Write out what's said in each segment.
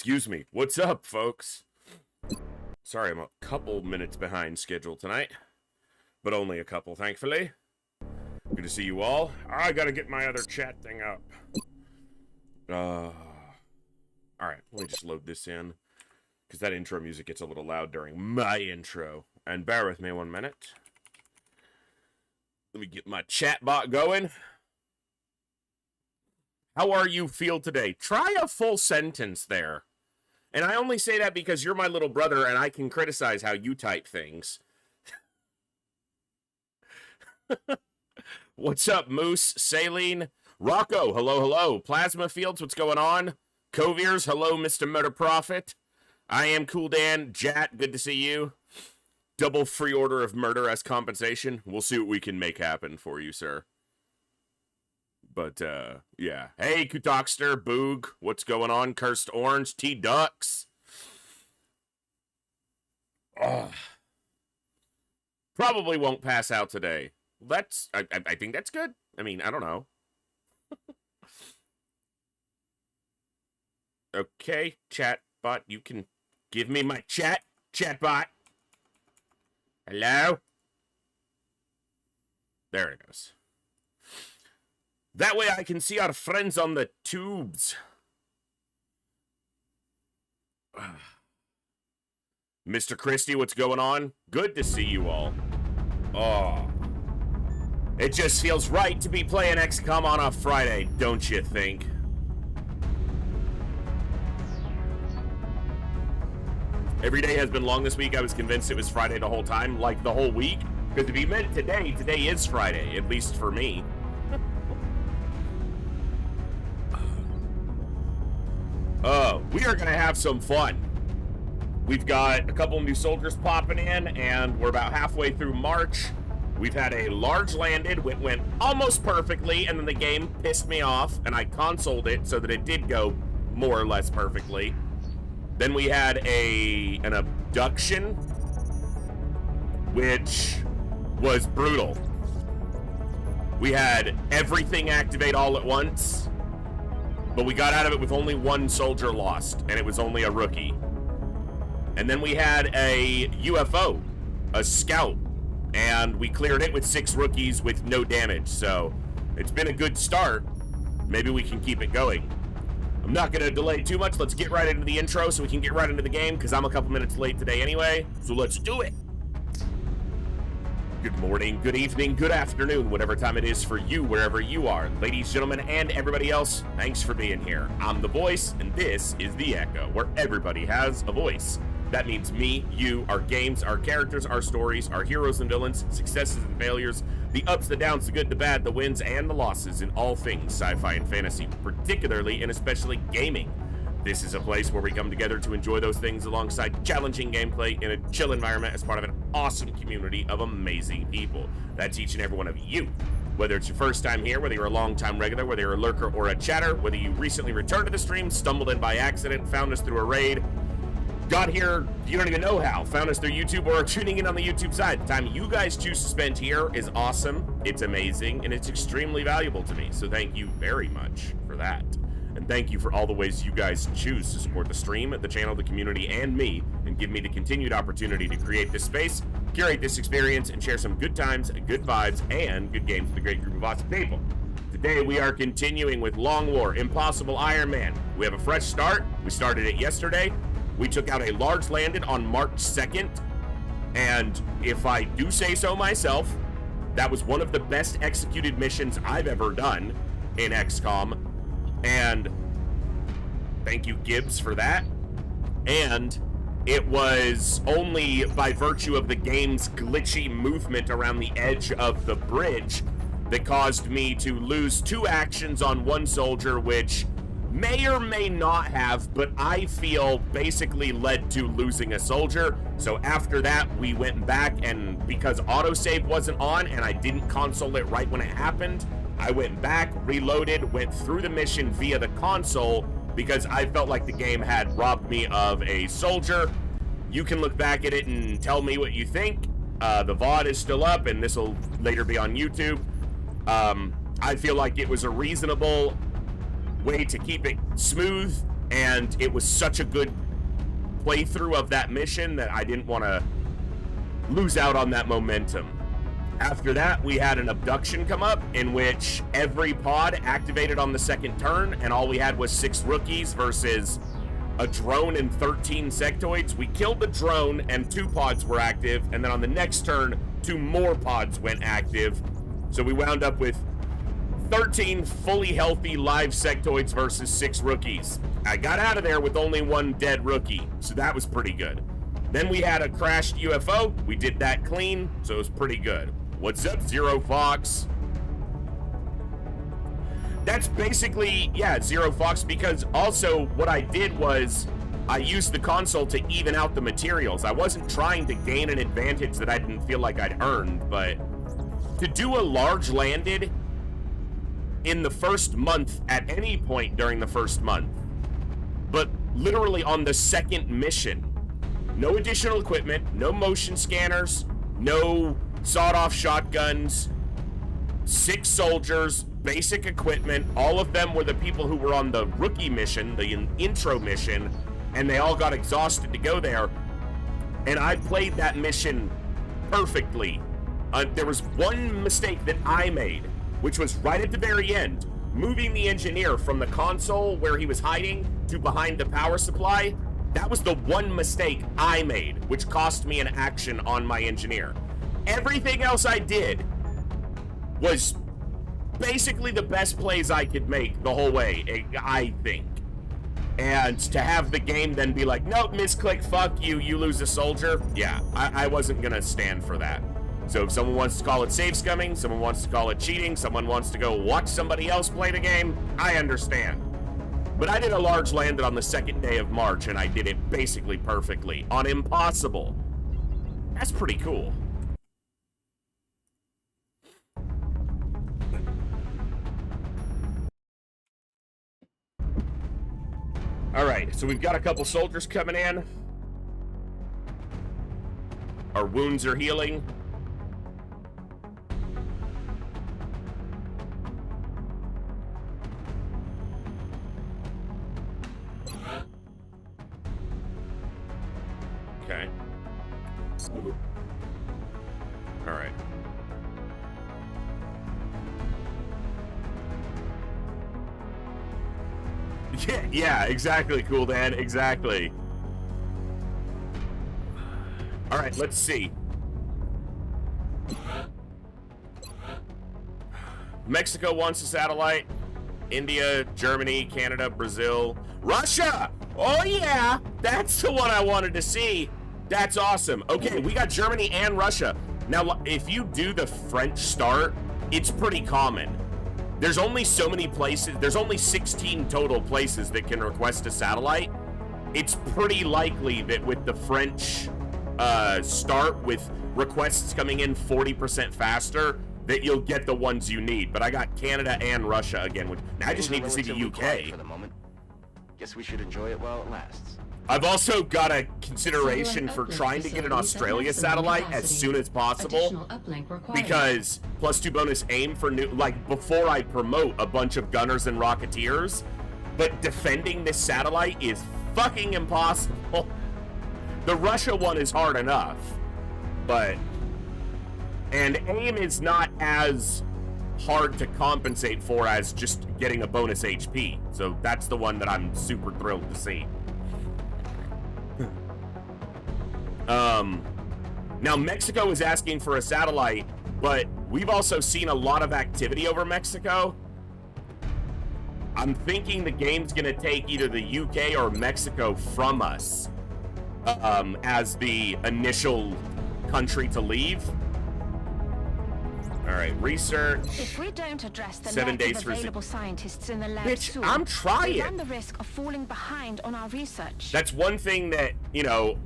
Excuse me. What's up, folks? Sorry, I'm a couple minutes behind schedule tonight, but only a couple, thankfully. Good to see you all. I gotta get my other chat thing up. Alright, let me just load this in, because that intro music gets a little loud during my intro. And bear with me 1 minute. Let me get my chat bot going. How are you feel today? Try a full sentence there. And I only say that because you're my little brother and I can criticize how you type things. What's up, Moose? Saline? Rocco, hello, hello. Plasma Fields, what's going on? Coviers, hello, Mr. Murder Prophet. I am Cool Dan. Jat, good to see you. Double free order of murder as compensation. We'll see what we can make happen for you, sir. But, yeah. Hey, Kutoxter, Boog, what's going on? Cursed Orange, T-Ducks. Probably won't pass out today. That's, I think that's good. I mean, I don't know. Okay, chatbot, you can give me my chatbot. Hello? There it goes. That way I can see our friends on the tubes. Mr. Christie, what's going on? Good to see you all. Oh. It just feels right to be playing XCOM on a Friday, don't you think? Every day has been long this week. I was convinced it was Friday the whole time, like the whole week. Because if you meant today is Friday, at least for me. We are going to have some fun. We've got a couple new soldiers popping in, and we're about halfway through March. We've had a large landed, went almost perfectly, and then the game pissed me off, and I consoled it so that it did go more or less perfectly. Then we had an abduction, which was brutal. We had everything activate all at once, but we got out of it with only one soldier lost, and it was only a rookie. And then we had a UFO, a scout, and we cleared it with 6 rookies with no damage. So it's been a good start. Maybe we can keep it going. I'm not going to delay too much. Let's get right into the intro so we can get right into the game, because I'm a couple minutes late today anyway. So let's do it. Good morning, good evening, good afternoon, whatever time it is for you, wherever you are. Ladies, gentlemen, and everybody else, thanks for being here. I'm The Voice, and this is The Echo, where everybody has a voice. That means me, you, our games, our characters, our stories, our heroes and villains, successes and failures, the ups, the downs, the good, the bad, the wins, and the losses in all things sci-fi and fantasy, particularly and especially gaming. This is a place where we come together to enjoy those things alongside challenging gameplay in a chill environment as part of an awesome community of amazing people. That's each and every one of you. Whether it's your first time here, whether you're a long-time regular, whether you're a lurker or a chatter, whether you recently returned to the stream, stumbled in by accident, found us through a raid, got here, you don't even know how, found us through YouTube, or are tuning in on the YouTube side. The time you guys choose to spend here is awesome, it's amazing, and it's extremely valuable to me. So thank you very much for that. And thank you for all the ways you guys choose to support the stream, the channel, the community, and me, and give me the continued opportunity to create this space, curate this experience, and share some good times, good vibes, and good games with a great group of awesome people. Today we are continuing with Long War, Impossible Ironman. We have a fresh start. We started it yesterday. We took out a large landed on March 2nd, and if I do say so myself, that was one of the best executed missions I've ever done in XCOM. And thank you, Gibbs, for that. And it was only by virtue of the game's glitchy movement around the edge of the bridge that caused me to lose 2 actions on 1 soldier, which may or may not have, but I feel basically led to losing a soldier. So after that, we went back, and because autosave wasn't on and I didn't console it right when it happened, I went back, reloaded, went through the mission via the console because I felt like the game had robbed me of a soldier. You can look back at it and tell me what you think. The VOD is still up, and this will later be on YouTube. I feel like it was a reasonable way to keep it smooth and it was such a good playthrough of that mission that I didn't want to lose out on that momentum. After that, we had an abduction come up in which every pod activated on the second turn, and all we had was 6 rookies versus a drone and 13 sectoids. We killed the drone and 2 pods were active, and then on the next turn, 2 more pods went active. So we wound up with 13 fully healthy live sectoids versus 6 rookies. I got out of there with only 1 dead rookie, so that was pretty good. Then we had a crashed UFO. We did that clean, so it was pretty good. What's up, Zero Fox? That's basically, yeah, Zero Fox, because also what I did was I used the console to even out the materials. I wasn't trying to gain an advantage that I didn't feel like I'd earned, but to do a large landed in the first month at any point during the first month, but literally on the second mission, no additional equipment, no motion scanners, no sawed-off shotguns, 6 soldiers, basic equipment. All of them were the people who were on the rookie mission, the intro mission, and they all got exhausted to go there. And I played that mission perfectly. There was one mistake that I made, which was right at the very end, moving the engineer from the console where he was hiding to behind the power supply. That was the one mistake I made, which cost me an action on my engineer. Everything else I did was basically the best plays I could make the whole way, I think. And to have the game then be like, nope, misclick, fuck you, you lose a soldier. Yeah, I wasn't gonna stand for that. So if someone wants to call it save scumming, someone wants to call it cheating, someone wants to go watch somebody else play the game, I understand. But I did a large landed on the second day of March, and I did it basically perfectly on impossible. That's pretty cool. All right, so we've got a couple soldiers coming in. Our wounds are healing. Okay. All right. Yeah, exactly, Cool Dan, exactly. All right, let's see. Mexico wants a satellite. India, Germany, Canada, Brazil, Russia! Oh yeah, that's the one I wanted to see. That's awesome. Okay, we got Germany and Russia. Now, if you do the French start, it's pretty common. There's only so many places, there's only 16 total places that can request a satellite. It's pretty likely that with the French start, with requests coming in 40% faster, that you'll get the ones you need. But I got Canada and Russia again, which now I just need to see the UK. For the moment. Guess we should enjoy it while it lasts. I've also got a consideration for trying to get an Australia satellite as soon as possible, because +2 bonus aim for new, like before I promote a bunch of gunners and rocketeers, but defending this satellite is fucking impossible. The Russia one is hard enough, but, and aim is not as hard to compensate for as just getting a bonus HP, so that's the one that I'm super thrilled to see. Now Mexico is asking for a satellite, but we've also seen a lot of activity over Mexico. I'm thinking the game's gonna take either the UK or Mexico from us as the initial country to leave. All right, research. If we don't address the 7 lack days of for available scientists in the lab Bitch, soon, I'm trying. we run the risk of falling behind on our research. That's one thing that, you know,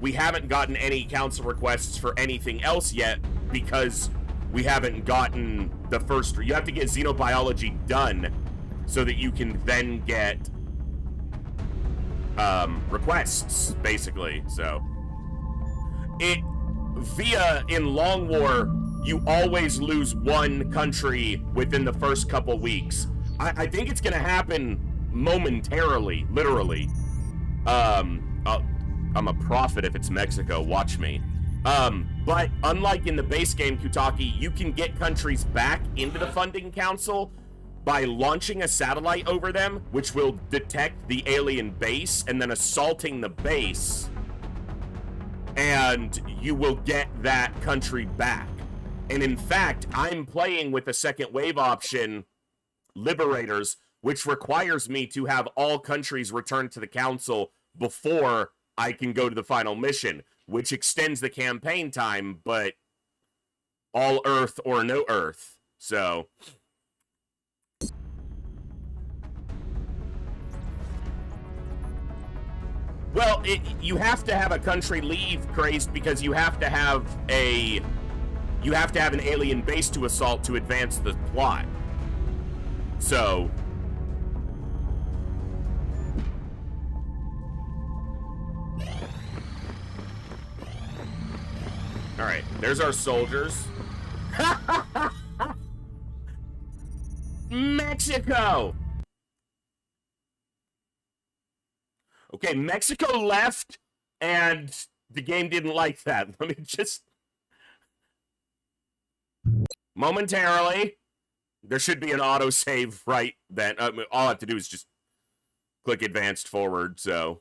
we haven't gotten any council requests for anything else yet because we haven't gotten the first. You have to get xenobiology done so that you can then get requests, basically. So in Long War, you always lose one country within the first couple weeks. I think it's gonna happen momentarily, literally. I'm a prophet if it's Mexico, watch me. But unlike in the base game, Kutaki, you can get countries back into the funding council by launching a satellite over them, which will detect the alien base and then assaulting the base, and you will get that country back. And in fact, I'm playing with the second wave option, Liberators, which requires me to have all countries return to the council before I can go to the final mission, which extends the campaign time, but all Earth or no Earth. So well, you have to have a country leave, Crazed, because you have to have an alien base to assault to advance the plot. So all right, there's our soldiers. Mexico. Okay, Mexico left, and the game didn't like that. Let me just... Momentarily, there should be an autosave right then. All I have to do is just click advanced forward, so...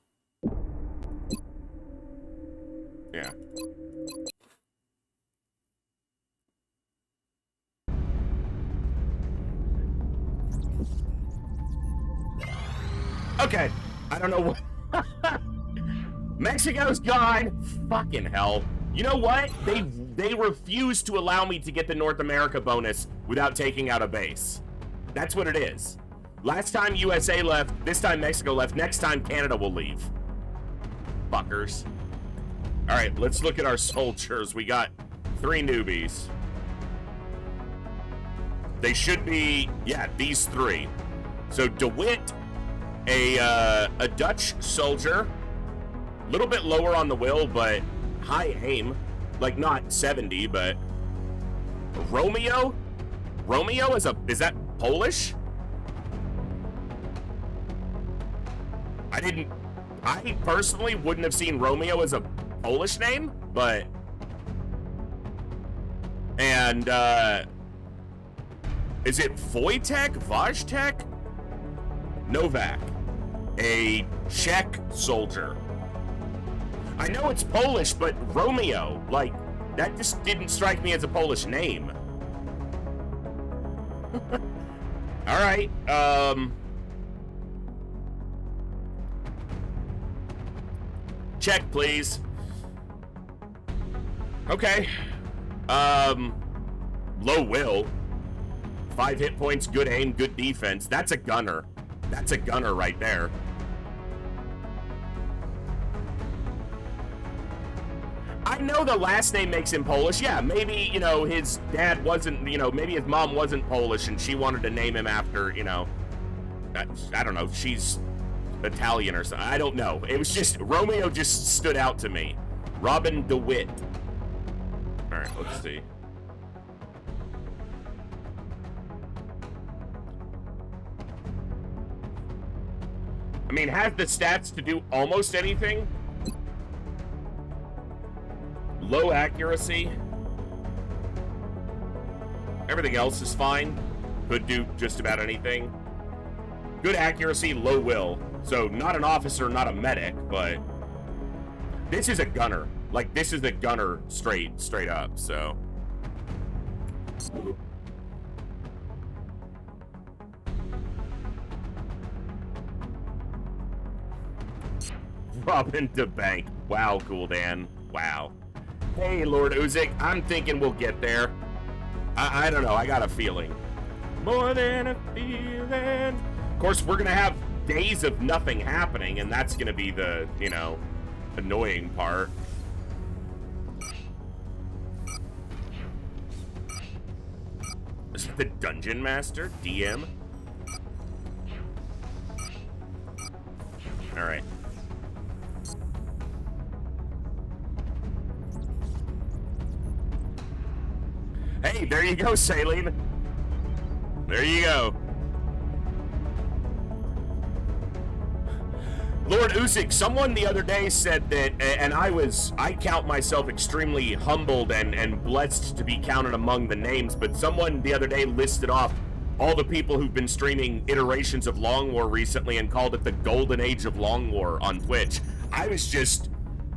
Yeah. Okay, I don't know what... Mexico's gone. Fucking hell. You know what? They refuse to allow me to get the North America bonus without taking out a base. That's what it is. Last time USA left, this time Mexico left, next time Canada will leave. Fuckers. Alright, let's look at our soldiers. We got 3 newbies. They should be, yeah, these 3. So DeWitt, a Dutch soldier, a little bit lower on the will, but high aim. Like, not 70, but... Romeo? Romeo is that Polish? I personally wouldn't have seen Romeo as a Polish name, but... And, is it Wojtek? Novak. A Czech soldier. I know it's Polish, but Romeo, like, that just didn't strike me as a Polish name. Alright, check, please. Okay. Low will. 5 hit points, good aim, good defense. That's a gunner. That's a gunner right there. I know the last name makes him Polish. Yeah, maybe, you know, his dad wasn't, you know, maybe his mom wasn't Polish and she wanted to name him after, you know, I don't know, she's Italian or something. I don't know. It was just, Romeo just stood out to me. Robin DeWitt. All right, let's see. I mean, has the stats to do almost anything. Low accuracy. Everything else is fine. Could do just about anything. Good accuracy, low will. So not an officer, not a medic, but this is a gunner. Like, this is a gunner straight up, so. Robin DeBank. Wow, Cool Dan. Wow. Hey, Lord Uzik, I'm thinking we'll get there. I don't know, I got a feeling. More than a feeling. Of course, we're gonna have days of nothing happening, and that's gonna be the, you know, annoying part. Is the Dungeon Master? DM? Alright. Hey, there you go, Saline. There you go. Usyk, someone the other day said that, and I count myself extremely humbled and blessed to be counted among the names, but someone the other day listed off all the people who've been streaming iterations of Long War recently and called it the golden age of Long War on Twitch. I was just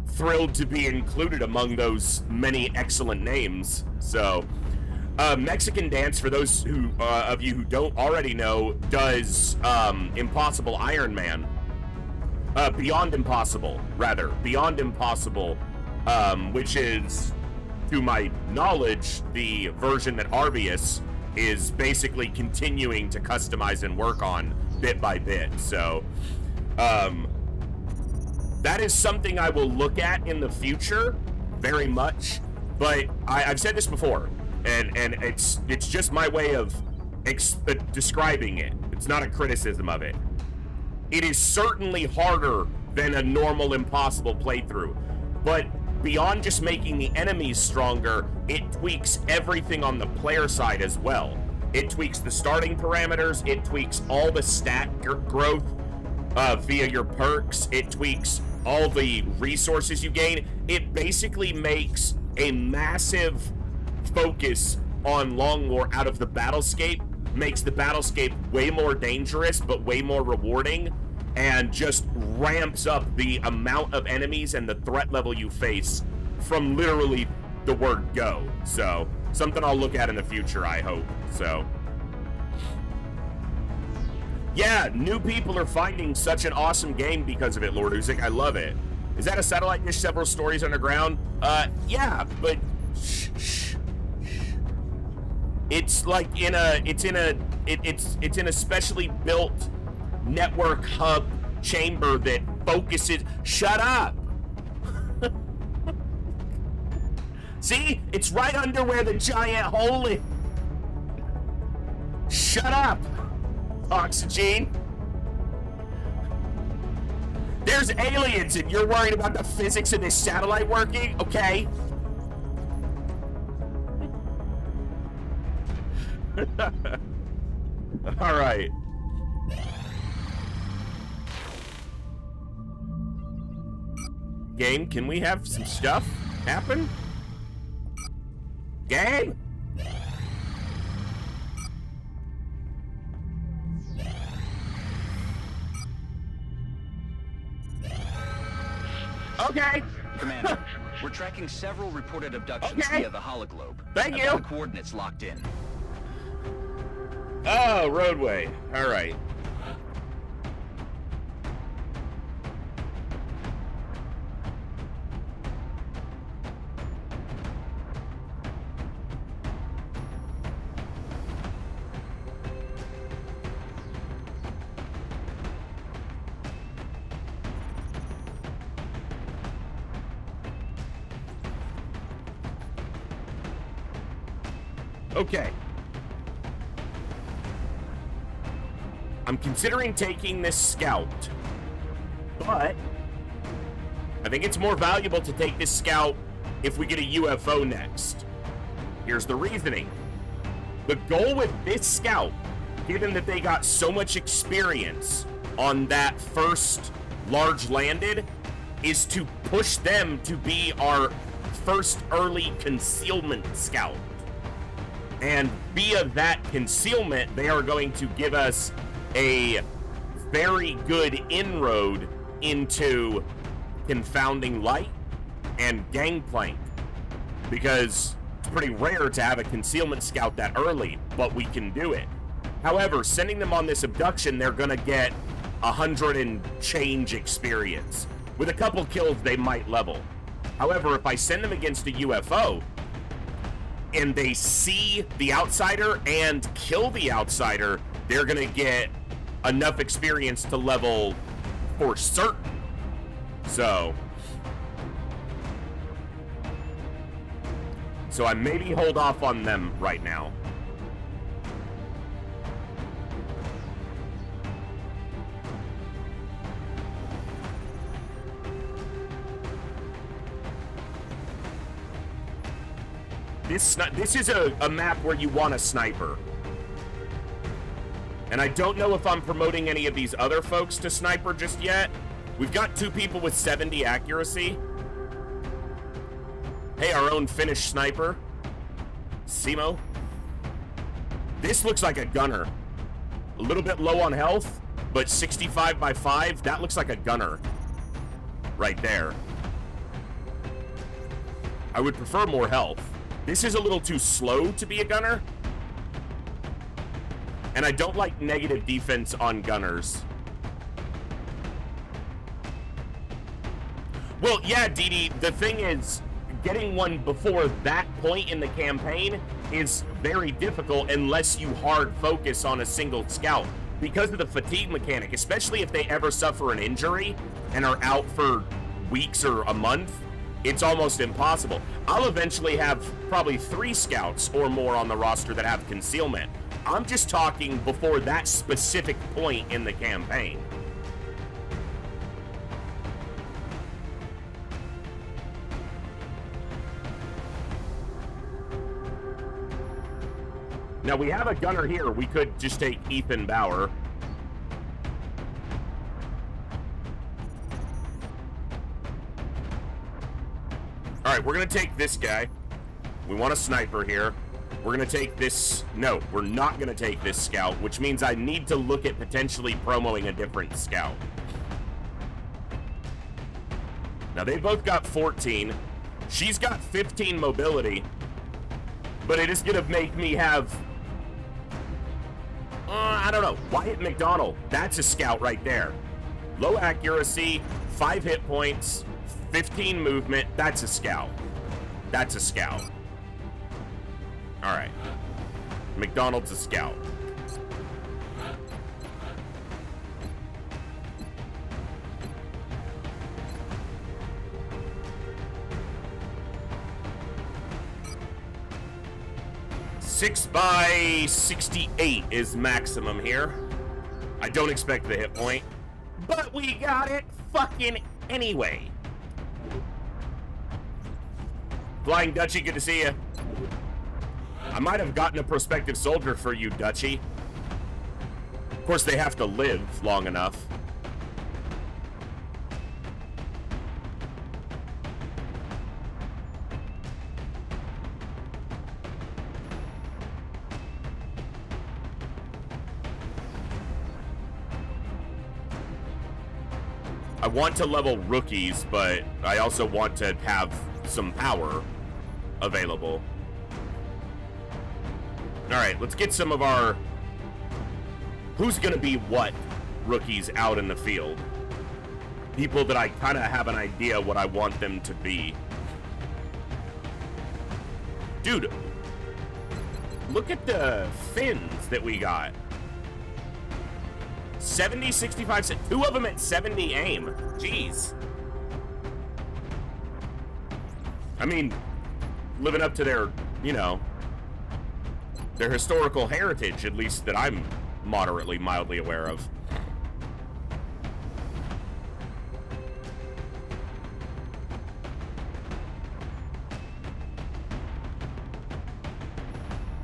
thrilled to be included among those many excellent names. So, Mexican Dance, for those who of you who don't already know, does Impossible Ironman. Beyond Impossible, which is, to my knowledge, the version that Arvius is basically continuing to customize and work on bit by bit. So, that is something I will look at in the future, very much. But I've said this before, and it's just my way of describing it. It's not a criticism of it. It is certainly harder than a normal Impossible playthrough, but beyond just making the enemies stronger, it tweaks everything on the player side as well. It tweaks the starting parameters, it tweaks all the stat growth via your perks, it tweaks all the resources you gain. It basically makes a massive focus on Long War out of the battlescape, makes the battlescape way more dangerous but way more rewarding, and just ramps up the amount of enemies and the threat level you face from literally the word go. So, something I'll look at in the future, I hope. So, yeah, new people are finding such an awesome game because of it, Lord Usyk. I love it. Is that a satellite dish several stories underground? Yeah, but shh. It's like it's in a specially built network hub chamber that focuses. Shut up. See? It's right under where the giant hole is. Shut up, Oxygen. There's aliens and you're worried about the physics of this satellite working? Okay. All right. Game, can we have some stuff happen? Game? Okay. Commander, we're tracking several reported abductions via the hologlobe. Thank you. I've got the coordinates locked in. Oh, roadway. All right. Okay. I'm considering taking this scout, but I think it's more valuable to take this scout if we get a UFO next. Here's the reasoning. The goal with this scout, given that they got so much experience on that first large landed, is to push them to be our first early concealment scout. And via that concealment, they are going to give us a very good inroad into confounding light and gangplank, because it's pretty rare to have a concealment scout that early, but we can do it. However, sending them on this abduction, they're gonna get 100 and change experience. With a couple kills, they might level. However, if I send them against a UFO and they see the outsider and kill the outsider, they're gonna get enough experience to level for certain. So I maybe hold off on them right now. This is a map where you want a sniper. And I don't know if I'm promoting any of these other folks to sniper just yet, We've got 2 people with 70 accuracy. Hey, our own Finnish sniper, Simo. This looks like a gunner. A little bit low on health, but 65 by 5, that looks like a gunner right there. I would prefer more health. This is a little too slow to be a gunner. And I don't like negative defense on gunners. Well, yeah, Dee, the thing is, getting one before that point in the campaign is very difficult unless you hard focus on a single scout. Because of the fatigue mechanic, especially if they ever suffer an injury and are out for weeks or a month, it's almost impossible. I'll eventually have probably 3 scouts or more on the roster that have concealment. I'm just talking before that specific point in the campaign. Now we have a gunner here. We could just take Ethan Bauer. All right, we're gonna take this guy. We want a sniper here. We're gonna take this. No, we're not gonna take this scout, which means I need to look at potentially promoting a different scout. Now they both got 14. She's got 15 mobility, but it is gonna make me have, I don't know, Wyatt McDonald. That's a scout right there. Low accuracy, 5 hit points, 15 movement. That's a scout. That's a scout. All right. McDonald's a scout. Six by 68 is maximum here. I don't expect the hit point, but we got it fucking anyway. Flying Dutchie, good to see you. I might have gotten a prospective soldier for you, Dutchie. Of course, they have to live long enough. I want to level rookies, but I also want to have some power available. All right, let's get some of our who's going to be what rookies out in the field. People that I kind of have an idea what I want them to be. Dude, look at the fins that we got. 70, 65, 2 of them at 70 aim. Jeez. I mean, living up to their, you know, their historical heritage, at least that I'm moderately, mildly aware of.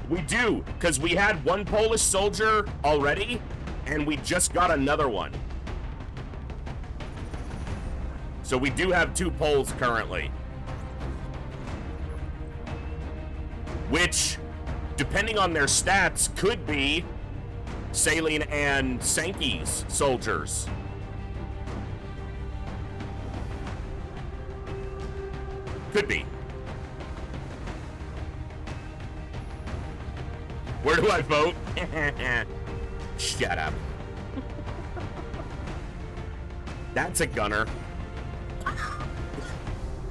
We do, because we had one Polish soldier already, and we just got another one. So we do have 2 Poles currently. Which, depending on their stats, could be Saline and Sankey's soldiers. Could be. Where do I vote? Shut up. That's a gunner.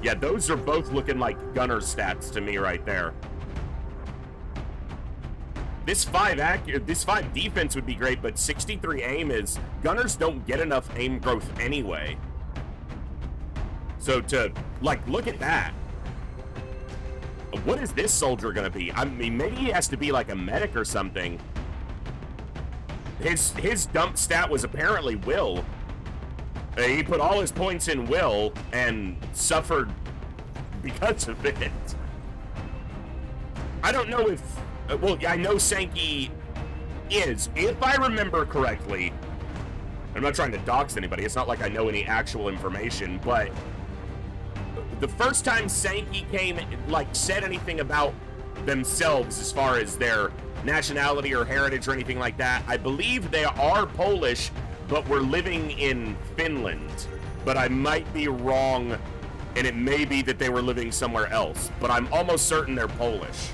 Yeah, those are both looking like gunner stats to me right there. This 5 defense would be great, but 63 aim is... Gunners don't get enough aim growth anyway. So to, like, look at that. What is this soldier gonna be? I mean, maybe he has to be like a medic or something. His dump stat was apparently will. He put all his points in will and suffered because of it. I don't know if... Well, I know Sankey is. If I remember correctly, I'm not trying to dox anybody. It's not like I know any actual information, but the first time Sankey came, like, said anything about themselves as far as their nationality or heritage or anything like that, I believe they are Polish, but were living in Finland. But I might be wrong, and it may be that they were living somewhere else, but I'm almost certain they're Polish.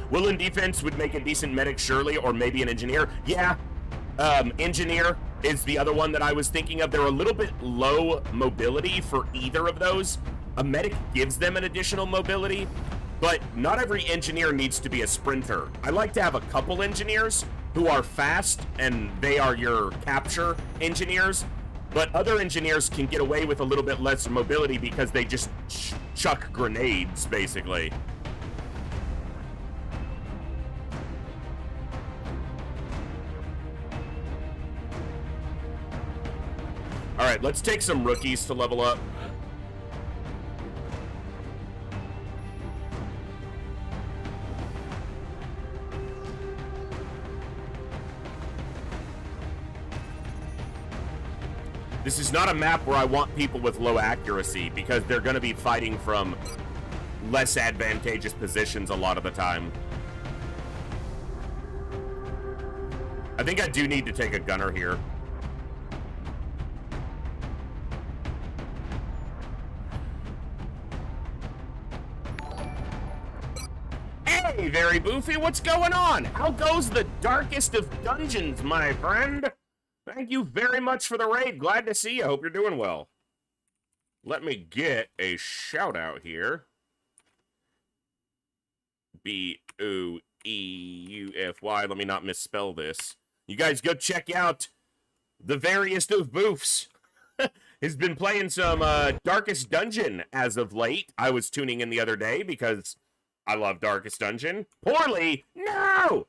Will in defense would make a decent medic, surely, or maybe an engineer. Yeah, engineer is the other one that I was thinking of. They're a little bit low mobility for either of those. A medic gives them an additional mobility, but not every engineer needs to be a sprinter. I like to have a couple engineers who are fast, and they are your capture engineers, but other engineers can get away with a little bit less mobility because they just chuck grenades, basically. All right, let's take some rookies to level up. This is not a map where I want people with low accuracy because they're going to be fighting from less advantageous positions a lot of the time. I think I do need to take a gunner here. Hey, Very Boofy, what's going on? How goes the darkest of dungeons, my friend? Thank you very much for the raid. Glad to see you. Hope you're doing well. Let me get a shout out here. B-O-E-U-F-Y. Let me not misspell this. You guys go check out the Veriest of Boofs. Has been playing some Darkest Dungeon as of late. I was tuning in the other day because I love Darkest Dungeon. Poorly? No!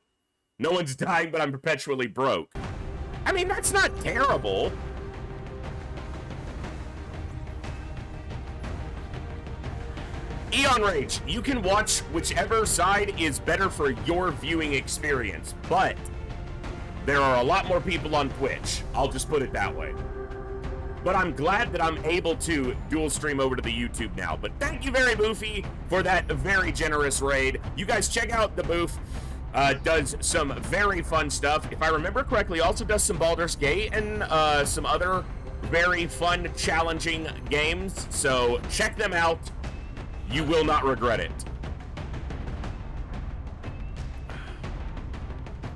No one's dying, but I'm perpetually broke. I mean, that's not terrible. Eon Rage, you can watch whichever side is better for your viewing experience, but there are a lot more people on Twitch. I'll just put it that way. But I'm glad that I'm able to dual stream over to the YouTube now. But thank you, Very Boofy, for that very generous raid. You guys check out the booth. Does some very fun stuff. If I remember correctly, also does some Baldur's Gate and some other very fun, challenging games. So check them out. You will not regret it.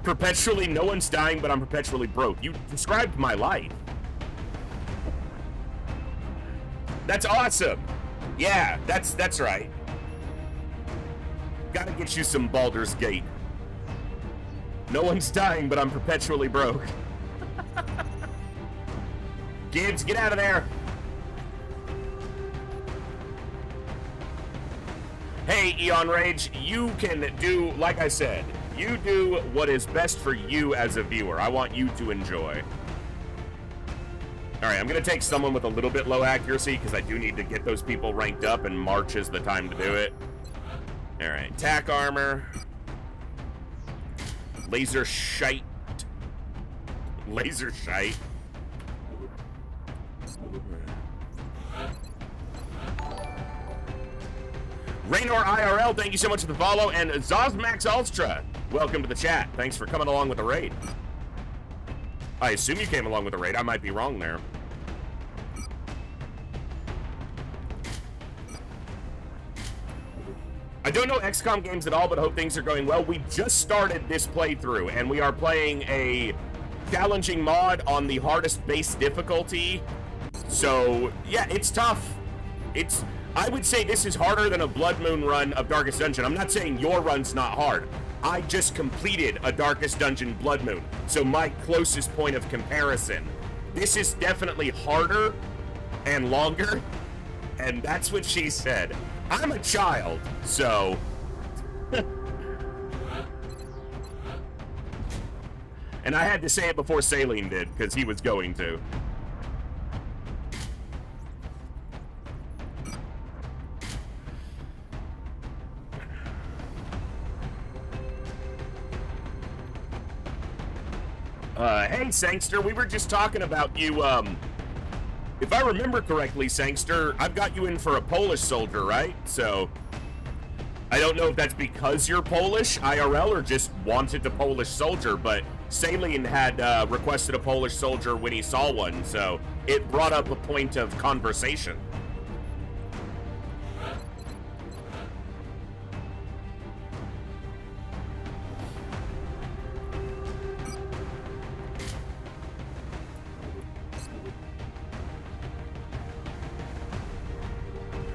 Perpetually, no one's dying, but I'm perpetually broke. You described my life. That's awesome. Yeah, that's right. Gotta get you some Baldur's Gate. No one's dying, but I'm perpetually broke. Gibbs, get out of there. Hey, Eon Rage, you can do, like I said, you do what is best for you as a viewer. I want you to enjoy. All right, I'm going to take someone with a little bit low accuracy because I do need to get those people ranked up, and March is the time to do it. All right, tack armor. Laser shite. Laser shite. Raynor IRL, thank you so much for the follow. And Zosmax Ultra, welcome to the chat. Thanks for coming along with the raid. I assume you came along with the raid. I might be wrong there. I don't know XCOM games at all, but hope things are going well. We just started this playthrough, and we are playing a challenging mod on the hardest base difficulty. So, yeah, it's tough. I would say this is harder than a Blood Moon run of Darkest Dungeon. I'm not saying your run's not hard. I just completed a Darkest Dungeon Blood Moon, so my closest point of comparison. This is definitely harder and longer, and that's what she said. I'm a child, so... And I had to say it before Saline did, because he was going to. Hey, Sangster, we were just talking about you, if I remember correctly, Sangster, I've got you in for a Polish soldier, right? So, I don't know if that's because you're Polish, IRL, or just wanted a Polish soldier, but Saline had requested a Polish soldier when he saw one, so it brought up a point of conversation.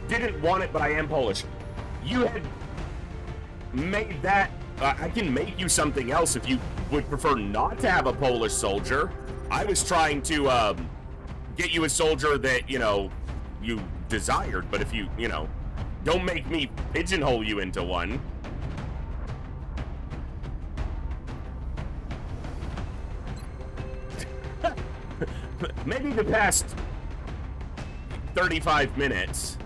Didn't want it, but I am Polish. You had made that. I can make you something else if you would prefer not to have a Polish soldier. I was trying to get you a soldier that, you know, you desired, but if you know, don't make me pigeonhole you into one. Maybe the past 35 minutes.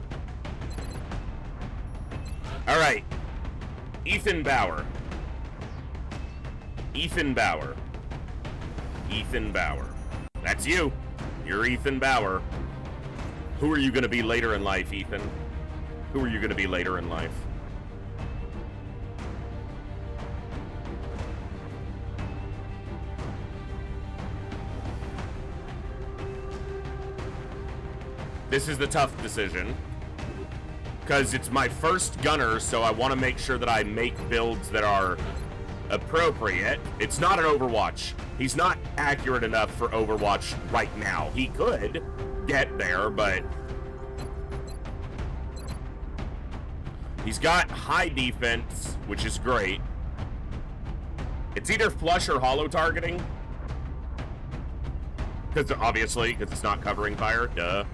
All right, Ethan Bauer. Ethan Bauer. Ethan Bauer. That's you. You're Ethan Bauer. Who are you going to be later in life, Ethan? Who are you going to be later in life? This is the tough decision. Because it's my first gunner, so I want to make sure that I make builds that are appropriate. It's not an Overwatch. He's not accurate enough for Overwatch right now. He could get there, but he's got high defense, which is great. It's either flush or hollow targeting. Because obviously, because it's not covering fire. Duh.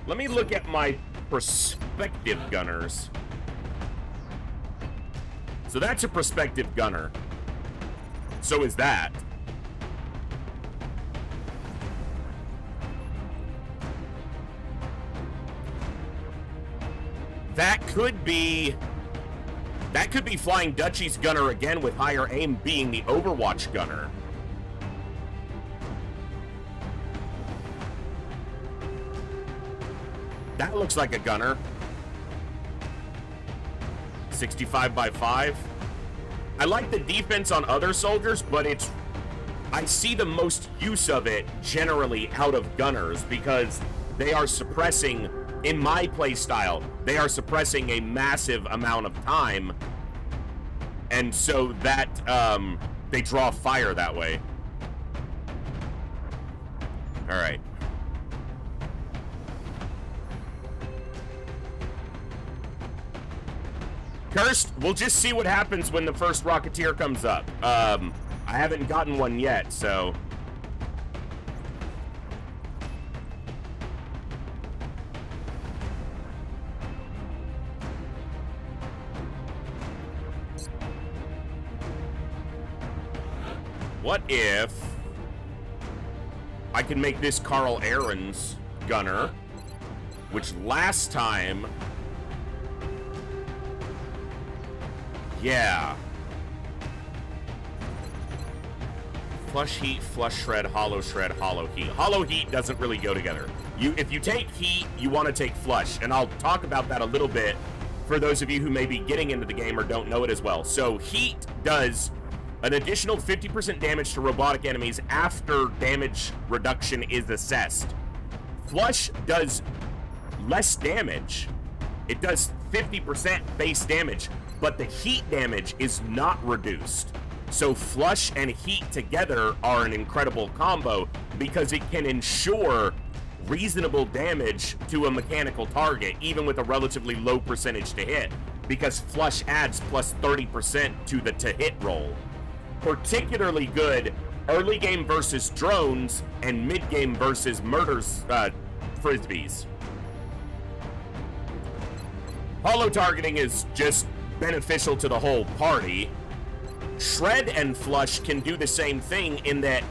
Let me look at my prospective gunners. So that's a prospective gunner. So is that. That could be Flying Dutchie's gunner again with higher aim being the Overwatch gunner. That looks like a gunner. 65 by 5. I like the defense on other soldiers, but I see the most use of it generally out of gunners because they are suppressing, in my play style, they are suppressing a massive amount of time. And so that, they draw fire that way. All right. Cursed, we'll just see what happens when the first Rocketeer comes up. I haven't gotten one yet, so. What if I can make this Carl Aaron's gunner, which last time, yeah. Flush heat, flush shred, hollow heat. Hollow heat doesn't really go together. If you take heat, you want to take flush, and I'll talk about that a little bit for those of you who may be getting into the game or don't know it as well. So heat does an additional 50% damage to robotic enemies after damage reduction is assessed. Flush does less damage. It does 50% base damage, but the heat damage is not reduced. So flush and heat together are an incredible combo because it can ensure reasonable damage to a mechanical target, even with a relatively low percentage to hit, because flush adds plus 30% to the to hit roll. Particularly good early game versus drones and mid game versus murders, frisbees. Hollow targeting is just beneficial to the whole party. Shred and flush can do the same thing in that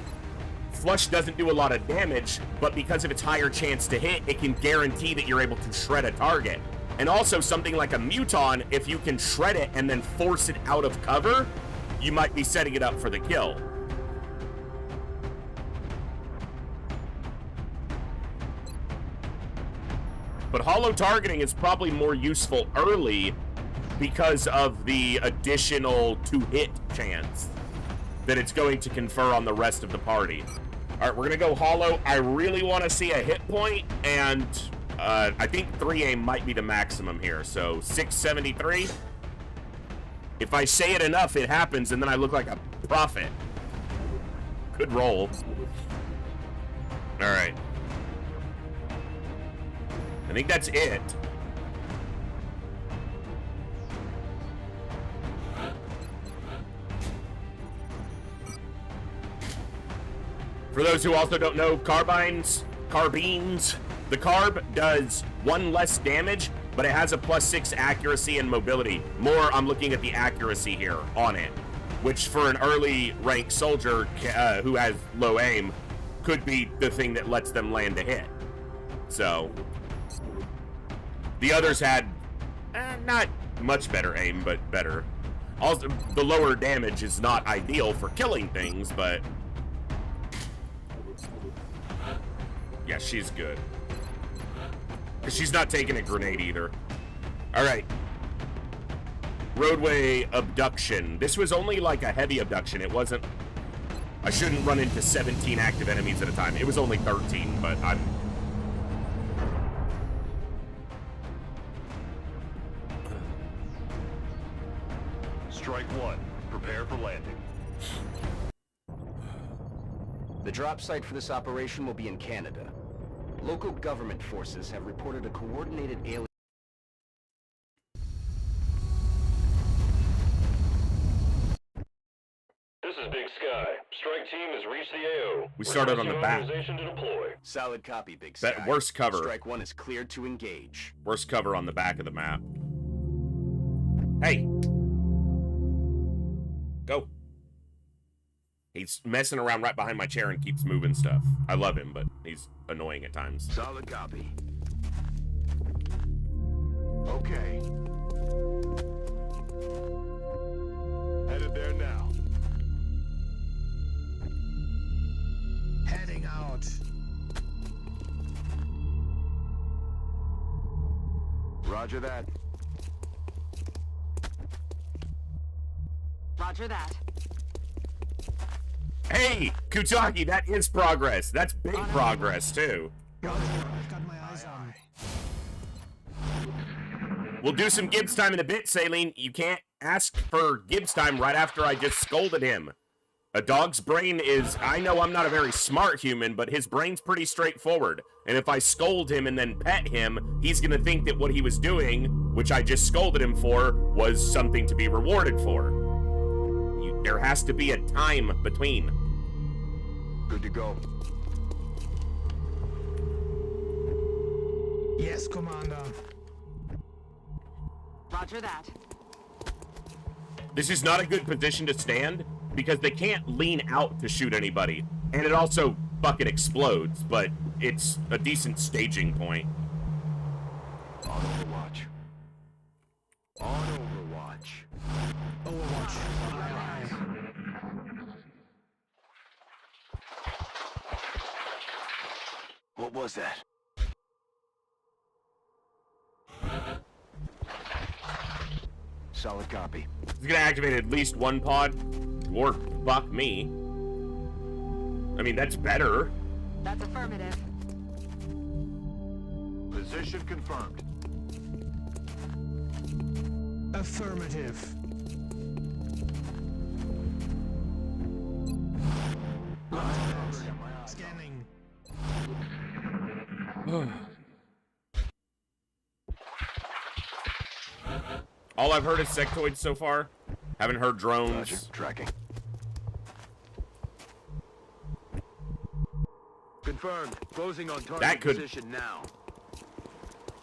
flush doesn't do a lot of damage, but because of its higher chance to hit, it can guarantee that you're able to shred a target. And also something like a Muton, if you can shred it and then force it out of cover, you might be setting it up for the kill. But hollow targeting is probably more useful early because of the additional 2-hit chance that it's going to confer on the rest of the party. All right, we're gonna go hollow. I really want to see a hit point, and I think 3 aim might be the maximum here. So 673. If I say it enough, it happens, and then I look like a prophet. Good roll. All right. I think that's it. For those who also don't know, carbines, the carb does 1 less damage, but it has a +6 accuracy and mobility. More, I'm looking at the accuracy here on it, which for an early rank soldier who has low aim could be the thing that lets them land a hit. So the others had not much better aim, but better. Also, the lower damage is not ideal for killing things, but yeah, she's good. Because she's not taking a grenade either. All right. Roadway abduction. This was only like a heavy abduction. It wasn't... I shouldn't run into 17 active enemies at a time. It was only 13, but I'm... Strike 1. Prepare for landing. The drop site for this operation will be in Canada. Local government forces have reported a coordinated alien... This is Big Sky. Strike team has reached the AO. We started on the back. Authorization to deploy. Solid copy, Big Sky. That worst cover. Strike 1 is cleared to engage. Worst cover on the back of the map. Hey. Go. He's messing around right behind my chair and keeps moving stuff. I love him, but he's annoying at times. Solid copy. Okay. Headed there now. Heading out. Roger that. Roger that. Hey, Kutaki, that is progress. That's big progress, too. Roger, I've got my eyes on. We'll do some Gibbs time in a bit, Saline. You can't ask for Gibbs time right after I just scolded him. A dog's brain is... I know I'm not a very smart human, but his brain's pretty straightforward. And if I scold him and then pet him, he's gonna think that what he was doing, which I just scolded him for, was something to be rewarded for. There has to be a time between. Good to go. Yes, Commander. Roger that. This is not a good position to stand because they can't lean out to shoot anybody. And it also fucking explodes, but it's a decent staging point. On Overwatch. On Overwatch. Overwatch. What was that? Solid copy. He's gonna activate at least one pod, or fuck me. I mean, that's better. That's affirmative. Position confirmed. Affirmative. Scanning. All I've heard is sectoids so far. Haven't heard drones. Roger. Tracking. Confirmed. Closing on target That could- position now.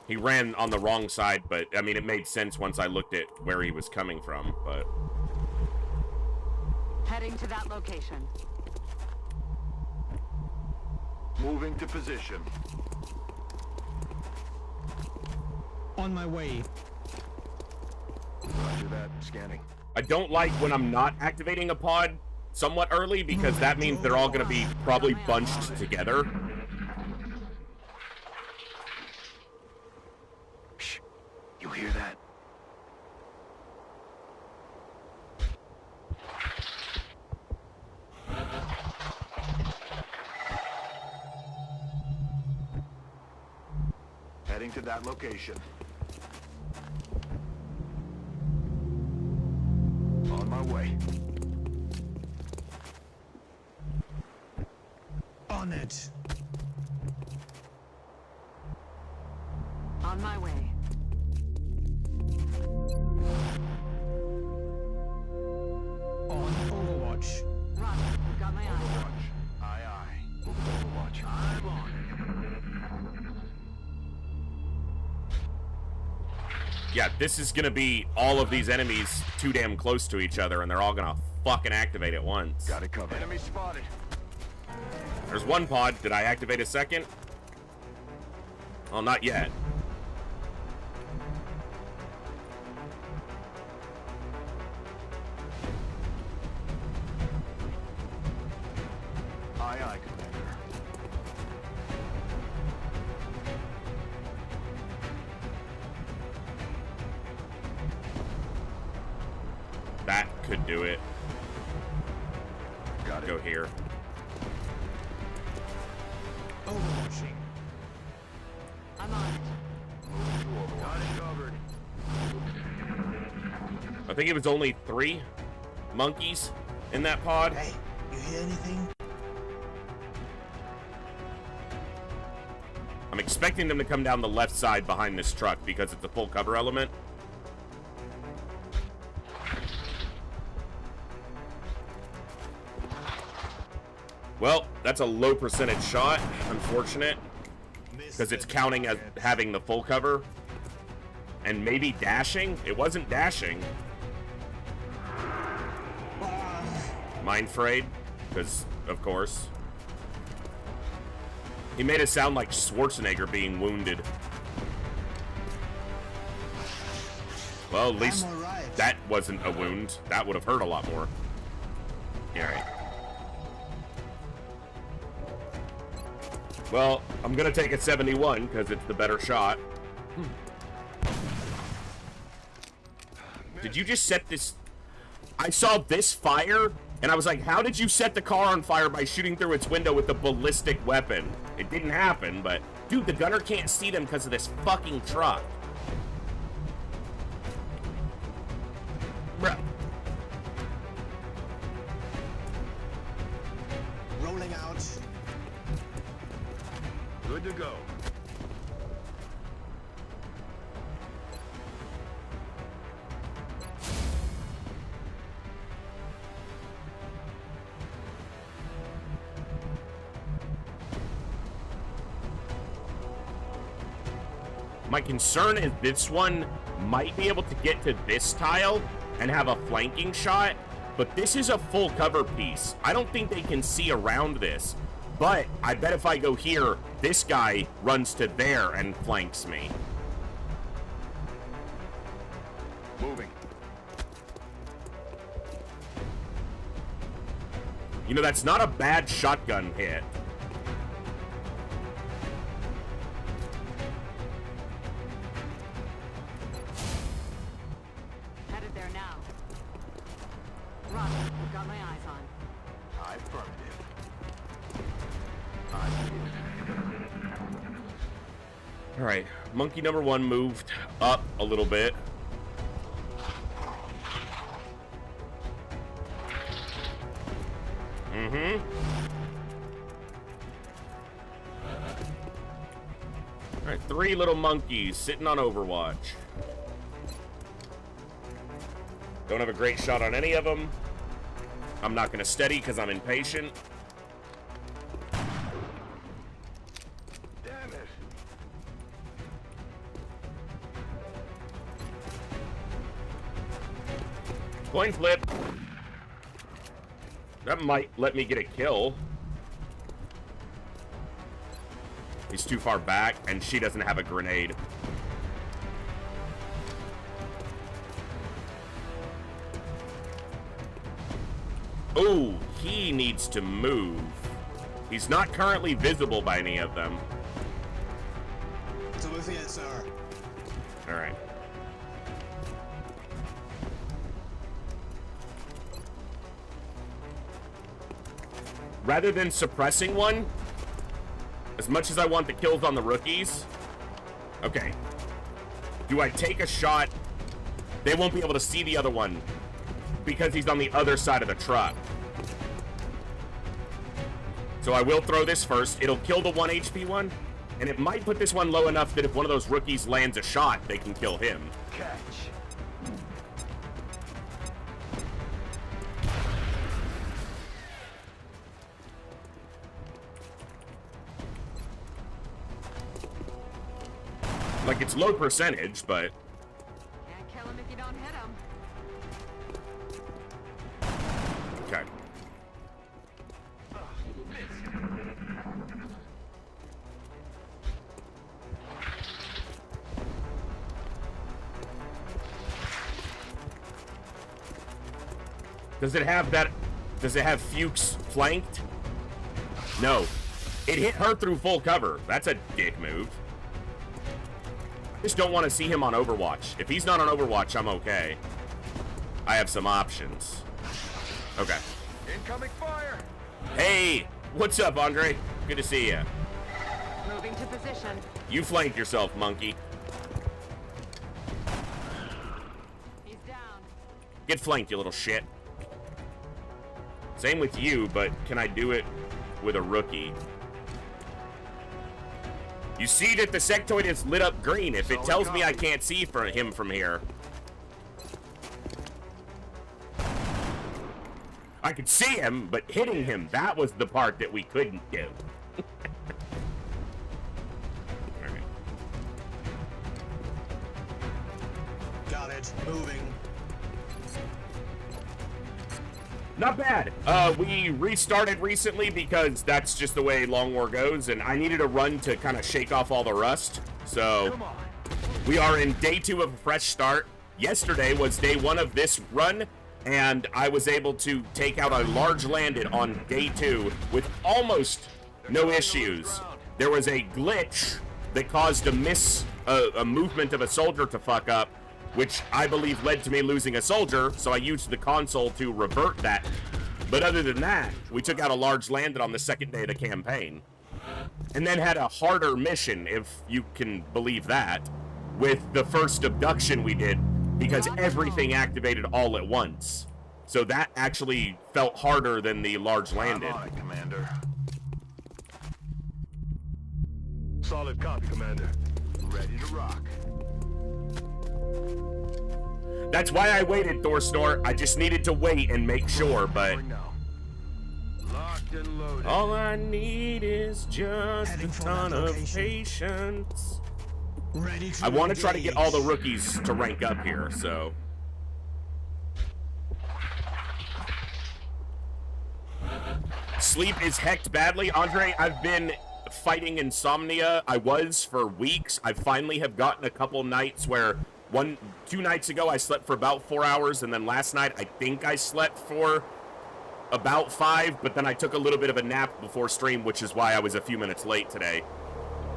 He ran on the wrong side, but I mean, it made sense once I looked at where he was coming from, but... Heading to that location. Moving to position. On my way. Roger that. Scanning. I don't like when I'm not activating a pod somewhat early, because that means they're all going to be probably bunched together. Shh. You hear that? Heading to that location. On my way. On it. On my way. On Overwatch. Roger. Got my eye on. Overwatch. Aye, aye. Overwatch. I'm on Yeah, this is going to be all of these enemies too damn close to each other, and they're all going to fucking activate at once. it. Got it covered. Enemy spotted. There's one pod. Did I activate a second? Well, not yet. Aye, aye, Commander. That could do it. Got it. Go here. Overwatching. I'm on it. Got it covered. I think it was only 3 monkeys in that pod. Hey, you hear anything? I'm expecting them to come down the left side behind this truck because it's a full cover element. Well, that's a low percentage shot, unfortunate, because it's counting as having the full cover. And maybe dashing? It wasn't dashing. Mind frayed, because, of course. He made it sound like Schwarzenegger being wounded. Well, at least I'm alright. that wasn't a wound. That would have hurt a lot more. Alright. Well, I'm gonna take a 71 because it's the better shot. Did you just set this? I saw this fire, and I was like, how did you set the car on fire by shooting through its window with a ballistic weapon? It didn't happen, but... Dude, the gunner can't see them because of this fucking truck. Bruh. Rolling out. Good to go. My concern is this one might be able to get to this tile and have a flanking shot, but this is a full cover piece. I don't think they can see around this, but I bet if I go here, this guy runs to there and flanks me. Moving. You know, that's not a bad shotgun hit. Headed there now. Roger. Got my eyes on. Affirmative. All right, monkey number 1 moved up a little bit. All right, 3 little monkeys sitting on Overwatch. Don't have a great shot on any of them. I'm not going to steady because I'm impatient. Damn it. Coin flip. That might let me get a kill. He's too far back, and she doesn't have a grenade. rookie needs to move. He's not currently visible by any of them. So with you, sir. All right. Rather than suppressing one, as much as I want the kills on the rookies, okay. Do I take a shot? They won't be able to see the other one because he's on the other side of the truck. So I will throw this first. It'll kill the 1 HP one, and it might put this one low enough that if one of those rookies lands a shot, they can kill him. Catch. Like, it's low percentage, but... Can't kill him if you don't hit him. Okay. Does it have that... Does it have Fuchs flanked? No. It hit her through full cover. That's a dick move. I just don't want to see him on Overwatch. If he's not on Overwatch, I'm okay. I have some options. Okay. Incoming fire! Hey! What's up, Andre? Good to see you. Moving to position. You flanked yourself, monkey. He's down. Get flanked, you little shit. Same with you, but can I do it with a rookie? You see that the sectoid is lit up green. If it tells me I can't see him from here. I could see him, but hitting him, that was the part that we couldn't do. Alright. Got it. Moving. Not bad. We restarted recently because that's just the way Long War goes, and I needed a run to kind of shake off all the rust. So Come on. we are in day 2 of a fresh start. Yesterday was day 1 of this run, and I was able to take out a large landed on day 2 with almost no issues. There was a glitch that caused a movement of a soldier to fuck up, which I believe led to me losing a soldier, so I used the console to revert that. But other than that, we took out a large landed on the second day of the campaign. And then had a harder mission, if you can believe that, with the first abduction we did, because everything activated all at once. So that actually felt harder than the large landed. I'm on it, Commander. Solid copy, Commander. Ready to rock. That's why I waited, Thorsnor. I just needed to wait and make sure, but... Now. Locked and loaded. all I need is just Heading a for ton that of location. patience. Ready to I want to try to get all the engage. rookies to rank up here, so... Sleep is hecked badly. Andre, I've been fighting insomnia. I was for weeks. I finally have gotten a couple nights where 2 nights ago I slept for about 4 hours, and then last night I think I slept for about 5, but then I took a little bit of a nap before stream, which is why I was a few minutes late today.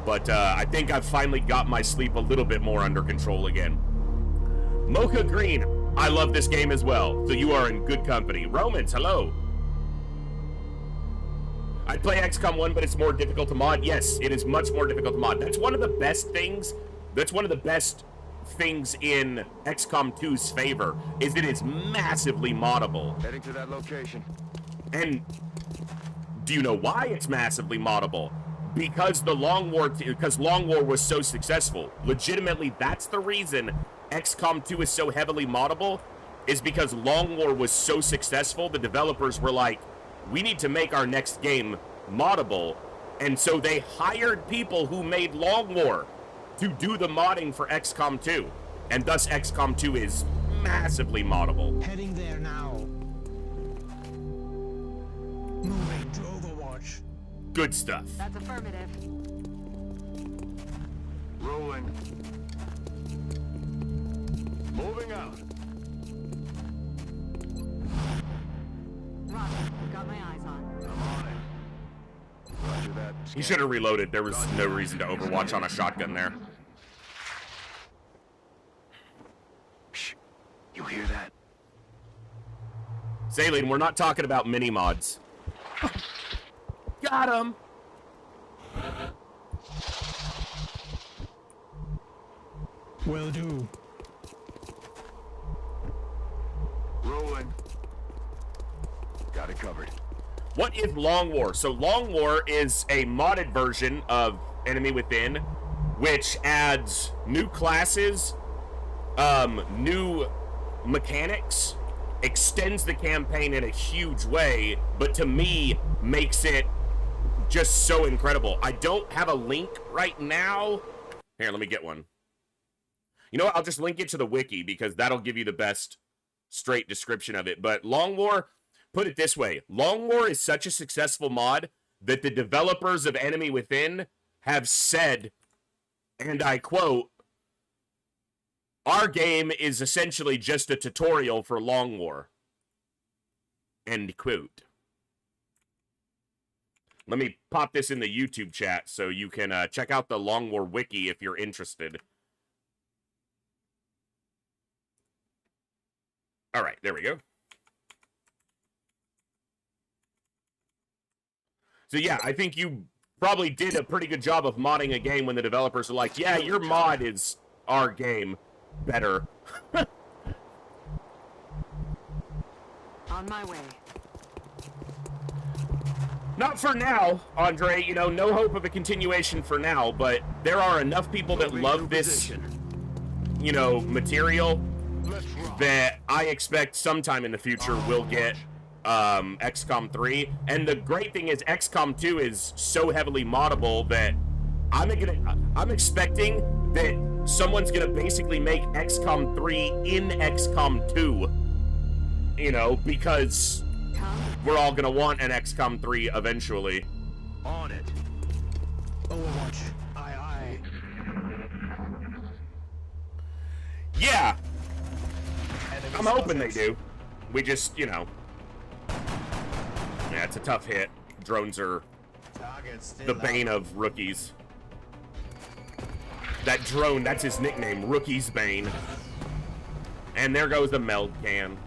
But I think I've finally got my sleep a little bit more under control again. Mocha Green, I love this game as well, so you are in good company. Romans, hello. I'd play XCOM 1, but it's more difficult to mod. Yes, it is much more difficult to mod. That's one of the best things. That's one of the best things in XCOM 2's favor, is it is massively moddable. Heading to that location. And do you know why it's massively moddable? Because Long War was so successful. Legitimately, that's the reason XCOM 2 is so heavily moddable, is because Long War was so successful, the developers were like, we need to make our next game moddable, and so they hired people who made Long War to do the modding for XCOM 2, and thus XCOM 2 is massively moddable. Heading there now. Moving to Overwatch. Good stuff. That's affirmative. Rolling. Moving out. Roger. Got my eyes on. I'm on it. Roger that. He should have reloaded. There was no reason to overwatch on a shotgun there. Shh. You hear that? Saline, we're not talking about mini mods. Got him. Will do. Rolling. Got it covered. What is Long War? So Long War is a modded version of Enemy Within, which adds new classes, new mechanics, extends the campaign in a huge way, but to me makes it just so incredible. I don't have a link right now. Here, let me get one. You know what? I'll just link it to the wiki because that'll give you the best straight description of it. But Long War, put it this way. Long War is such a successful mod that the developers of Enemy Within have said, and I quote, "Our game is essentially just a tutorial for Long War." End quote. Let me pop this in the YouTube chat so you can check out the Long War wiki if you're interested. All right, there we go. So yeah, I think you probably did a pretty good job of modding a game when the developers are like, yeah, your mod is our game better. On my way. Not for now, Andre. You know, no hope of a continuation for now, but there are enough people that love this, you know, material that I expect sometime in the future we'll get XCOM 3. And the great thing is XCOM 2 is so heavily moddable that I'm expecting that someone's gonna basically make XCOM 3 in XCOM 2. You know, because we're all gonna want an XCOM 3 eventually. On it. Overwatch. Aye, aye. Yeah, I'm hoping they do. We just, you know. Yeah, it's a tough hit. Drones are the bane of rookies. That drone, that's his nickname, Rookie's Bane. And there goes the meld can.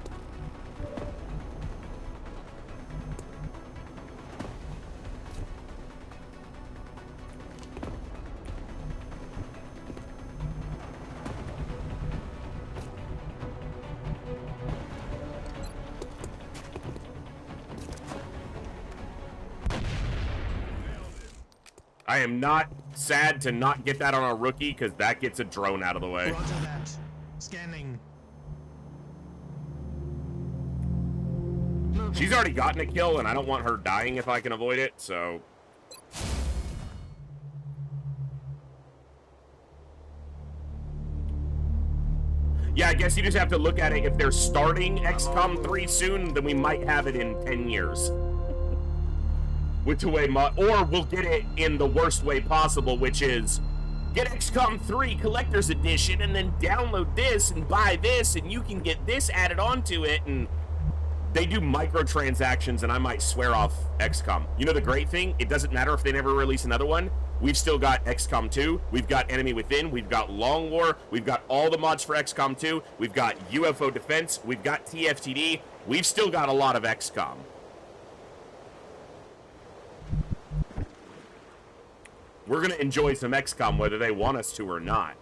I am not sad to not get that on a rookie, because that gets a drone out of the way. Roger that. Scanning. She's already gotten a kill, and I don't want her dying if I can avoid it, so... Yeah, I guess you just have to look at it. If they're starting XCOM 3 soon, then we might have it in 10 years. With two-way mod, or we'll get it in the worst way possible, which is get XCOM 3 Collector's Edition and then download this and buy this and you can get this added onto it, and they do microtransactions and I might swear off XCOM. You know the great thing? It doesn't matter if they never release another one. We've still got XCOM 2, we've got Enemy Within, we've got Long War, we've got all the mods for XCOM 2, we've got UFO Defense, we've got TFTD, we've still got a lot of XCOM. We're going to enjoy some XCOM whether they want us to or not.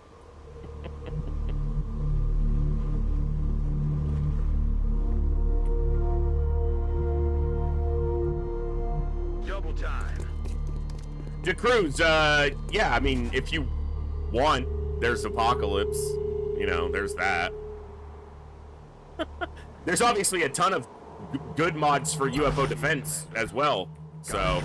Double time. DeCruz, yeah, I mean, if you want, there's Apocalypse. You know, there's that. There's obviously a ton of good mods for UFO Defense as well, so...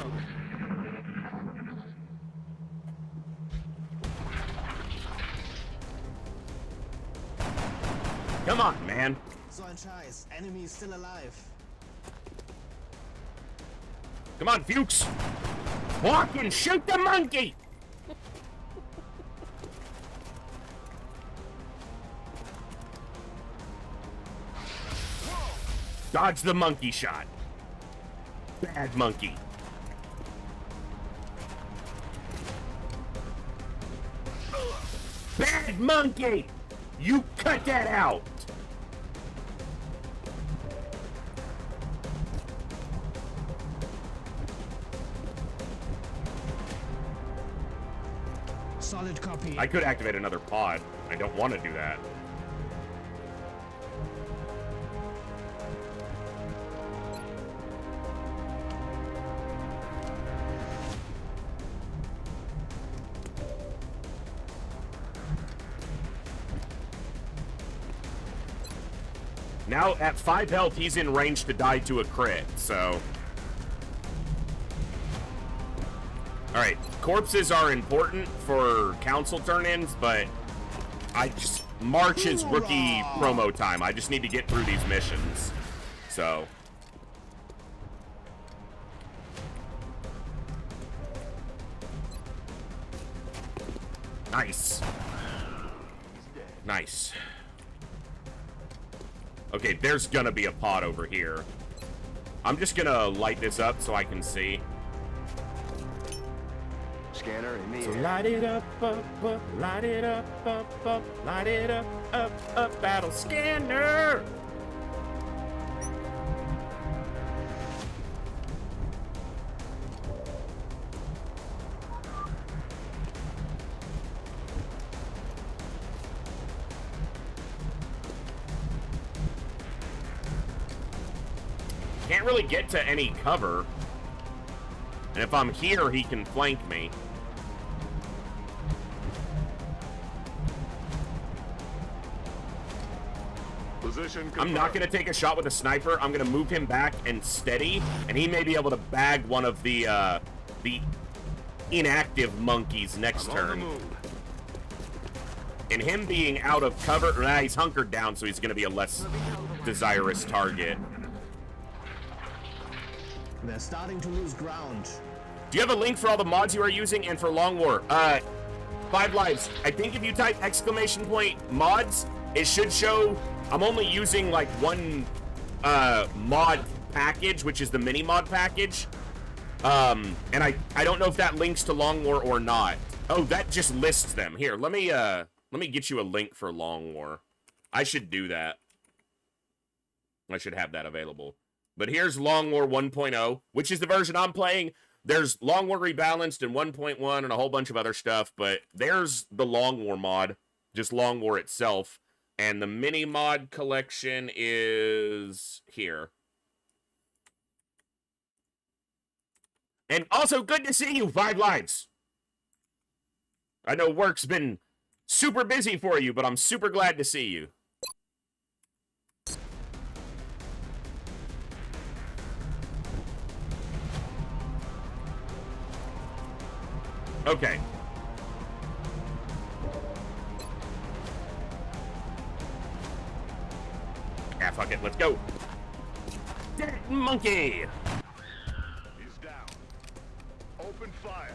Come on, man. So ein Scheiß. Enemy is still alive. Come on, Fuchs. Walk and shoot the monkey. Dodge the monkey shot. Bad monkey. Bad monkey! You cut that out! Solid copy. I could activate another pod. I don't want to do that. Now, at 5 health, he's in range to die to a crit, so... Alright, corpses are important for council turn-ins, but I just... March is rookie promo time. I just need to get through these missions. So... Nice. Nice. Okay, there's gonna be a pod over here. I'm just gonna light this up so I can see. Scanner in the So air. light it up, light it up, light it up, battle scanner! Can't really get to any cover. And if I'm here, he can flank me. Position I'm not going to take a shot with a sniper. I'm going to move him back and steady, and he may be able to bag one of the inactive monkeys next turn. And him being out of cover, he's hunkered down, so he's going to be a less desirous target. They're starting to lose ground. Do you have a link for all the mods you are using and for Long War? 5 lives. I think if you type ! mods, it should show. I'm only using like one mod package, which is the mini mod package. And I don't know if that links to Long War or not. Oh, that just lists them. Here, let me get you a link for Long War. I should do that. I should have that available. But here's Long War 1.0, which is the version I'm playing. There's Long War Rebalanced and 1.1 and a whole bunch of other stuff, but there's the Long War mod, just Long War itself. And the mini mod collection is here. And also, good to see you, 5 lives. I know work's been super busy for you, but I'm super glad to see you. Okay. Yeah, fuck it. Let's go. Dead monkey. He's down. Open fire.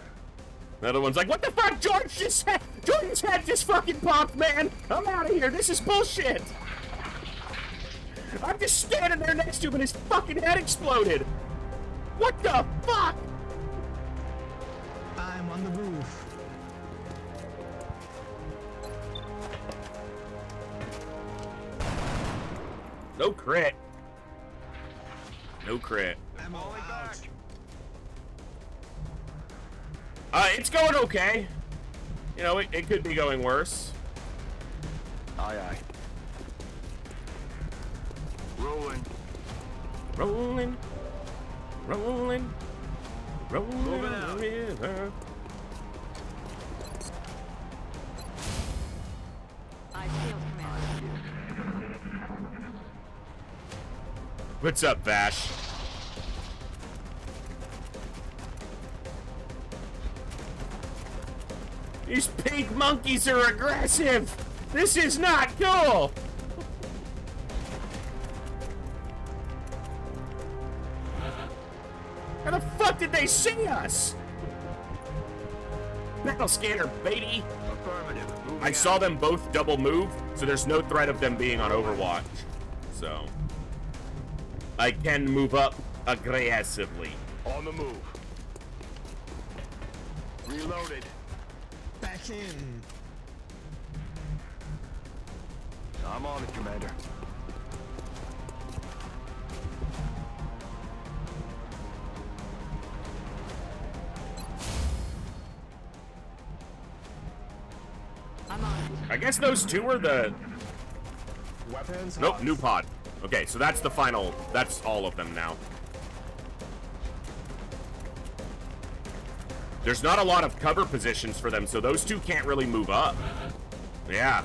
Another one's like, what the fuck? Jordan's head just fucking popped, man. I'm out of here. This is bullshit. I'm just standing there next to him and his fucking head exploded. What the fuck? I'm on the roof. No crit. No crit. Ammo out. It's going okay. You know, it could be going worse. Aye, aye. Rolling. Rolling. Rolling. Rolling Moving the out. river. I field command. What's up, Vash? These pink monkeys are aggressive! This is not cool! How the fuck did they see us? Battle scanner, baby! Affirmative. Moving I saw out. them both double move, so there's no threat of them being on Overwatch. So I can move up aggressively. On the move. Reloaded. Back in. I'm on it, Commander. I'm on it. I guess those two are the... Weapons Nope, hot. new pod. Okay, so that's the final... That's all of them now. There's not a lot of cover positions for them, so those two can't really move up. Yeah.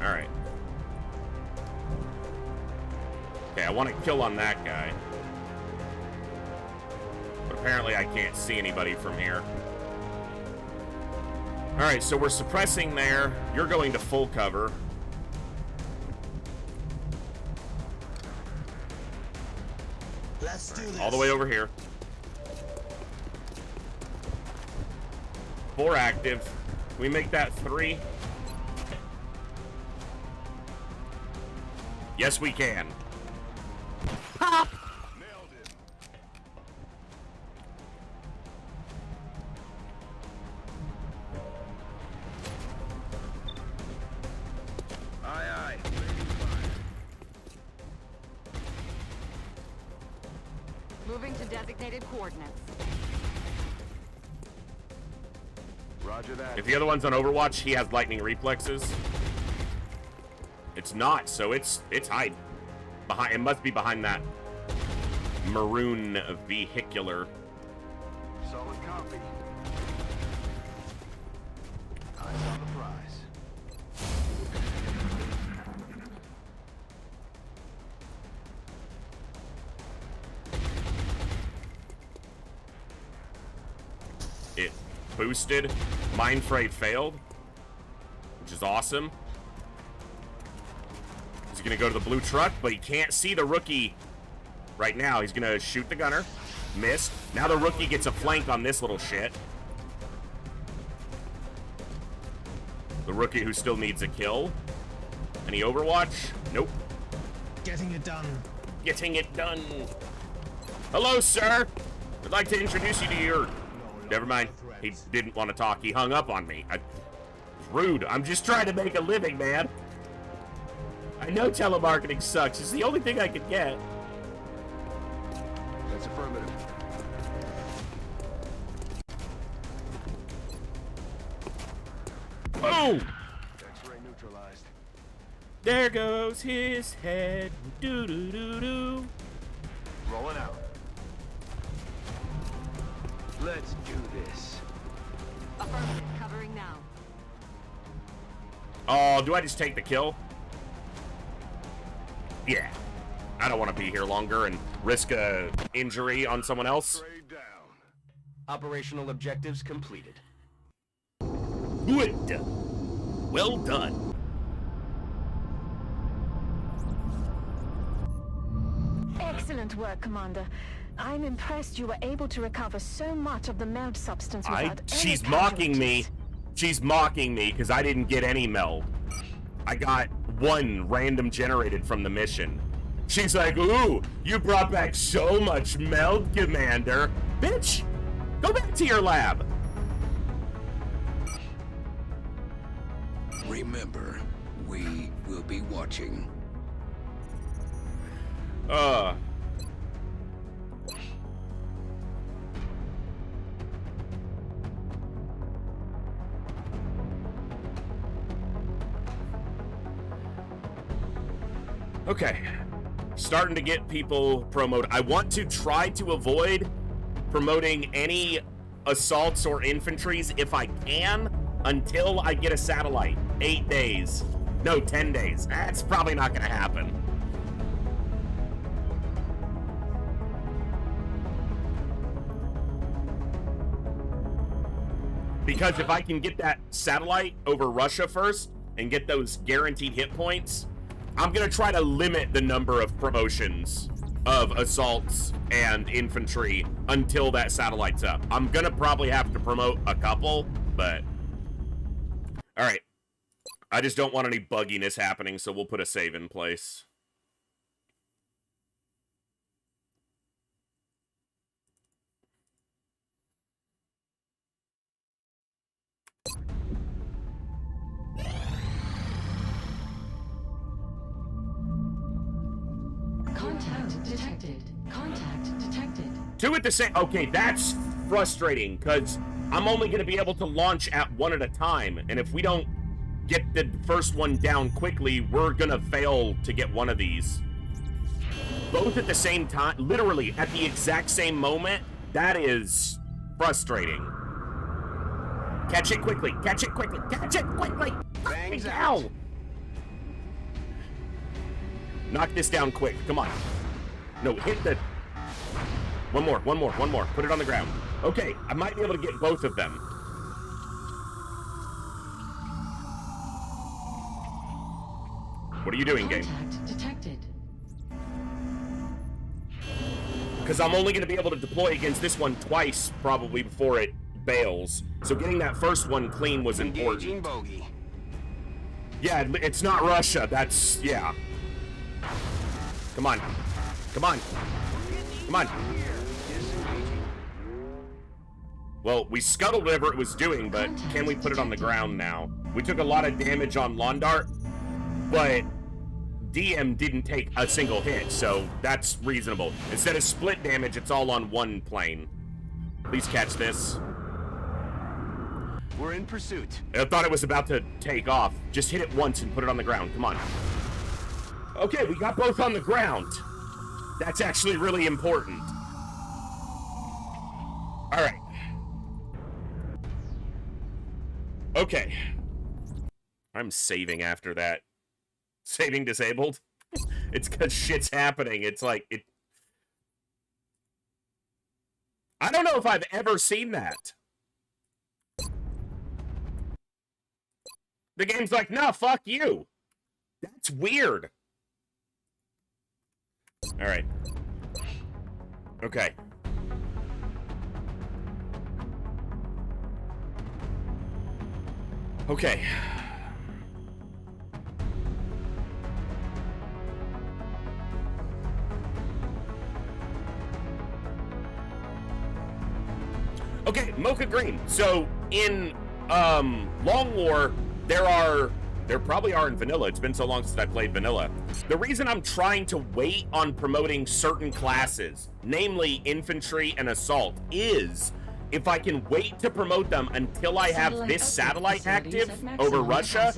Alright. Okay, I want to kill on that guy. But apparently I can't see anybody from here. Alright, so we're suppressing there. You're going to full cover. Let's do this. All the way over here. 4 active. Can we make that 3? Yes, we can. Nailed it. Aye, aye. Moving to designated coordinates. Roger that. If the other one's on Overwatch, he has lightning reflexes. It's not, so it's hide. Behind, it must be behind that maroon vehicular. Solid copy. Eyes on the prize. It boosted. Mind Fray failed, which is awesome. He's gonna go to the blue truck, but he can't see the rookie right now. He's gonna shoot the gunner. Missed. Now the rookie gets a flank on this little shit. The rookie who still needs a kill. Any Overwatch? Nope. Getting it done. Getting it done. Hello, sir. I'd like to introduce you to your... Never mind. He didn't want to talk. He hung up on me. Rude. I'm just trying to make a living, man. I know telemarketing sucks. It's the only thing I could get. That's affirmative. Boom! X-ray neutralized. There goes his head. Do-do-do-do. Rolling out. Let's do this. Affirmative. Covering now. Oh, do I just take the kill? Yeah. I don't want to be here longer and risk a injury on someone else. Trade down. Operational objectives completed. Good. Well done. Excellent work, Commander. I'm impressed you were able to recover so much of the meld substance without any She's mocking me. casualties. She's mocking me because I didn't get any meld. I got 1 random generated from the mission. She's like, ooh, you brought back so much meld, Commander. Bitch, go back to your lab. Remember, we will be watching. Okay. Starting to get people promoted. I want to try to avoid promoting any assaults or infantries if I can until I get a satellite. 8 days. No, 10 days. That's probably not going to happen. Because if I can get that satellite over Russia first and get those guaranteed hit points, I'm going to try to limit the number of promotions of assaults and infantry until that satellite's up. I'm going to probably have to promote a couple, but... Alright. I just don't want any bugginess happening, so we'll put a save in place. Contact detected. Contact detected. Two at the same... Okay, that's frustrating, because I'm only going to be able to launch at one at a time, and if we don't get the first one down quickly, we're going to fail to get one of these. Both at the same time, literally at the exact same moment, that is frustrating. Catch it quickly, catch it quickly, catch it quickly! Bangs Ow! Knock this down quick, come on. No, hit the... One more. Put it on the ground. Okay, I might be able to get both of them. What are you doing, game? Contact detected. Because I'm only going to be able to deploy against this one twice, probably, before it bails. So getting that first one clean was Engaging important. bogey. Yeah, it's not Russia. That's... yeah. Come on. Come on. Come on. Well, we scuttled whatever it was doing, but can we put it on the ground now? We took a lot of damage on Londart, but DM didn't take a single hit, so that's reasonable. Instead of split damage, it's all on one plane. Please catch this. We're in pursuit. I thought it was about to take off. Just hit it once and put it on the ground. Come on. Okay, we got both on the ground. That's actually really important. All right. Okay. I'm saving after that. Saving disabled? It's because shit's happening. It's like, it... I don't know if I've ever seen that. The game's like, no, fuck you. That's weird. All right. Okay. Okay. Okay, Mocha Green. So in Long War, there probably are in vanilla. It's been so long since I played vanilla. The reason I'm trying to wait on promoting certain classes, namely infantry and assault, is if I can wait to promote them until I have this satellite active over Russia,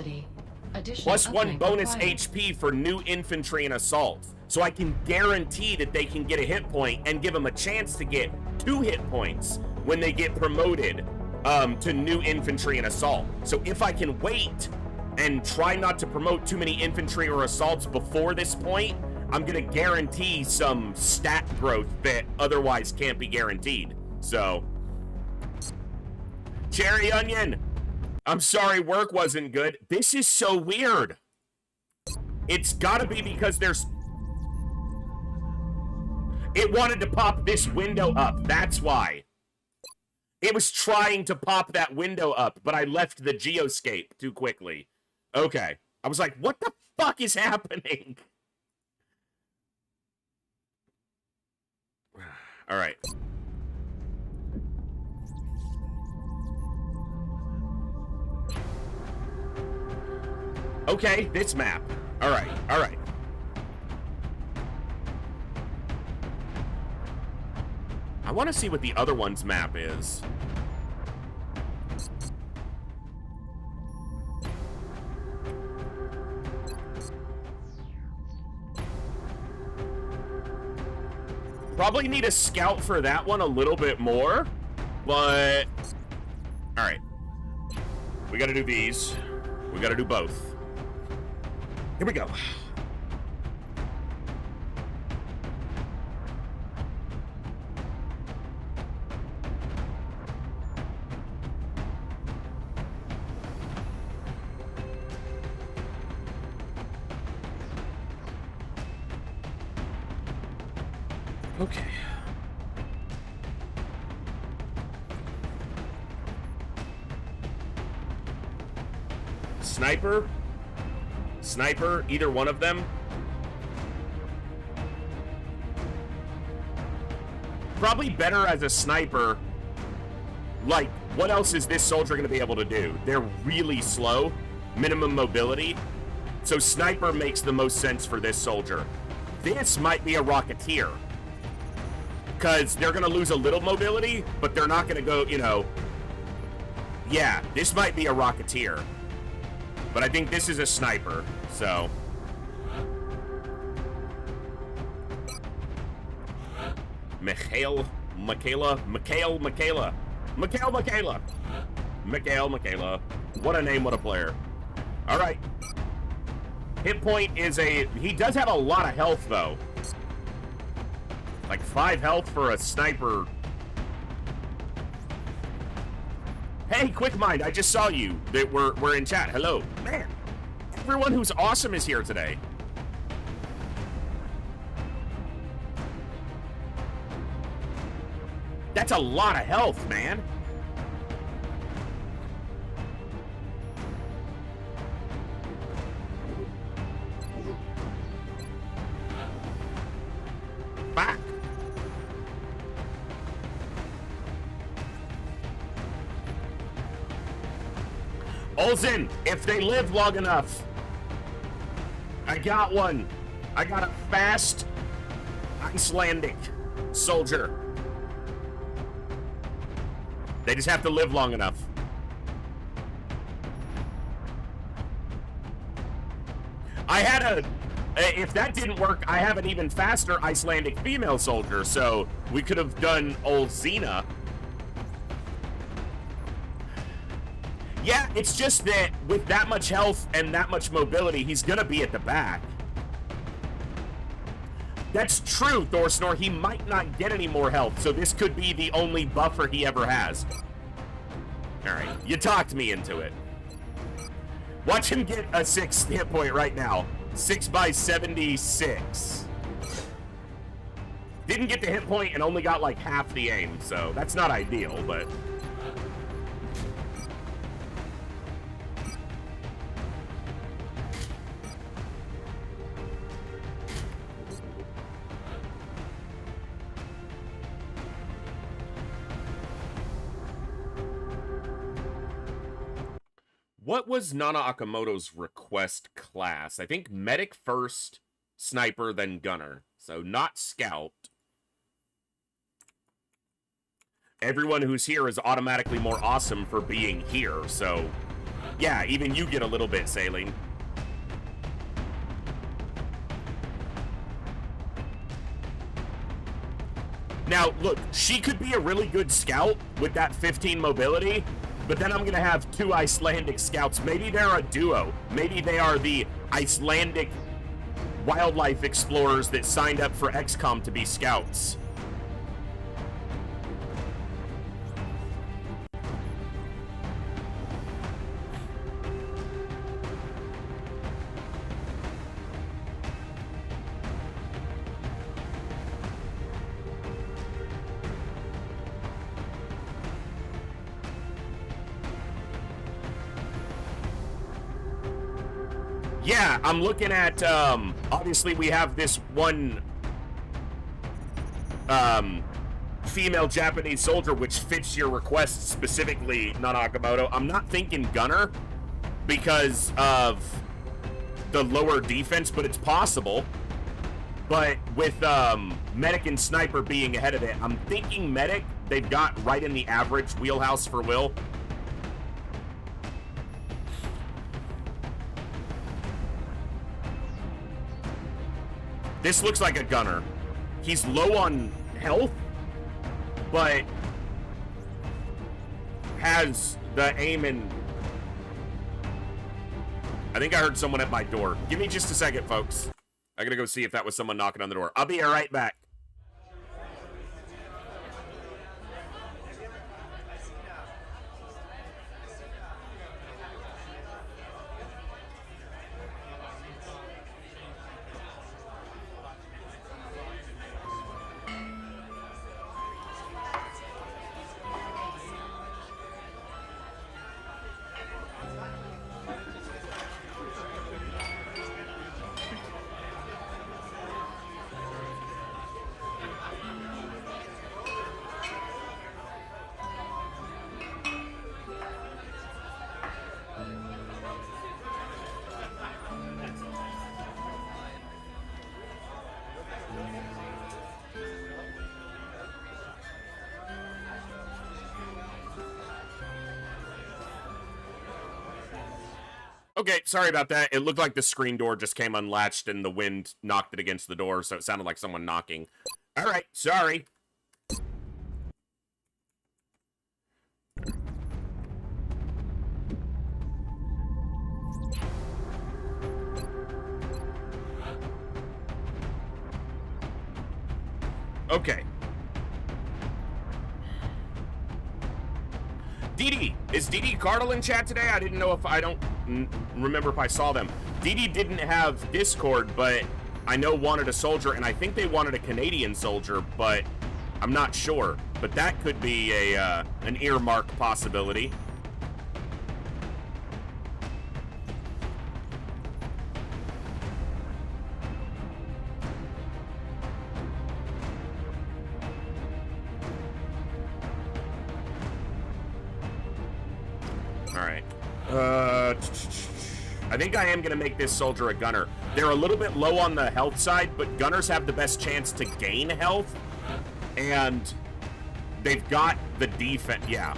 plus one bonus HP for new infantry and assault. So I can guarantee that they can get a hit point and give them a chance to get 2 hit points when they get promoted to new infantry and assault. So if I can wait and try not to promote too many infantry or assaults before this point, I'm gonna guarantee some stat growth that otherwise can't be guaranteed. So, Cherry Onion, I'm sorry work wasn't good. This is so weird. It's gotta be because there's... It wanted to pop this window up, that's why. It was trying to pop that window up, but I left the geoscape too quickly. Okay. I was like, what the fuck is happening? All right. Okay, this map. All right, all right. I want to see what the other one's map is. Probably need a scout for that one a little bit more, but... Alright. We gotta do these. We gotta do both. Here we go. Okay. Sniper? Sniper, either one of them? Probably better as a sniper. Like, what else is this soldier going to be able to do? They're really slow. Minimum mobility. So sniper makes the most sense for this soldier. this might be a Rocketeer. Because they're going to lose a little mobility, but they're not going to go, you know... Yeah, this might be a Rocketeer. But I think this is a sniper, so... Mikhail. What a name, what a player. Alright. Hit point is a... He does have a lot of health, though. Like 5 health for a sniper. Hey, Quick Mind, I just saw you. We're in chat. Hello. Man, everyone who's awesome is here today. That's a lot of health, man. Back. Olsen, if they live long enough. I got one. I got a fast Icelandic soldier. They just have to live long enough. I had a... If that didn't work, I have an even faster Icelandic female soldier, so we could have done old Xena. Yeah, it's just that with that much health and that much mobility, he's gonna be at the back. That's true, Thorsnor. He might not get any more health, so this could be the only buffer he ever has. Alright, you talked me into it. Watch him get a 6 hit point right now. 6 by 76. Didn't get the hit point and only got like half the aim, so that's not ideal, but... What was Nana Akamoto's request class? I think medic first, sniper, then gunner. So not scout. Everyone who's here is automatically more awesome for being here. So yeah, even you get a little bit, Saline. Now, look, she could be a really good scout with that 15 mobility. But then I'm going to have 2 Icelandic scouts. Maybe they're a duo. Maybe they are the Icelandic wildlife explorers that signed up for XCOM to be scouts. Yeah, I'm looking at, obviously we have this one, female Japanese soldier which fits your request specifically, Nanakamoto. I'm not thinking gunner because of the lower defense, but it's possible. But with, medic and sniper being ahead of it, I'm thinking medic, they've got right in the average wheelhouse for Will. This looks like a gunner. He's low on health, but has the aim and... I think I heard someone at my door. Give me just a second, folks. I gotta go see if that was someone knocking on the door. I'll be right back. Okay, sorry about that. It looked like the screen door just came unlatched and the wind knocked it against the door, so it sounded like someone knocking. All right, sorry. Okay. Dee is Dee Cardle in chat today? I didn't know if I don't remember if I saw them. Dee didn't have Discord, but I know wanted a soldier, and I think they wanted a Canadian soldier, but I'm not sure. But that could be a an earmark possibility. Alright. I think I am going to make this soldier a gunner. They're a little bit low on the health side, but gunners have the best chance to gain health. And they've got the defense. Yeah.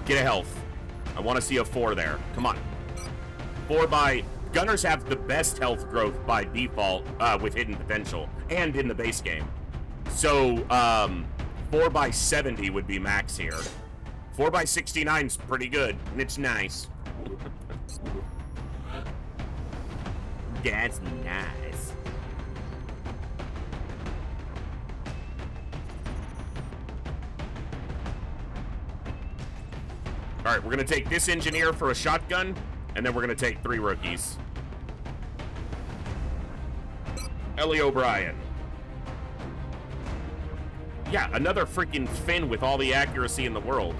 Get a health. I want to see a 4 there. Come on. 4 by... Gunners have the best health growth by default with hidden potential and in the base game. So, 4 by 70 would be max here. 4 by 69 is pretty good, and it's nice. That's nice. All right, we're gonna take this engineer for a shotgun, and then we're gonna take 3 rookies. Ellie O'Brien. Yeah, another freaking Finn with all the accuracy in the world.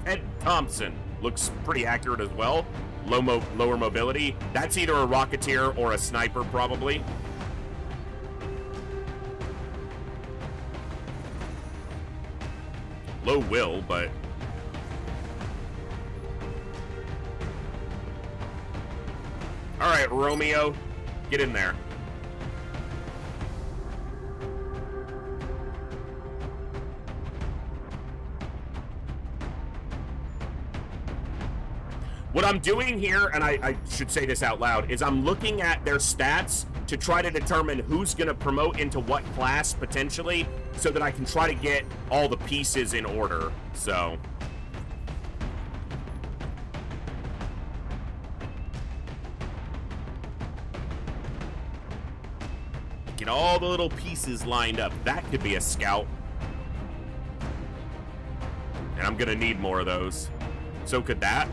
Ed Thompson looks pretty accurate as well. Lower mobility. That's either a Rocketeer or a Sniper, probably. Low will, but... Alright, Romeo. Get in there. What I'm doing here, and I should say this out loud, is I'm looking at their stats to try to determine who's going to promote into what class, potentially, so that I can try to get all the pieces in order, so... Get all the little pieces lined up. That could be a scout. And I'm going to need more of those. So could that.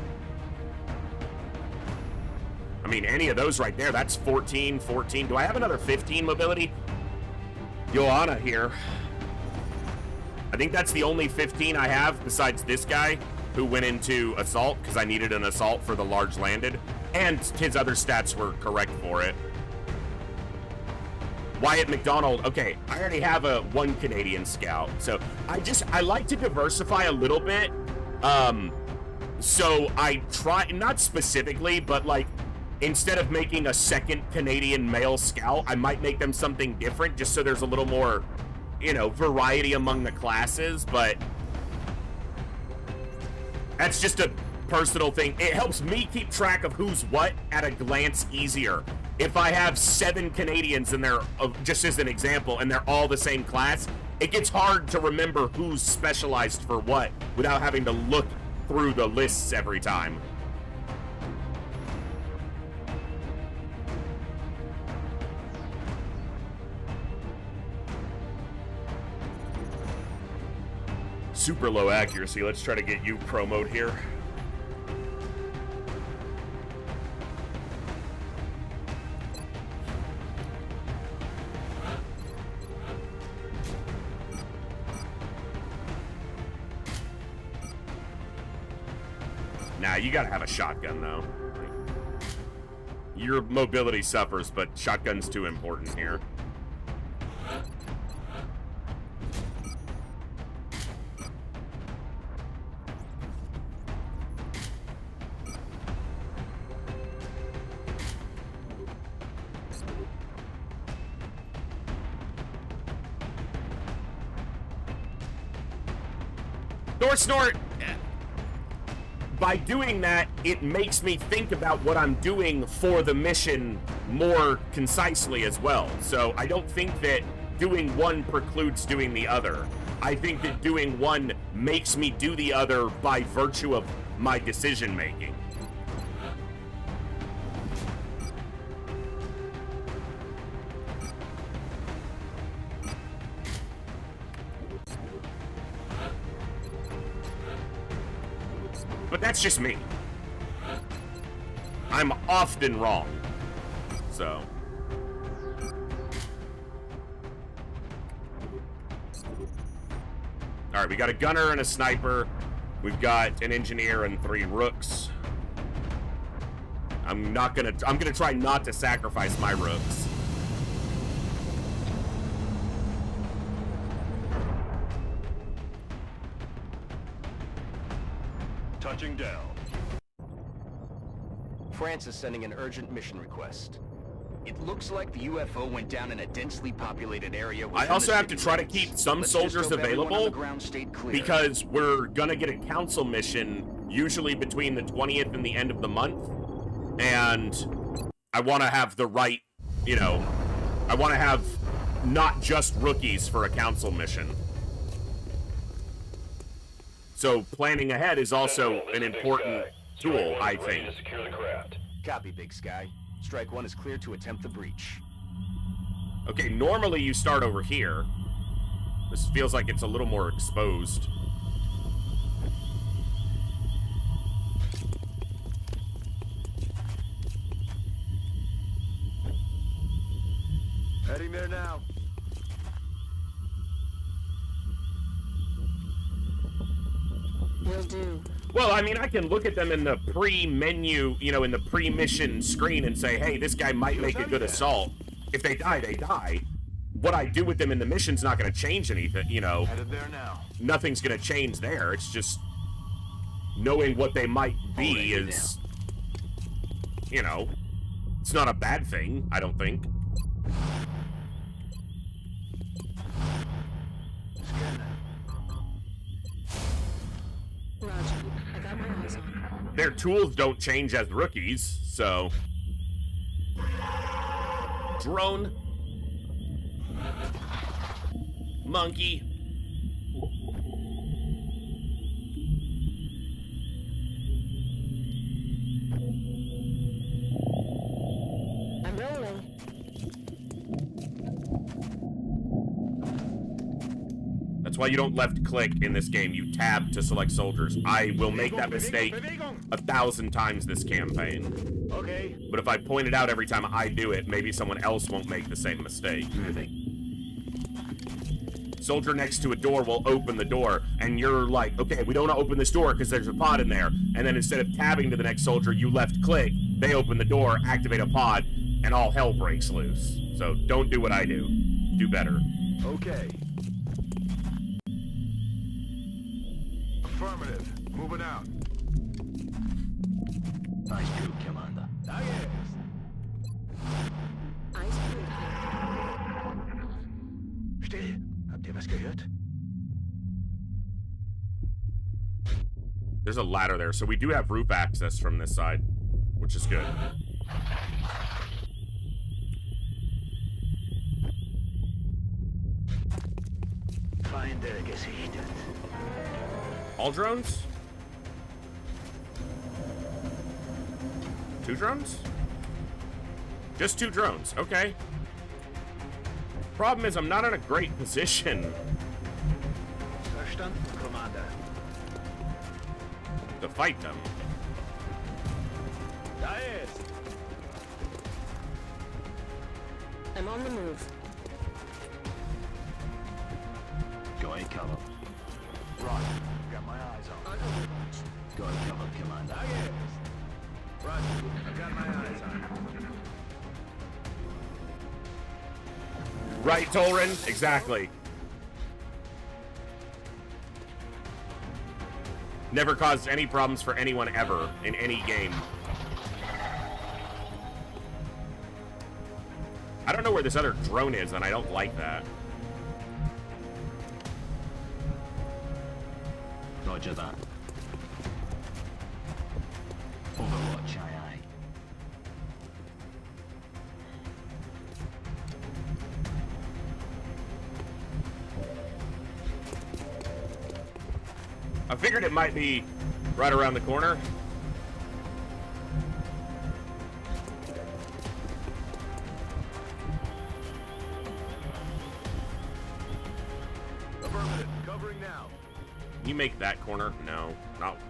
I mean, any of those right there, that's 14, 14. Do I have another 15 mobility? Joanna here. I think that's the only 15 I have besides this guy who went into assault because I needed an assault for the large landed. And his other stats were correct for it. Wyatt McDonald. Okay, I already have a 1 Canadian scout. So I like to diversify a little bit. So I try, not specifically, but like, instead of making a 2nd Canadian male scout, I might make them something different just so there's a little more, you know, variety among the classes, but that's just a personal thing. It helps me keep track of who's what at a glance easier. If I have 7 Canadians in there, just as an example, and they're all the same class, it gets hard to remember who's specialized for what without having to look through the lists every time. Super low accuracy. Let's try to get you pro mode here. Nah, you gotta have a shotgun though. Like, your mobility suffers, but shotgun's too important here. Snort! by doing that, it makes me think about what I'm doing for the mission more concisely as well. So I don't think that doing one precludes doing the other. I think that doing one makes me do the other by virtue of my decision making. But that's just me. I'm often wrong. So. Alright, we got a gunner and a sniper. We've got an engineer and 3 rooks. I'm gonna try not to sacrifice my rooks. Touching down. France is sending an urgent mission request. It looks like the UFO went down in a densely populated area. I also have to try to keep some soldiers available because we're gonna get a council mission usually between the 20th and the end of the month. And I want to have the right, you know, I want to have not just rookies for a council mission. So planning ahead is also an important tool, I think. To secure the craft. Copy, Big Sky. Strike 1 is clear to attempt the breach. Okay, normally you start over here. This feels like it's a little more exposed. Heading there now. Will do. Well, I mean, I can look at them in the pre-menu, you know, in the pre-mission screen and say, hey, this guy might make a good assault. If they die, they die. What I do with them in the mission's not going to change anything, you know. Headed there now. Nothing's going to change there. It's just knowing what they might be is, you know, it's not a bad thing, I don't think. Roger. I got my eyes on. Their tools don't change as rookies, so... Drone. Monkey. I'm rolling. That's why you don't left click in this game. You tab to select soldiers. I will make that mistake 1,000 times this campaign. Okay. But if I point it out every time I do it, maybe someone else won't make the same mistake. Soldier next to a door will open the door, and you're like, okay, we don't want to open this door because there's a pod in there. And then instead of tabbing to the next soldier, you left click, they open the door, activate a pod, and all hell breaks loose. So don't do what I do. Do better. Okay. Affirmative. Moving out. Nice job, Commander. Ah, yes. Eyes clear. Still. Habt ihr was gehört? There's a ladder there, so we do have roof access from this side, which is good. Feinde gesichtet. All drones? 2 drones? Just 2 drones, okay. Problem is, I'm not in a great position Verstanden, Commander. to fight them. Da ist. I'm on the move. Go ahead, cover. Roger. Got my eyes on. On Overwatch. Go ahead, cover, Commander. Ah, yes. Roger. I got my eyes on. Right, Tolrin? Exactly. Never caused any problems for anyone ever in any game. I don't know where this other drone is, and I don't like that. Roger that. I figured it might be right around the corner. Affirmative. Covering now. Can you make that corner? No,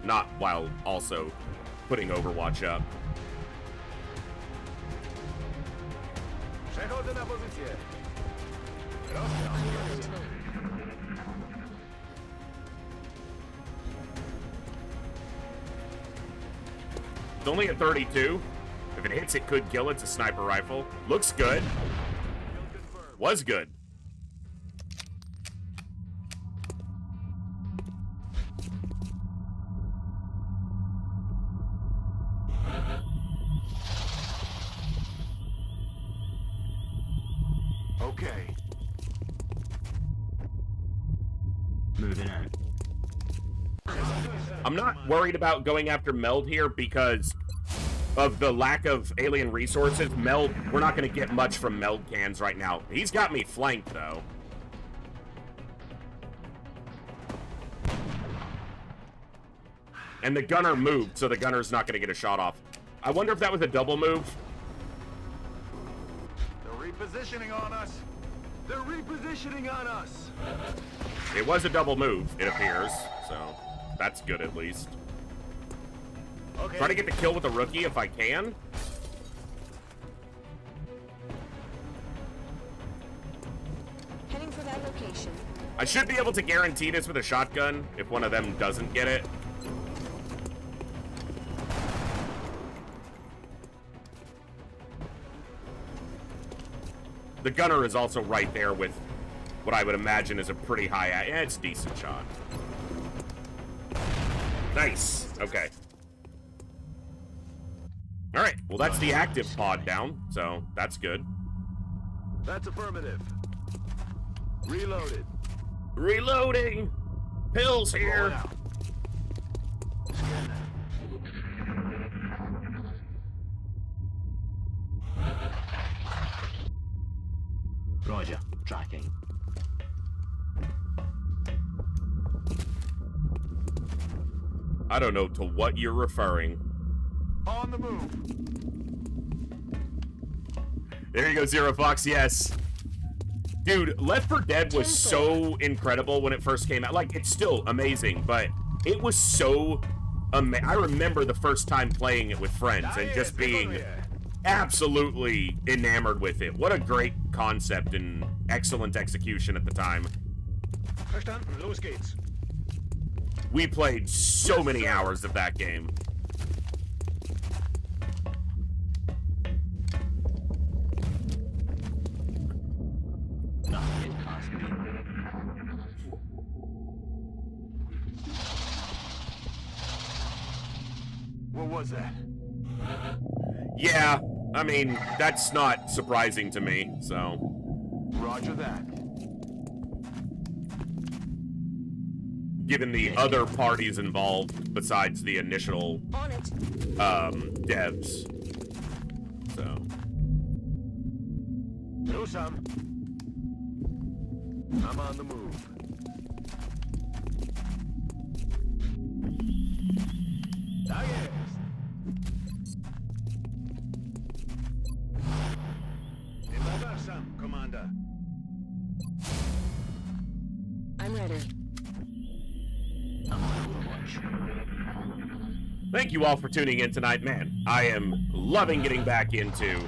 not while also putting Overwatch up. Przechodzę na pozycję. It's only at 32. If it hits, it could kill. It's a sniper rifle. Looks good. Was good. Okay. Moving on. I'm not worried about going after Meld here because of the lack of alien resources. Meld, we're not going to get much from Meld cans right now. He's got me flanked, though. And the gunner moved, so the gunner's not going to get a shot off. I wonder if that was a double move. They're repositioning on us. They're repositioning on us. It was a double move, it appears, so that's good at least. Okay. Try to get the kill with the rookie if I can. Heading for that location. I should be able to guarantee this with a shotgun if one of them doesn't get it. The gunner is also right there with what I would imagine is a pretty high... Yeah, it's a decent shot. Nice. Okay. All right. Well, that's the active pod down, so that's good. That's affirmative. Reloaded. Reloading. Pills Roll it here. out. Scan that. Roger. Tracking. I don't know to what you're referring. On the move. There you go, Zero Fox. Yes. Dude, Left 4 Dead was so incredible when it first came out. Like, it's still amazing, but it was so I remember the first time playing it with friends and just being absolutely enamored with it. What a great concept and excellent execution at the time. Verstanden. Los geht's. We played so many hours of that game. Nothing past me. What was that? Yeah, I mean, that's not surprising to me, so. Roger that. Given the other parties involved besides the initial On it. devs. So. Do some. I'm on the move. Ah, yes. Another some, Commander. I'm ready. I'm on Overwatch. Thank you all for tuning in tonight. Man, I am loving getting back into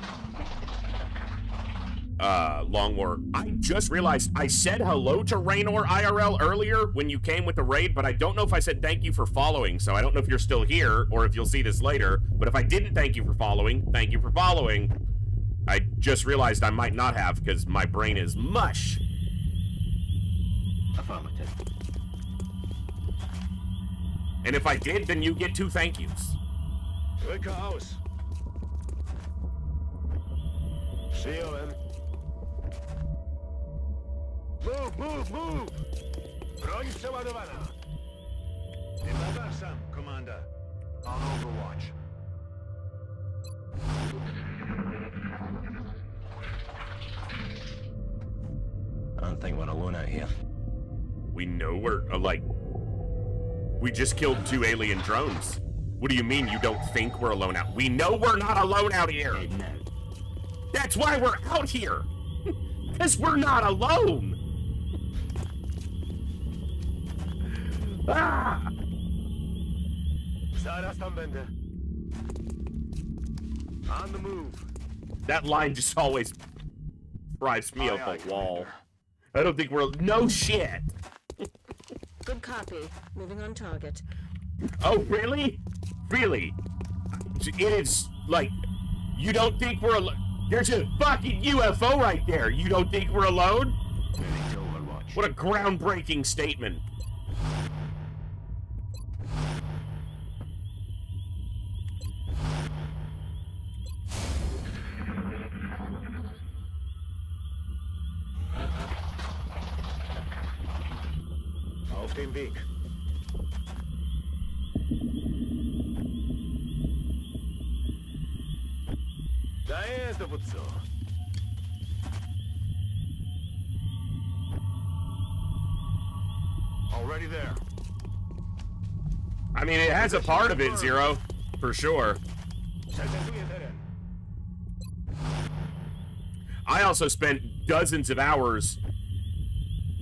Long War. I just realized I said hello to Raynor IRL earlier when you came with the raid, but I don't know if I said thank you for following, so I don't know if you're still here or if you'll see this later, but if I didn't thank you for following, thank you for following. I just realized I might not have because my brain is mush. Affirmative. And if I did, then you get 2 thank yous. Rücke aus. Schälen. Move, move, move! Broń przeładowana. Another some, Commander. On Overwatch. I don't think we're alone out here. We know we're, like, We just killed 2 alien drones. What do you mean you don't think we're alone out? We know we're not alone out here. No. That's why we're out here. Because we're not alone. Ah! On the move. That line just always drives me up a wall. I don't think we're... No shit. Good copy. Moving on target. Oh, really? Really? It is, like, you don't think we're alone? There's a fucking UFO right there. You don't think we're alone? Moving to Overwatch. What a groundbreaking statement. Auf dem Weg. Да это вот все. Already there. I mean, it has a part of it, Zero, for sure. I also spent dozens of hours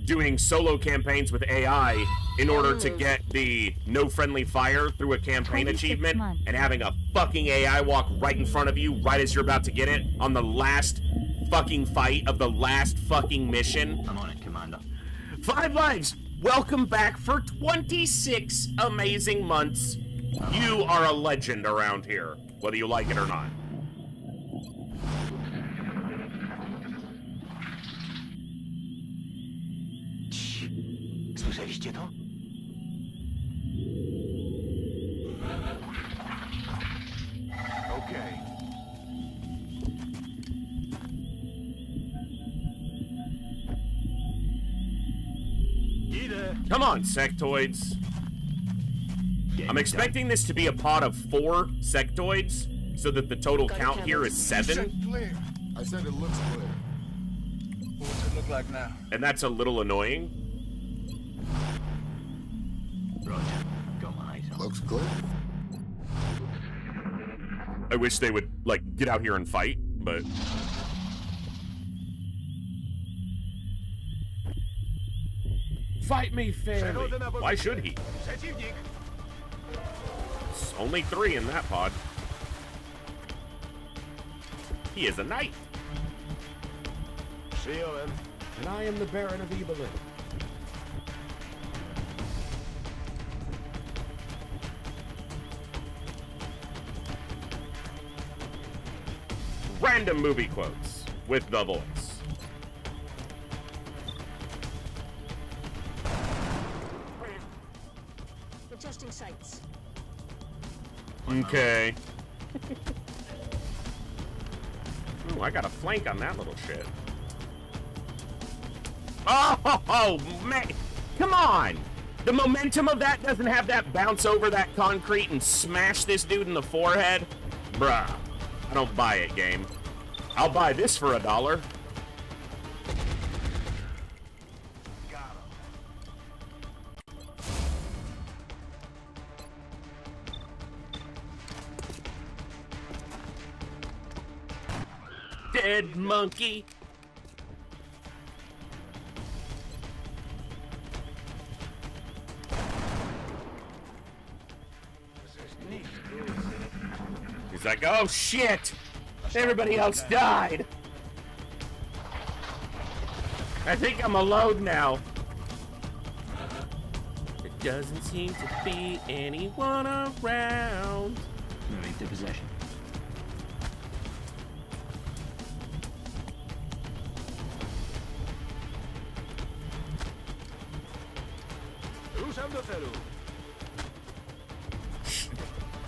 doing solo campaigns with AI in order to get the no friendly fire through a campaign achievement, and having a fucking AI walk right in front of you right as you're about to get it on the last fucking fight of the last fucking mission. I'm on it, Commander. 5 lives! Welcome back for 26 amazing months. You are a legend around here, whether you like it or not. Słyszeliście to? Okay. Come on, sectoids. I'm expecting this to be a pod of 4 sectoids, so that the total count here is 7. Clear. I said it looks clear. What's it look like now? And that's a little annoying. Roger. Got my eyes on. Looks clear. I wish they would, like, get out here and fight, but... Fight me fairly. Why should he? It's only 3 in that pod. He is a knight. And I am the Baron of Evelyn. Random movie quotes with the voice. Adjusting sights. Okay. Ooh, I got a flank on that little shit. Oh, man. Come on. The momentum of that doesn't have that bounce over that concrete and smash this dude in the forehead. Bruh. I don't buy it, game. I'll buy this for $1. Dead monkey. He's like, oh shit! Everybody else died! I think I'm alone now. There doesn't seem to be anyone around. Moving to possession.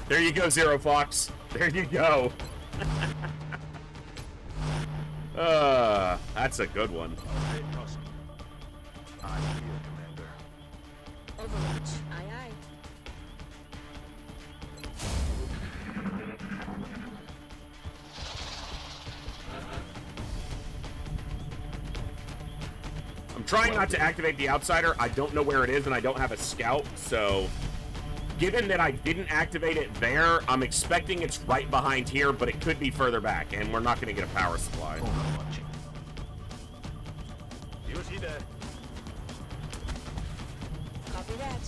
There you go, Zero Fox. There you go. That's a good one. Overwatch. Aye, aye. I'm trying not to activate the outsider. I don't know where it is, and I don't have a scout, so given that I didn't activate it there, I'm expecting it's right behind here, but it could be further back, and we're not going to get a power supply. Overwatching. You see that? Copy that.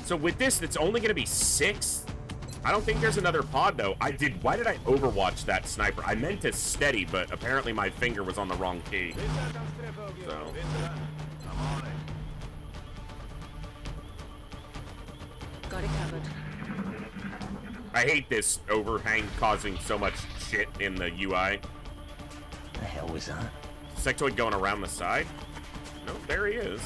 So with this, it's only going to be 6. I don't think there's another pod, though. Why did I overwatch that sniper? I meant to steady, but apparently my finger was on the wrong key. So. I'm on it. Got it covered. I hate this overhang causing so much shit in the UI. The hell was that? Sectoid going around the side? No, there he is.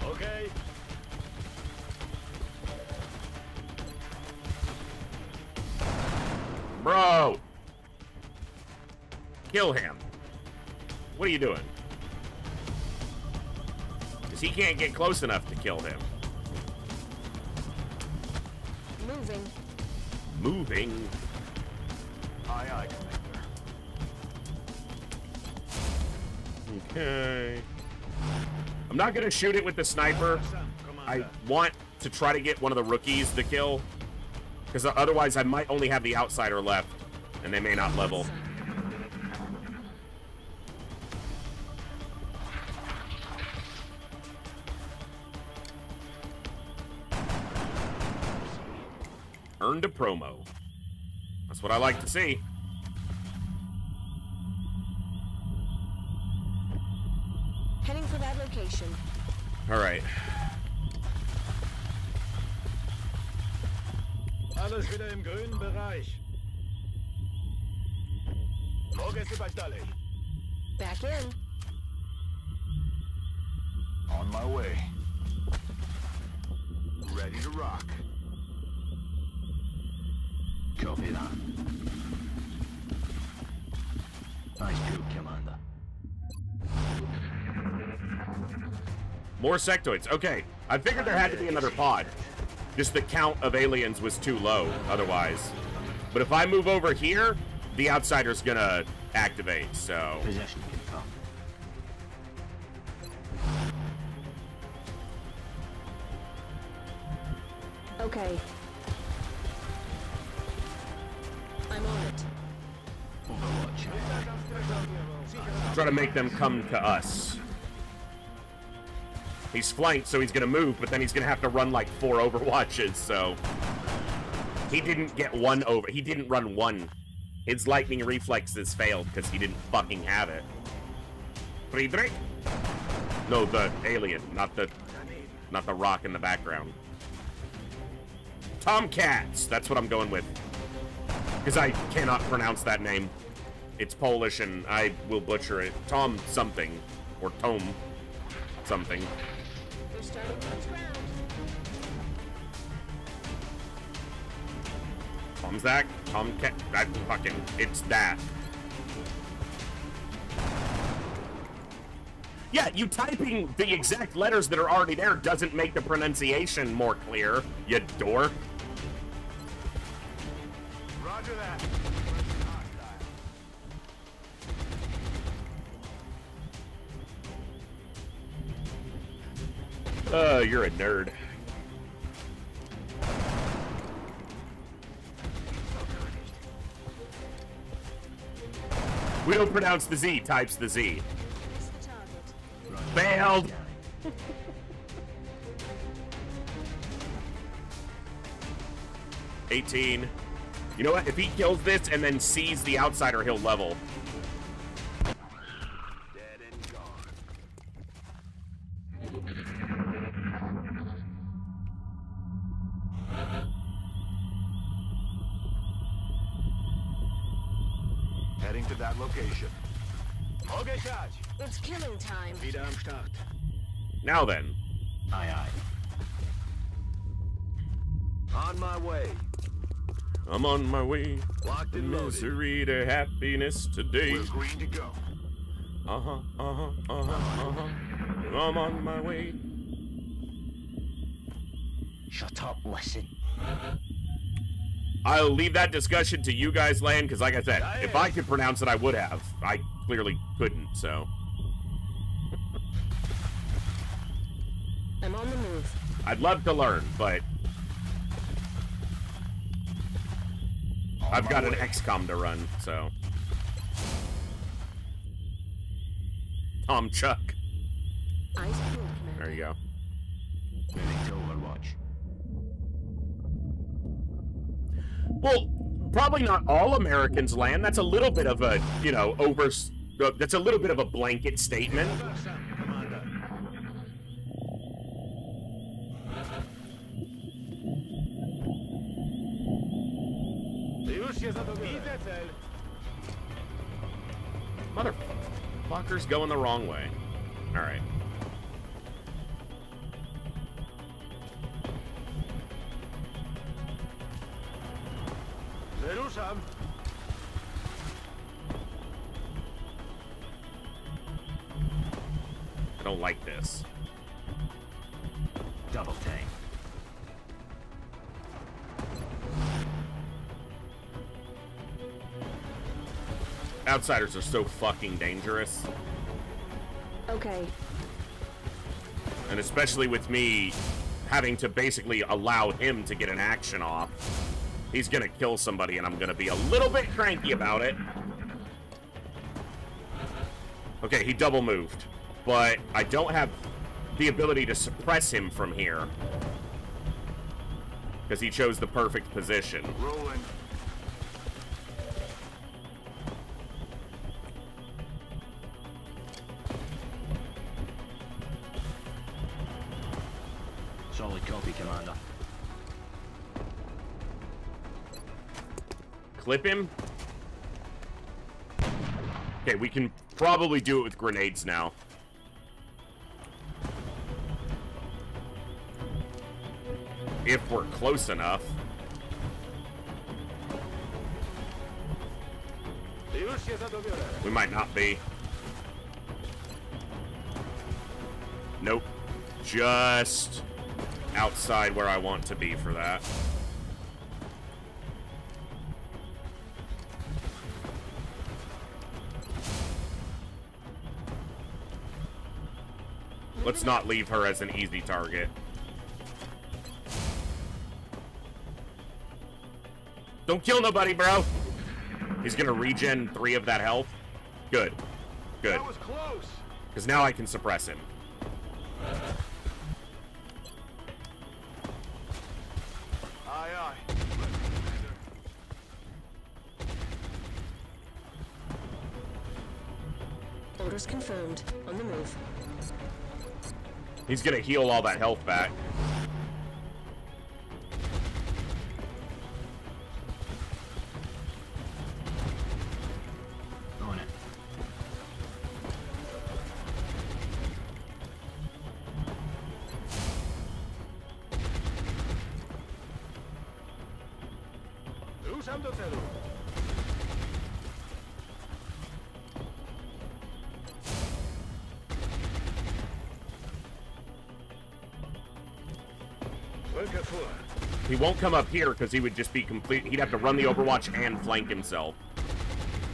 Okay. Bro! Kill him. What are you doing? Because he can't get close enough to kill him. Moving. Moving. Aye, aye, Commander. Okay. I'm not going to shoot it with the sniper. I want to try to get one of the rookies to kill. Because otherwise I might only have the outsider left. And they may not level. Earned a promo. That's what I like to see. Heading for that location. Alright. Alles wieder im grünen Bereich. Vorgäste bei Dally. Back in. On my way. Ready to rock. Copy that. Nice job, Commander. More sectoids. Okay. I figured there had to be another pod. Just the count of aliens was too low otherwise. But if I move over here, the outsider's gonna activate, so... Possession confirmed. Okay. I'm on it. Overwatch. Try to make them come to us. He's flanked, so he's gonna move, but then he's gonna have to run like 4 overwatches, so... He didn't get one over. He didn't run one. His lightning reflexes failed because he didn't fucking have it. Friedrich? No, the alien, not the rock in the background. Tomcats! That's what I'm going with. Because I cannot pronounce that name. It's Polish and I will butcher it. Tom something. Or Tom something. They're starting to lose ground. Tomzak? Tomcat? That fucking... It's that. Yeah, you typing the exact letters that are already there doesn't make the pronunciation more clear, you dork. Roger that. You're a nerd. We don't pronounce the Z, types the Z. Missed the target. Failed! $18. You know what? If he kills this and then sees the outsider, he'll level. Dead and gone. Heading to that location. Okay, Sarge. It's killing time. Wieder am Start. Now then. Aye, aye. On my way. I'm on my way. Locked and loaded. Misery to happiness today. We're green to go. I'm on my way. Shut up, listen. I'll leave that discussion to you guys, Land, because like I said, if I could pronounce it, I would have. I clearly couldn't, so. I'm on the move. I'd love to learn, but I've got an XCOM to run, so. Tom Chuck. Eyes peeled, Commander. There you go. Moving to Overwatch. Well, probably not all Americans, Land. That's a little bit of a, you know, that's a little bit of a blanket statement. Motherfucker's going the wrong way. All right. I don't like this. Double tank. Outsiders are so fucking dangerous. Okay. And especially with me having to basically allow him to get an action off. He's gonna kill somebody and I'm gonna be a little bit cranky about it. Okay, he double moved. But I don't have the ability to suppress him from here. Because he chose the perfect position. Rolling. Solid copy, Commander. Clip him. Okay, we can probably do it with grenades now. If we're close enough. We might not be. Nope. Just outside where I want to be for that. Let's not leave her as an easy target. Don't kill nobody, bro. He's gonna regen 3 of that health. Good. Good. That was close. Because now I can suppress him. Aye, aye. Orders confirmed. On the move. He's gonna heal all that health back. On it. Usando celu. He won't come up here because he would just be complete. He'd have to run the Overwatch and flank himself.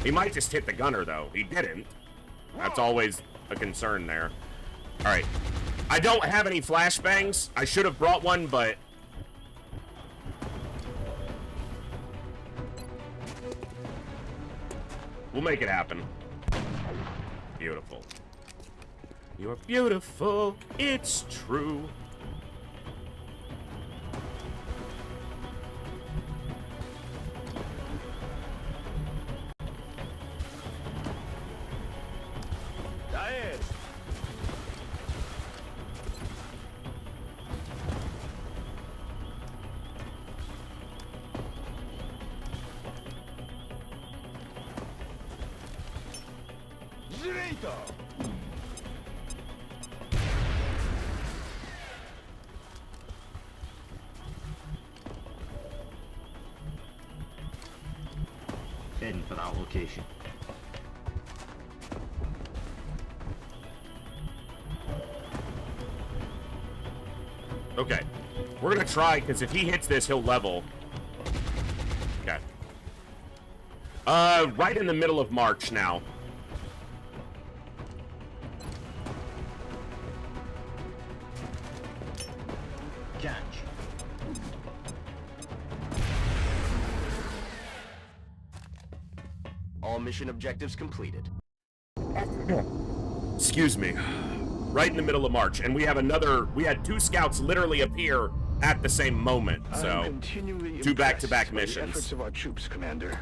He might just hit the gunner, though. He didn't. That's always a concern there. All right. I don't have any flashbangs. I should have brought one, but... we'll make it happen. Beautiful. You're beautiful. It's true. Heading for that location. Okay. We're gonna try, because if he hits this, he'll level. Right in the middle of March now. Catch. All mission objectives completed. Excuse me. Right in the middle of March, and we had 2 scouts literally appear at the same moment, so 2 back-to-back missions. The efforts of our troops, Commander.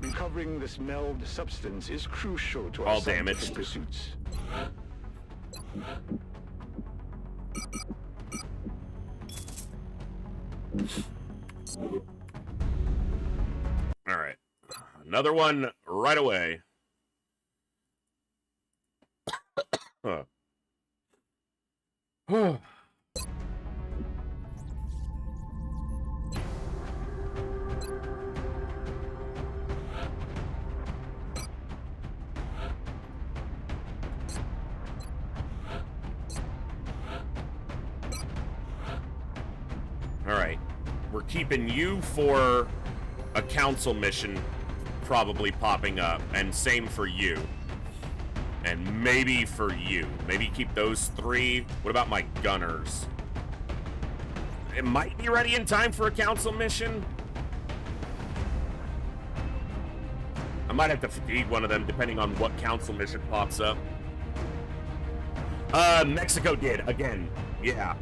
Recovering this meld substance is crucial to All our scientific damaged. pursuits. All right. Another one right away. Huh. All right. We're keeping you for a council mission probably popping up, and same for you. And maybe for you. Maybe keep those 3. What about my gunners? It might be ready in time for a council mission. I might have to fatigue one of them depending on what council mission pops up. Mexico did, again. Yeah.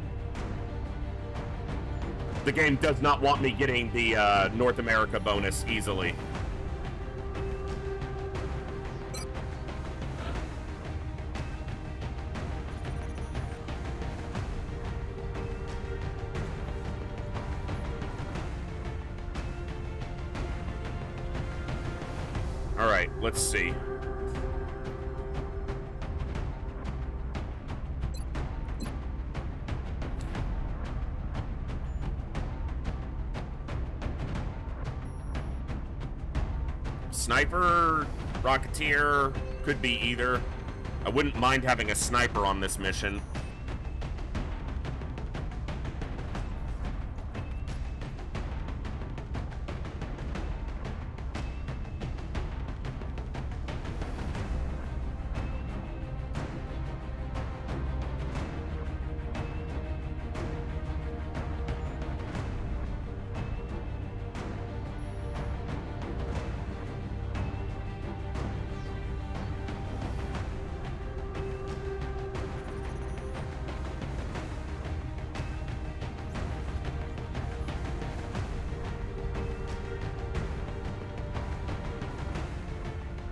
The game does not want me getting the North America bonus easily. All right, let's see. Sniper, Rocketeer, could be either. I wouldn't mind having a sniper on this mission.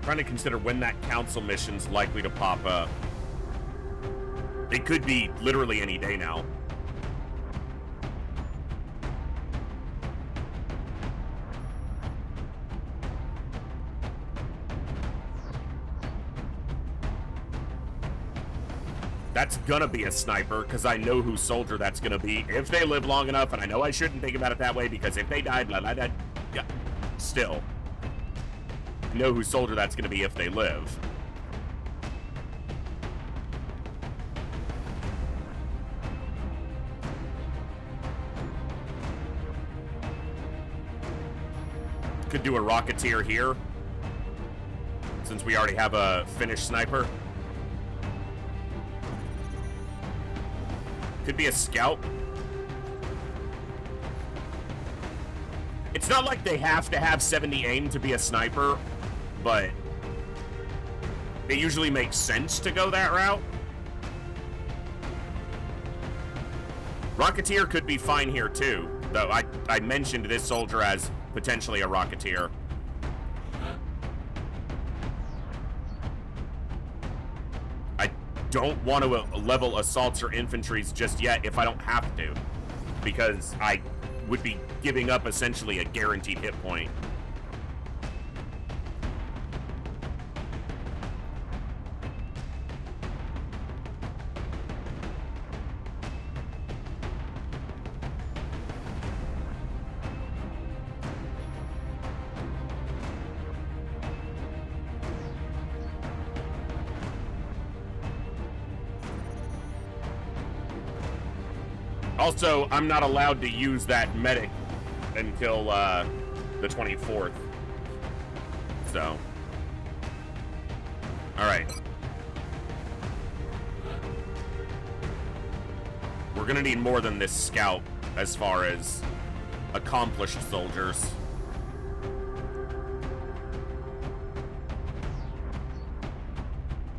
Trying to consider when that council mission's likely to pop up. It could be literally any day now. That's gonna be a sniper, because I know whose soldier that's gonna be if they live long enough, and I know I shouldn't think about it that way, because if they died, blah, blah, blah, yeah, still. Know whose soldier that's going to be if they live. Could do a Rocketeer here, since we already have a finished sniper. Could be a scout. It's not like they have to have 70 aim to be a sniper, but it usually makes sense to go that route. Rocketeer could be fine here too, though I mentioned this soldier as potentially a Rocketeer. I don't want to level assaults or infantries just yet if I don't have to, because I would be giving up essentially a guaranteed hit point. Also, I'm not allowed to use that medic until the 24th. So, all right. We're gonna need more than this scout as far as accomplished soldiers.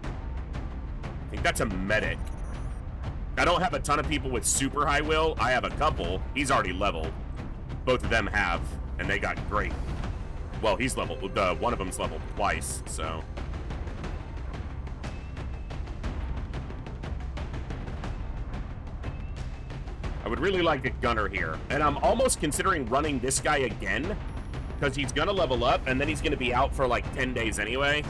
I think that's a medic. I don't have a ton of people with super high will. I have a couple. He's already leveled. Both of them have, and they got great. Well, he's leveled. One of them's leveled twice, so. I would really like a gunner here. And I'm almost considering running this guy again, because he's gonna level up, and then he's gonna be out for like 10 days anyway.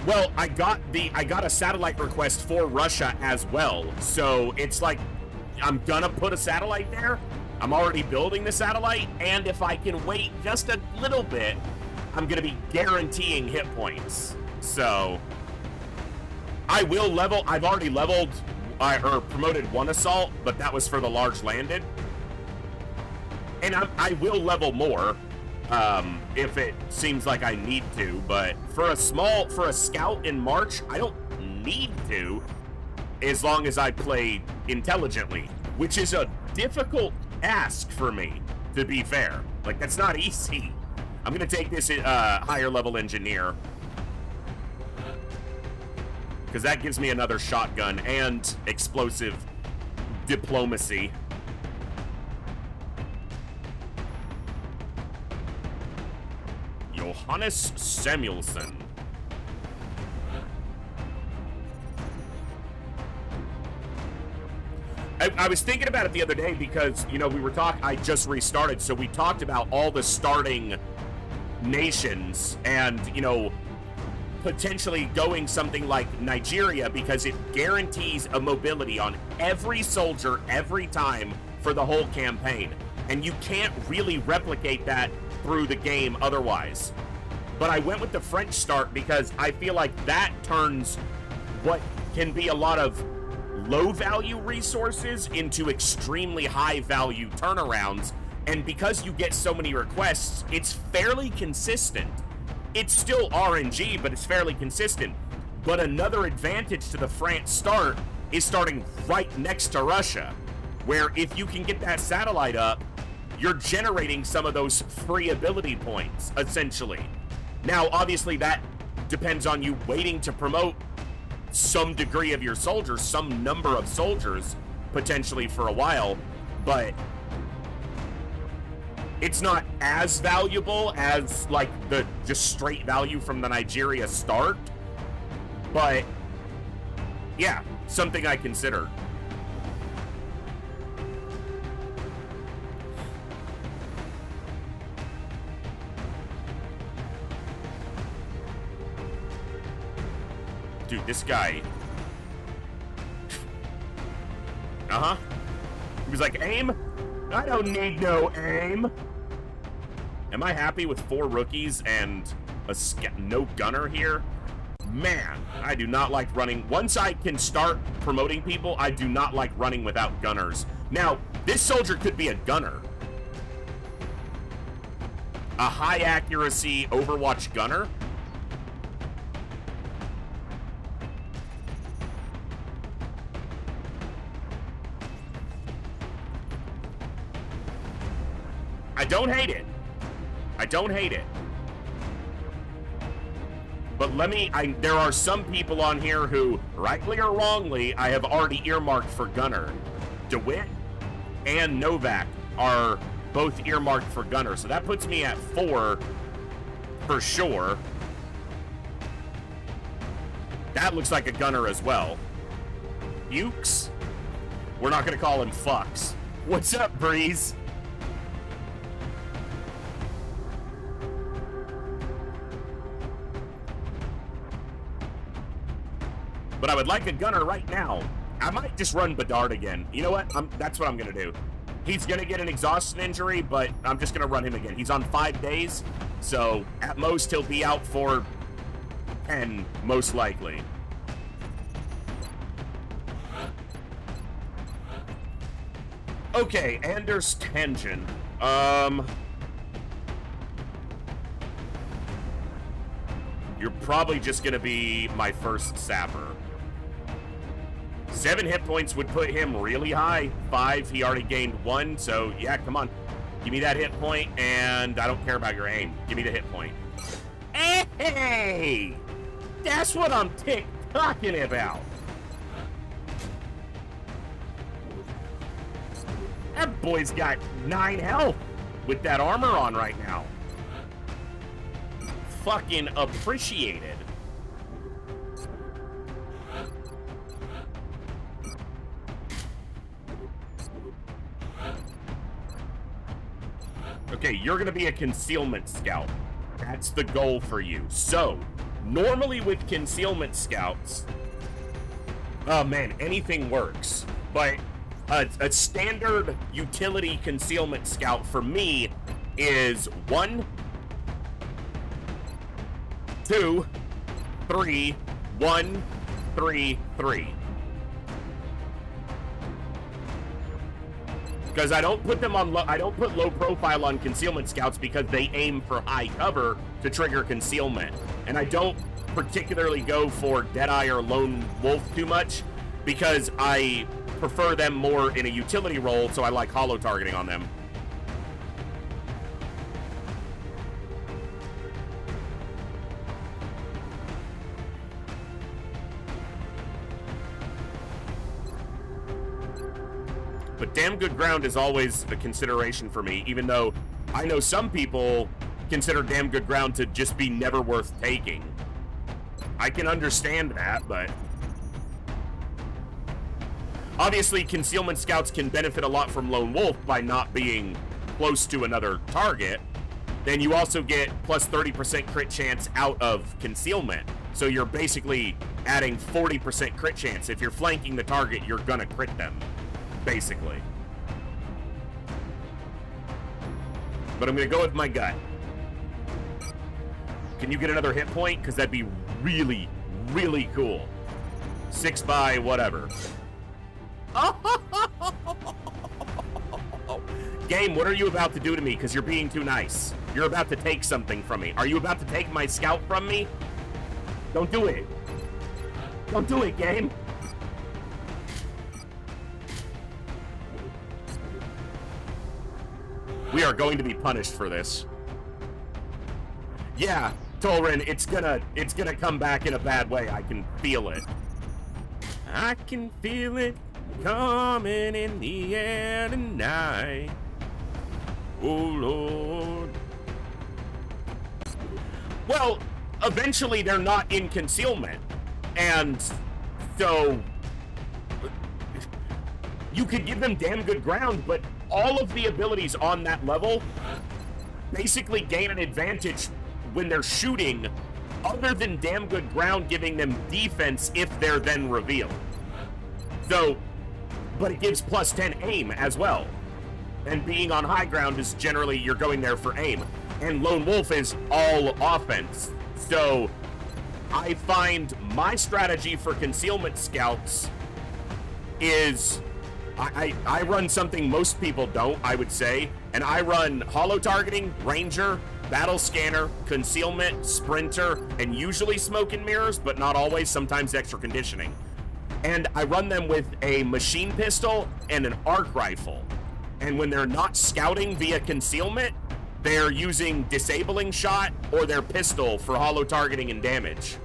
Well, I got a satellite request for Russia as well, so it's like, I'm gonna put a satellite there. I'm already building the satellite, and if I can wait just a little bit, I'm gonna be guaranteeing hit points. So, I will level, I've already leveled, or promoted one assault, but that was for the large landed. And I will level more, if it seems like I need to, but for a scout in March, I don't need to, as long as I play intelligently, which is a difficult ask for me, to be fair. Like, that's not easy. I'm gonna take this higher level engineer, because that gives me another shotgun and explosive diplomacy. Johannes Samuelson. I was thinking about it the other day because, you know, I just restarted, so we talked about all the starting nations and, you know, potentially going something like Nigeria because it guarantees a mobility on every soldier every time for the whole campaign. And you can't really replicate that through the game otherwise. But I went with the French start because I feel like that turns what can be a lot of low value resources into extremely high value turnarounds. And because you get so many requests, it's fairly consistent. It's still RNG, but it's fairly consistent. But another advantage to the France start is starting right next to Russia, where if you can get that satellite up, you're generating some of those free ability points, essentially. Now, obviously, that depends on you waiting to promote some degree of your soldiers, some number of soldiers, potentially for a while, but it's not as valuable as, like, the just straight value from the Nigeria start, but, yeah, something I consider. Dude, this guy. Uh-huh. He was like, aim? I don't need no aim. Am I happy with 4 rookies and no gunner here? Man, I do not like running. Once I can start promoting people, I do not like running without gunners. Now, this soldier could be a gunner. A high accuracy Overwatch gunner. I don't hate it. I don't hate it. But there are some people on here who, rightly or wrongly, I have already earmarked for gunner. DeWitt and Novak are both earmarked for gunner. So that puts me at 4 for sure. That looks like a gunner as well. Ukes? We're not going to call him Fucks. What's up, Breeze? But I would like a gunner right now. I might just run Bedard again. You know what? That's what I'm going to do. He's going to get an exhaustion injury, but I'm just going to run him again. He's on 5 days, so at most he'll be out for 10, most likely. Okay, Anders Tangen. you're probably just going to be my first sapper. 7 hit points would put him really high. 5, he already gained 1, so yeah, come on. Give me that hit point, and I don't care about your aim. Give me the hit point. Hey! That's what I'm talking about. That boy's got 9 health with that armor on right now. Fucking appreciated. Okay, you're gonna be a concealment scout. That's the goal for you. So, normally with concealment scouts, oh man, anything works. But a standard utility concealment scout for me is 1, 2, 3, 1, 3, 3. Because I don't put them on I don't put low profile on concealment scouts because they aim for high cover to trigger concealment. And I don't particularly go for Deadeye or Lone Wolf too much because I prefer them more in a utility role, so I like holo targeting on them. But damn good ground is always a consideration for me, even though I know some people consider damn good ground to just be never worth taking. I can understand that, but obviously concealment scouts can benefit a lot from Lone Wolf by not being close to another target. Then you also get plus 30% crit chance out of concealment. So you're basically adding 40% crit chance. If you're flanking the target, you're gonna crit them, basically. But I'm gonna go with my gut. Can you get another hit point? Because that'd be really, really cool. 6 by whatever. Game, what are you about to do to me? Because you're being too nice. You're about to take something from me. Are you about to take my scout from me? Don't do it. Don't do it, game. We are going to be punished for this. Yeah, Tolrin, it's gonna come back in a bad way. I can feel it. I can feel it coming in the air tonight. Oh, Lord. Well, eventually they're not in concealment. And so you could give them damn good ground, but all of the abilities on that level basically gain an advantage when they're shooting, other than damn good ground giving them defense if they're then revealed. So, but it gives plus 10 aim as well. And being on high ground is generally you're going there for aim. And Lone Wolf is all offense. So, I find my strategy for concealment scouts is I run something most people don't, I would say. And I run holo targeting, ranger, battle scanner, concealment, sprinter, and usually smoke and mirrors, but not always, sometimes extra conditioning. And I run them with a machine pistol and an arc rifle. And when they're not scouting via concealment, they're using disabling shot or their pistol for holo targeting and damage.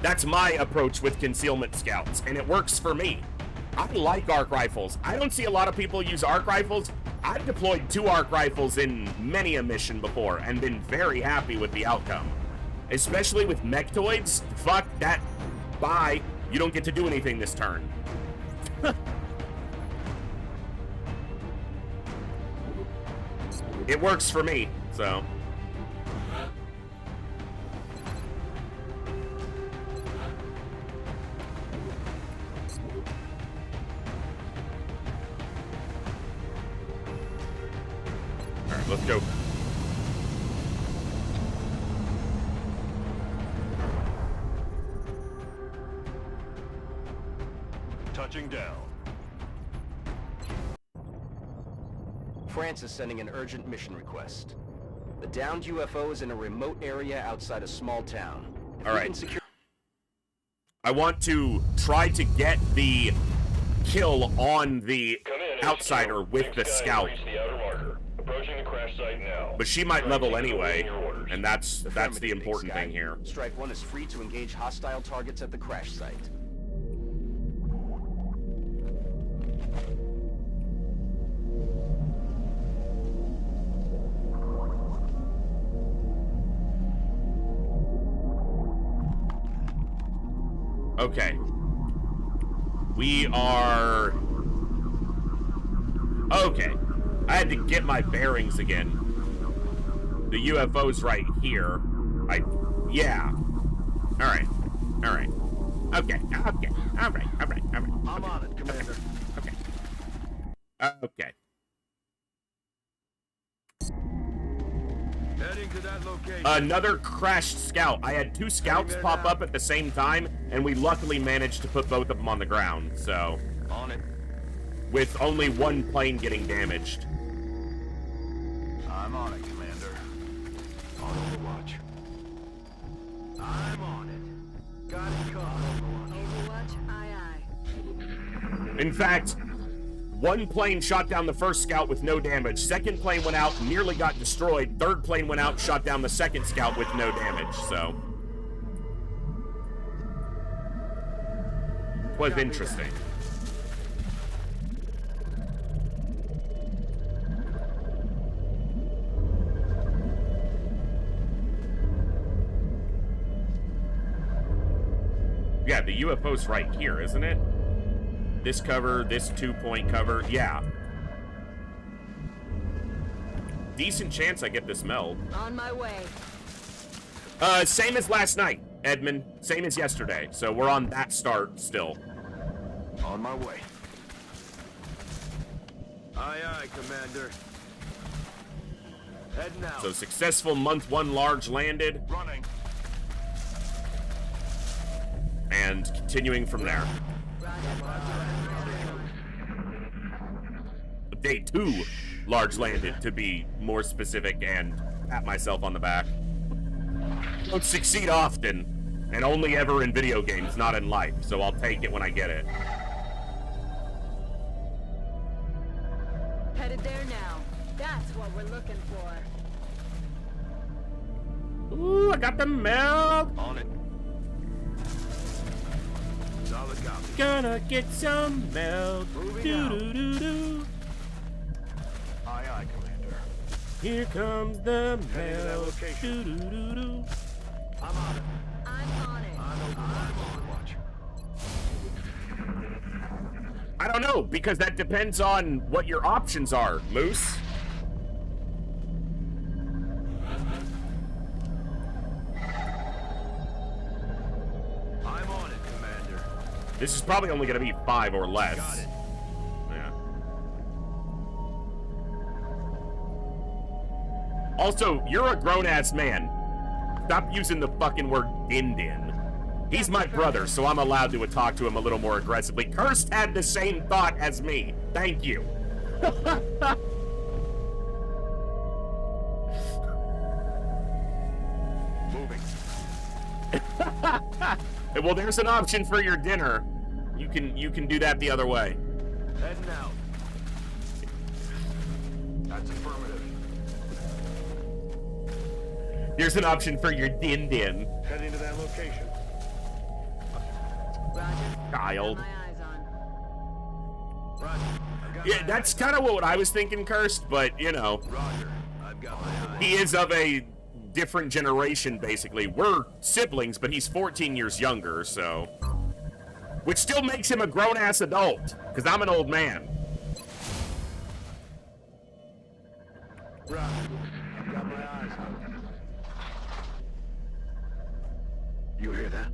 That's my approach with concealment scouts, and it works for me. I like arc rifles. I don't see a lot of people use arc rifles. I've deployed 2 arc rifles in many a mission before and been very happy with the outcome. Especially with mechtoids. Fuck that. Bye. You don't get to do anything this turn. It works for me, so. Alright, let's go. Touching down. France is sending an urgent mission request. The downed UFO is in a remote area outside a small town. If All we right. can secure... I want to try to get the kill on the outsider with the scout. Reach the outer marker. Approaching the crash site now. But she might level Strike team is anyway, awaiting your orders. and that's the Affirmative, important Big Sky. thing here. Strike 1 is free to engage hostile targets at the crash site. Okay. We are... Okay. I had to get my bearings again. The UFO's right here. Yeah. Alright. Alright. Okay. Okay. Alright. Alright. Alright. I'm on it, Commander. Okay. Okay. Heading to that location. Another crashed scout. I had 2 scouts pop up at the same time, and we luckily managed to put both of them on the ground, so... On it. With only 1 plane getting damaged. I'm on it, Commander. On Overwatch. I'm on it. Got it caught. Overwatch, aye aye. In fact, 1 plane shot down the first scout with no damage. 2nd plane went out, nearly got destroyed. 3rd plane went out, shot down the 2nd scout with no damage, so... Was interesting. Yeah, the UFO's right here, isn't it? This cover, this 2-point cover, yeah. Decent chance I get this meld. On my way. Same as last night, Edmund. Same as yesterday. So we're on that start still. On my way. Aye, aye, Commander. Heading out. So successful month 1 large landed, Running. and continuing from there. Day 2 large landed, to be more specific, and pat myself on the back. Don't succeed often, and only ever in video games, not in life, so I'll take it when I get it. Headed there now. That's what we're looking for. Ooh, I got the meld! On it. Solid copy. Gonna get some meld. Moving out. Do-do-do-do. Aye, aye, Commander. Here comes the Heading to that meld. location. Do-do-do-do. I'm on it. I'm on it. I'm Overwatch. I don't know, because that depends on what your options are, Moose. I'm on it, Commander. This is probably only going to be 5 or less. Got it. Yeah. Also, you're a grown-ass man. Stop using the fucking word din-din. He's my brother, so I'm allowed to talk to him a little more aggressively. Kirst had the same thought as me. Thank you. Moving. Well, there's an option for your dinner. You can do that the other way. Heading out. That's affirmative. Here's an option for your din-din. Heading to that location. Roger. Child. Got my eyes on. Roger. I've got Yeah, my that's eyes. kind of what I was thinking, Kirst, but, you know, Roger. I've got my eyes. he is of a different generation, basically. We're siblings, but he's 14 years younger, so... Which still makes him a grown-ass adult, because I'm an old man. Roger. I've got my eyes on. You hear that?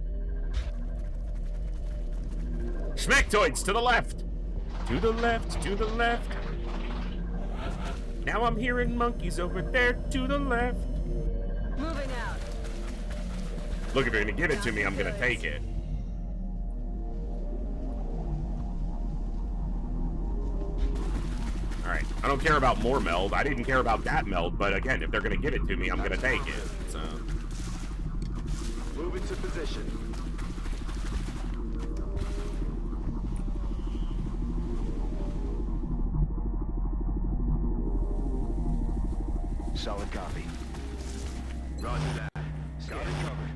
Schmectoids, to the left! To the left, to the left. Now I'm hearing monkeys over there, to the left. Moving out. Look, if you're gonna give it to me, I'm gonna take it. Alright, I don't care about more meld. I didn't care about that meld, but again, if they're gonna give it to me, I'm gonna take it. So. Move into position. Solid copy. Roger that. Got it covered.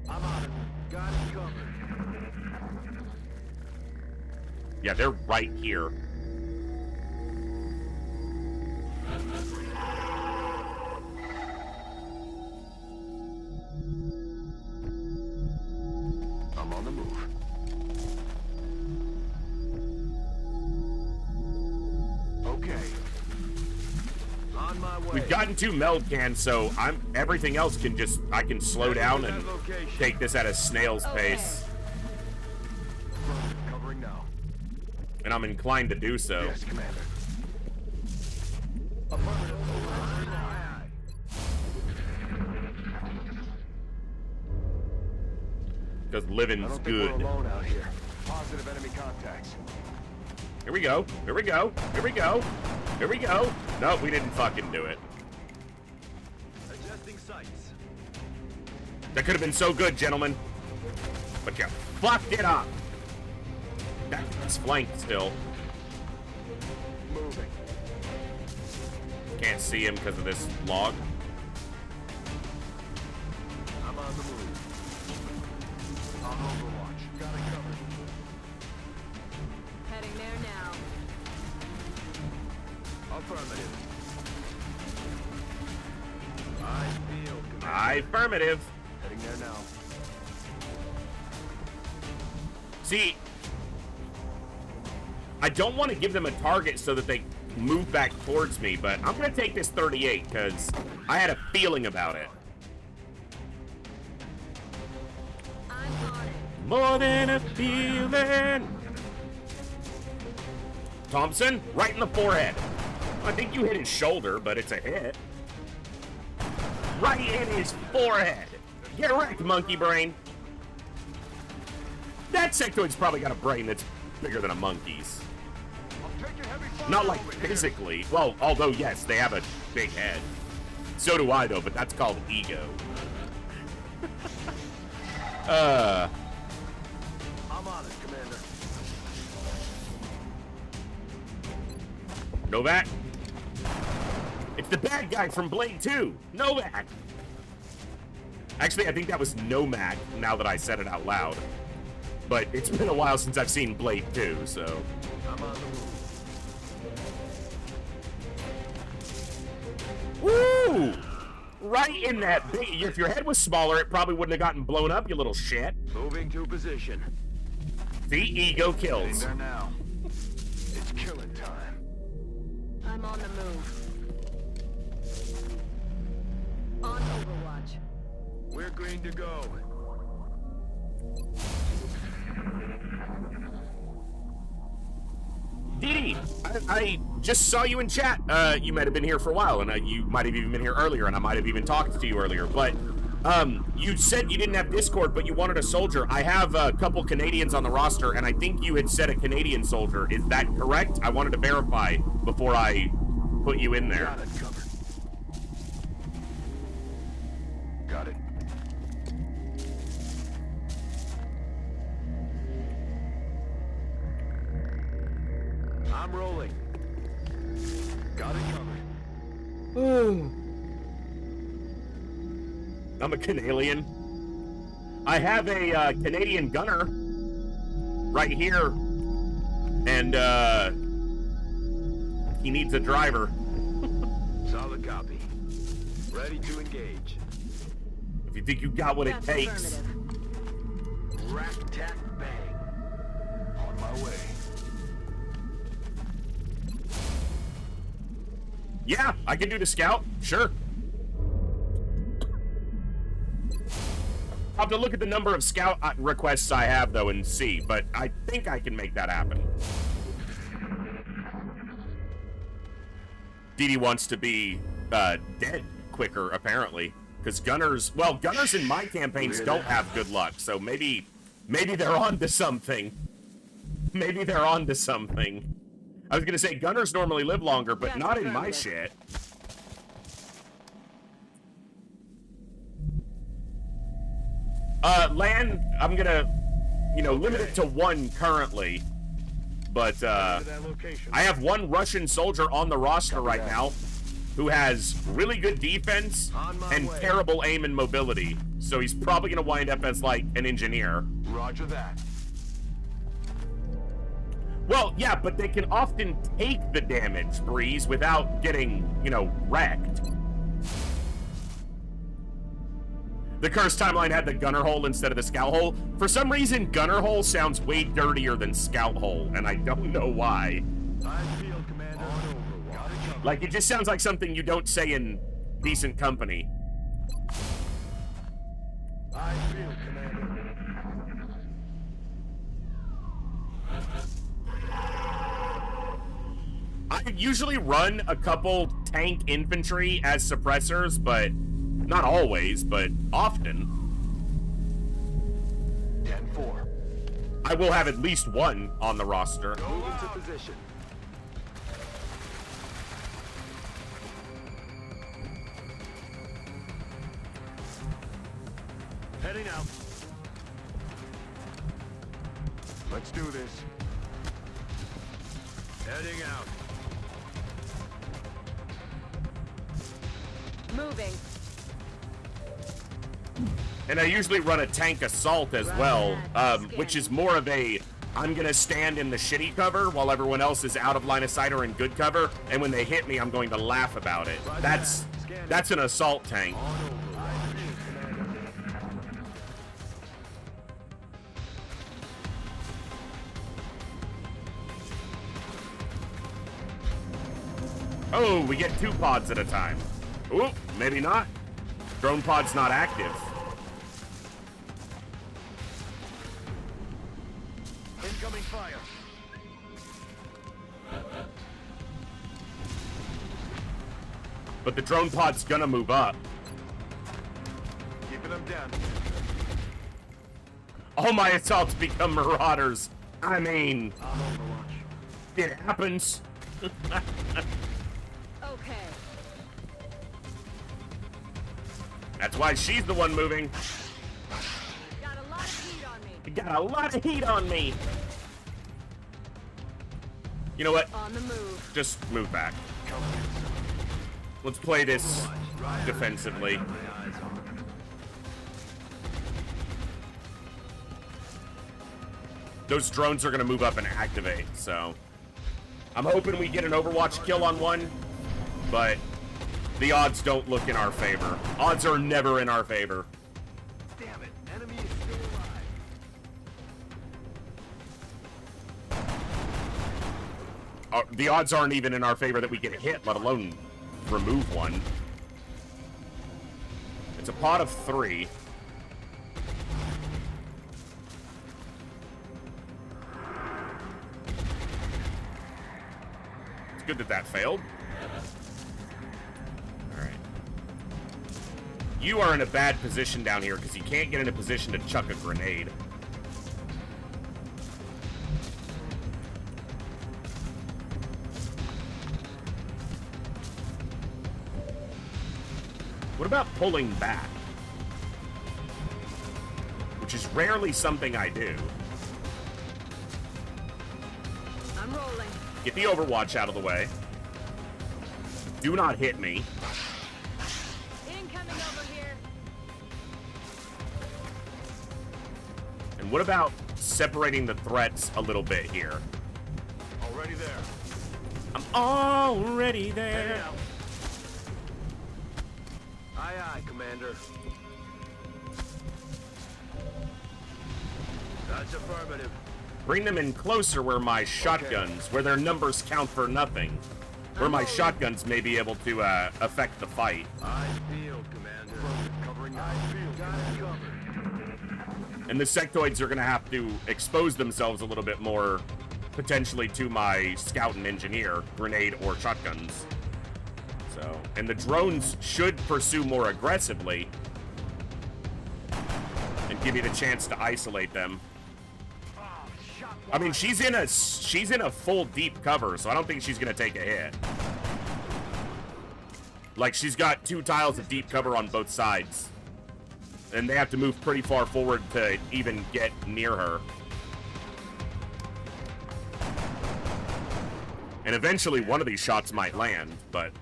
I'm on it. Got it covered. Yeah, they're right here. I'm on the move. Okay. On my way. We've gotten 2 meld cans, so everything else can just, I can slow down and take this at a snail's pace. Covering now. And I'm inclined to do so. Yes, Commander. Affirmative. Because I living's don't think good. we're alone out here. Positive enemy contacts. Here we go. Here we go. Here we go. Here we go. No, we didn't fucking do it. Adjusting sights. That could have been so good, gentlemen. But you fucked it up. That's flanked still. Moving. Can't see him because of this log. I'm on the move. On Overwatch. Got it covered. Heading there now. Affirmative. I feel Commander. Affirmative. Heading there now. See, I don't want to give them a target so that they move back towards me, but I'm going to take this 38 because I had a feeling about it. I'm on it. More than a feeling. Thompson, right in the forehead. I think you hit his shoulder, but it's a hit. Right in his forehead. Get wrecked, monkey brain. That sectoid's probably got a brain that's bigger than a monkey's. Not like physically. Well, although, yes, they have a big head. So do I, though, but that's called ego. I'm on it, Commander. Novak? It's the bad guy from Blade 2. Novak! Actually, I think that was Nomak, now that I said it out loud. But it's been a while since I've seen Blade 2, so... I'm on the move. Woo! Right in that big... If your head was smaller, it probably wouldn't have gotten blown up, you little shit. Moving to position. The ego Heading kills. there now. It's killing time. I'm on the move. On Overwatch. We're green to go. Didi, I just saw you in chat. You might have been here for a while, and you might have even been here earlier, and I might have even talked to you earlier. But you said you didn't have Discord, but you wanted a soldier. I have a couple Canadians on the roster, and I think you had said a Canadian soldier. Is that correct? I wanted to verify before I put you in there. Got it covered. Got it. I'm rolling. Got it covered. I'm a Canadian. I have a Canadian gunner right here, and he needs a driver. Solid copy. Ready to engage. If you think you got what it That's takes. affirmative. Rack, tack, bang. On my way. Yeah, I can do the scout. Sure. I'll have to look at the number of scout requests I have, though, and see. But I think I can make that happen. Didi wants to be dead quicker, apparently. Because gunners... Well, gunners in my campaigns don't have good luck. So maybe they're on to something. Maybe they're on to something. I was gonna say gunners normally live longer, but Yes, not in my affirmative. shit. Land, I'm gonna, limit it to 1 currently. But, I have 1 Russian soldier on the roster right now who has really good defense and terrible aim and mobility. So he's probably gonna wind up as, like, an engineer. Roger that. Well, yeah, but they can often take the damage, Breeze, without getting, wrecked. The cursed timeline had the gunner hole instead of the scout hole. For some reason, gunner hole sounds way dirtier than scout hole, and I don't know why. Field, Commander. Got it covered. Like, it just sounds like something you don't say in decent company. Field, Commander. I usually run a couple tank infantry as suppressors, but not always, but often. 10-4. I will have at least 1 on the roster. Move into position. Heading out. Let's do this. Heading out. Moving. And I usually run a tank assault as well, which is more of a, I'm gonna stand in the shitty cover while everyone else is out of line of sight or in good cover, and when they hit me, I'm going to laugh about it. That's an assault tank. Oh, we get 2 pods at a time. Ooh, maybe not. Drone pod's not active. Incoming fire. But the drone pod's gonna move up. Keeping them down. All my assaults become marauders. I mean, I'm Overwatch. it happens. Okay. That's why she's the one moving. Got a lot of heat on me. You got a lot of heat on me. You know what? On the move. Just move back. Let's play this defensively. Those drones are gonna move up and activate, so I'm hoping we get an Overwatch kill on one, but the odds don't look in our favor. Odds are never in our favor. Damn it. Enemy is still alive. The odds aren't even in our favor that we get hit, let alone remove one. It's a pot of 3. It's good that that failed. Alright. You are in a bad position down here because you can't get in a position to chuck a grenade. What about pulling back? Which is rarely something I do. I'm rolling. Get the Overwatch out of the way. Do not hit me. Incoming over here. And what about separating the threats a little bit here? Already there. I'm already Heading there. out. Aye, aye, Commander. That's affirmative. Bring them in closer where my shotguns, where their numbers count for nothing. Where my shotguns may be able to affect the fight. I field, Commander. Covering I field. Got it covered. And the sectoids are going to have to expose themselves a little bit more, potentially to my scout and engineer, grenade or shotguns. So, and the drones should pursue more aggressively and give you the chance to isolate them. Oh, shot I mean, she's in a full deep cover, so I don't think she's gonna take a hit. Like, she's got 2 tiles of deep cover on both sides. And they have to move pretty far forward to even get near her. And eventually one of these shots might land, but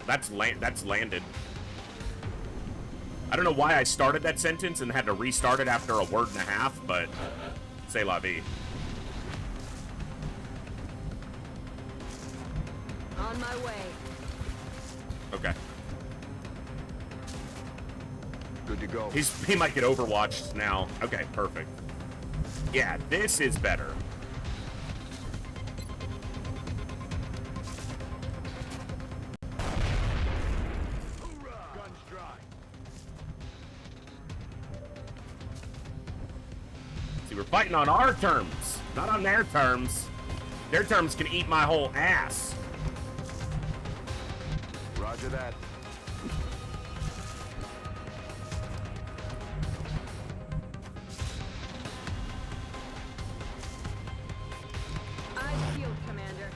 that's landed. I don't know why I started that sentence and had to restart it after a word and a half, but c'est la vie. On my way. Okay. Good to go. He might get overwatched now. Okay, perfect. Yeah, this is better. Guns dry. See, we're fighting on our terms, not on their terms. Their terms can eat my whole ass. Roger that. Eyes peeled, Commander.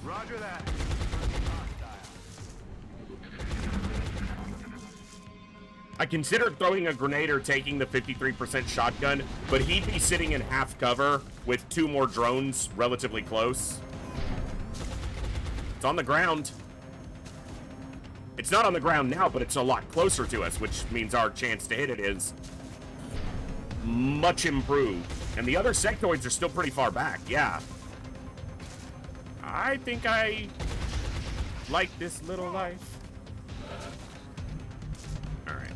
Roger that. I considered throwing a grenade or taking the 53% shotgun, but he'd be sitting in half cover with 2 more drones relatively close. It's on the ground. It's not on the ground now, but it's a lot closer to us, which means our chance to hit it is much improved. And the other sectoids are still pretty far back, yeah. I think I like this little life. Alright.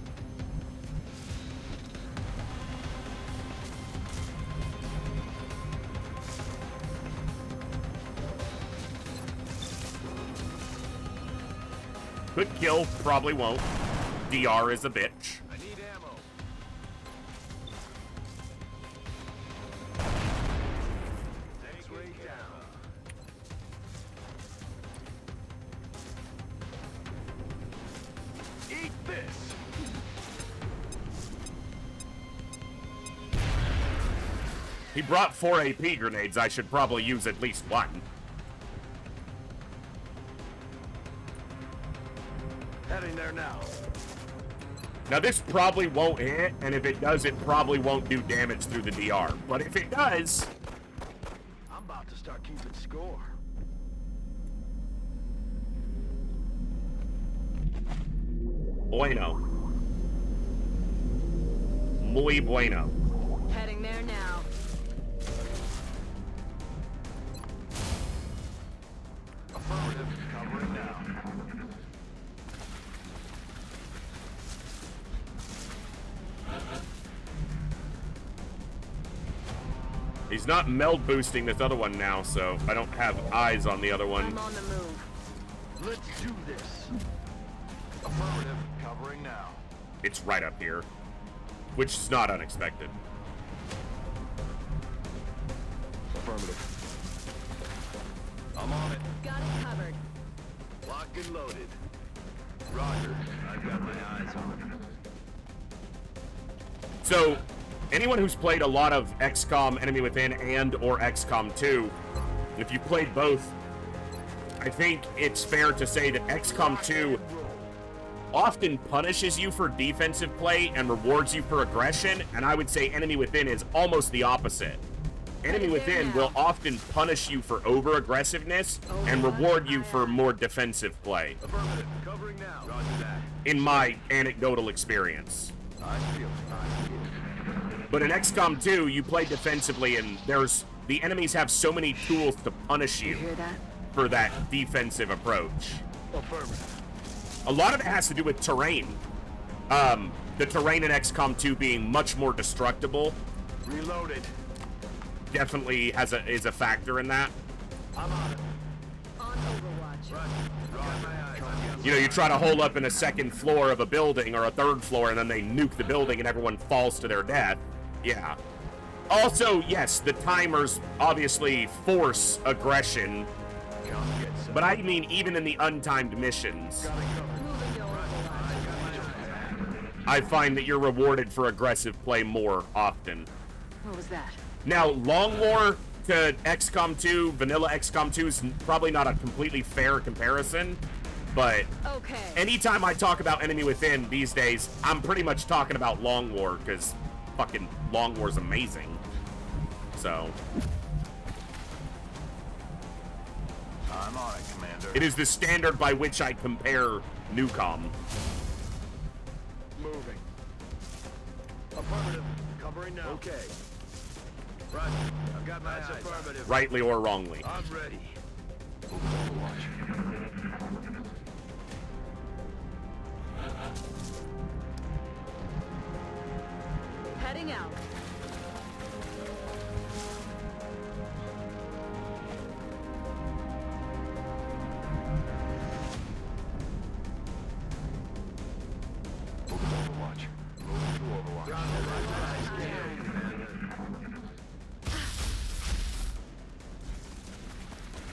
Could kill, probably won't. DR is a bitch. I need ammo. X-ray down. Eat this. He brought 4 AP grenades. I should probably use at least 1. Heading there now. Now this probably won't hit, and if it does, it probably won't do damage through the DR. But if it does... I'm about to start keeping score. Bueno. Muy bueno. Heading there now. Affirmative. Covering now. He's not meld boosting this other one now, so I don't have eyes on the other one. I'm on the move. Let's do this. Affirmative. Covering now. It's right up here, which is not unexpected. Affirmative. I'm on it. Got it covered. Lock and loaded. Roger. I've got my eyes on. So, anyone who's played a lot of XCOM Enemy Within and or XCOM 2, if you played both, I think it's fair to say that XCOM 2 often punishes you for defensive play and rewards you for aggression, and I would say Enemy Within is almost the opposite. Enemy Within will often punish you for over-aggressiveness and reward you for more defensive play, Affirmative. Covering now. Roger that. in my anecdotal experience. I feel it. But in XCOM 2, you play defensively, and the enemies have so many tools to punish you Hear that? for that defensive approach. Affirmative. A lot of it has to do with terrain. The terrain in XCOM 2 being much more destructible Reloaded. definitely is a factor in that. I'm on it. On Overwatch. Roger. Got my eyes on. You know, you try to hole up in a second floor of a building or a third floor, and then they nuke the building and everyone falls to their death. Yeah. Also, yes, the timers obviously force aggression Come get some. But I mean even in the untimed missions, Moving to Overwatch. I find that you're rewarded for aggressive play more often. What was that? Now, Long War to XCOM 2, vanilla XCOM 2 is probably not a completely fair comparison, but Okay. anytime I talk about Enemy Within these days, I'm pretty much talking about Long War, because fucking Long War's amazing. So, I'm on it, Commander. it is the standard by which I compare Newcom. Moving. Affirmative. Covering now. Okay. Roger. I've got my eyes. Affirmative. Rightly or wrongly. I'm ready. Moving to Overwatch. Heading out. Moving to Overwatch. Moving to Overwatch.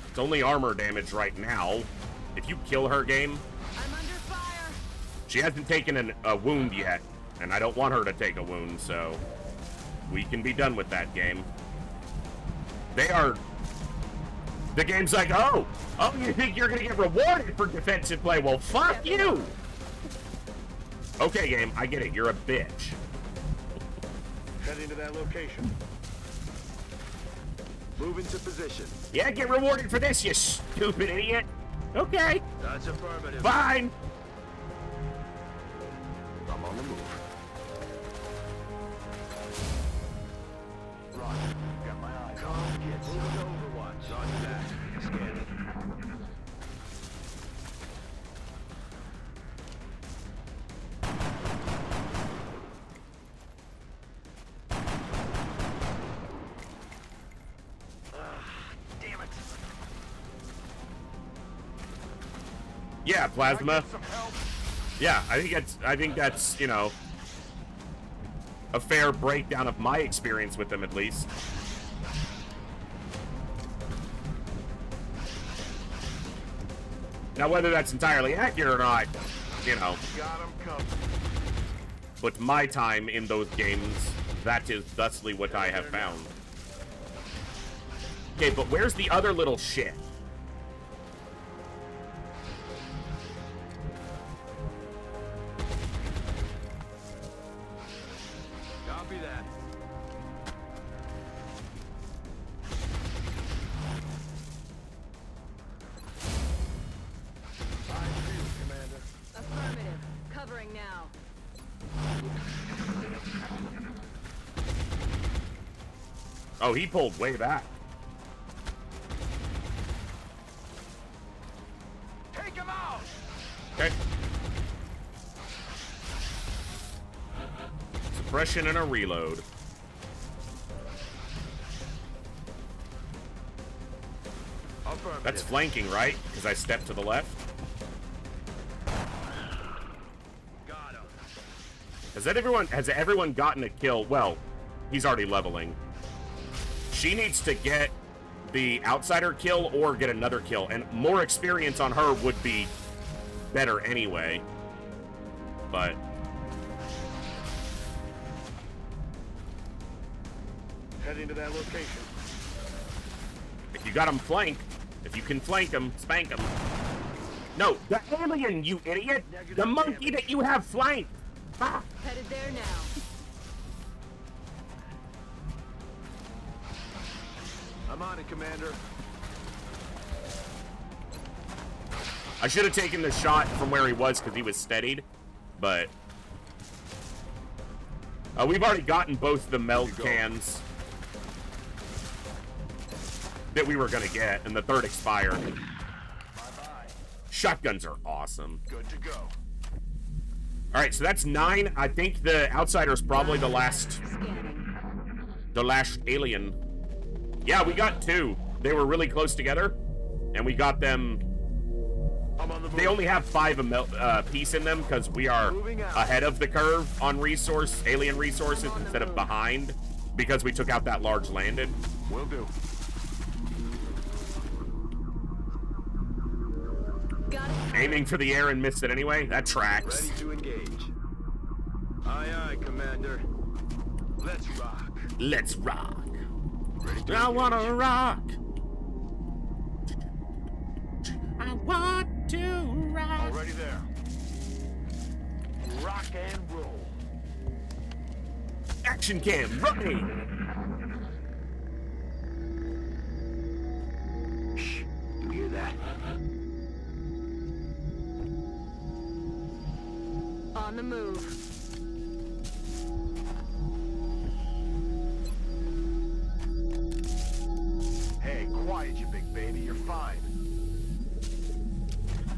It's only armor damage right now. If you kill her, game, I'm under fire. she hasn't taken a wound yet, and I don't want her to take a wound, so we can be done with that game. The game's like, oh, you think you're gonna get rewarded for defensive play? Well, fuck you! Okay, game, I get it, you're a bitch. Heading to that location. Moving to position. Yeah, get rewarded for this, you stupid idiot. Okay, That's affirmative. fine. I'm on the move. Roger. Got my eyes. Come get some. Moving to Overwatch. Roger that. Scanning. Damn it. Yeah, Plasma. Some help. Yeah, I think that's, you know, a fair breakdown of my experience with them, at least. Now, whether that's entirely accurate or not, you know, Got him covered. but my time in those games, that is thusly what I have found. Okay, but where's the other little shit? Copy that. Commander. Affirmative. Covering now. Oh, he pulled way back. Take him out! Okay. Suppression and a reload. Affirmative. That's flanking, right? Because I stepped to the left. Got him. Has everyone gotten a kill? Well, he's already leveling. She needs to get the outsider kill or get another kill, and more experience on her would be better anyway. But Heading to that location. if you got him flanked, if you can flank him, spank him. No, the alien, you idiot! The monkey that you have flanked! Ah. Headed there now. I'm on it, Commander. I should have taken the shot from where he was because he was steadied, but we've already gotten both the meld cans that we were gonna get, and the third expired. Bye-bye. Shotguns are awesome. Good to go. All right, so that's 9. I think the outsider is probably the last alien. Yeah, we got 2. They were really close together, and we got them. I'm on the move. They only have 5 piece in them because we are ahead of the curve on alien resources instead of behind, because we took out that large landed. Will do. Aiming for the air and missed it anyway? That tracks. Ready to engage. Aye, aye, Commander. Let's rock. Let's rock. Ready to I engage. wanna rock. I want to rock. Already there. Rock and roll. Action cam running. Shh. You hear that? On the move. Hey, quiet, you big baby. You're fine.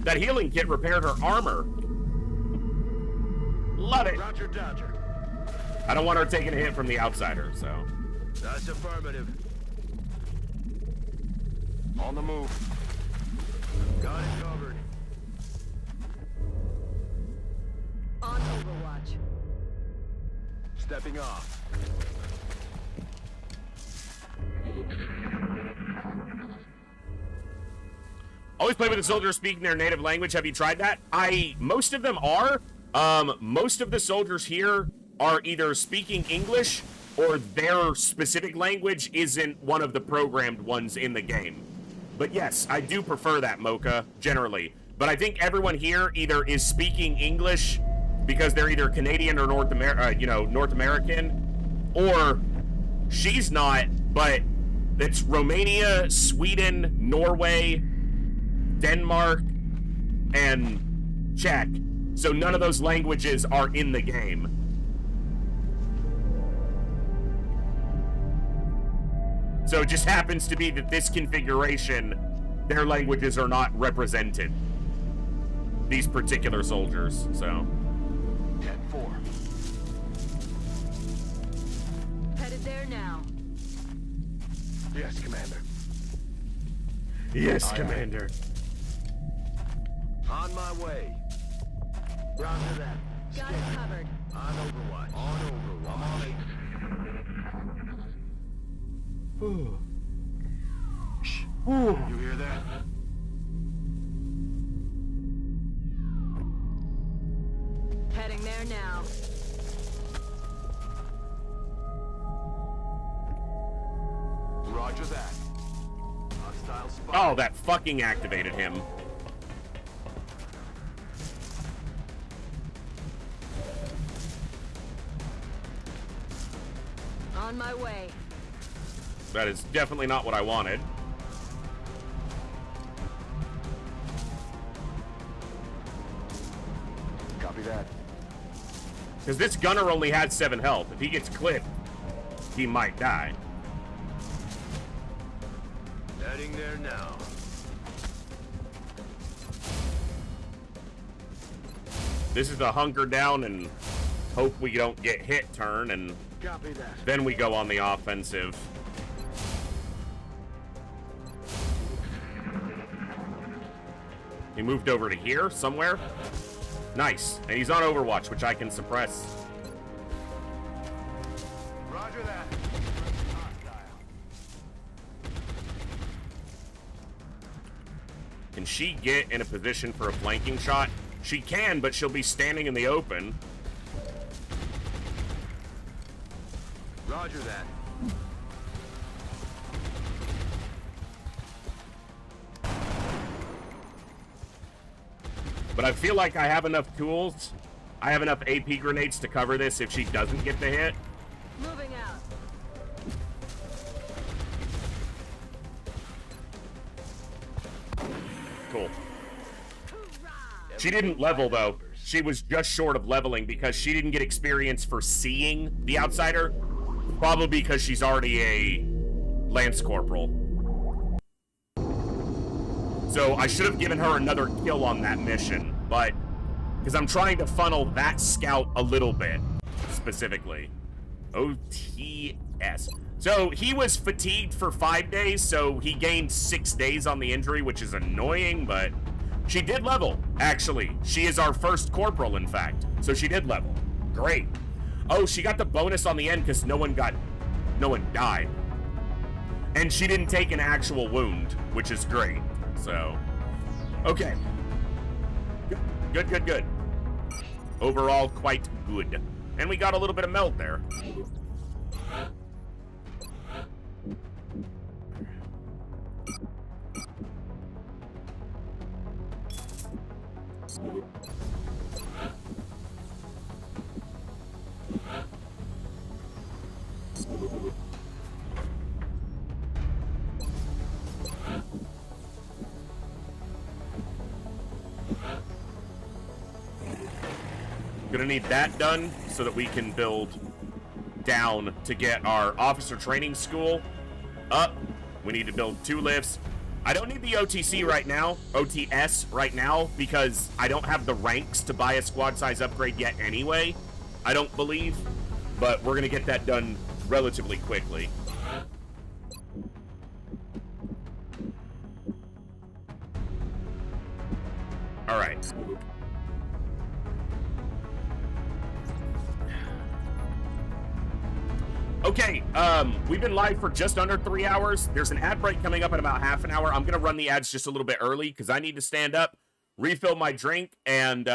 That healing kit repaired her armor. Love it. Roger, Dodger. I don't want her taking a hit from the outsider, so. That's affirmative. On the move. Got it covered. On Overwatch. Stepping off. Always play with the soldiers speaking their native language. Have you tried that? Most of them are. Most of the soldiers here are either speaking English or their specific language isn't one of the programmed ones in the game. But yes, I do prefer that, Mocha, generally. But I think everyone here either is speaking English because they're either Canadian or North American, or she's not, but it's Romania, Sweden, Norway, Denmark, and Czech. So none of those languages are in the game. So it just happens to be that this configuration, their languages are not represented. These particular soldiers, so. 10-4. Headed there now. Yes, Commander. Yes, Aye, Commander. On my way. Roger that. Got it covered. On Overwatch. On Overwatch. I'm on it. Shh. You hear that? Heading there now. Roger that. Hostile spot. Oh, that fucking activated him. On my way. That is definitely not what I wanted. Copy that. Because this gunner only had 7 health. If he gets clipped, he might die. Heading there now. This is a hunker down and hope we don't get hit turn, and Copy that. then we go on the offensive. He moved over to here somewhere. Nice. And he's on Overwatch, which I can suppress. Roger that. Can she get in a position for a flanking shot? She can, but she'll be standing in the open. Roger that. But I feel like I have enough tools. I have enough AP grenades to cover this if she doesn't get the hit. Moving out. Cool. She didn't level, though. She was just short of leveling because she didn't get experience for seeing the outsider. Probably because she's already a Lance Corporal. So I should have given her another kill on that mission, but because I'm trying to funnel that scout a little bit, specifically. OTS. So he was fatigued for 5 days, so he gained 6 days on the injury, which is annoying, but she did level, actually. She is our first corporal, in fact. So she did level. Great. Oh, she got the bonus on the end because no one died. And she didn't take an actual wound, which is great. So, okay. Good, good, good. Overall, quite good. And we got a little bit of meld there. Gonna need that done so that we can build down to get our officer training school up. We need to build 2 lifts. I don't need the OTC right now, OTS right now, because I don't have the ranks to buy a squad size upgrade yet anyway, I don't believe. But we're gonna get that done relatively quickly. All right. Okay, we've been live for just under 3 hours. There's an ad break coming up in about half an hour. I'm gonna run the ads just a little bit early because I need to stand up, refill my drink, and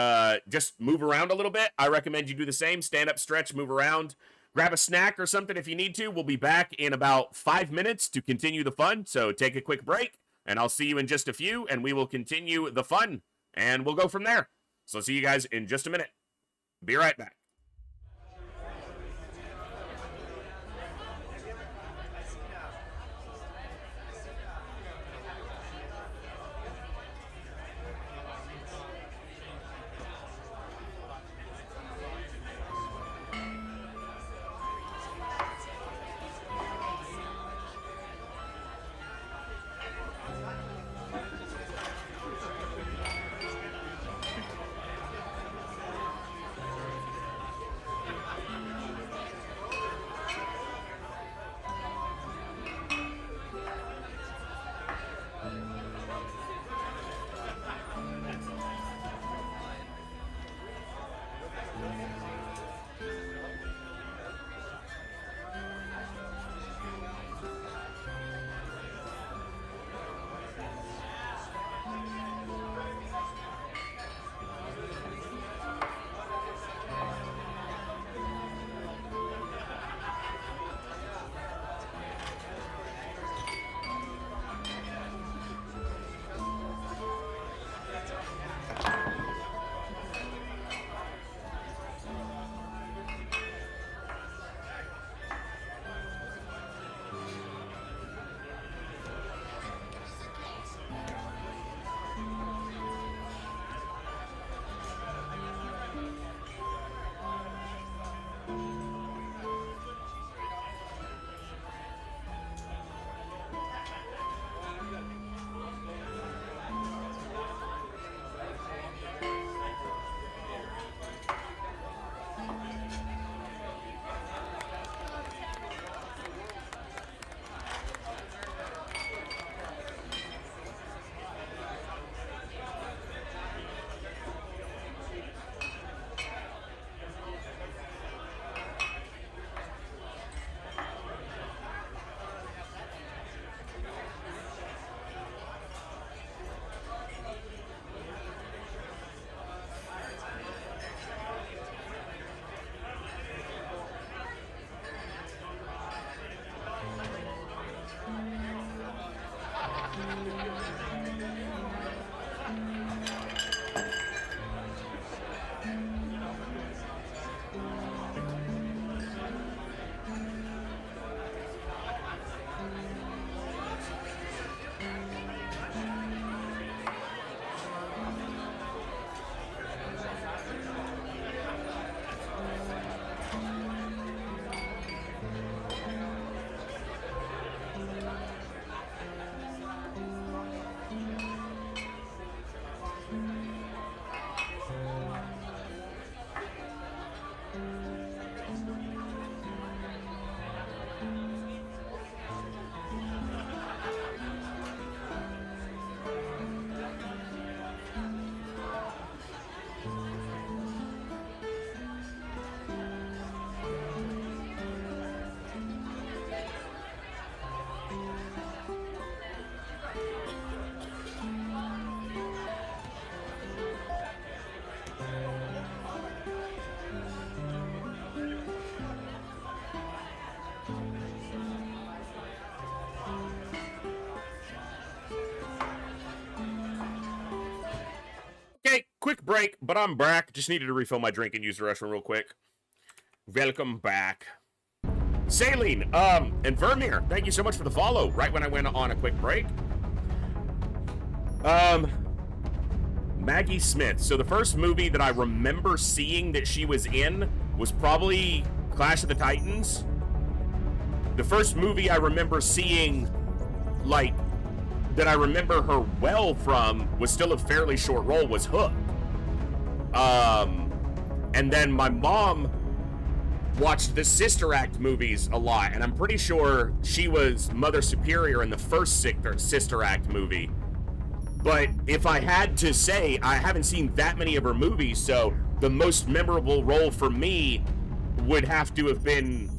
just move around a little bit. I recommend you do the same. Stand up, stretch, move around, grab a snack or something if you need to. We'll be back in about 5 minutes to continue the fun. So take a quick break, and I'll see you in just a few, and we will continue the fun, and we'll go from there. So see you guys in just a minute. Be right back. quick break, but I'm back. Just needed to refill my drink and use the restroom real quick. Welcome back. Saline, and Vermeer, thank you so much for the follow, right when I went on a quick break. Maggie Smith. So the first movie that I remember seeing that she was in was probably Clash of the Titans. The first movie I remember seeing, like, that I remember her well from was still a fairly short role, was Hook. And then my mom watched the Sister Act movies a lot, and I'm pretty sure she was Mother Superior in the first Sister Act movie. But if I had to say, I haven't seen that many of her movies, so the most memorable role for me would have to have been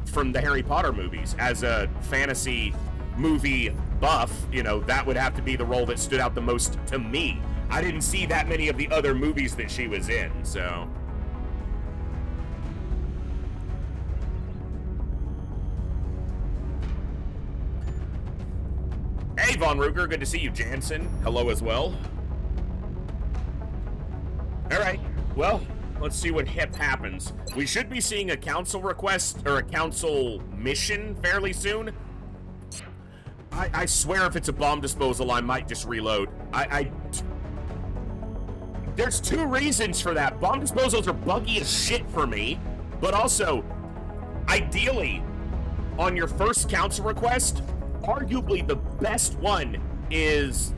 from the Harry Potter movies. As a fantasy movie buff, you know, that would have to be the role that stood out the most to me. I didn't see that many of the other movies that she was in, so... Hey, Von Ruger, good to see you. Jansen, hello as well. Alright, well, let's see what happens. We should be seeing a council request, or a council mission fairly soon. I swear if it's a bomb disposal, I might just reload. There's two reasons for that. Bomb disposals are buggy as shit for me, but also, ideally, on your first council request, arguably the best one is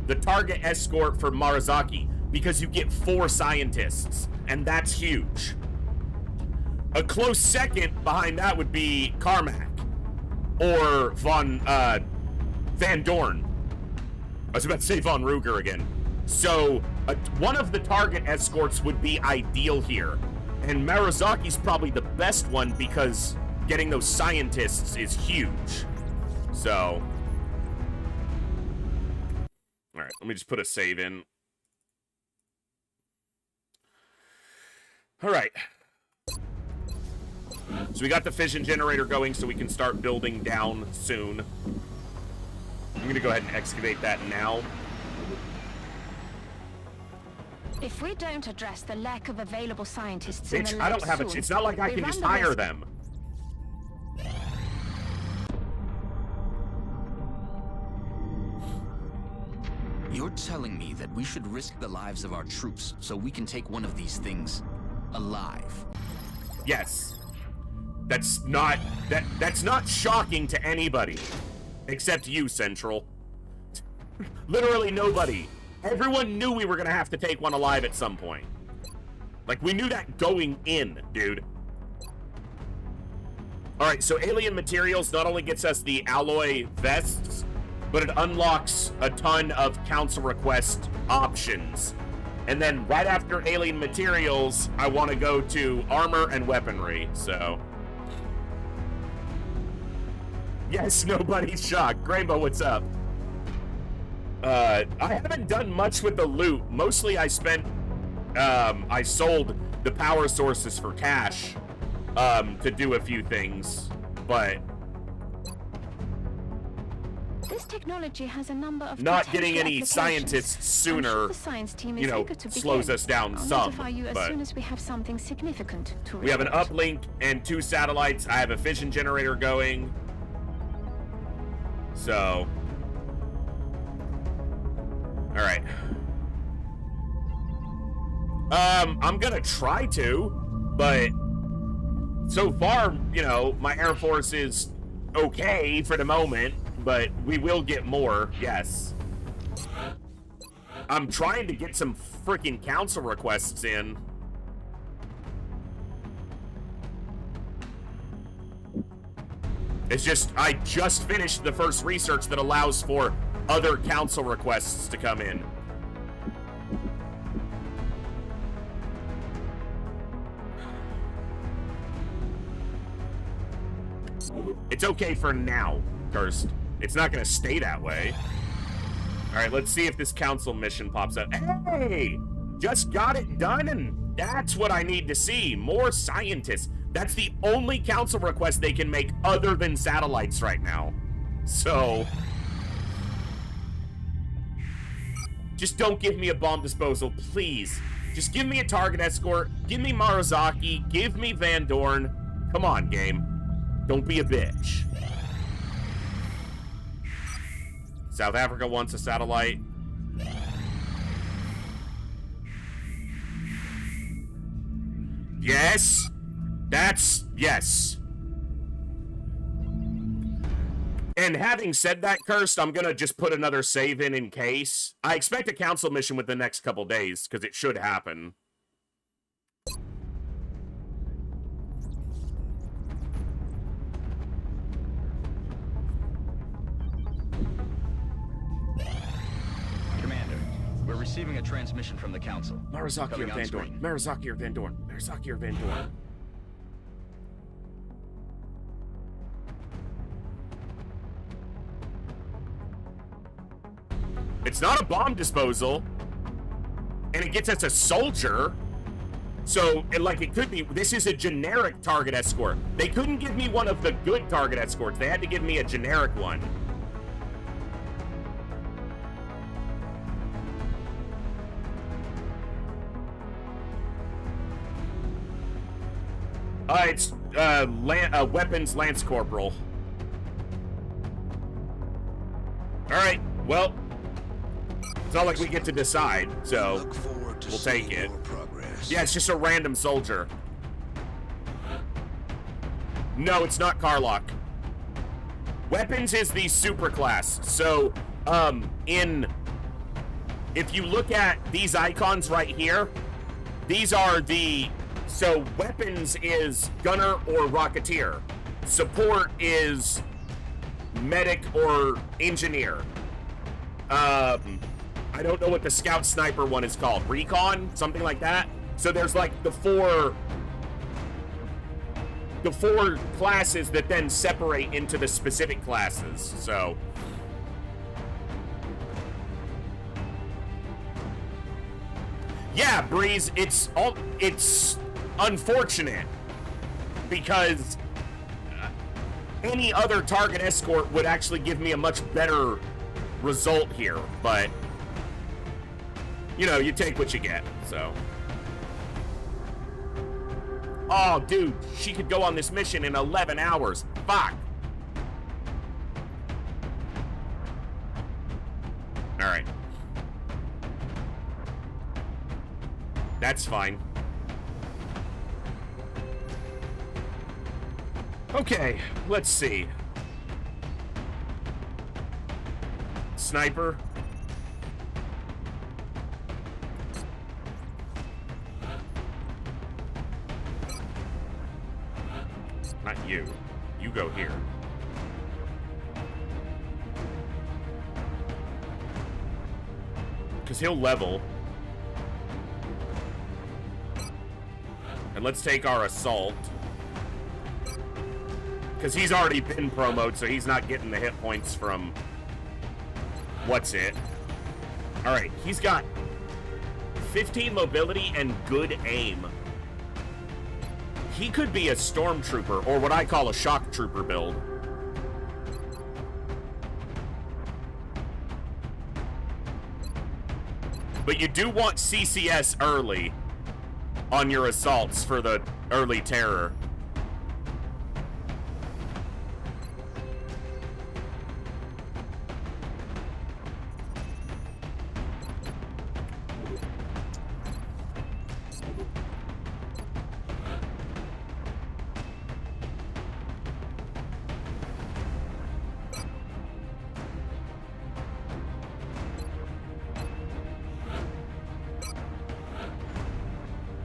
the target escort for Marizaki, because you get 4 scientists, and that's huge. A close second behind that would be Carmack, or Van Dorn. I was about to say Von Ruger again. So, one of the target escorts would be ideal here, and Marizaki's probably the best one because getting those scientists is huge. So, alright, let me just put a save in. Alright. So we got the fission generator going so we can start building down soon. I'm going to go ahead and excavate that now. If we don't address the lack of available scientists Bitch, in the I lab don't have soon, it's not like I can just hire them. You're telling me that we should risk the lives of our troops so we can take one of these things alive? Yes. That's not shocking to anybody. Except you, Central. Literally nobody. Everyone knew we were gonna have to take one alive at some point. Like, we knew that going in, dude. Alright, so alien materials not only gets us the alloy vests, but it unlocks a ton of council request options. And then right after alien materials, I want to go to armor and weaponry, so... Yes, nobody's shocked. Grainbow, what's up? I haven't done much with the loot. Mostly I spent... I sold the power sources for cash to do a few things, but... This technology has a number of not getting any scientists sooner, you know, slows us down some. As soon as we have something significant to report. We have an uplink and 2 satellites. I have a fission generator going. So, all right. I'm gonna try to, but so far, you know, my Air Force is okay for the moment. But we will get more, yes. I'm trying to get some freaking council requests in. It's just, I just finished the first research that allows for other council requests to come in. It's okay for now, Kirst. It's not going to stay that way. All right, let's see if this council mission pops up. Hey! Just got it done, and that's what I need to see. More scientists. That's the only council request they can make other than satellites right now. So... Just don't give me a bomb disposal, please. Just give me a target escort. Give me Marizaki. Give me Van Dorn. Come on, game. Don't be a bitch. South Africa wants a satellite. Yes. Yes. And having said that, Cursed, I'm gonna just put another save in case. I expect a council mission within the next couple days, because it should happen. Commander, we're receiving a transmission from the council. Marizaki or Van Dorn. Marizaki or Van Dorn. Marizaki or Van Dorn. It's not a bomb disposal, and it gets us a soldier. So, it could be, this is a generic target escort. They couldn't give me one of the good target escorts. They had to give me a generic one. It's, Weapons Lance Corporal. Alright, well, it's not like we get to decide, so we'll take it. Yeah, it's just a random soldier. No, it's not Karlok. Weapons is the super class. So, if you look at these icons right here, these are the, so weapons is gunner or rocketeer. Support is medic or engineer. I don't know what the scout sniper one is called. Recon? Something like that? So there's like the four classes that then separate into the specific classes. So yeah, Breeze, it's unfortunate because any other target escort would actually give me a much better result here, but you know, you take what you get, so. Oh, dude, she could go on this mission in 11 hours. Fuck. All right. That's fine. Okay, let's see. Sniper. Not you. You go here. Because he'll level. And let's take our assault. Because he's already been promoted, so he's not getting the hit points from... What's it? Alright, he's got 15 mobility and good aim. He could be a stormtrooper, or what I call a shock trooper build. But you do want CCS early on your assaults for the early terror.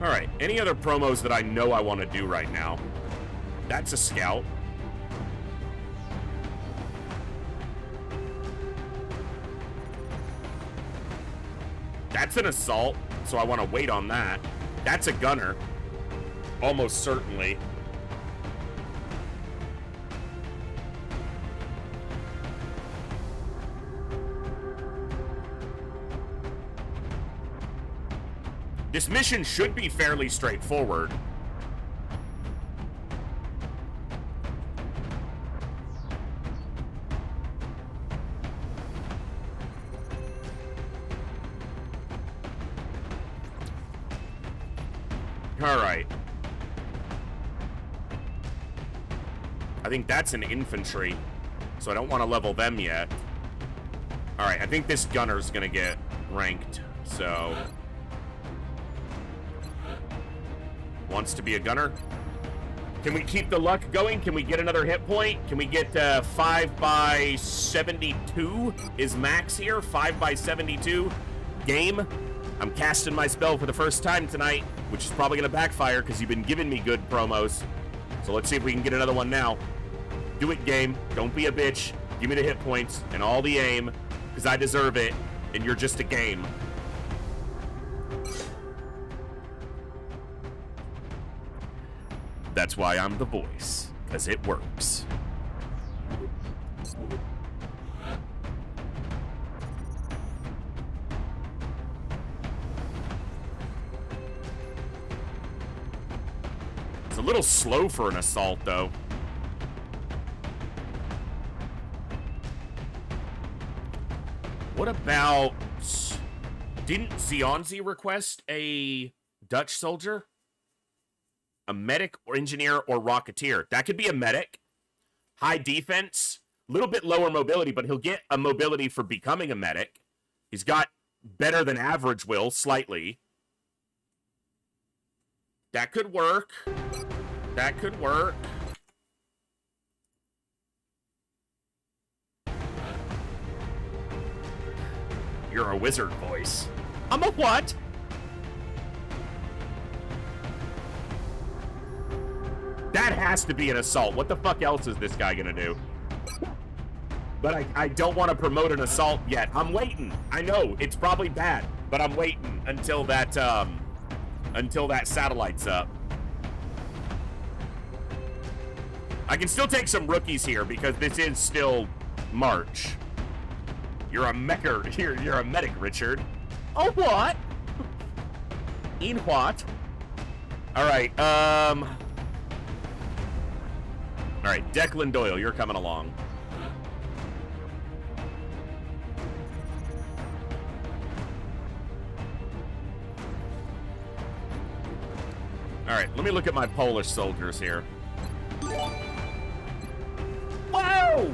Alright, any other promos that I know I want to do right now? That's a scout. That's an assault, so I want to wait on that. That's a gunner. Almost certainly. This mission should be fairly straightforward. Alright. I think that's an infantry, so I don't want to level them yet. Alright, I think this gunner's gonna get ranked, so... Wants to be a gunner. Can we keep the luck going? Can we get another hit point? Can we get 5 by 72 is max here? 5 by 72 game. I'm casting my spell for the first time tonight, which is probably going to backfire because you've been giving me good promos. So let's see if we can get another one now. Do it, game. Don't be a bitch. Give me the hit points and all the aim because I deserve it, and you're just a game. That's why I'm the voice, because it works. It's a little slow for an assault, though. What about... Didn't Zionzi request a Dutch soldier? A medic or engineer or rocketeer. That could be a medic. High defense. A little bit lower mobility, but he'll get a mobility for becoming a medic. He's got better than average will, slightly. That could work. That could work. You're a wizard, voice. I'm a what? That has to be an assault. What the fuck else is this guy gonna do? But I don't want to promote an assault yet. I'm waiting. I know it's probably bad, but I'm waiting until that satellite's up. I can still take some rookies here because this is still March. You're a mecha. You're a medic, Richard. Oh, what? In what? All right. All right, Declan Doyle, you're coming along. All right, let me look at my Polish soldiers here. Whoa!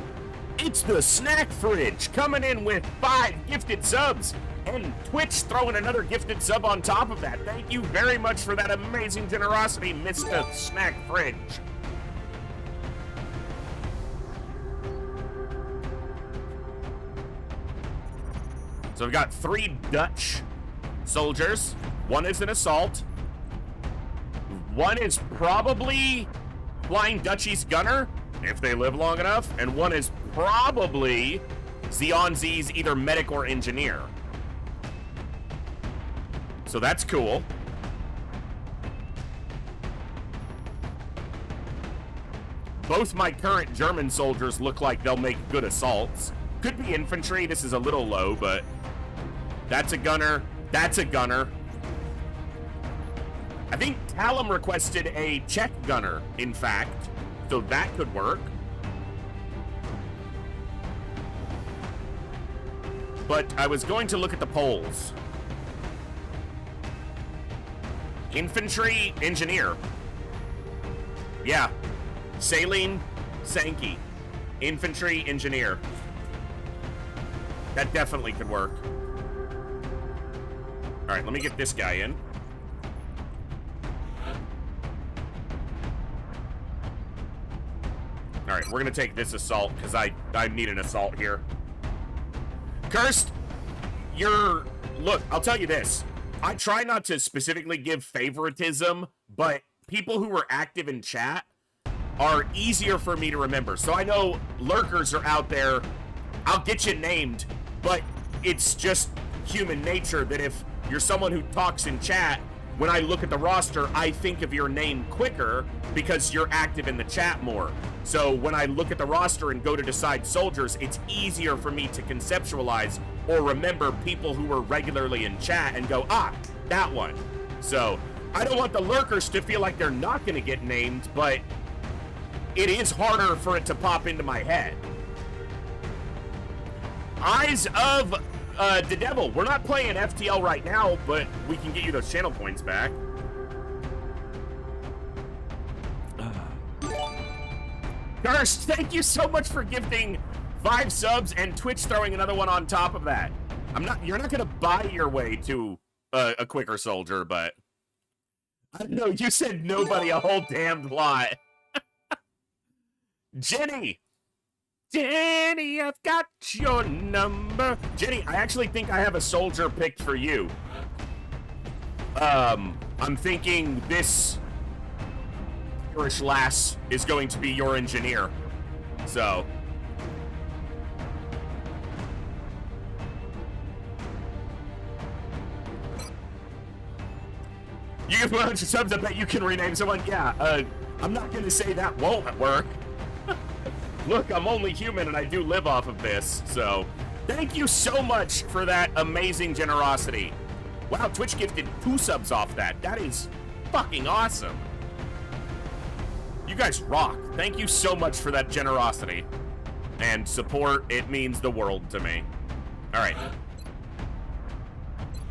It's the snack fridge coming in with 5 gifted subs. And Twitch throwing another gifted sub on top of that. Thank you very much for that amazing generosity, Mr. Snack Fridge. So I've got 3 Dutch soldiers. 1 is an assault. 1 is probably Flying Dutchie's gunner, if they live long enough. And 1 is probably Zionzi's either medic or engineer. So that's cool. Both my current German soldiers look like they'll make good assaults. Could be infantry. This is a little low, but that's a gunner. That's a gunner. I think Talum requested a Czech gunner, in fact, so that could work. But I was going to look at the Poles. Infantry, engineer. Yeah. Saline, Sankey. Infantry, engineer. That definitely could work. Alright, let me get this guy in. Alright, we're gonna take this assault, because I need an assault here. Cursed, look, I'll tell you this. I try not to specifically give favoritism, but people who are active in chat are easier for me to remember. So I know lurkers are out there. I'll get you named, but it's just human nature that if you're someone who talks in chat, when I look at the roster, I think of your name quicker because you're active in the chat more. So when I look at the roster and go to decide soldiers, it's easier for me to conceptualize or remember people who are regularly in chat and go, ah, that one. So I don't want the lurkers to feel like they're not going to get named, but it is harder for it to pop into my head. Eyes of the Devil. We're not playing FTL right now, but we can get you those channel points back. Gerst, thank you so much for gifting 5 subs and Twitch throwing another one on top of that. You're not gonna buy your way to a quicker soldier, but I don't know, you said nobody a whole damned lot. Jenny, I've got your number. Jenny, I actually think I have a soldier picked for you. I'm thinking this Irish lass is going to be your engineer. So. You give 100 subs, I bet you can rename someone. Yeah, I'm not gonna say that won't work. Look, I'm only human and I do live off of this, so thank you so much for that amazing generosity. Wow, Twitch gifted 2 subs off that. That is fucking awesome. You guys rock. Thank you so much for that generosity and support. It means the world to me. All right.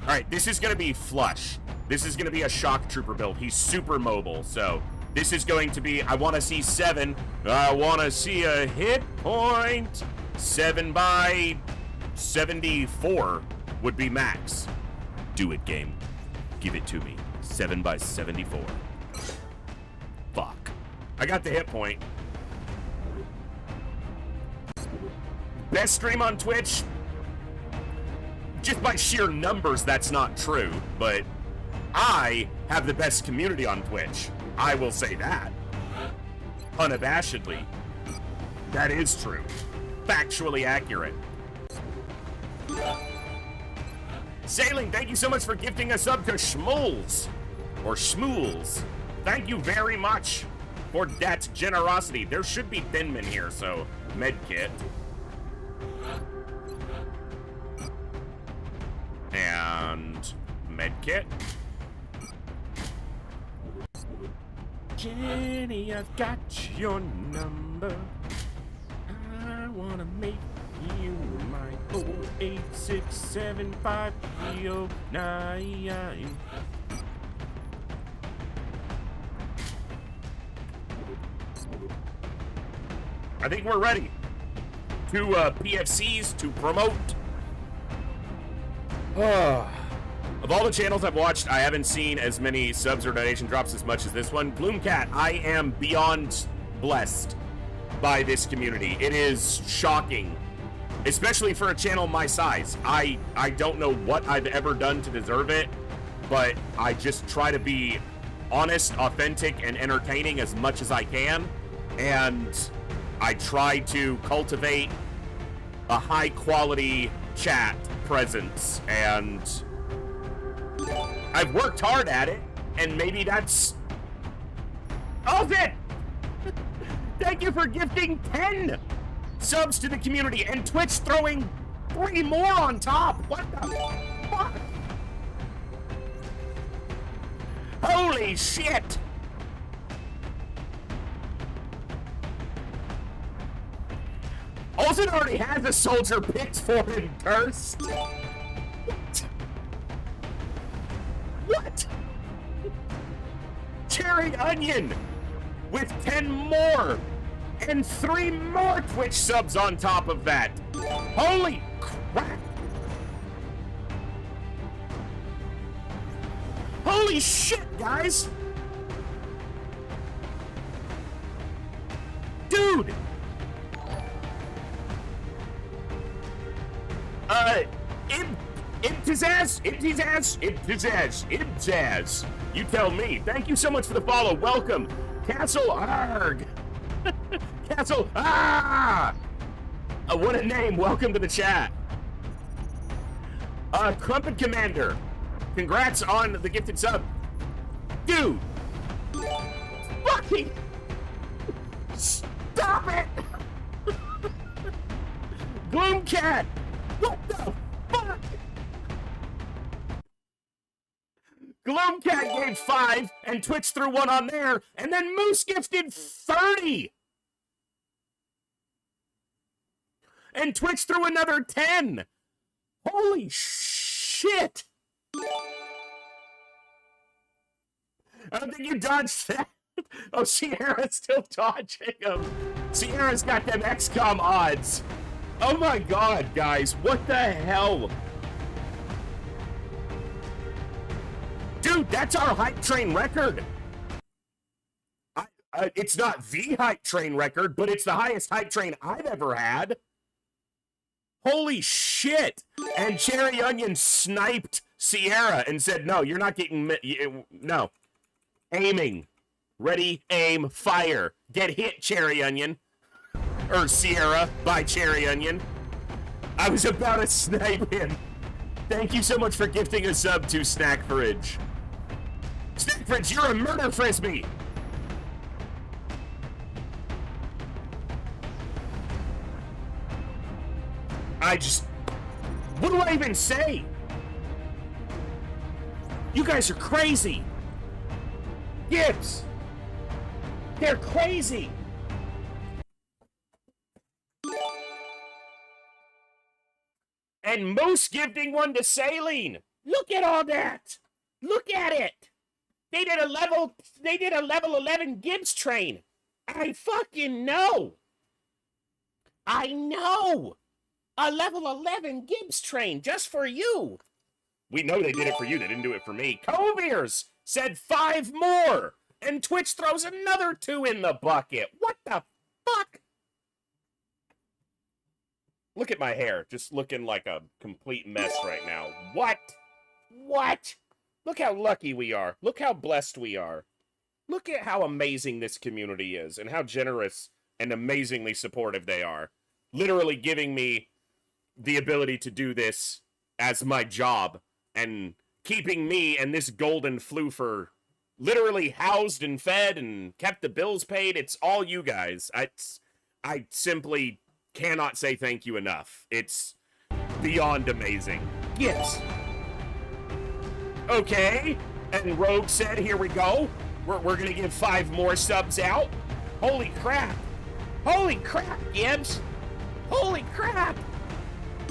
All right, this is gonna be flush. This is gonna be a shock trooper build. He's super mobile, so this is going to be, I want to see 7. I want to see a hit point. 7 by 74 would be max. Do it, game. Give it to me. 7 by 74. Fuck. I got the hit point. Best stream on Twitch? Just by sheer numbers, that's not true, but I have the best community on Twitch. I will say that. Unabashedly. That is true. Factually accurate. Sailing, thank you so much for gifting us up to Schmools. Or Schmools. Thank you very much for that generosity. There should be Thinman here, so medkit. And medkit. Jenny, I've got your number. I wanna make you my 0867539. I think we're ready. 2 PFCs to promote. Of all the channels I've watched, I haven't seen as many subs or donation drops as much as this one. Gloomcat, I am beyond blessed by this community. It is shocking, especially for a channel my size. I don't know what I've ever done to deserve it, but I just try to be honest, authentic, and entertaining as much as I can, and I try to cultivate a high-quality chat presence, and I've worked hard at it, and maybe that's all of it. Thank you for gifting 10 subs to the community, and Twitch throwing 3 more on top. What the fuck? Holy shit! Olsen already has a soldier picked for him, Cursed. What? Cherry Onion with 10 more and 3 more Twitch subs on top of that. Holy crap. Holy shit, guys. Dude. Imtizaz. You tell me. Thank you so much for the follow. Welcome. Castle Arg. Castle. What a name. Welcome to the chat. Crumpet Commander. Congrats on the gifted sub. Dude. Fucking. Stop it. Gloomcat. What the fuck? Gloomcat gave 5, and Twitch threw 1 on there, and then Moose gifted 30! And Twitch threw another 10! Holy shit! I don't think you dodged that. Oh, Sierra's still dodging him. Sierra's got them XCOM odds. Oh my god, guys. What the hell? Dude, that's our hype train record. It's not the hype train record, but it's the highest hype train I've ever had. Holy shit. And Cherry Onion sniped Sierra and said, no, you're not getting... No. Aiming. Ready, aim, fire. Get hit, Cherry Onion. Or Sierra by Cherry Onion. I was about to snipe him. Thank you so much for gifting a sub to Snack Fridge. Snack Fridge, you're a murder frisbee. What do I even say? You guys are crazy. Gibbs. They're crazy. And Moose gifting one to Saline. Look at all that. Look at it. They did a level 11 Gibbs train. I fucking know. I know. A level 11 Gibbs train just for you. We know they did it for you. They didn't do it for me. Coviers said 5 more. And Twitch throws another 2 in the bucket. What the fuck? Look at my hair. Just looking like a complete mess right now. What? What? Look how lucky we are. Look how blessed we are. Look at how amazing this community is and how generous and amazingly supportive they are. Literally giving me the ability to do this as my job and keeping me and this golden floofer literally housed and fed and kept the bills paid. It's all you guys. I simply cannot say thank you enough. It's beyond amazing. Yes. Okay. And Rogue said, here we go. We're gonna give 5 more subs out. Holy crap. Holy crap, Gibbs. Holy crap.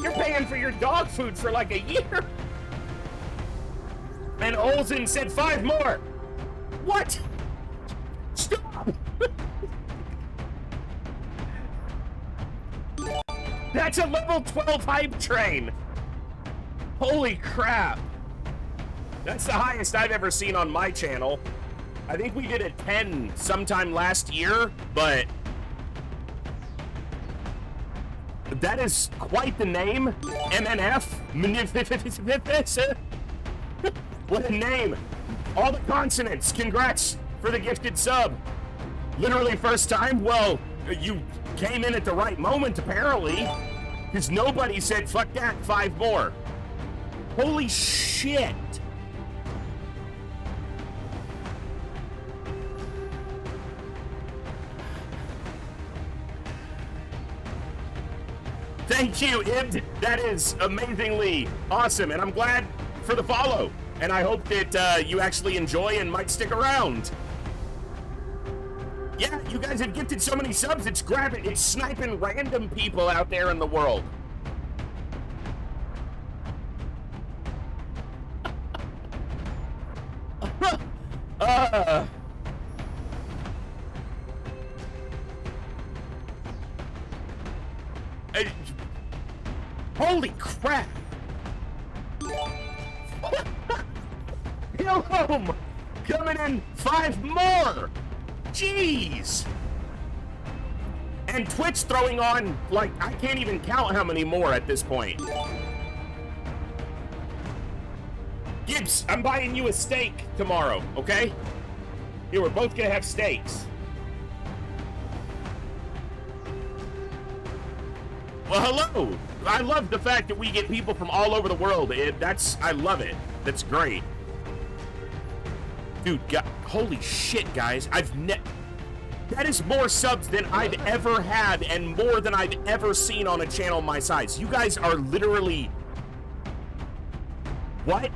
You're paying for your dog food for like a year. And Olsen said 5 more. What? Stop. That's a level 12 hype train. Holy crap. That's the highest I've ever seen on my channel. I think we did a 10 sometime last year, but that is quite the name. MNF. What a name. All the consonants. Congrats for the gifted sub. Literally first time. Well, you came in at the right moment, apparently. Because nobody said, fuck that, 5 more. Holy shit. Thank you, Ibd. That is amazingly awesome, and I'm glad for the follow. And I hope that you actually enjoy and might stick around. Yeah, you guys have gifted so many subs, it's sniping random people out there in the world. Holy crap! Home coming in 5 more! Jeez! And Twitch throwing on, like, I can't even count how many more at this point. Gibbs, I'm buying you a steak tomorrow, okay? Here, we're both gonna have steaks. Well, hello! I love the fact that we get people from all over the world. I love it. That's great. Dude, holy shit, guys. That is more subs than I've ever had and more than I've ever seen on a channel my size. You guys are literally... What?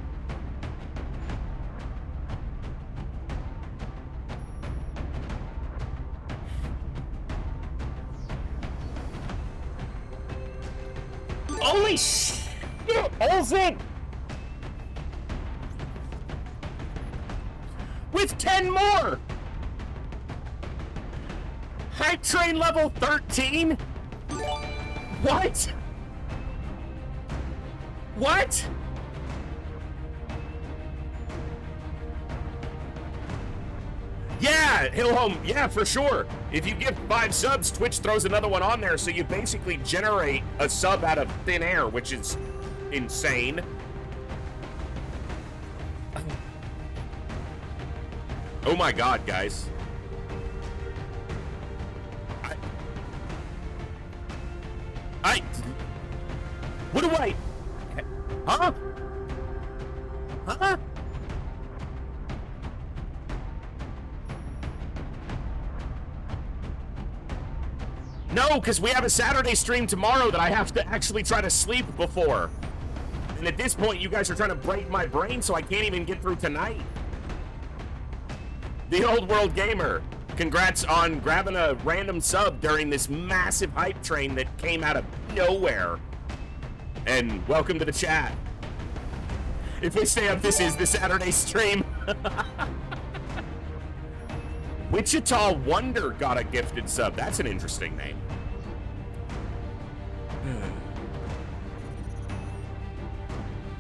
Holy shit! Olsen! With 10 more! Hype train level 13? What? What? Yeah, Hillhome, yeah, for sure. If you give 5 subs, Twitch throws another one on there, so you basically generate a sub out of thin air, which is insane. Oh my god, guys. What do I... Huh? Huh? No, because we have a Saturday stream tomorrow that I have to actually try to sleep before. And at this point, you guys are trying to break my brain so I can't even get through tonight. The Old World Gamer, congrats on grabbing a random sub during this massive hype train that came out of nowhere. And welcome to the chat. If we stay up, this is the Saturday stream. Wichita Wonder got a gifted sub. That's an interesting name.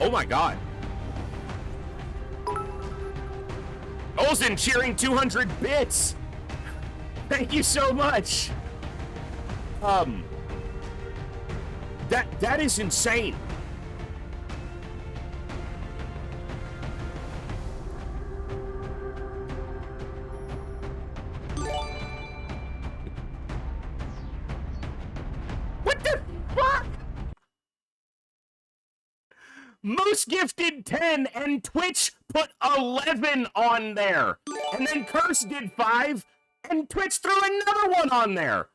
Oh my god. Olsen cheering 200 bits. Thank you so much. That is insane. What the fuck? Most gifted 10 and Twitch put 11 on there. And then Curse did 5 and Twitch threw another one on there.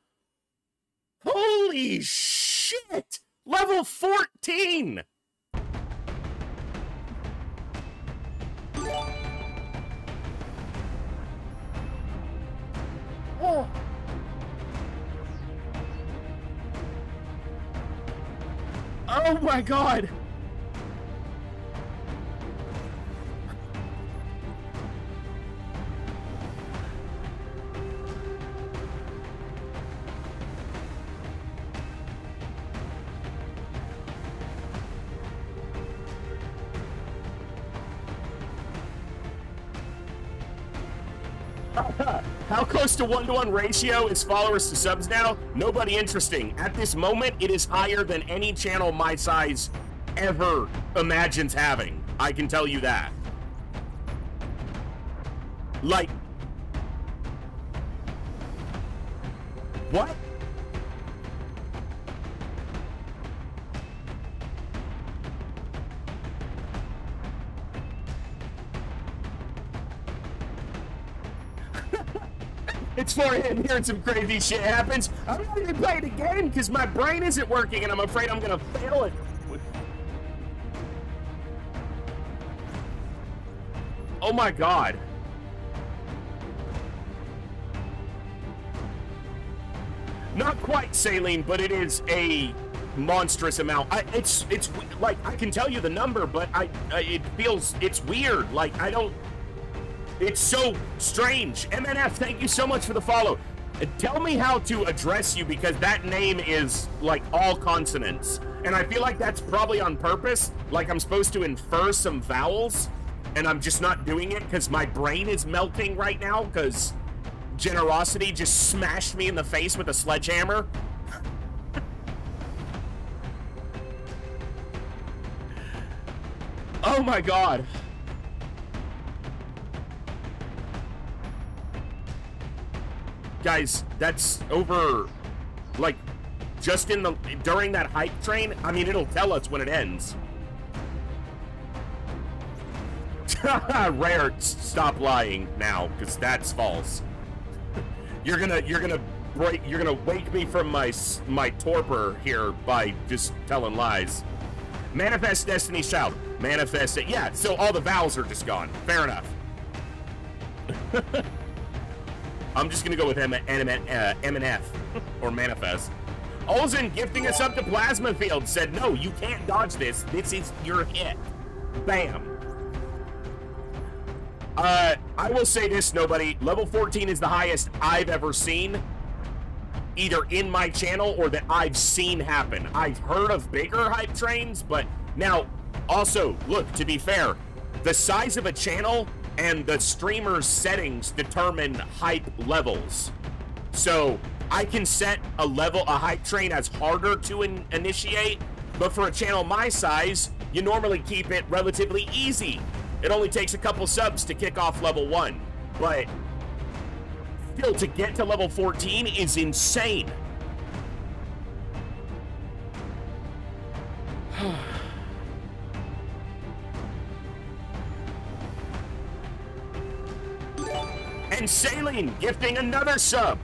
Holy shit! Level 14! Oh. Oh my god! How close to 1-to-1 ratio is followers to subs now? Nobody interesting. At this moment, it is higher than any channel my size ever imagines having. I can tell you that. Like... What? It's 4 a.m. hearing some crazy shit happens. I'm not even playing the game because my brain isn't working and I'm afraid I'm gonna fail it. Oh my god. Not quite saline, but it is a monstrous amount. It's like, I can tell you the number, but it's weird. Like, I don't... It's so strange. MNF, thank you so much for the follow. Tell me how to address you because that name is like all consonants. And I feel like that's probably on purpose. Like I'm supposed to infer some vowels and I'm just not doing it because my brain is melting right now because generosity just smashed me in the face with a sledgehammer. Oh my god. Guys, that's over, like, just during that hype train. I mean, it'll tell us when it ends. Rare, stop lying now, because that's false. You're gonna wake me from my torpor here by just telling lies. Manifest Destiny's Child. Manifest it. Yeah, so all the vowels are just gone. Fair enough. I'm just gonna go with MNF or Manifest. Olsen gifting us up to Plasma Field said, no, you can't dodge this. This is your hit. Bam. I will say this, nobody. Level 14 is the highest I've ever seen. either in my channel or that I've seen happen. I've heard of bigger hype trains, but now, also, look, to be fair, the size of a channel and the streamer's settings determine hype levels. So I can set a hype train as harder to initiate, but for a channel my size, you normally keep it relatively easy. It only takes a couple subs to kick off level 1, but still, to get to level 14 is insane. And Saline gifting another sub.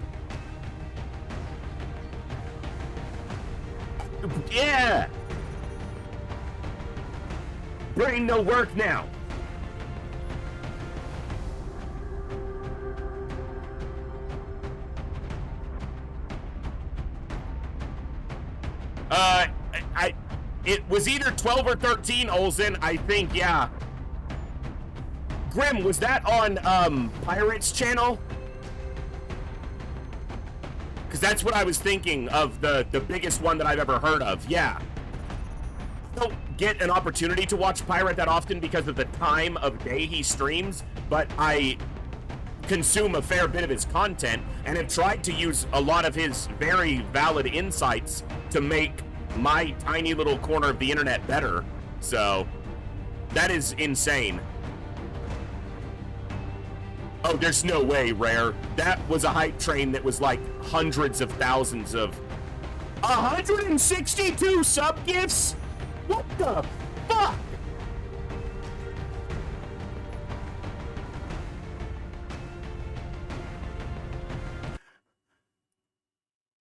Yeah. Brain no work now. It was either 12 or 13, Olsen, I think, yeah. Grim, was that on, Pirate's channel? Because that's what I was thinking of, the biggest one that I've ever heard of, yeah. I don't get an opportunity to watch Pirate that often because of the time of day he streams, but I consume a fair bit of his content and have tried to use a lot of his very valid insights to make my tiny little corner of the internet better. So that is insane. Oh, there's no way, Rare. That was a hype train that was like hundreds of thousands of 162 sub gifts? What the fuck?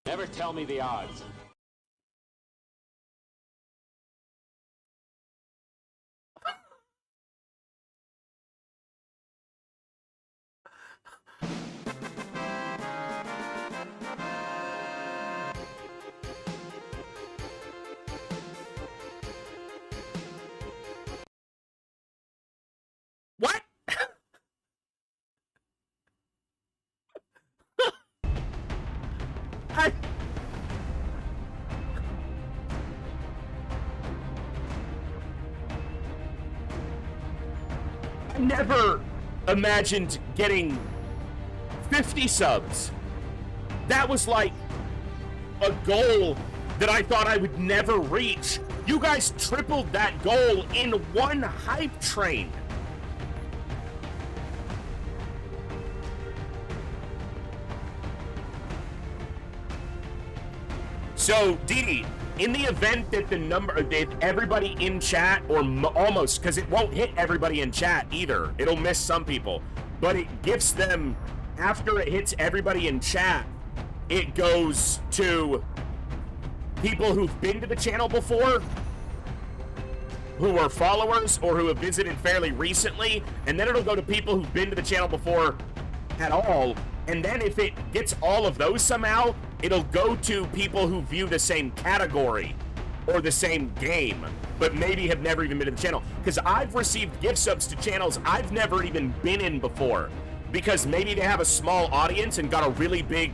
Never tell me the odds. What? I never imagined getting 50 subs. That was like a goal that I thought I would never reach. You guys tripled that goal in one hype train. So, Didi, in the event that that everybody in chat, or almost, because it won't hit everybody in chat either, it'll miss some people, but it gifts them, after it hits everybody in chat, it goes to people who've been to the channel before, who are followers, or who have visited fairly recently, and then it'll go to people who've been to the channel before at all, and then if it gets all of those somehow, it'll go to people who view the same category or the same game, but maybe have never even been to the channel. Because I've received gift subs to channels I've never even been in before, because maybe they have a small audience and got a really big,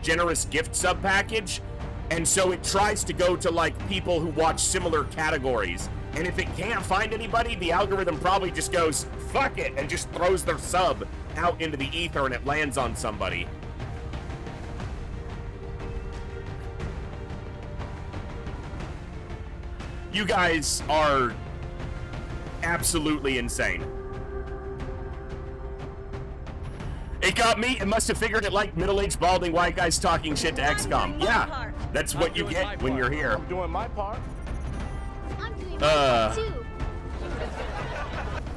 generous gift sub package, and so it tries to go to like people who watch similar categories. And if it can't find anybody, the algorithm probably just goes, fuck it, and just throws their sub out into the ether and it lands on somebody. You guys are absolutely insane. It got me. It must have figured it like middle-aged balding white guys talking shit to XCOM. Yeah, that's what you get when you're here. I'm doing my part. I'm doing my part too.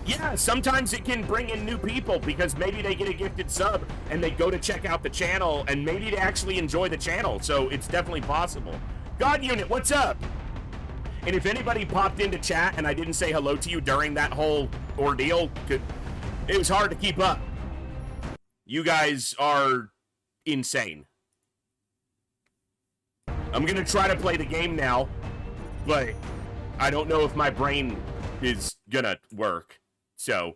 Yeah, sometimes it can bring in new people because maybe they get a gifted sub and they go to check out the channel and maybe they actually enjoy the channel. So it's definitely possible. God Unit, what's up? And if anybody popped into chat and I didn't say hello to you during that whole ordeal, it was hard to keep up. You guys are insane. I'm gonna try to play the game now, but I don't know if my brain is gonna work. So,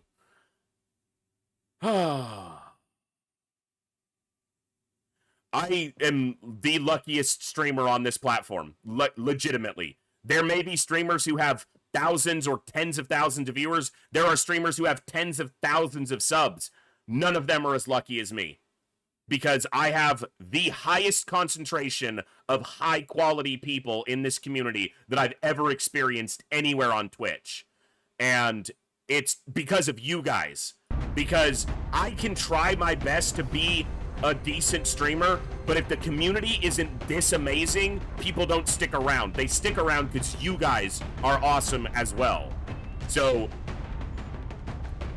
I am the luckiest streamer on this platform, legitimately. There may be streamers who have thousands or tens of thousands of viewers. There are streamers who have tens of thousands of subs. None of them are as lucky as me, because I have the highest concentration of high-quality people in this community that I've ever experienced anywhere on Twitch. And it's because of you guys. Because I can try my best to be a decent streamer, but if the community isn't this amazing, people don't stick around. They stick around because you guys are awesome as well. So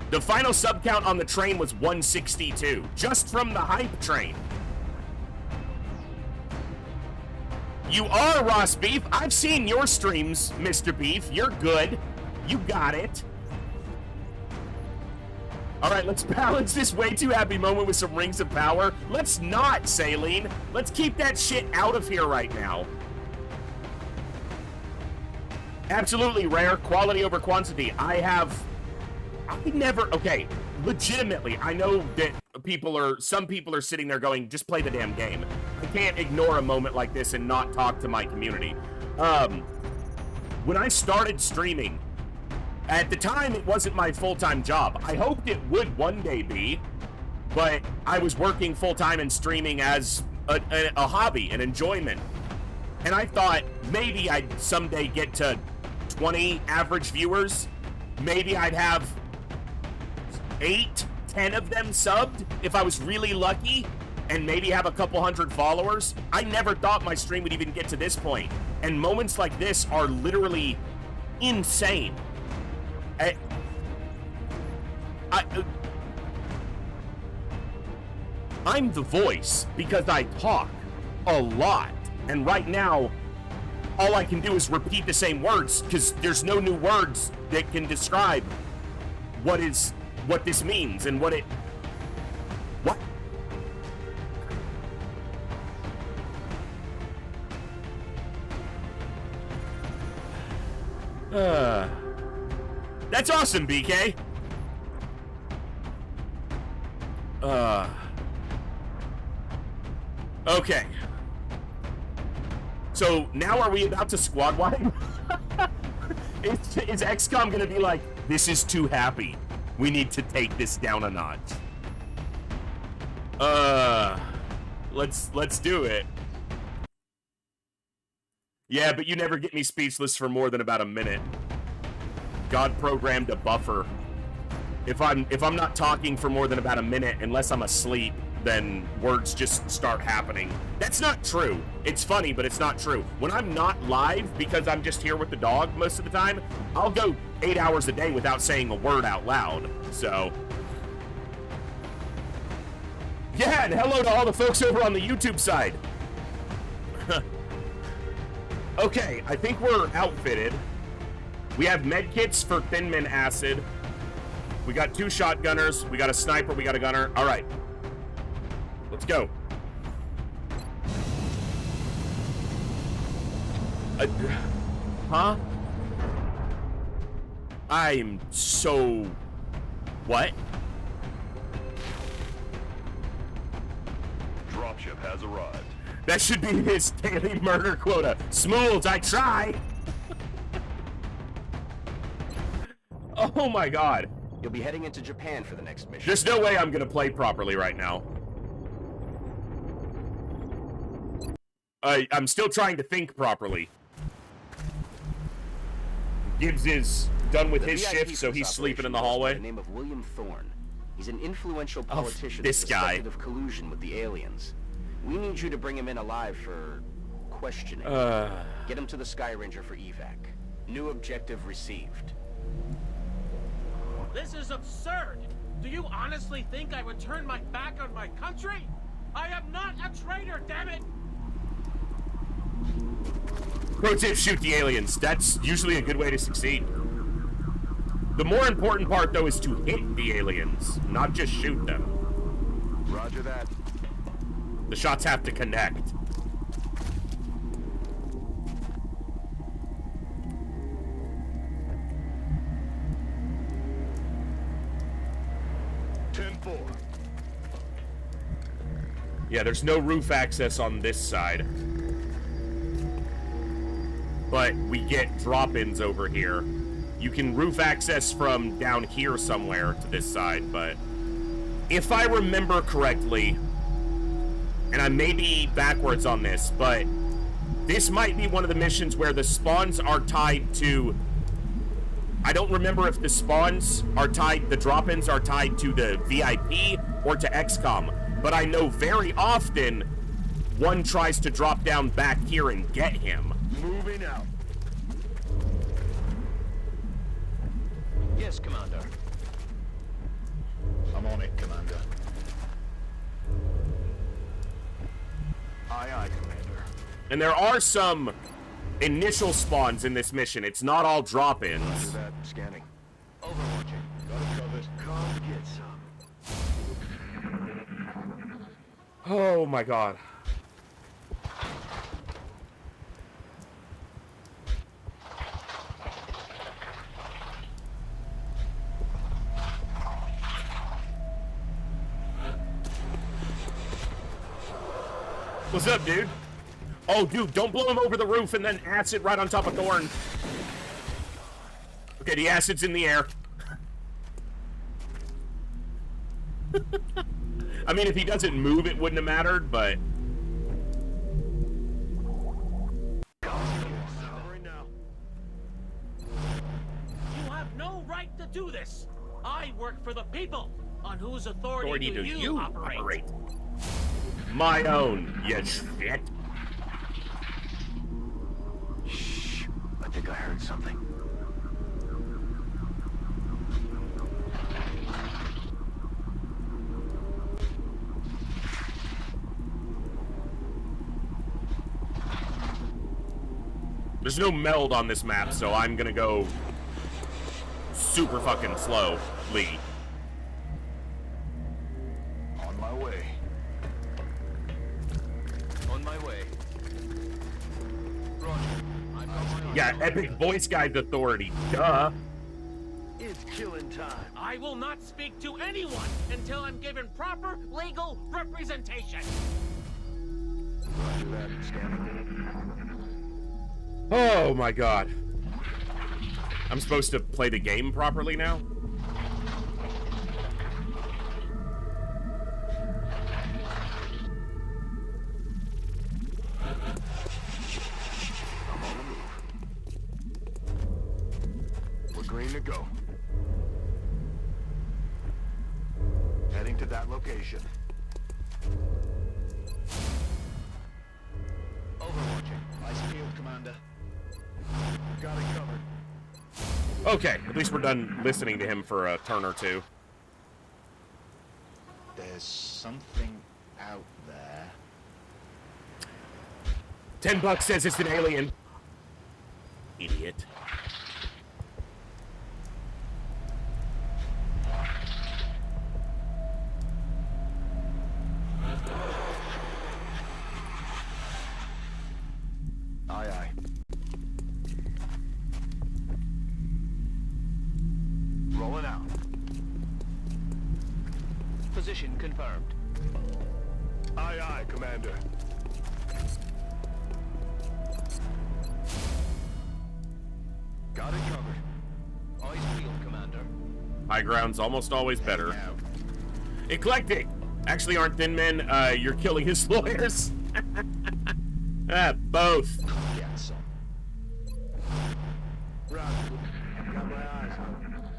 the final sub count on the train was 162, just from the hype train. You are Ross Beef. I've seen your streams, Mr. Beef. You're good. You got it. All right, let's balance this way too happy moment with some rings of power. Let's not, Saline. Let's keep that shit out of here right now. Absolutely rare. Quality over quantity. Okay, legitimately, I know that some people are sitting there going, just play the damn game. I can't ignore a moment like this and not talk to my community. When I started streaming, at the time, it wasn't my full-time job. I hoped it would one day be, but I was working full-time and streaming as a hobby, an enjoyment. And I thought maybe I'd someday get to 20 average viewers. Maybe I'd have 8, 10 of them subbed if I was really lucky, and maybe have a couple hundred followers. I never thought my stream would even get to this point. And moments like this are literally insane. I'm the voice because I talk a lot, and right now all I can do is repeat the same words because there's no new words that can describe what this means and what. That's awesome, BK. Okay. So now are we about to squad wipe? Is XCOM gonna be like, this is too happy. We need to take this down a notch. Let's do it. Yeah, but you never get me speechless for more than about a minute. God programmed a buffer. If I'm not talking for more than about a minute, unless I'm asleep, then words just start happening. That's not true. It's funny, but it's not true. When I'm not live, because I'm just here with the dog most of the time, I'll go 8 hours a day without saying a word out loud. So yeah, and hello to all the folks over on the YouTube side. Okay, I think we're outfitted. We have medkits for Thin Min Acid. We got 2 shotgunners. We got a sniper. We got a gunner. All right. Let's go. Huh? I'm so... What? Dropship has arrived. That should be his daily murder quota. Smools, I try. Oh my god. You'll be heading into Japan for the next mission. There's no way I'm gonna play properly right now. I'm still trying to think properly. Gibbs is done with his shift, so he's sleeping in the hallway. By the name of William Thorne. He's an influential politician this guy. suspected of collusion with the aliens. We need you to bring him in alive for questioning. Get him to the Sky Ranger for evac. New objective received. This is absurd! Do you honestly think I would turn my back on my country? I am not a traitor, damn it! Pro tip, shoot the aliens. That's usually a good way to succeed. The more important part, though, is to hit the aliens, not just shoot them. Roger that. The shots have to connect. Yeah, there's no roof access on this side. But we get drop-ins over here. You can roof access from down here somewhere to this side, but if I remember correctly, and I may be backwards on this, but this might be one of the missions where the spawns are tied to... I don't remember if the spawns are tied, the drop-ins are tied to the VIP or to XCOM, but I know very often one tries to drop down back here and get him. Moving out. Yes, Commander. I'm on it, Commander. Aye, aye, Commander. And there are some initial spawns in this mission. It's not all drop-ins. Roger that. Scanning. Overwatching. Got it covered. Come get some. Oh my god. What's up, dude? Oh, dude, don't blow him over the roof and then acid right on top of Thorn. Okay, the acid's in the air. I mean, if he doesn't move, it wouldn't have mattered, but... You have no right to do this. I work for the people, on whose authority do you operate? My own, you shit. Shh. I think I heard something. There's no meld on this map, so I'm gonna go super fucking slowly. On my way. On my way. Roger. I've got my Yeah, epic voice guide authority. Duh. It's killing time. I will not speak to anyone until I'm given proper legal representation. Roger that. Scanning. Oh my god. I'm supposed to play the game properly now? I'm on the move. We're green to go. Heading to that location. Overwatching. Ice field, Commander. Got it covered. Okay, at least we're done listening to him for a turn or two. There's something out there. $10 says it's an alien. Idiot. Aye, aye. Rolling out. Position confirmed. Aye, aye, Commander. Got it covered. Eyes peeled, Commander. High ground's almost always better. Eclectic! Actually aren't thin men, you're killing his lawyers. Both. Get some. Roger. Got my eyes on.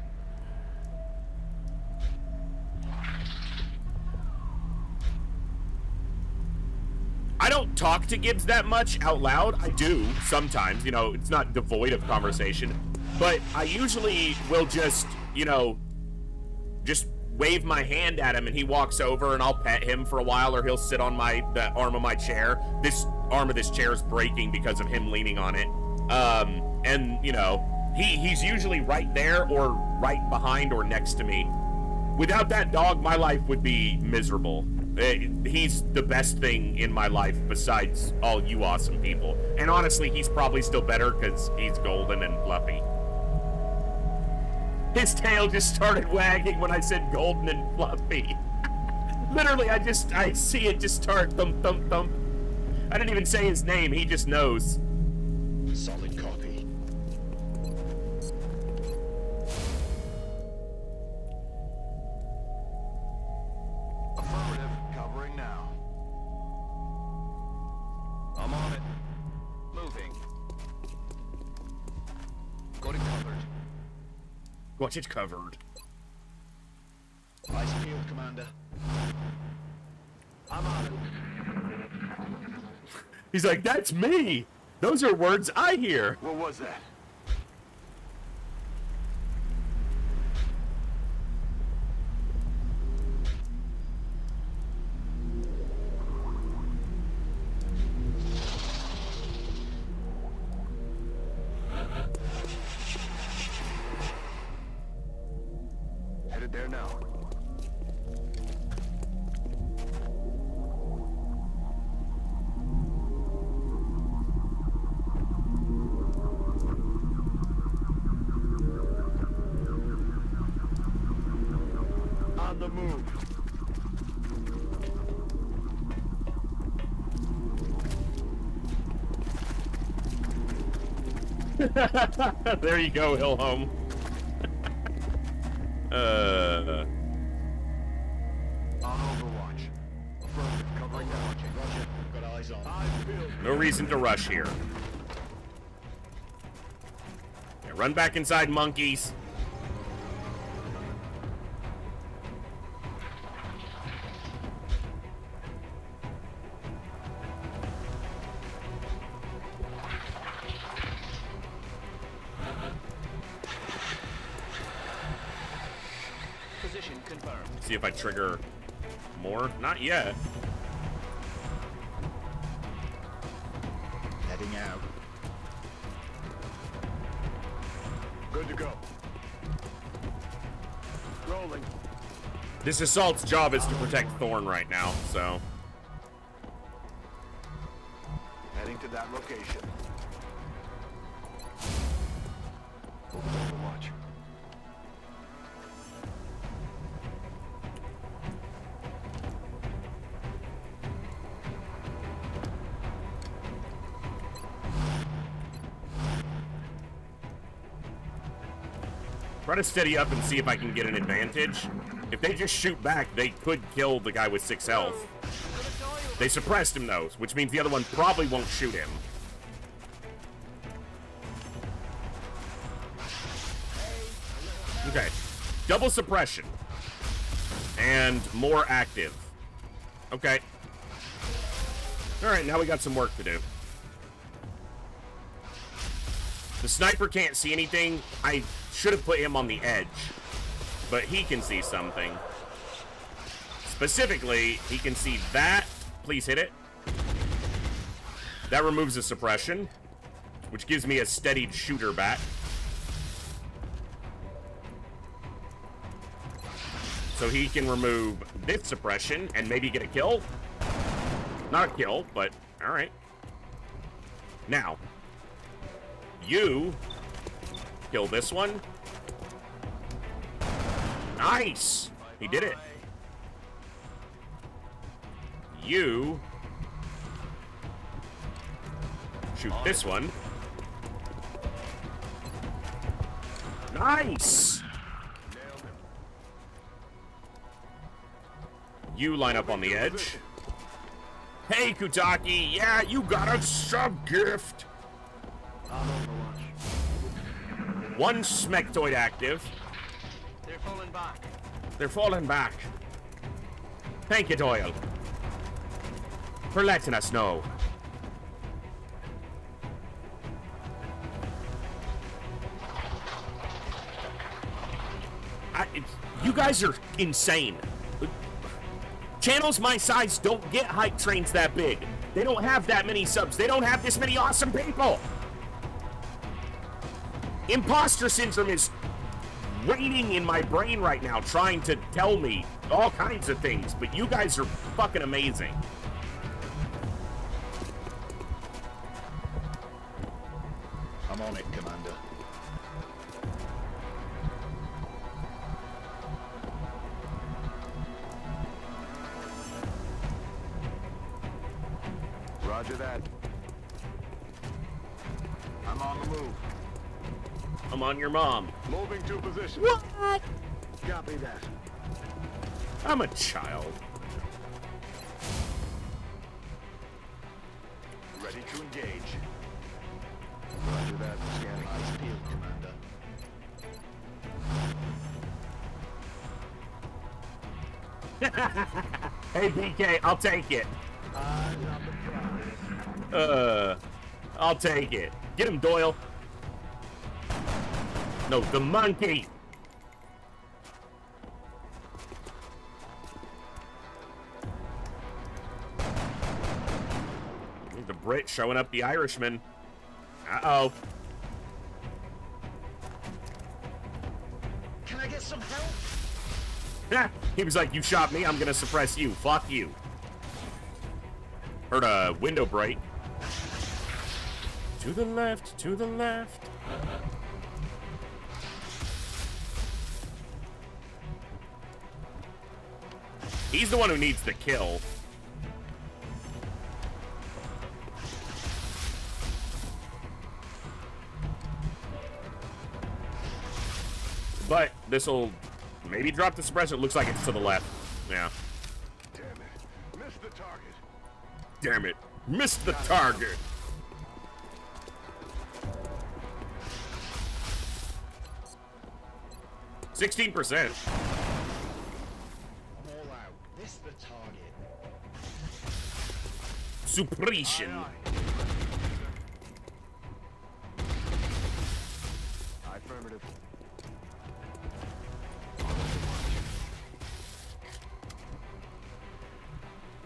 I don't talk to Gibbs that much out loud. I do sometimes, you know, it's not devoid of conversation. But I usually will just, you know, just wave my hand at him and he walks over and I'll pet him for a while, or he'll sit on the arm of my chair. This arm of this chair is breaking because of him leaning on it. And, you know, he's usually right there or right behind or next to me. Without that dog, my life would be miserable. He's the best thing in my life besides all you awesome people. And honestly, he's probably still better because he's golden and fluffy. His tail just started wagging when I said golden and fluffy. Literally, I see it just start thump, thump, thump. I didn't even say his name, he just knows. Solid copy. Affirmative. Covering now. I'm on it. Moving. Got it covered. Got it covered. Eyes peeled, Commander. I'm on it. He's like, that's me! Those are words I hear! What was that? Headed there now. On the move. There you go, Hillhome. On Overwatch. Affirmative. Covering now. Roger. Got eyes on. Eyes peeled. No reason to rush here. Yeah, run back inside, monkeys. Position confirmed. See if I trigger more. Not yet. Heading out. Good to go. Rolling. This assault's job is to protect Thorn right now, so. Heading to that location. Overwatch. Try to steady up and see if I can get an advantage. If they just shoot back, they could kill the guy with 6 health. They suppressed him though, which means the other one probably won't shoot him. Okay, double suppression. And more active. Okay. Alright, now we got some work to do. The sniper can't see anything. I should have put him on the edge, but he can see something. Specifically, he can see that. Please hit it. That removes the suppression, which gives me a steadied shooter back. So he can remove this suppression and maybe get a kill. Not a kill, but alright. Now, you kill this one. Nice! He did it. You shoot this one. Nice! You line up on the edge. Hey, Kutaki! Yeah, you got a sub-gift! One Smectoid active. They're falling back. They're falling back. Thank you, Doyle, for letting us know. You guys are insane. Channels my size don't get hype trains that big. They don't have that many subs. They don't have this many awesome people. Imposter syndrome is raining in my brain right now, trying to tell me all kinds of things, but you guys are fucking amazing. I'm on it, Commander. Roger that. I'm on the move. I'm on your mom. Moving to position. What? Copy that. I'm a child. Ready to engage. Roger that. Scanning. Eyes peeled, Commander. Hey, BK, I'll take it. Eyes on the prize. I'll take it. Get him, Doyle. No, the monkey. The Brit showing up the Irishman. Uh-oh. Can I get some help? He was like, you shot me, I'm gonna suppress you. Fuck you. Heard a window break. To the left, to the left. He's the one who needs the kill. But this'll maybe drop the suppressor. It looks like it's to the left. Yeah. Damn it. Missed the target. Damn it. Missed the target. %16%. I'm all out. Missed the target. Suppression. Affirmative.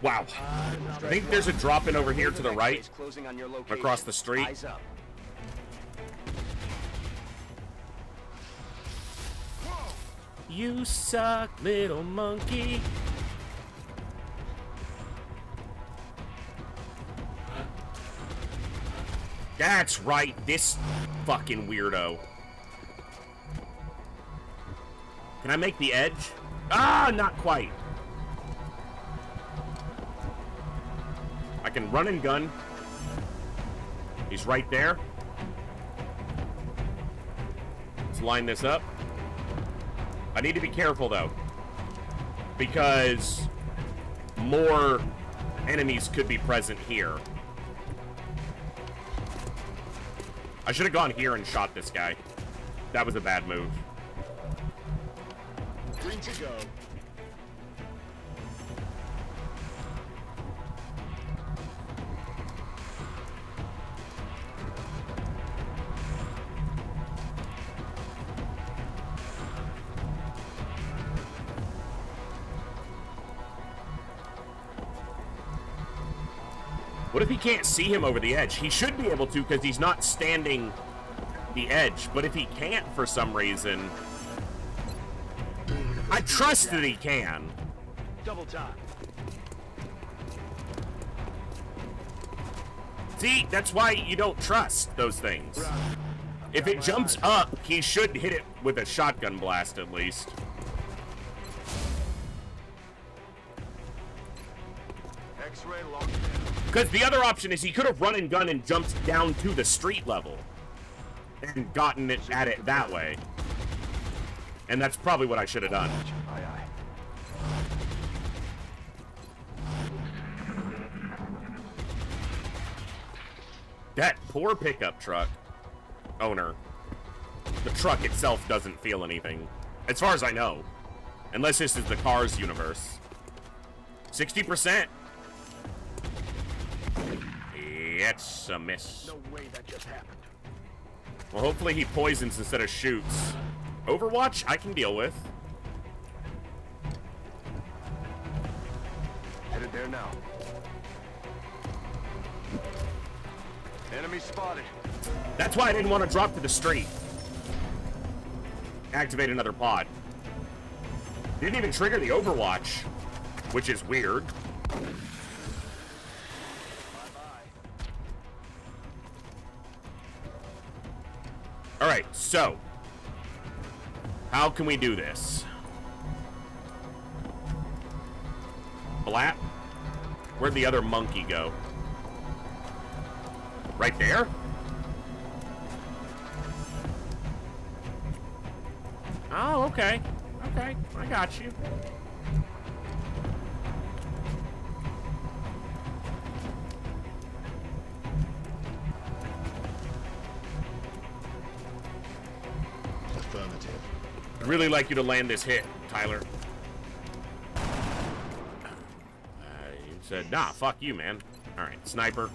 Wow. I think there's a drop in over here to the right. Closing on your location. Across the street. Eyes up. You suck, little monkey. That's right, this fucking weirdo. Can I make the edge? Ah, not quite. I can run and gun. He's right there. Let's line this up. I need to be careful, though, because more enemies could be present here. I should have gone here and shot this guy. That was a bad move. Green to go. What if he can't see him over the edge? He should be able to because he's not standing the edge. But if he can't for some reason, I trust that he can. Double time. See, that's why you don't trust those things. If it jumps up, he should hit it with a shotgun blast at least. X-ray locked. Because the other option is he could have run and gun and jumped down to the street level and gotten it at it that way. And that's probably what I should have done. Aye, aye. That poor pickup truck owner. The truck itself doesn't feel anything. As far as I know. Unless this is the Cars universe. 60%. It's a miss. No way that just happened. Well, hopefully he poisons instead of shoots. Overwatch, I can deal with. Headed there now. Enemy spotted. That's why I didn't want to drop to the street. Activate another pod. Didn't even trigger the Overwatch, which is weird. Alright, so how can we do this? Blat? Where'd the other monkey go? Right there? Oh, okay. Okay, I got you. Affirmative. I'd really like you to land this hit, Tyler. You said, nah, fuck you, man. Alright, sniper.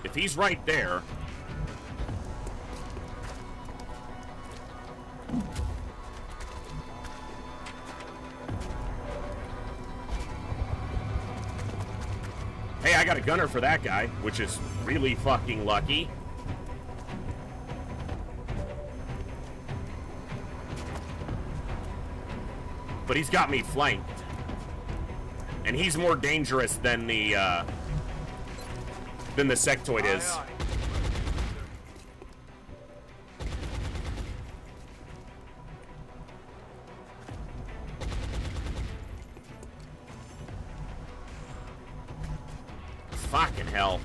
If he's right there... Hey, I got a gunner for that guy, which is really fucking lucky. But he's got me flanked. And he's more dangerous than the sectoid is. Fucking hell.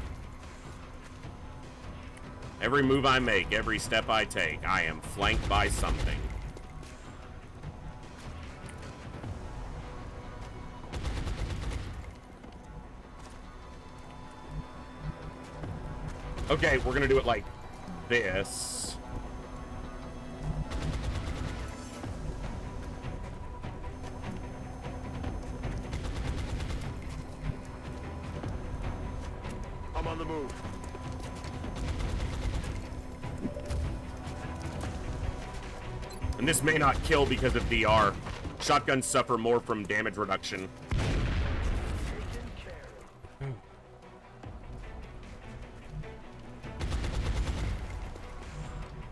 Every move I make, every step I take, I am flanked by something. Okay, we're gonna do it like this. I'm on the move. And this may not kill because of DR. Shotguns suffer more from damage reduction.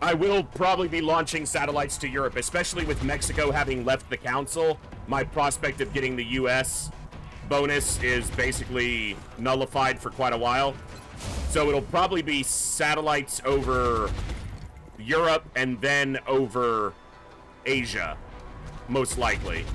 I will probably be launching satellites to Europe, especially with Mexico having left the council. My prospect of getting the US bonus is basically nullified for quite a while. So it'll probably be satellites over Europe and then over Asia, most likely.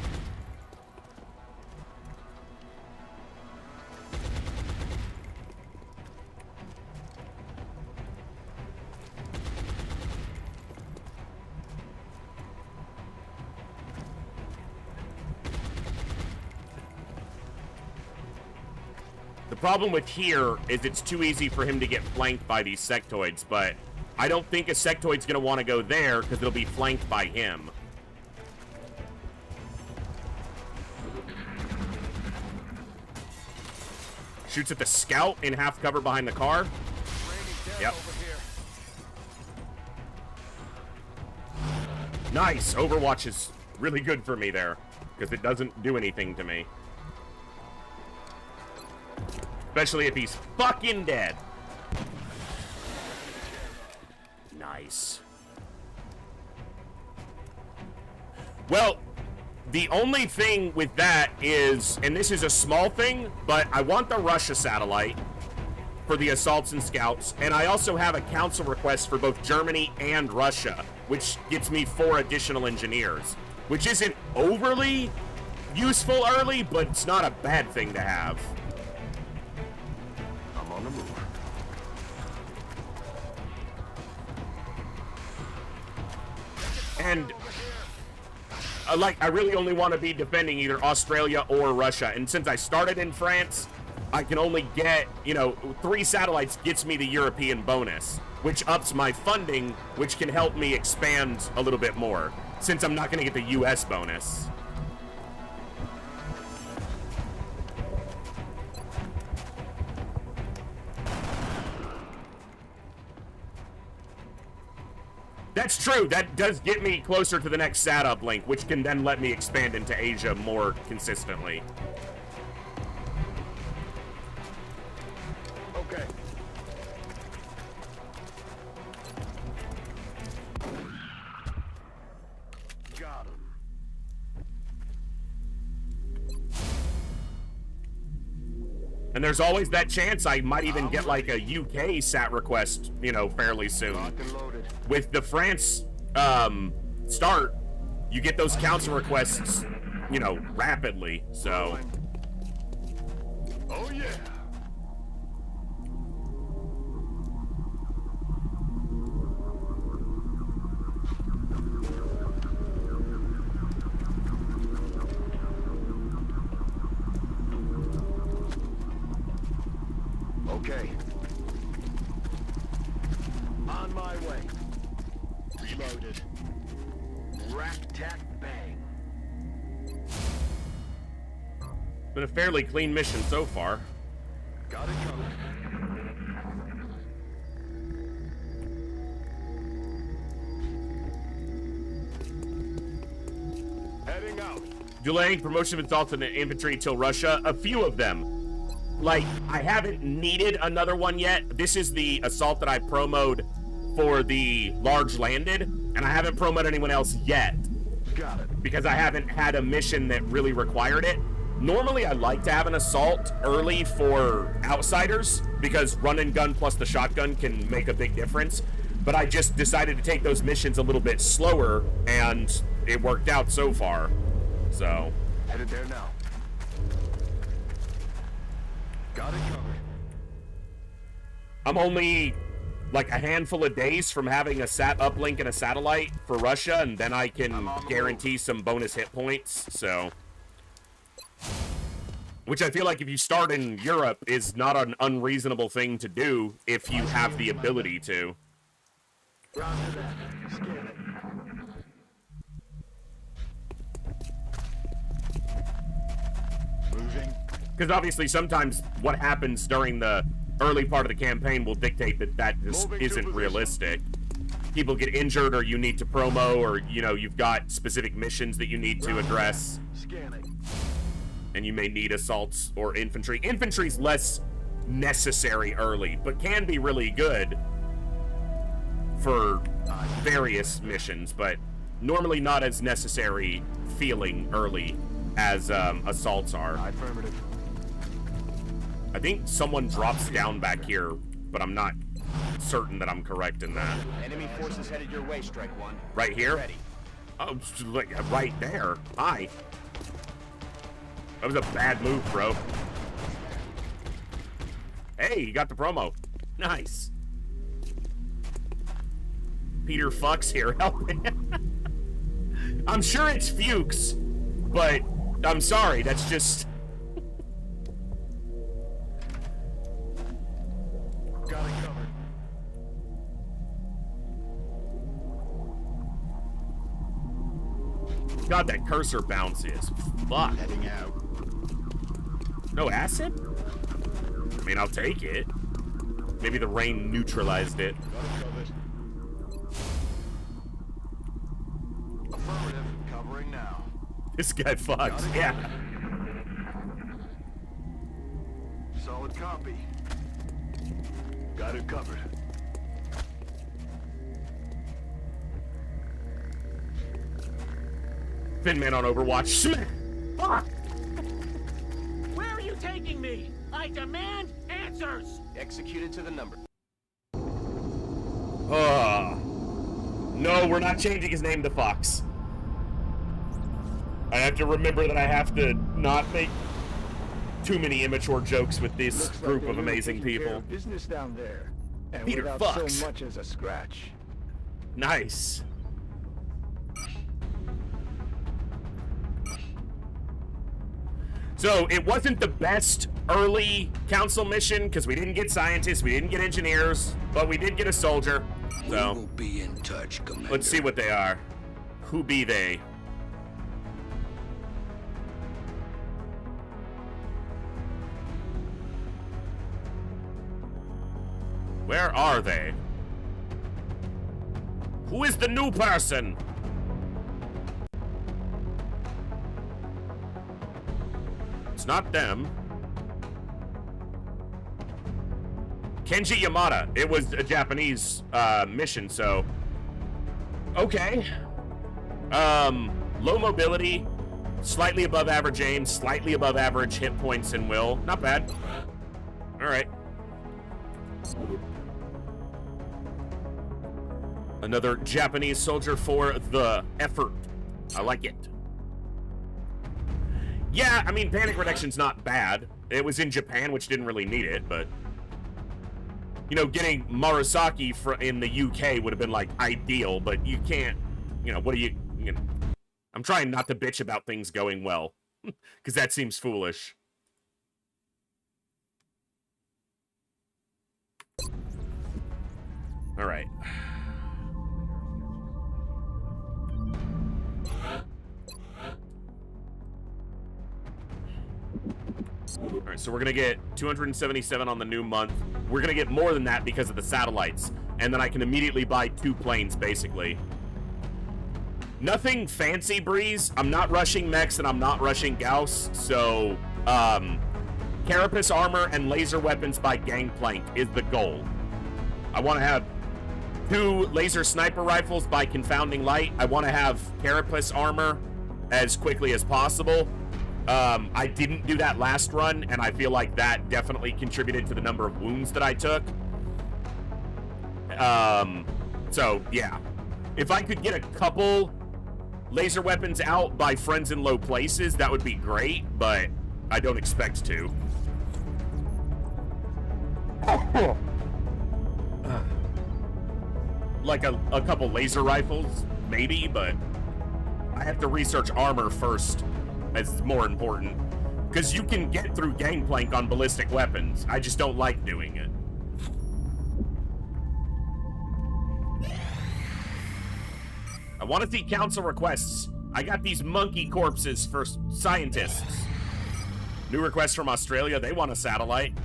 The problem with here is it's too easy for him to get flanked by these sectoids, but I don't think a sectoid's going to want to go there because it'll be flanked by him. Shoots at the scout in half cover behind the car. Yep. Nice. Overwatch is really good for me there because it doesn't do anything to me. Especially if he's fucking dead. Nice. Well, the only thing with that is, and this is a small thing, but I want the Russia satellite for the assaults and scouts, and I also have a council request for both Germany and Russia, which gets me 4 additional engineers, which isn't overly useful early, but it's not a bad thing to have. I'm on the move. And I really only want to be defending either Australia or Russia. And since I started in France, I can only get, 3 satellites gets me the European bonus, which ups my funding, which can help me expand a little bit more, since I'm not going to get the US bonus. That's true. That does get me closer to the next sat uplink, which can then let me expand into Asia more consistently. Okay. Got him. And there's always that chance I might even get like a UK sat request, fairly soon. With the France start, you get those council requests, you know, rapidly, so. Oh, yeah. Okay. On my way. Reloaded. Rack, tack, bang. Been a fairly clean mission so far. Got it covered. Heading out. Delaying promotion of assaults in the infantry till Russia. A few of them. Like, I haven't needed another one yet. This is the assault that I promoed for the large landed, and I haven't promoted anyone else yet. Got it. Because I haven't had a mission that really required it. Normally, I like to have an assault early for outsiders, because run and gun plus the shotgun can make a big difference. But I just decided to take those missions a little bit slower, and it worked out so far. So. Headed there now. Got it covered. I'm only like a handful of days from having a sat uplink and a satellite for Russia, and then I can guarantee some bonus hit points, so. Which I feel like if you start in Europe is not an unreasonable thing to do if you have the ability to. Roger that. Scan it. Moving. Because obviously sometimes what happens during the early part of the campaign will dictate that that just isn't realistic. People get injured, or you need to promo, or, you know, you've got specific missions that you need to address. Scanning. And you may need assaults or infantry. Infantry's less necessary early, but can be really good for various missions, but normally not as necessary feeling early as assaults are. Affirmative. I think someone drops down back here, but I'm not certain that I'm correct in that. Enemy forces headed your way, Strike One. Right here? Ready. Oh, like right there. Hi. That was a bad move, bro. Hey, you got the promo. Nice. Peter Fuck's here helping. I'm sure it's Fuchs, but I'm sorry, that's just... Got it covered. God, that cursor bounces. Fuck. Heading out. No acid? I mean, I'll take it. Maybe the rain neutralized it. Got it covered. Affirmative. Covering now. This guy fucks. Yeah. Solid copy. Got it covered. Finman on Overwatch. Fuck! Where are you taking me? I demand answers! Executed to the number. No, we're not changing his name to Fox. I have to remember that I have to not make too many immature jokes with this group of amazing people. Business down there, and Peter without Fox. so much as a scratch. Nice. So it wasn't the best early council mission because we didn't get scientists, we didn't get engineers, but we did get a soldier. So we will be in touch, Commander. Let's see what they are. Who be they? Where are they? Who is the new person? It's not them. Kenji Yamada. It was a Japanese mission, so okay. Low mobility, slightly above average aim, slightly above average hit points and will. Not bad. All right. Another Japanese soldier for the effort. I like it. Yeah, I mean, panic redaction's not bad. It was in Japan, which didn't really need it, but... You know, getting Murasaki in the UK would have been, like, ideal, but you can't... You know, what do you know... I'm trying not to bitch about things going well, because that seems foolish. All right. All right, so we're going to get 277 on the new month. We're going to get more than that because of the satellites. And then I can immediately buy 2 planes, basically. Nothing fancy, Breeze. I'm not rushing mechs and I'm not rushing Gauss. So, Carapace armor and laser weapons by Gangplank is the goal. I want to have 2 laser sniper rifles by Confounding Light. I want to have Carapace armor as quickly as possible. I didn't do that last run, and I feel like that definitely contributed to the number of wounds that I took. So, yeah. If I could get a couple laser weapons out by friends in low places, that would be great, but I don't expect to. Like a couple laser rifles, maybe, but I have to research armor first. It's more important. Because you can get through Gangplank on ballistic weapons. I just don't like doing it. I want to see council requests. I got these monkey corpses for scientists. New request from Australia. They want a satellite.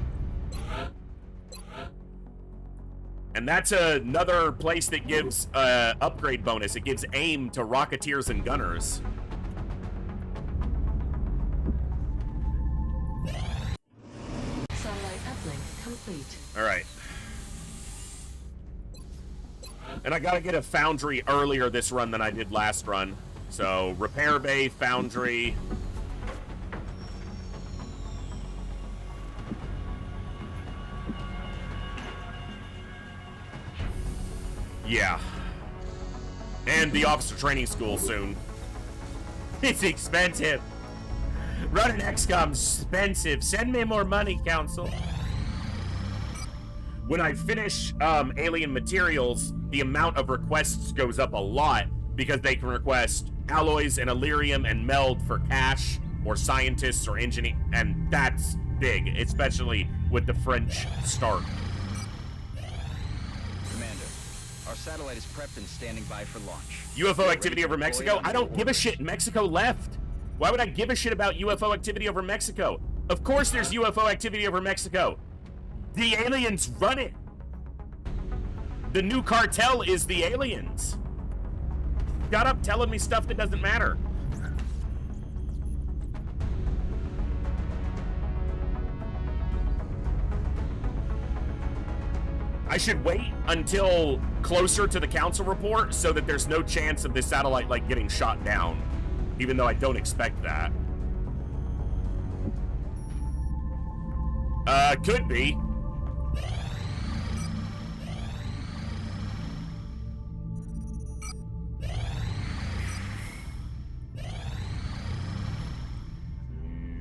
And that's another place that gives upgrade bonus. It gives aim to Rocketeers and Gunners. Satellite uplink complete. All right. And I gotta get a foundry earlier this run than I did last run. So, repair bay, foundry. Yeah. And the officer training school soon. It's expensive. Running XCOM's expensive. Send me more money, Council. When I finish Alien Materials, the amount of requests goes up a lot because they can request alloys and Illyrium and meld for cash or scientists or engineer, and that's big, especially with the French start. Commander, our satellite is prepped and standing by for launch. UFO activity over Mexico? I don't give a shit. Mexico left. Why would I give a shit about UFO activity over Mexico? Of course there's UFO activity over Mexico. The aliens run it. The new cartel is the aliens. Got up telling me stuff that doesn't matter. I should wait until closer to the council report so that there's no chance of this satellite like getting shot down, even though I don't expect that. Could be.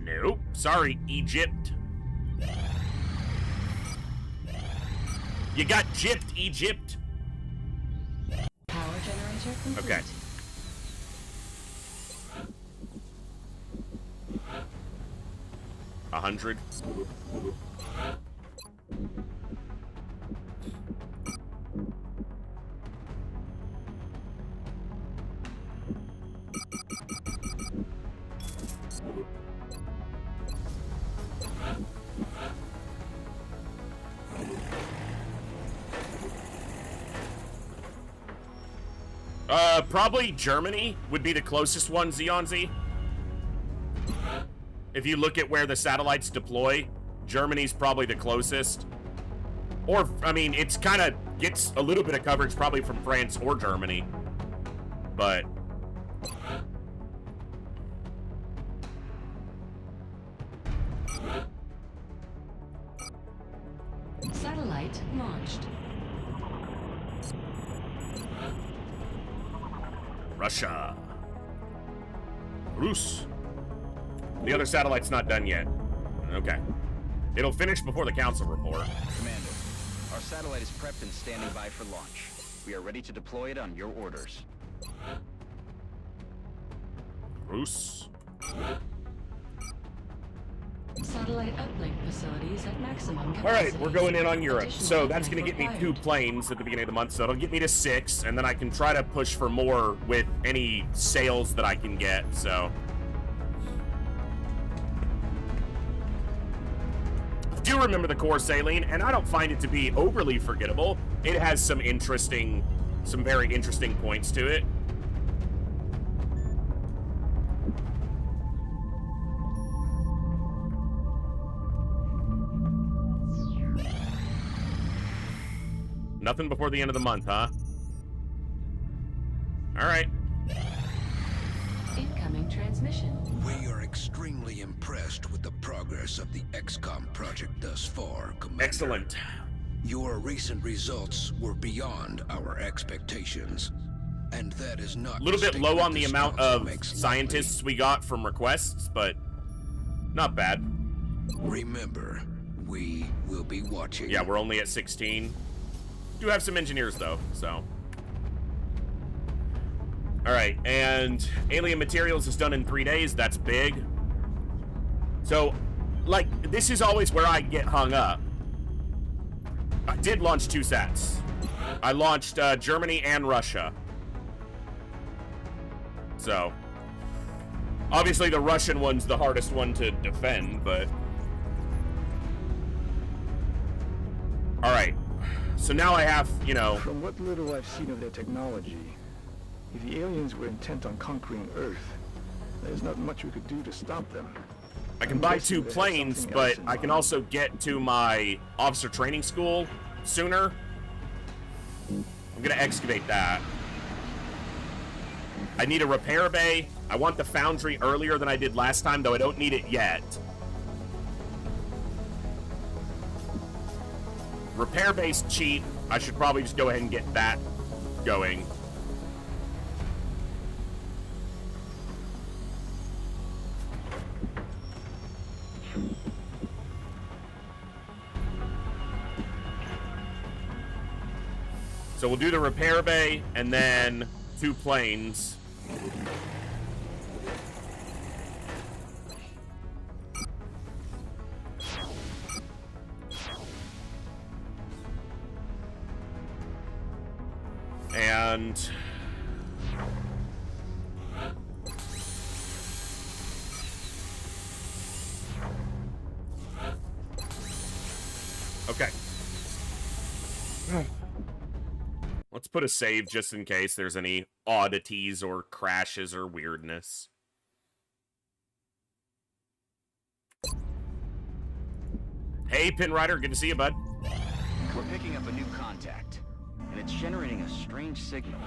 Nope. Sorry, Egypt. You got gypped, Egypt. Power generator complete. Okay. $100. Probably Germany would be the closest one, Zeonzi. If you look at where the satellites deploy, Germany's probably the closest. Or, I mean, it's kind of gets a little bit of coverage probably from France or Germany. But... Satellite launched. Russia. Bruce. The other satellite's not done yet. Okay. It'll finish before the council report. Commander, our satellite is prepped and standing by for launch. We are ready to deploy it on your orders. Bruce. Satellite uplink facilities at maximum capacity. Alright, we're going in on Europe. Additional So that's going to equipment get me 2 required. planes at the beginning of the month. So it'll get me to 6, and then I can try to push for more with any sales that I can get. So I do remember the core saline, and I don't find it to be overly forgettable. It has some very interesting points to it. Nothing before the end of the month, huh? Alright. Incoming transmission. We are extremely impressed with the progress of the XCOM project thus far, Commander. Excellent. Your recent results were beyond our expectations, and that is not A little bit low on the amount of scientists scientists we got from requests, but not bad. Remember, we will be watching. Yeah, we're only at 16. Do have some engineers, though, so. Alright, and alien materials is done in 3 days. That's big. So, like, this is always where I get hung up. I did launch 2 sats. I launched Germany and Russia. So, obviously the Russian one's the hardest one to defend, but... Alright. So now I have, you know... From what little I've seen of their technology, if the aliens were intent on conquering Earth, there's not much we could do to stop them. I can buy 2 planes, but I can also get to my officer training school sooner. I'm gonna excavate that. I need a repair bay. I want the foundry earlier than I did last time, though I don't need it yet. Repair base cheap. I should probably just go ahead and get that going. So we'll do the repair bay and then 2 planes. And okay. Let's put a save just in case there's any oddities or crashes or weirdness. Hey, Pinrider, good to see you, bud. We're picking up a new contact, and it's generating a strange signal,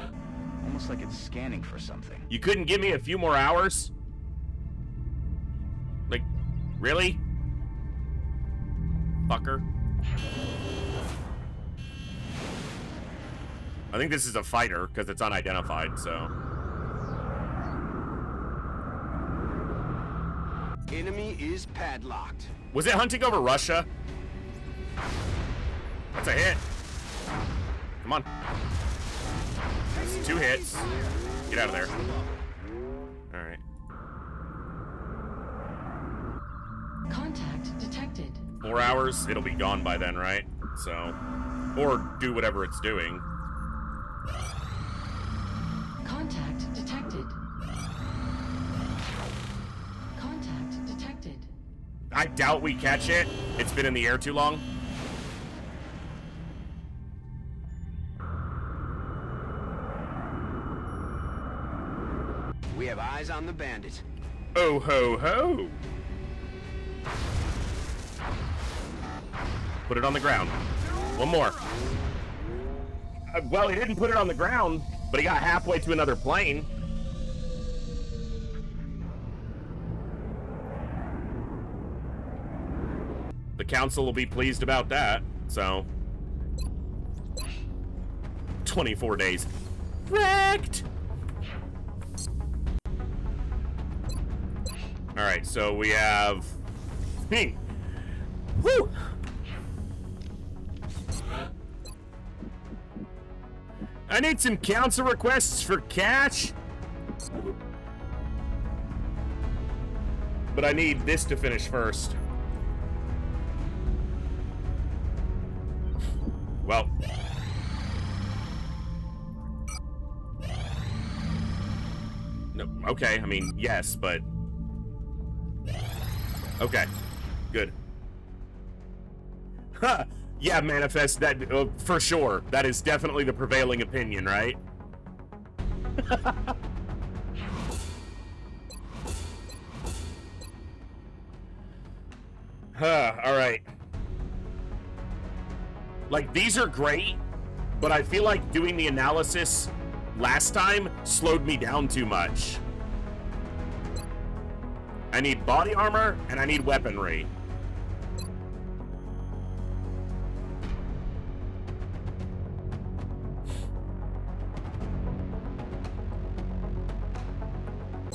almost like it's scanning for something. You couldn't give me a few more hours? Like, really? Fucker. I think this is a fighter, because it's unidentified, so... Enemy is padlocked. Was it hunting over Russia? That's a hit. Come on. That's 2 hits. Get out of there. Alright. Contact detected. 4 hours, it'll be gone by then, right? So... Or do whatever it's doing. Contact detected. Contact detected. I doubt we catch it. It's been in the air too long. We have eyes on the bandit. Oh ho ho! Put it on the ground. One more. Well, he didn't put it on the ground, but he got halfway to another plane. The council will be pleased about that, so... 24 days. Wrecked! Alright, so we have... Woo! I need some council requests for cash. But I need this to finish first. Well. No, okay, I mean, yes, but... Okay, good. Huh! Yeah, Manifest, that, for sure. That is definitely the prevailing opinion, right? Alright. Like, these are great, but I feel like doing the analysis last time slowed me down too much. I need body armor, and I need weaponry.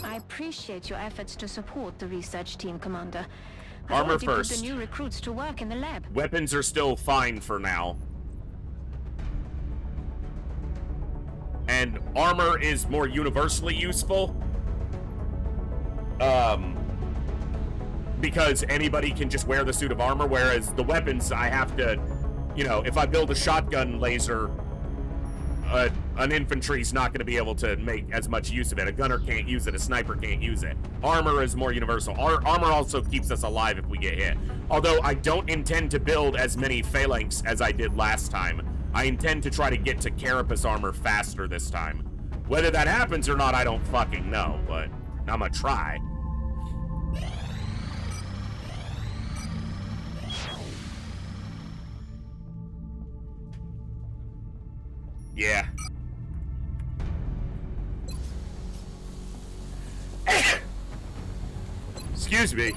I appreciate your efforts to support the research team, Commander. Armor I've already first. put the new recruits to work in the lab. Weapons are still fine for now. And armor is more universally useful. Because anybody can just wear the suit of armor, whereas the weapons, I have to, you know, if I build a shotgun laser, an infantry's not going to be able to make as much use of it. A gunner can't use it, a sniper can't use it. Armor is more universal. Armor also keeps us alive if we get hit. Although I don't intend to build as many phalanx as I did last time. I intend to try to get to carapace armor faster this time. Whether that happens or not, I don't fucking know, but I'm gonna try. Yeah. Excuse me.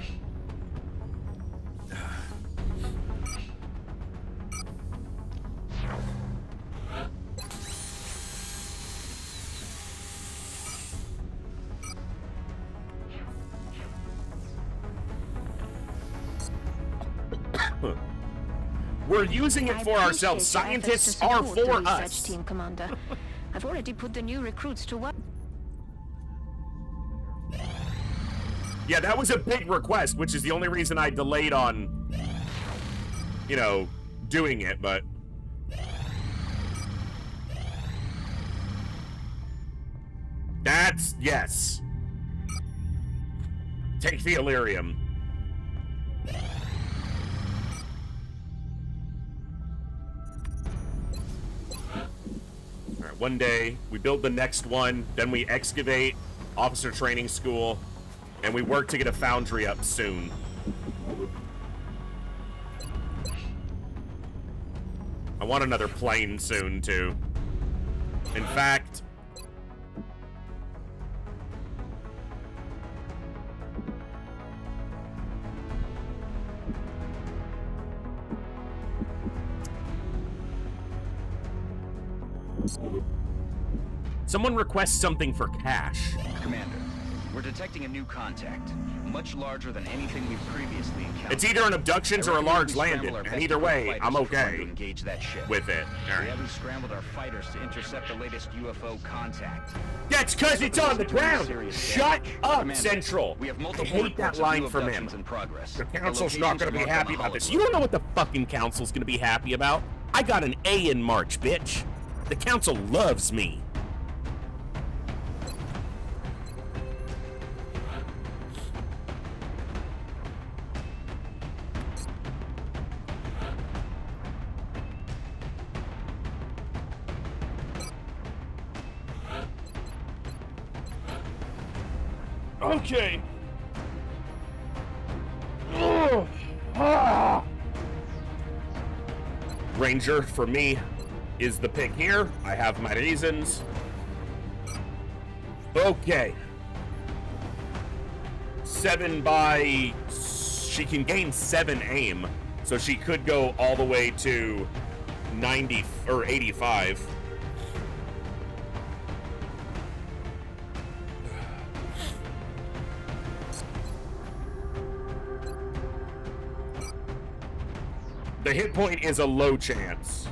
We're using it for ourselves. Scientists are for us. Team Commander. I've already put the new recruits to work. Yeah, that was a big request, which is the only reason I delayed on, you know, doing it, but... That's... yes. Take the Illyrium. Alright, one day, we build the next one, then we excavate officer training school, and we work to get a foundry up soon. I want another plane soon, too. In fact... Someone requests something for cash. Commander, we're detecting a new contact, much larger than anything we've previously encountered. It's either an abductions or a large landing, and either way, I'm okay with it. All right. We haven't scrambled our fighters to intercept the latest UFO contact. That's because it's on the ground! Shut up, Commander, Central! we have I multiple hate that reports of line new from him. abductions in progress. The council's The not gonna be locations are happy marked on about this. the You don't know what the fucking council's gonna be happy about. I got an A in March, bitch. The council loves me. Okay. Ranger, for me, is the pick here. I have my reasons. Okay. 7 by... She can gain 7 aim, so she could go all the way to 90 or 85. The hit point is a low chance.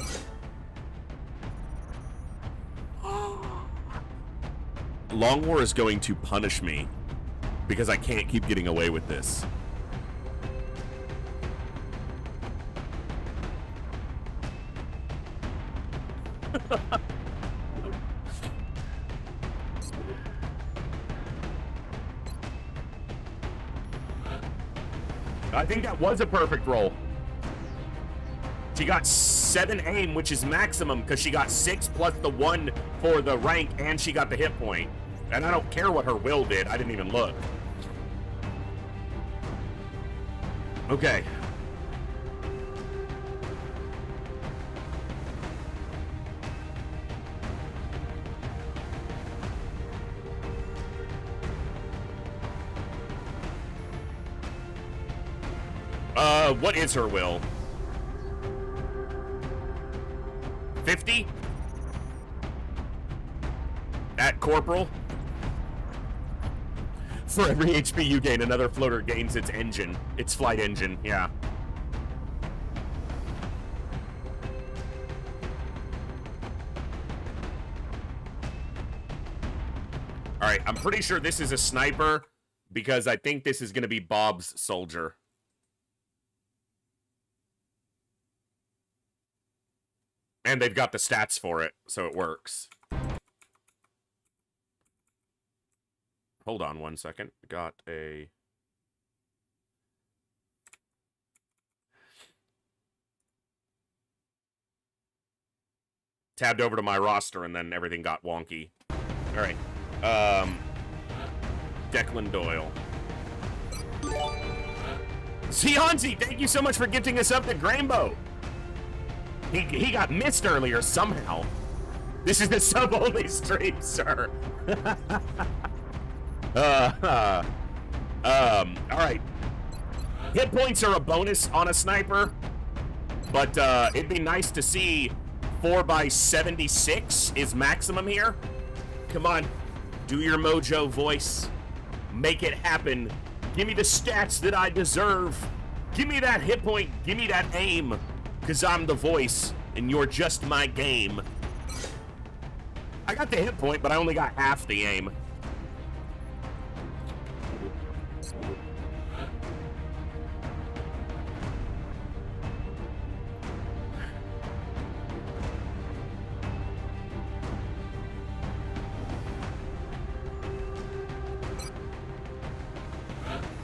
Long War is going to punish me because I can't keep getting away with this. I think that was a perfect roll. She got 7 aim, which is maximum, because she got 6 plus the 1 for the rank, and she got the hit point. And I don't care what her will did. I didn't even look. Okay. What is her will? 50? At Corporal? For every HP you gain, another floater gains its engine. Its flight engine, yeah. Alright, I'm pretty sure this is a sniper because I think this is going to be Bob's soldier. And they've got the stats for it, so it works. Hold on one second. Got a... Tabbed over to my roster, and then everything got wonky. All right. Declan Doyle. Sionzi, thank you so much for gifting us up to Grainbow. He got missed earlier somehow. This is the sub-only stream, sir. Alright. Hit points are a bonus on a sniper, but it'd be nice to see 4x76 is maximum here. Come on, do your mojo voice. Make it happen. Give me the stats that I deserve. Give me that hit point. Give me that aim. Because I'm the voice, and you're just my game. I got the hit point, but I only got half the aim.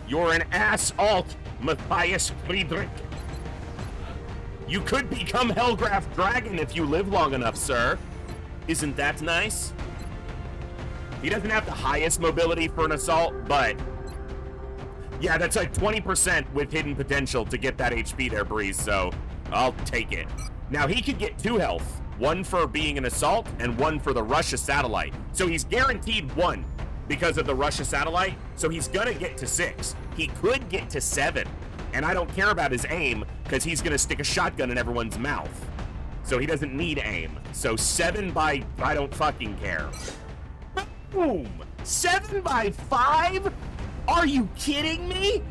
You're an ass alt, Matthias Friedrich. You could become Hellgraph Dragon if you live long enough, sir. Isn't that nice? He doesn't have the highest mobility for an assault, but... yeah, that's like 20% with hidden potential to get that HP there, Breeze, so I'll take it. Now, he could get 2 health. 1 for being an assault, and 1 for the Russia satellite. So he's guaranteed 1 because of the Russia satellite, so he's gonna get to 6. He could get to 7. And I don't care about his aim, because he's going to stick a shotgun in everyone's mouth. So he doesn't need aim. So 7 by... I don't fucking care. Boom! 7 by 5? Are you kidding me?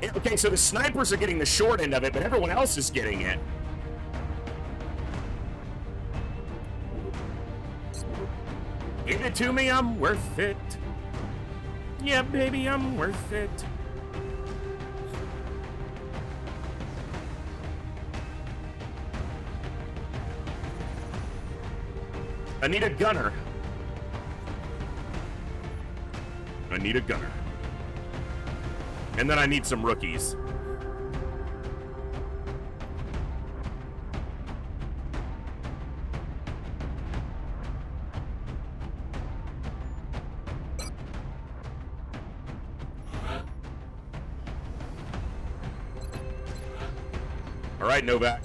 Okay, so the snipers are getting the short end of it, but everyone else is getting it. Give it to me, I'm worth it. Yeah, baby, I'm worth it. I need a gunner. I need a gunner. And then I need some rookies. All right, Novak.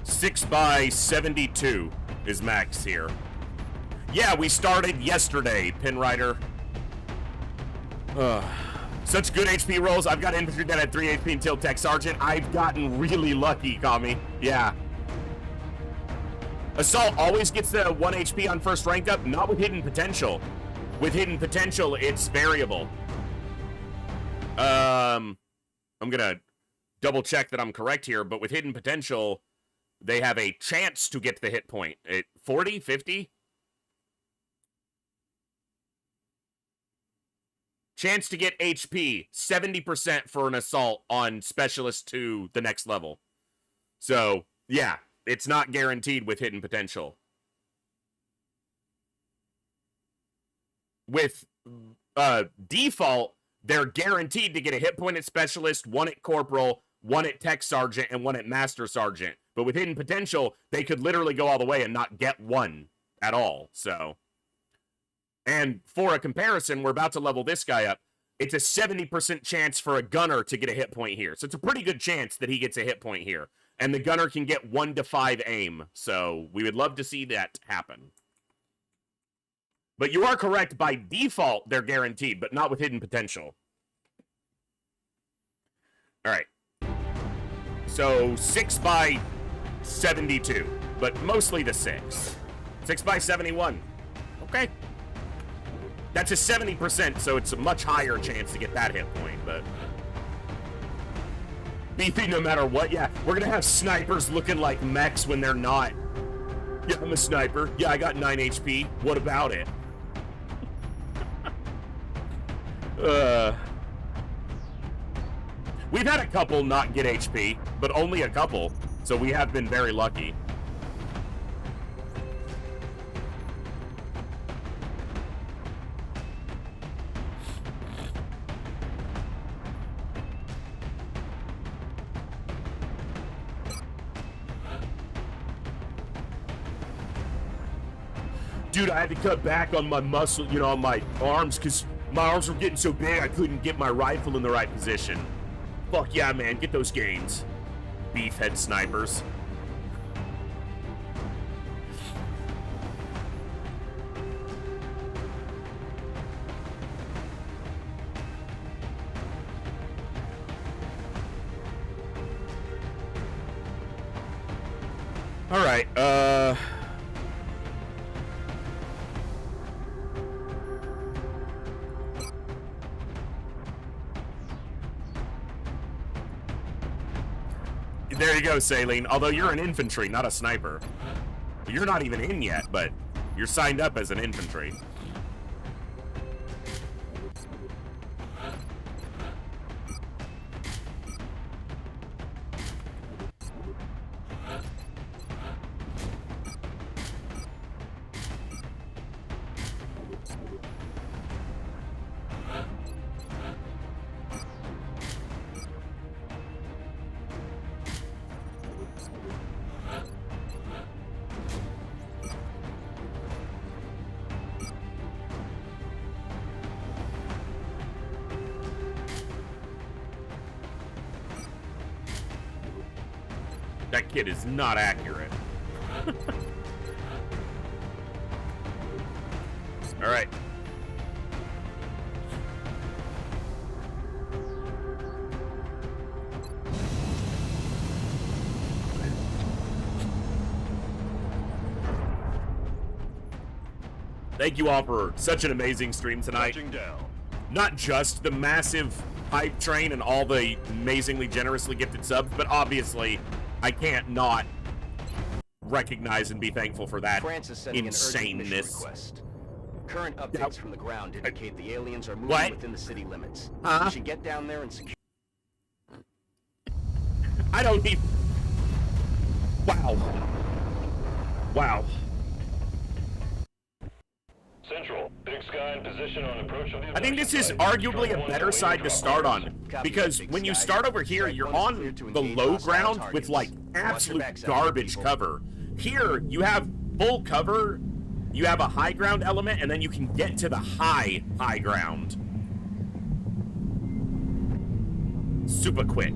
6 by 72 is max here. Yeah, we started yesterday, Pinwriter. Such good HP rolls. I've got infantry that had 3 HP until Tech Sergeant. I've gotten really lucky, Kami. Yeah. Assault always gets the 1 HP on first rank up, not with hidden potential. With hidden potential, it's variable. I'm gonna double check that I'm correct here, but with hidden potential, they have a chance to get the hit point. 40, 50? Chance to get HP, 70% for an assault on Specialist to the next level. So, yeah, it's not guaranteed with hidden potential. With default, they're guaranteed to get a hit point at Specialist, one at Corporal, one at Tech Sergeant, and one at Master Sergeant. But with hidden potential, they could literally go all the way and not get one at all. So, and for a comparison, we're about to level this guy up. It's a 70% chance for a gunner to get a hit point here. So it's a pretty good chance that he gets a hit point here. And the gunner can get 1 to 5 aim. So we would love to see that happen. But you are correct, by default, they're guaranteed, but not with hidden potential. All right. So 6 by 72, but mostly the 6. 6 by 71. Okay. That's a 70%, so it's a much higher chance to get that hit point, but... beefy no matter what, yeah. We're gonna have snipers looking like mechs when they're not. Yeah, I'm a sniper. Yeah, I got 9 HP. What about it? We've had a couple not get HP, but only a couple, so we have been very lucky. Dude, I had to cut back on my muscle, you know, on my arms, because my arms were getting so big I couldn't get my rifle in the right position. Fuck yeah, man, get those gains. Beefhead snipers. All right, there you go, Saline. Although you're an infantry, not a sniper. You're not even in yet, but you're signed up as an infantry. That kid is not accurate. All right. Thank you all for such an amazing stream tonight. Not just the massive hype train and all the amazingly generously gifted subs, but obviously I can't not recognize and be thankful for that insaneness. Current updates from the ground indicate the aliens are moving within the city limits. We should get down there and secure. I don't even. Wow. Wow. Central, Big Sky in position on approach of the... I think this is arguably a better side to start on, because when you start over here, you're on the low ground with, like, absolute garbage cover. Here, you have full cover, you have a high ground element, and then you can get to the high ground. Super quick.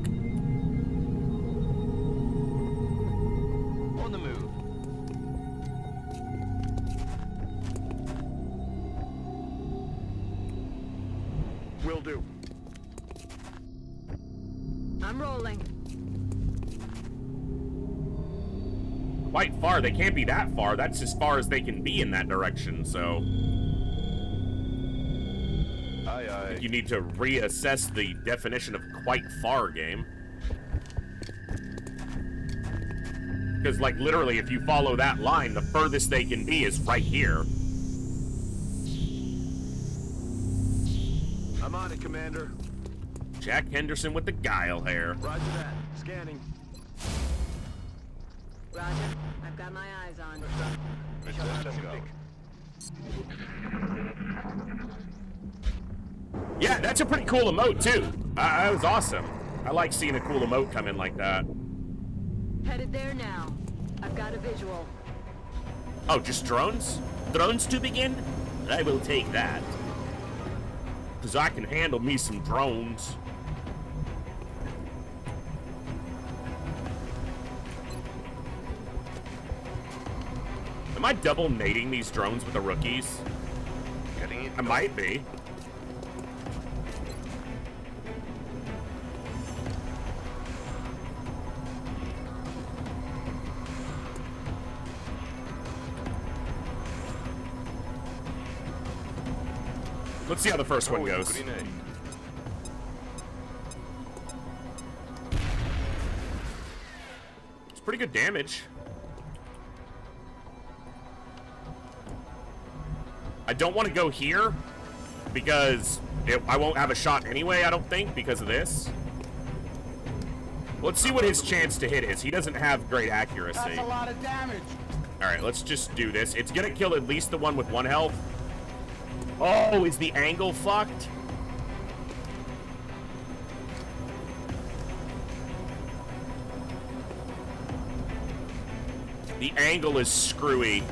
On the move. Will do. I'm rolling. Quite far. They can't be that far. That's as far as they can be in that direction, so... Aye, aye. think you need to reassess the definition of quite far game. Because, like, literally, if you follow that line, the furthest they can be is right here. I'm on it, Commander. Jack Henderson with the guile hair. Roger that. Scanning. Roger. I've got my eyes on. Yeah, that's a pretty cool emote, too. That was awesome. I like seeing a cool emote come in like that. Headed there now. I've got a visual. Oh, just drones? Drones to begin? I will take that. Because I can handle me some drones. Am I double nading these drones with the rookies? I might be. Let's see how the first one goes. It's pretty good damage. I don't want to go here because I won't have a shot anyway, I don't think, because of this. Let's see what his chance to hit is. He doesn't have great accuracy. That's a lot of damage. All right, let's just do this. It's going to kill at least the one with 1 health. Oh, is the angle fucked? The angle is screwy.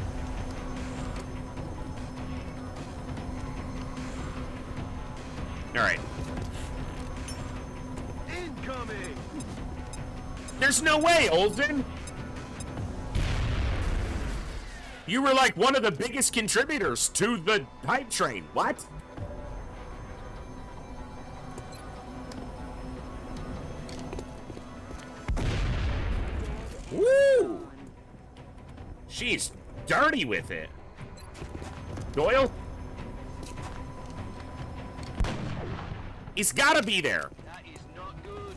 All right. Incoming. There's no way, Olsen. You were like one of the biggest contributors to the hype train. What? Woo! She's dirty with it. Doyle? He's gotta be there. That is not good.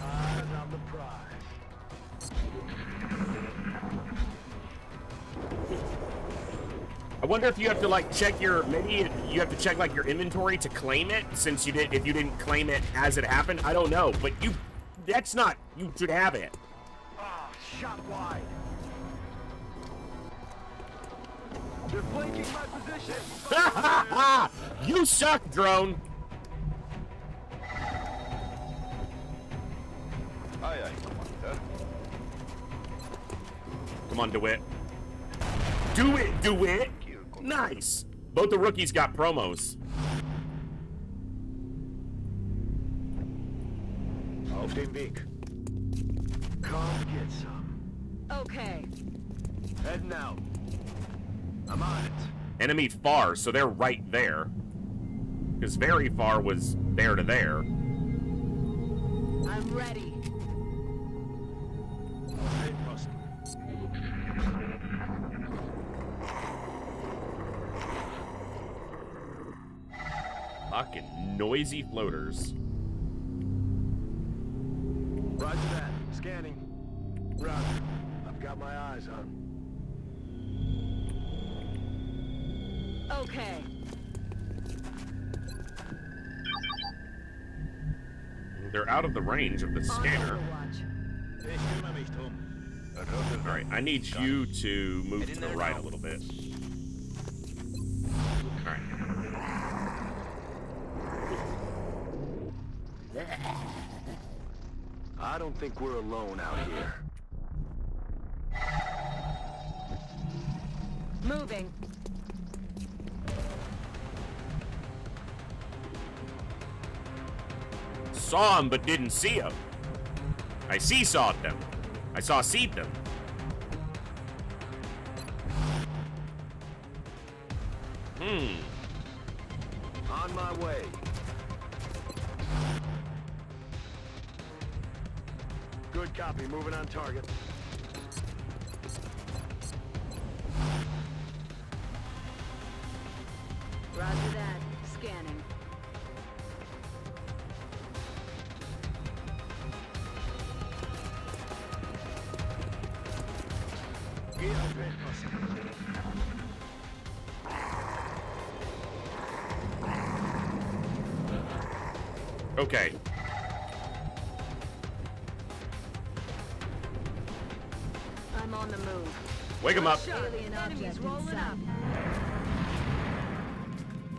Eyes on the prize. I wonder if you have to like check your, maybe you have to check like your inventory to claim it, since you did, if you didn't claim it as it happened. I don't know, but that's not, you should have it. Ah, shot wide. They're flanking my position. You suck, drone. Aye, aye, Commander. Come on, DeWitt. Do it, DeWitt. Nice. Both the rookies got promos. Auf dem Weg. Come get some. Okay. Heading out. I'm on it. Enemy far, so they're right there. Because very far was there to there. I'm ready. Fucking noisy floaters. Roger that. Scanning. Roger. I've got my eyes on. Okay. They're out of the range of the scanner. Alright, I need you to move to the right a little bit. Alright. I don't think we're alone out here. Moving. Saw him but didn't see him. I seesawed them. I saw-seed them. On my way. Good copy. Moving on target. Roger that. Scanning. Okay. I'm on the move. Wake him up. Alien enemies rolling up.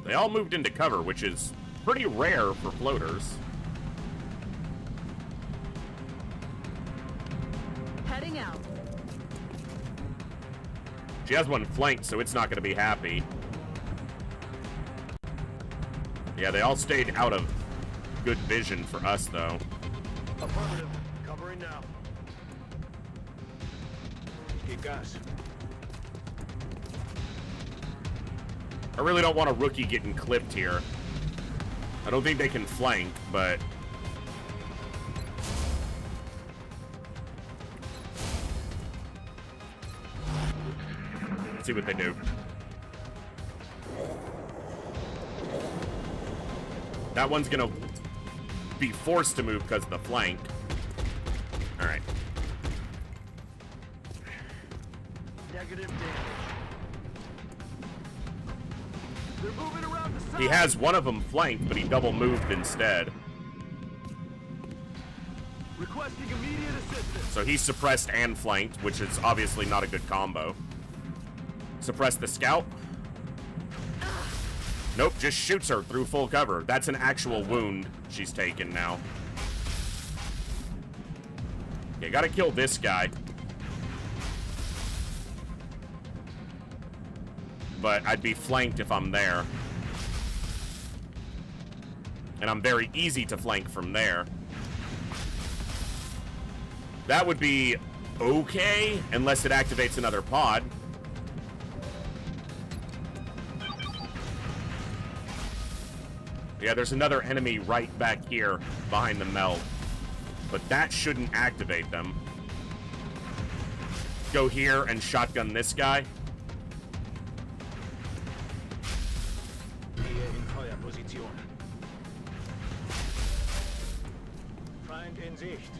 They all moved into cover, which is pretty rare for floaters. Heading out. She has one flanked, so it's not going to be happy. Yeah, they all stayed out of good vision for us, though. Affirmative. Covering now. Keep gas. I really don't want a rookie getting clipped here. I don't think they can flank, but... let's see what they do. That one's gonna be forced to move because of the flank. Alright. Negative damage. They're moving around the side. He has one of them flanked, but he double moved instead. Requesting immediate assistance. So he's suppressed and flanked, which is obviously not a good combo. Suppress the scout. Nope, just shoots her through full cover. That's an actual wound she's taken now. Okay, gotta kill this guy. But I'd be flanked if I'm there. And I'm very easy to flank from there. That would be okay, unless it activates another pod. Yeah, there's another enemy right back here behind the meld. But that shouldn't activate them. Go here and shotgun this guy.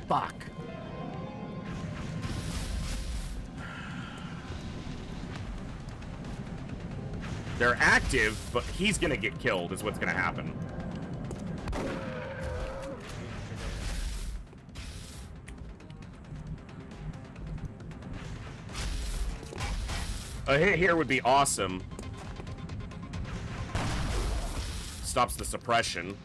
Fuck. They're active, but he's gonna get killed is what's gonna happen. A hit here would be awesome. Stops the suppression.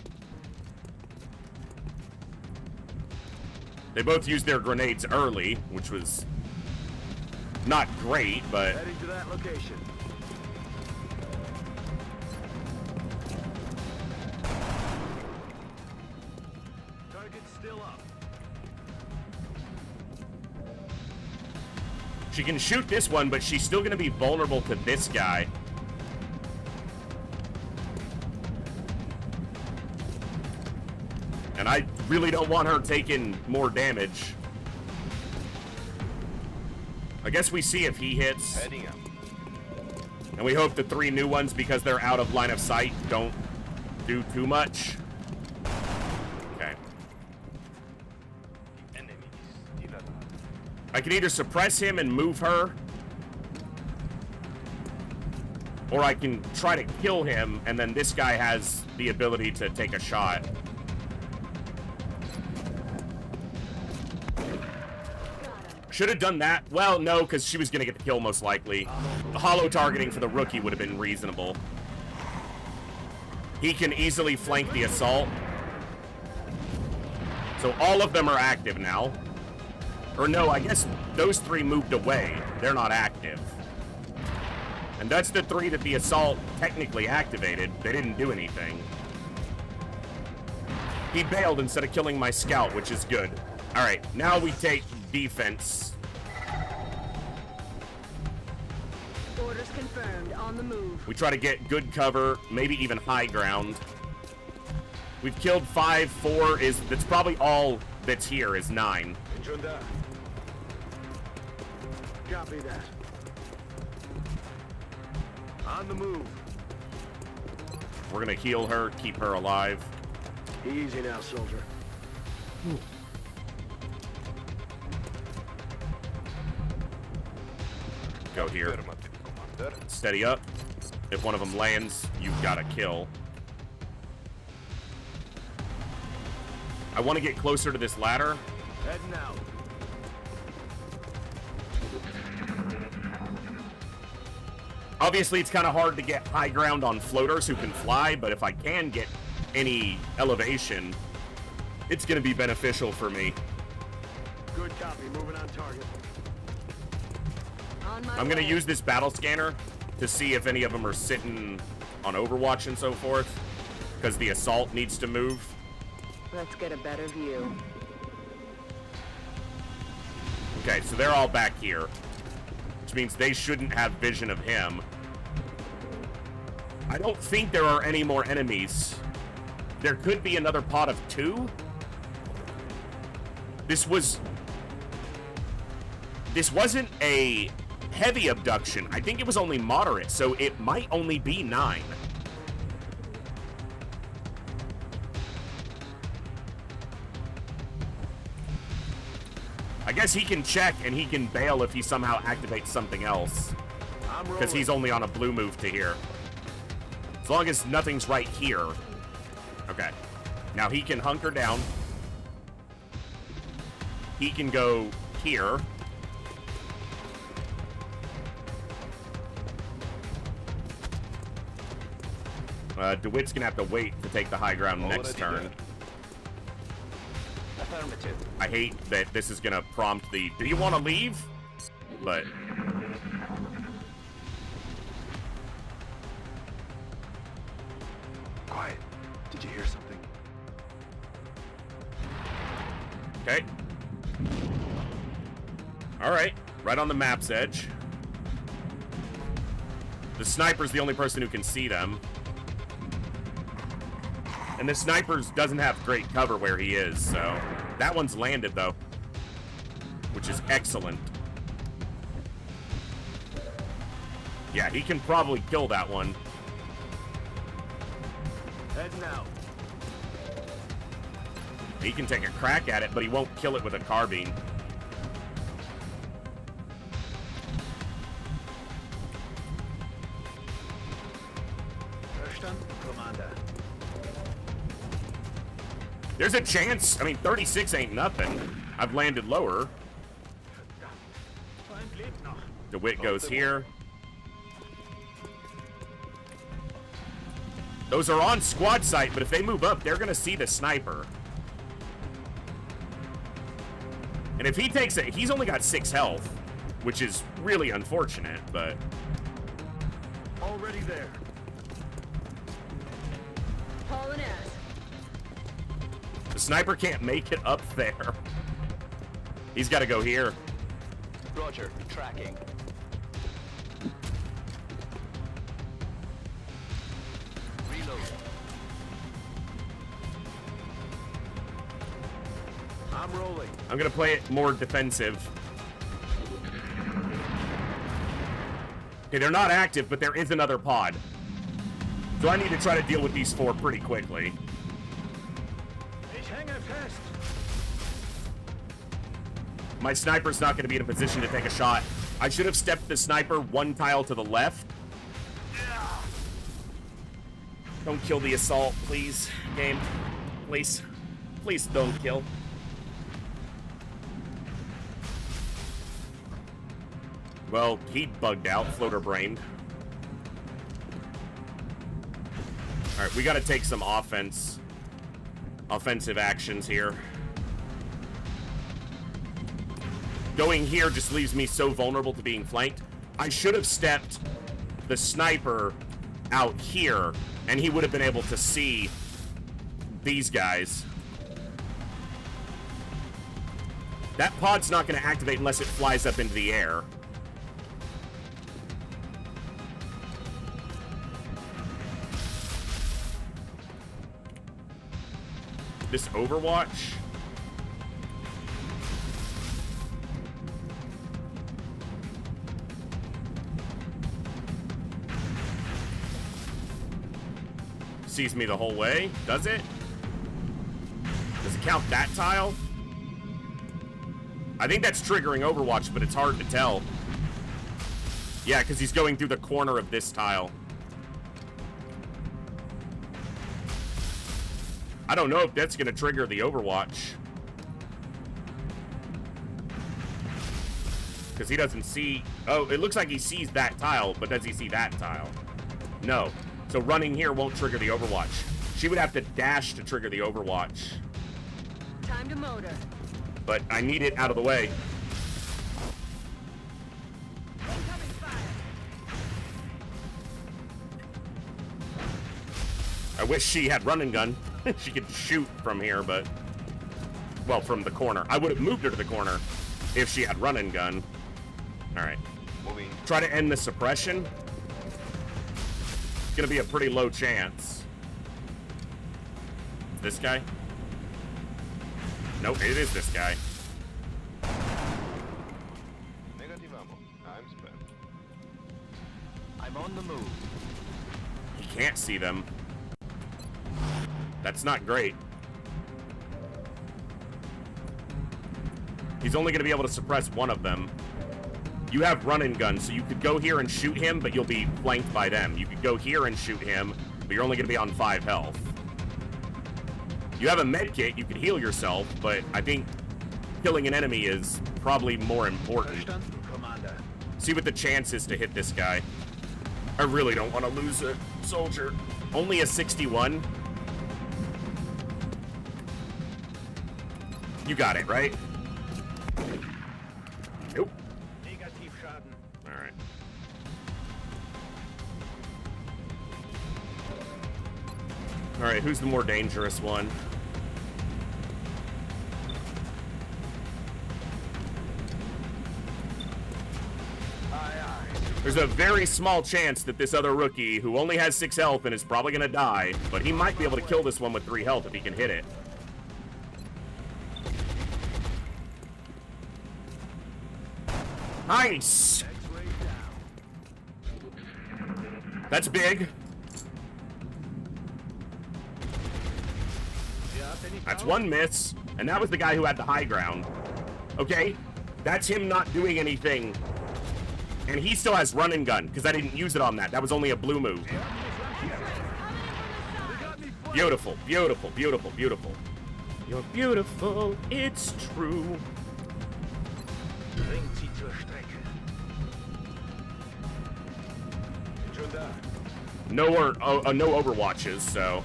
They both used their grenades early, which was not great, but... heading to that location. Target's still up. She can shoot this one, but she's still going to be vulnerable to this guy. And I really don't want her taking more damage. I guess we see if he hits. Heading up. And we hope the 3 new ones, because they're out of line of sight, don't do too much. Okay. I can either suppress him and move her, or I can try to kill him, and then this guy has the ability to take a shot. Should have done that. Well, no, because she was going to get the kill most likely. The hollow targeting for the rookie would have been reasonable. He can easily flank the assault. So all of them are active now. Or no, I guess those 3 moved away. They're not active. And that's the 3 that the assault technically activated. They didn't do anything. He bailed instead of killing my scout, which is good. Alright, now we take defense. Orders confirmed. On the move. We try to get good cover, maybe even high ground. We've killed 5, 4 is... that's probably all that's here is 9. Copy that. On the move. We're gonna heal her, keep her alive. Easy now, soldier. Go here. Steady up. If one of them lands, you've got to kill. I want to get closer to this ladder. Heading out. Obviously, it's kind of hard to get high ground on floaters who can fly, but if I can get any elevation, it's going to be beneficial for me. Good copy. Moving on target. I'm going to use this battle scanner to see if any of them are sitting on Overwatch and so forth, because the assault needs to move. Let's get a better view. Okay, so they're all back here, which means they shouldn't have vision of him. I don't think there are any more enemies. There could be another pod of 2. This wasn't a heavy abduction. I think it was only moderate, so it might only be 9. I guess he can check and he can bail if he somehow activates something else. Because he's only on a blue move to here. As long as nothing's right here. Okay. Now he can hunker down. He can go here. DeWitt's gonna have to wait to take the high ground next turn. Affirmative. I hate that this is gonna prompt the, do you want to leave? But... Quiet. Did you hear something? Okay. Alright. Right on the map's edge. The sniper's the only person who can see them. And the sniper's doesn't have great cover where he is, so... That one's landed, though. Which is excellent. Yeah, he can probably kill that one. Heading out. He can take a crack at it, but he won't kill it with a carbine. Commander. There's a chance. I mean, 36 ain't nothing. I've landed lower. DeWitt goes here. Those are on squad site, but if they move up, they're going to see the sniper. And if he takes it, he's only got 6 health, which is really unfortunate, but... Already there. Hauling ass. The sniper can't make it up there. He's got to go here. Roger. Tracking. Reload. I'm rolling. I'm going to play it more defensive. Okay, they're not active, but there is another pod. So I need to try to deal with these 4 pretty quickly. My sniper's not going to be in a position to take a shot. I should have stepped the sniper 1 tile to the left. Don't kill the assault, please. Game. Please. Please don't kill. Well, he bugged out, floater-brained. Alright, we gotta take some offensive actions here. Going here just leaves me so vulnerable to being flanked. I should have stepped the sniper out here, and he would have been able to see these guys. That pod's not going to activate unless it flies up into the air. This Overwatch sees me the whole way. Does it? Does it count that tile? I think that's triggering Overwatch, but it's hard to tell. Yeah, because he's going through the corner of this tile. I don't know if that's going to trigger the Overwatch. Because he doesn't see... Oh, it looks like he sees that tile, but does he see that tile? No. So running here won't trigger the Overwatch. She would have to dash to trigger the Overwatch. Time to motor. But I need it out of the way. I wish she had run and gun. She could shoot from here, but... Well, from the corner. I would have moved her to the corner if she had run and gun. Alright. Try to end the suppression. It's gonna be a pretty low chance. This guy? Nope, it is this guy. I'm on the move. He can't see them. That's not great. He's only going to be able to suppress one of them. You have run and gun, so you could go here and shoot him, but you'll be flanked by them. You could go here and shoot him, but you're only going to be on 5 health. You have a med kit, you can heal yourself, but I think killing an enemy is probably more important. See what the chance is to hit this guy. I really don't want to lose a soldier. Only a 61. You got it, right? Nope. Alright. Alright, who's the more dangerous one? There's a very small chance that this other rookie, who only has 6 health and is probably going to die, but he might be able to kill this one with 3 health if he can hit it. Nice! That's big. That's 1 miss, and that was the guy who had the high ground. Okay, that's him not doing anything. And he still has run and gun, because I didn't use it on that. That was only a blue move. Beautiful, beautiful, beautiful, beautiful. You're beautiful, it's true. No Overwatches, so...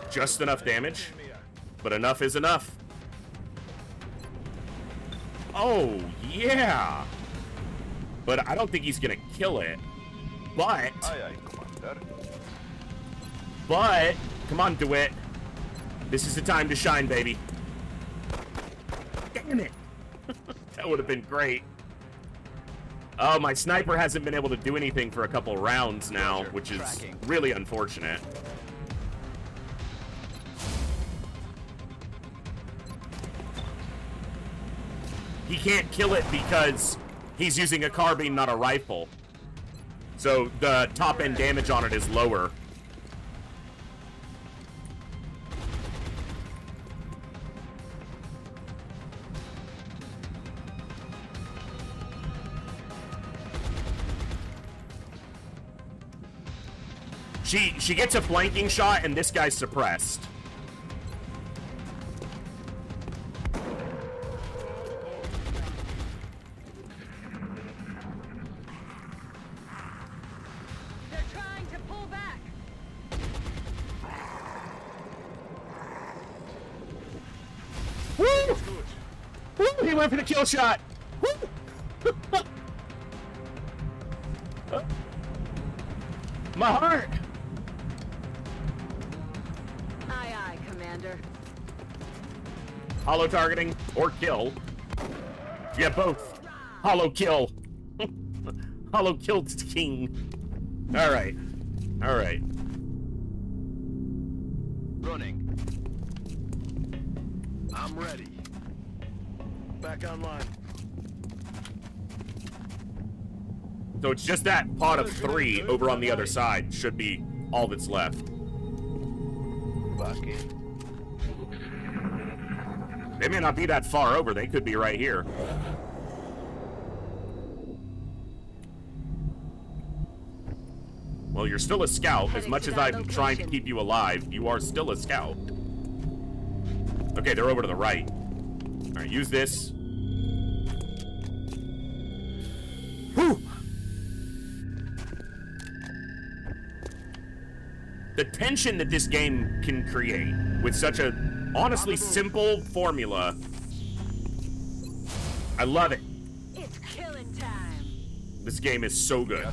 Just enough damage, but enough is enough. Oh, yeah! But I don't think he's gonna kill it. But... Come on, DeWitt. This is the time to shine, baby. Damn it! That would have been great. Oh, my sniper hasn't been able to do anything for a couple rounds now, which is really unfortunate. He can't kill it because he's using a carbine, not a rifle. So the top-end damage on it is lower. She gets a flanking shot, and this guy's suppressed. They're trying to pull back. Woo! Woo! He went for the kill shot. Woo! My heart. Aye, aye, Commander. Hollow targeting or kill. Yeah, both. Hollow kill. Hollow kill king. All right. All right. Running. I'm ready. Back online. So it's just that pot of 3 over on the other side should be all that's left. They may not be that far over. They could be right here. Well, you're still a scout. As much as I'm trying to keep you alive, you are still a scout. Okay, they're over to the right. All right, use this. Whew! The tension that this game can create with such a honestly simple formula. I love it. It's killing time. This game is so good.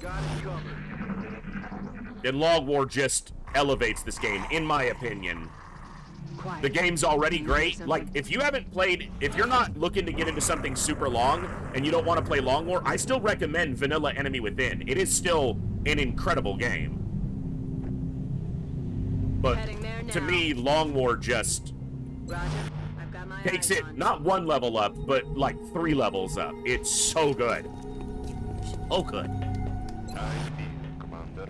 Got it covered. And Long War just elevates this game, in my opinion. The game's already great. Like, if you haven't played, if you're not looking to get into something super long and you don't want to play Long War, I still recommend Vanilla Enemy Within. It is still an incredible game. But to me, Long War just takes it not 1 level up, but like 3 levels up. It's so good. So good. Commander.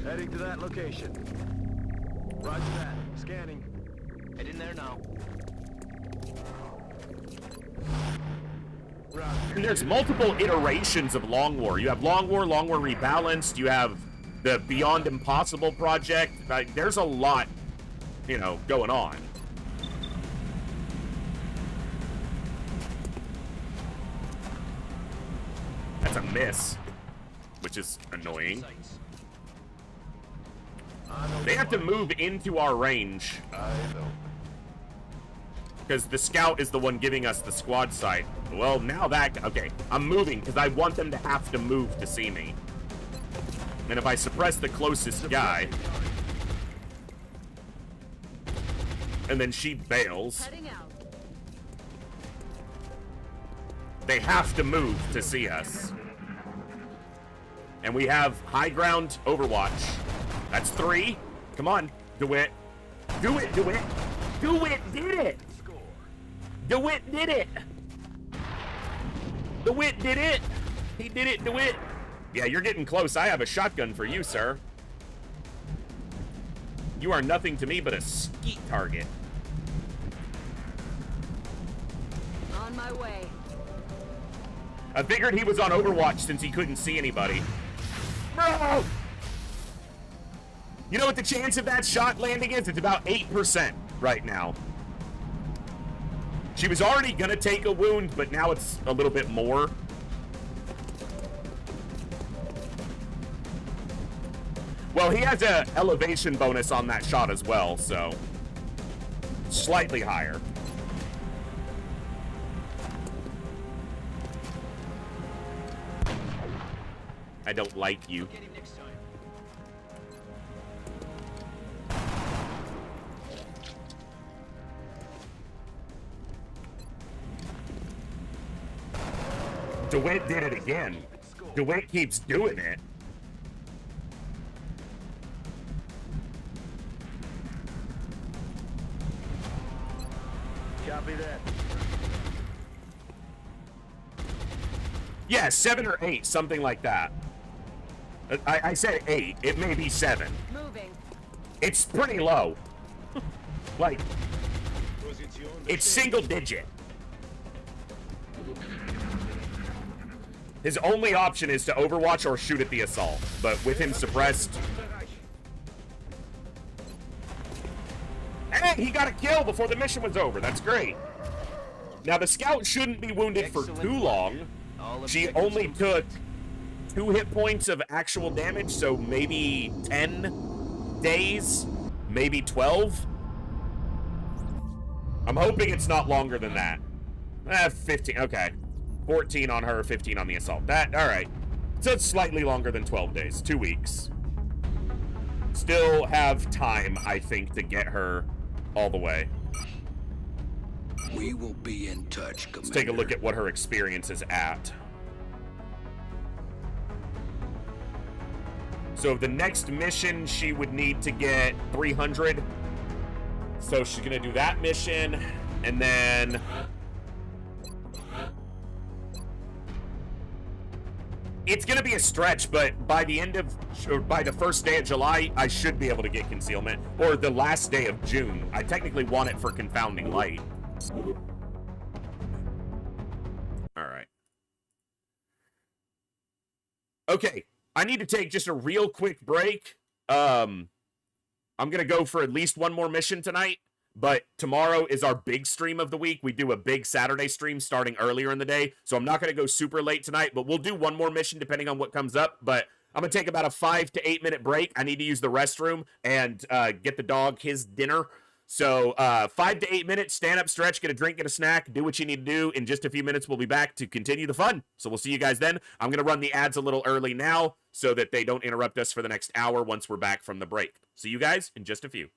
Heading to that location. Roger that. Scanning. Head in there now. And there's multiple iterations of Long War. You have Long War Rebalanced, you have the Beyond Impossible project. Like, there's a lot, you know, going on. That's a miss, which is annoying. They have to move into our range. Because the scout is the one giving us the squad sight. Well, now that... Okay, I'm moving because I want them to have to move to see me. And if I suppress the closest guy... And then she bails... They have to move to see us. And we have high ground Overwatch. That's 3. Come on, DeWitt. Do it, DeWitt. DeWitt did it. DeWitt did it. DeWitt did it. He did it, DeWitt. Yeah, you're getting close. I have a shotgun for you, sir. You are nothing to me but a skeet target. On my way. I figured he was on Overwatch since he couldn't see anybody. Bro! You know what the chance of that shot landing is? It's about 8% right now. She was already gonna take a wound, but now it's a little bit more. Well, he has an elevation bonus on that shot as well, so slightly higher. I don't like you. DeWitt did it again. DeWitt keeps doing it. Copy that. Yeah, 7 or 8, something like that. I said 8. It may be 7. Moving. It's pretty low. Like, it's single digit. His only option is to Overwatch or shoot at the assault, but with him suppressed... Hey, he got a kill before the mission was over. That's great. Now, the scout shouldn't be wounded for too long. She only took 2 hit points of actual damage, so maybe 10 days, maybe 12. I'm hoping it's not longer than that. 15, okay. 14 on her, 15 on the assault. That, all right. So it's slightly longer than 12 days, 2 weeks. Still have time, I think, to get her all the way. We will be in touch, Commander. Let's take a look at what her experience is at. So the next mission, she would need to get 300. So she's gonna do that mission. And then it's going to be a stretch, but by the end of, or by the first day of July, I should be able to get concealment. Or the last day of June. I technically want it for confounding light. All right. Okay, I need to take just a real quick break. I'm going to go for at least one more mission tonight. But tomorrow is our big stream of the week. We do a big Saturday stream starting earlier in the day. So I'm not going to go super late tonight, but we'll do one more mission depending on what comes up. But I'm going to take about a 5 to 8 minute break. I need to use the restroom and get the dog his dinner. So 5 to 8 minutes, stand up, stretch, get a drink, get a snack, do what you need to do. In just a few minutes, we'll be back to continue the fun. So we'll see you guys then. I'm going to run the ads a little early now so that they don't interrupt us for the next hour once we're back from the break. See you guys in just a few.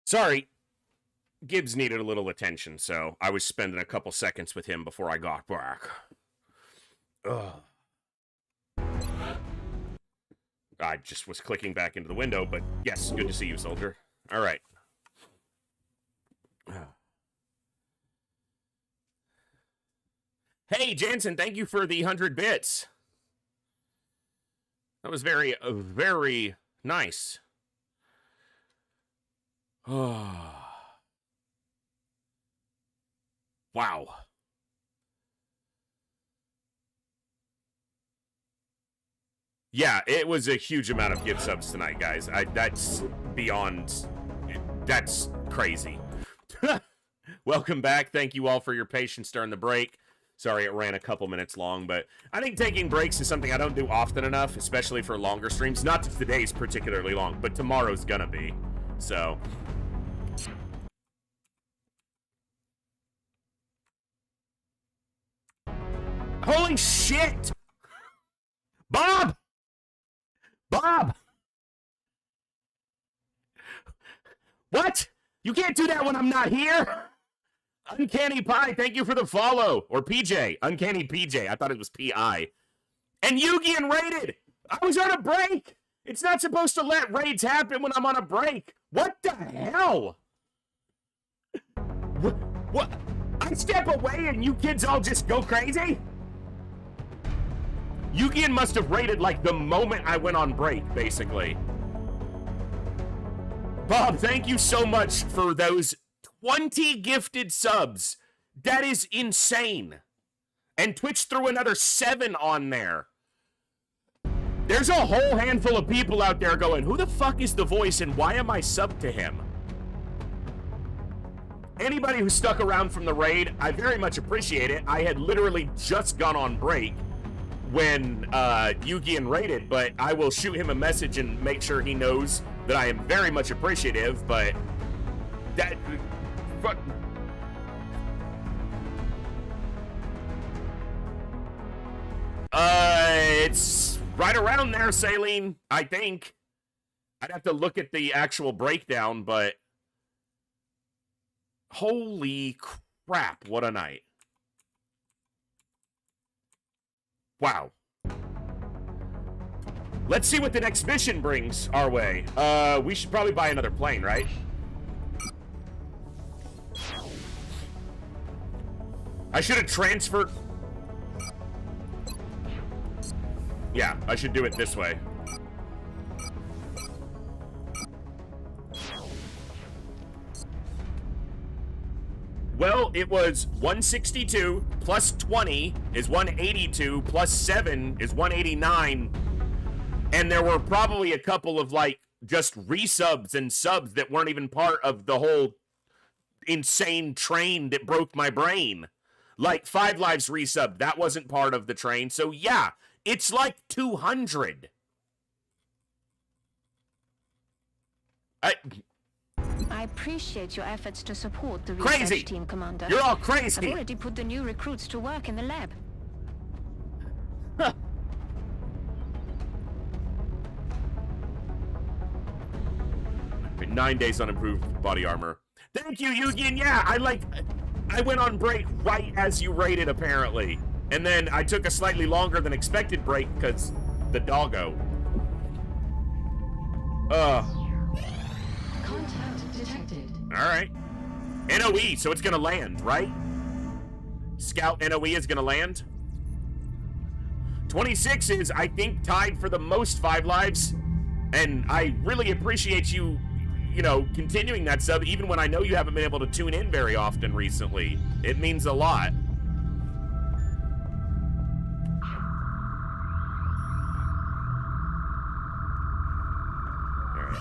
Sorry, Gibbs needed a little attention, so I was spending a couple seconds with him before I got back. Ugh. I just was clicking back into the window, but yes, good to see you, soldier. All right. Hey, Jansen, thank you for the 100 bits. That was very, very nice. Wow. Yeah, it was a huge amount of gift subs tonight, guys. That's beyond... That's crazy. Welcome back. Thank you all for your patience during the break. Sorry it ran a couple minutes long, but I think taking breaks is something I don't do often enough, especially for longer streams. Not that today's particularly long, but tomorrow's gonna be. So... Holy shit! Bob! Bob! What? You can't do that when I'm not here! Uncanny Pie, thank you for the follow. Or PJ. Uncanny PJ. I thought it was PI. And Yugian raided! I was on a break! It's not supposed to let raids happen when I'm on a break! What the hell? What? I step away and you kids all just go crazy? Yugian must have raided like the moment I went on break, basically. Bob, thank you so much for those 20 gifted subs. That is insane. And Twitch threw another 7 on there. There's a whole handful of people out there going, who the fuck is the voice and why am I subbed to him? Anybody who stuck around from the raid, I very much appreciate it. I had literally just gone on break when Yugian raided, but I will shoot him a message and make sure he knows that I am very much appreciative, but that... Fuck. It's right around there, Saline, I think. I'd have to look at the actual breakdown, but... Holy crap, what a night. Wow. Let's see what the next mission brings our way. We should probably buy another plane, right? I should have transferred... Yeah, I should do it this way. Well, it was 162 plus 20 is 182 plus 7 is 189. And there were probably a couple of, like, just resubs and subs that weren't even part of the whole insane train that broke my brain. Like, 5 Lives resub, that wasn't part of the train. So, yeah, it's like 200. I appreciate your efforts to support the crazy research team, Commander. You're all crazy. I've already put the new recruits to work in the lab. Huh. Okay, 9 days on improved body armor. Thank you, Yugian. Yeah, I went on break right as you raided, apparently. And then I took a slightly longer than expected break because the doggo. Contact detected. Alright. NOE, so it's gonna land, right? Scout NOE is gonna land. 26 is, I think, tied for the most 5 lives. And I really appreciate you, you know, continuing that sub, even when I know you haven't been able to tune in very often recently. It means a lot.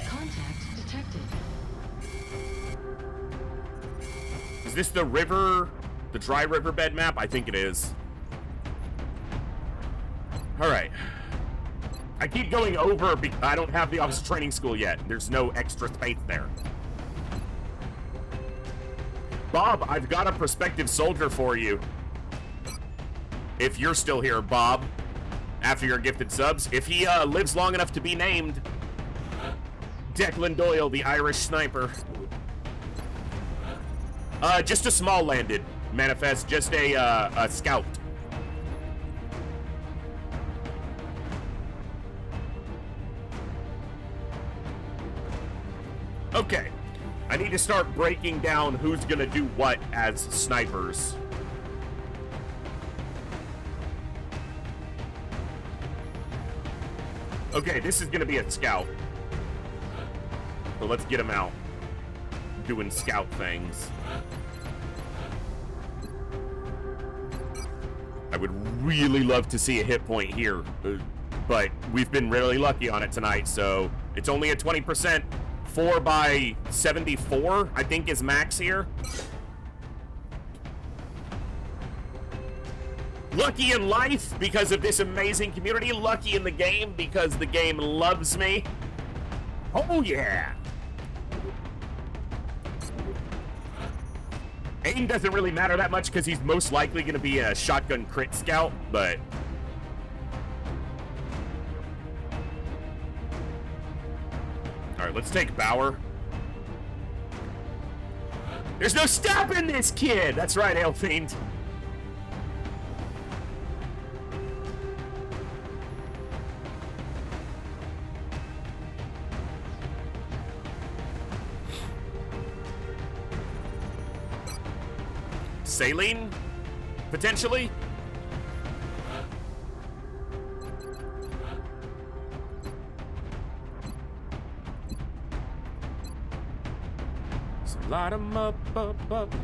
Contact detected. Is this the river, the dry riverbed map? I think it is. All right. I keep going over because I don't have the officer training school yet. There's no extra space there. Bob, I've got a prospective soldier for you. If you're still here, Bob, after your gifted subs. If he lives long enough to be named, Declan Doyle, the Irish sniper. Just a small landed manifest, just a scout. Okay, I need to start breaking down who's gonna do what as snipers. Okay, this is gonna be a scout. So let's get him out doing scout things. I would really love to see a hit point here, but we've been really lucky on it tonight, so it's only a 20%. 4 by 74, I think, is max here. Lucky in life because of this amazing community. Lucky in the game because the game loves me. Oh, yeah. Aim doesn't really matter that much because he's most likely going to be a shotgun crit scout, but... Alright, let's take Bauer. There's no stopping this kid! That's right, Elfiend. Saline? Potentially? So light 'em up,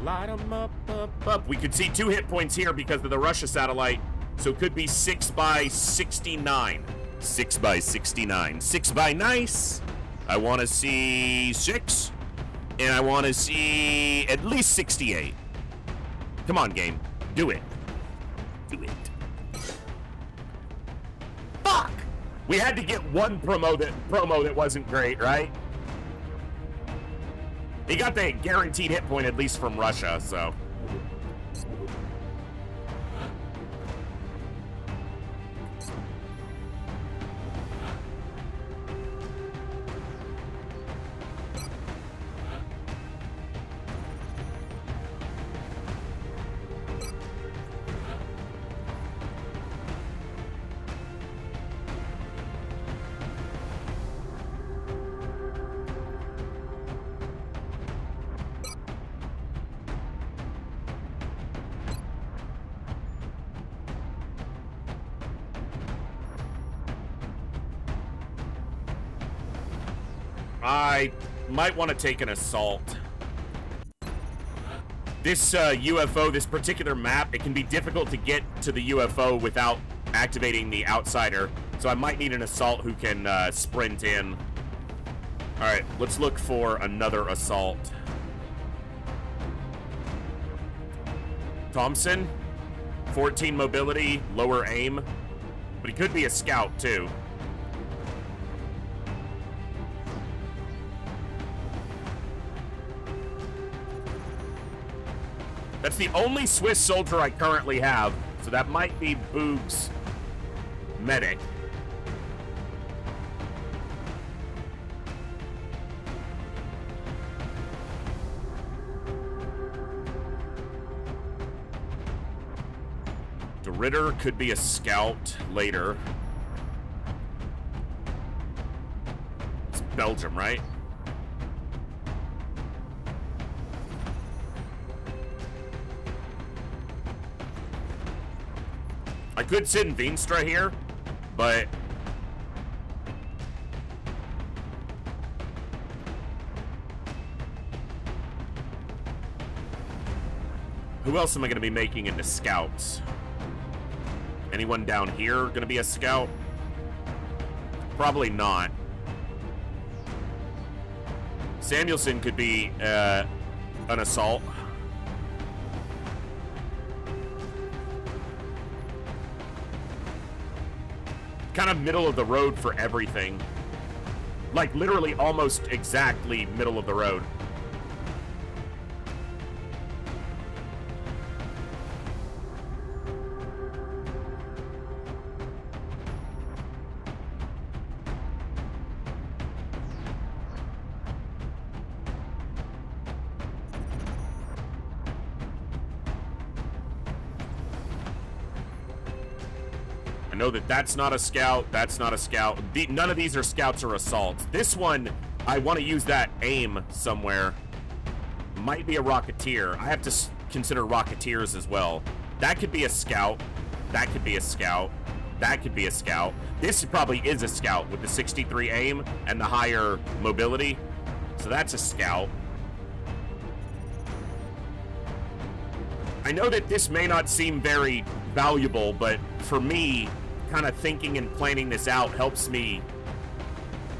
light 'em up. We could see 2 hit points here because of the Russia satellite, so it could be 6 by 69. 6 by 69. 6 by nice. I want to see 6, and I want to see at least 68. Come on, game. Do it. Do it. Fuck! We had to get one promo that wasn't great, right? He got the guaranteed hit point at least from Russia, so... I might want to take an assault. This UFO, this particular map, it can be difficult to get to the UFO without activating the outsider, so I might need an assault who can sprint in. Alright, let's look for another assault. Thompson, 14 mobility, lower aim, but he could be a scout too. That's the only Swiss soldier I currently have, so that might be Boog's medic. De Ritter could be a scout later. It's Belgium, right? I could send Veenstra here, but... Who else am I going to be making into scouts? Anyone down here going to be a scout? Probably not. Samuelson could be an assault. Kind of middle of the road for everything. Like literally almost exactly middle of the road. I know that that's not a scout. That's not a scout. None of these are scouts or assaults. This one, I want to use that aim somewhere. Might be a Rocketeer. I have to consider Rocketeers as well. That could be a scout. That could be a scout. That could be a scout. This probably is a scout with the 63 aim and the higher mobility. So that's a scout. I know that this may not seem very valuable, but for me, kind of thinking and planning this out helps me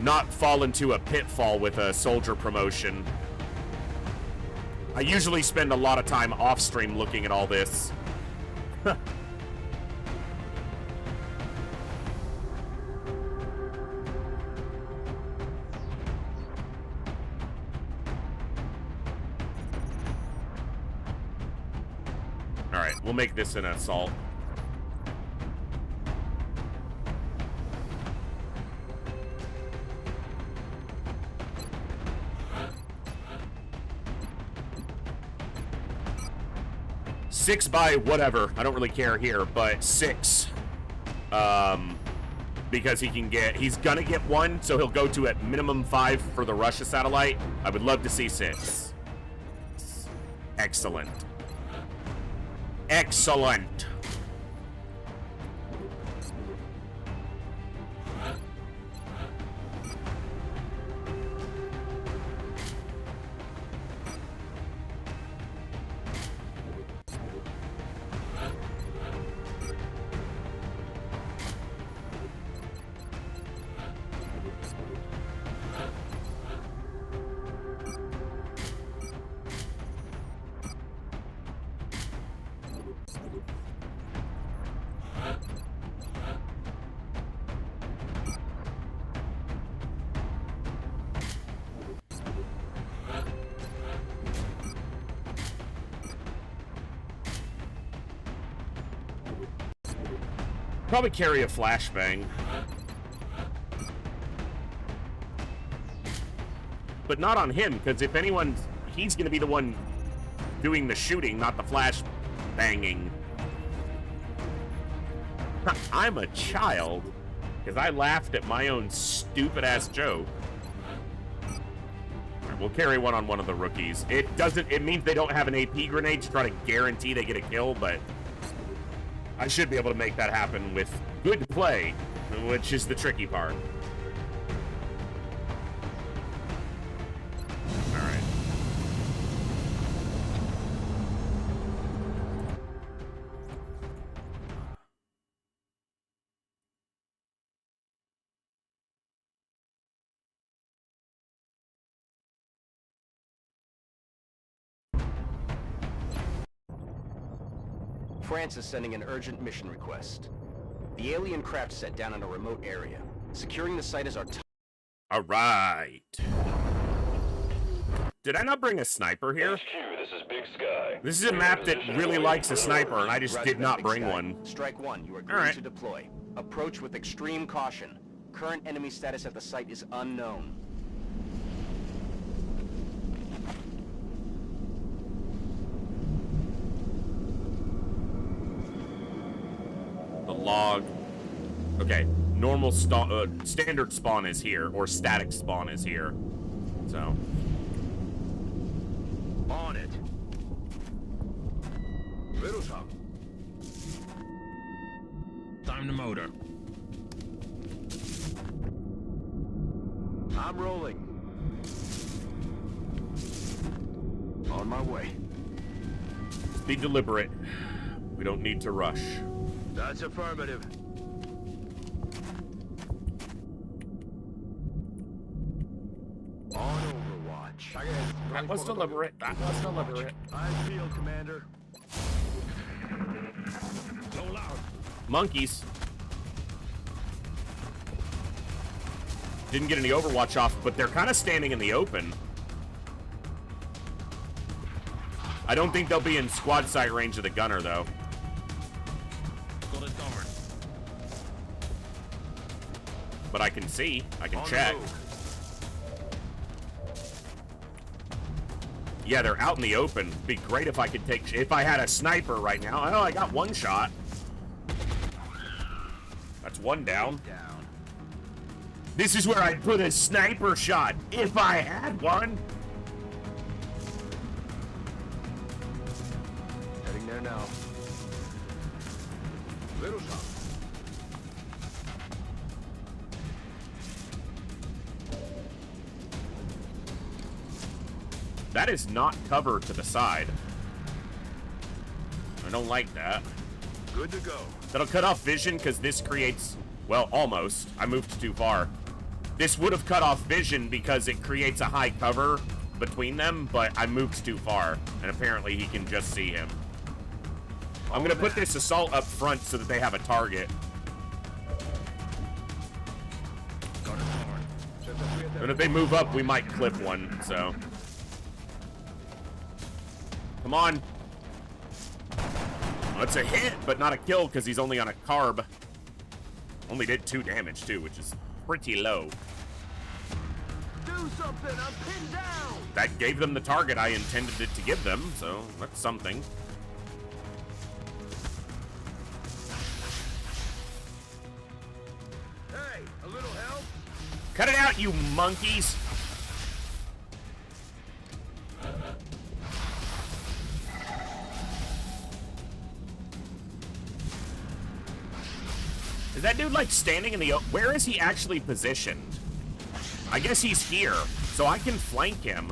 not fall into a pitfall with a soldier promotion. I usually spend a lot of time off stream looking at all this. Alright, we'll make this an assault. Six by whatever. I don't really care here, but 6. Because he's gonna get 1, so he'll go to at minimum 5 for the Russia satellite. I would love to see 6. Excellent. Excellent. Probably carry a flashbang. But not on him, because if anyone, he's going to be the one doing the shooting, not the flash banging. I'm a child, because I laughed at my own stupid-ass joke. Right, we'll carry one on one of the rookies. It means they don't have an AP grenade to try to guarantee they get a kill, but I should be able to make that happen with good play, which is the tricky part. All right. France is sending an urgent mission request. The alien craft set down in a remote area. Securing the site is our top. All right. Did I not bring a sniper here? HQ, this is Big Sky. This is a map that really likes a sniper, and I just did not bring one. Strike 1, you are clear to deploy. Approach with extreme caution. Current enemy status at the site is unknown. The log. Okay, normal standard spawn is here, or static spawn is here. So. On it. Little top. Time to motor. I'm rolling. On my way. Just be deliberate. We don't need to rush. That's affirmative. On Overwatch. That was deliberate. That was deliberate. I feel, Commander. So loud. Monkeys. Didn't get any Overwatch off, but they're kind of standing in the open. I don't think they'll be in squad sight range of the gunner, though. But I can see. I can check. Yeah, they're out in the open. It'd be great if I could take... If I had a sniper right now. I know I got one shot. That's one down. This is where I'd put a sniper shot, if I had one. Heading there now. Little shot. That is not cover to the side. I don't like that. Good to go. That'll cut off vision because this creates, well, almost. I moved too far. This would have cut off vision because it creates a high cover between them, but I moved too far, and apparently he can just see him. I'm gonna put this assault up front so that they have a target. And if they move up, we might clip one, so. Come on. Oh, it's a hit, but not a kill because he's only on a carb. Only did 2 damage too, which is pretty low. Do something, I'm pinned down. That gave them the target I intended it to give them, so that's something. Hey, a little help? Cut it out, you monkeys! Is that dude like standing in the... Where is he actually positioned? I guess he's here, so I can flank him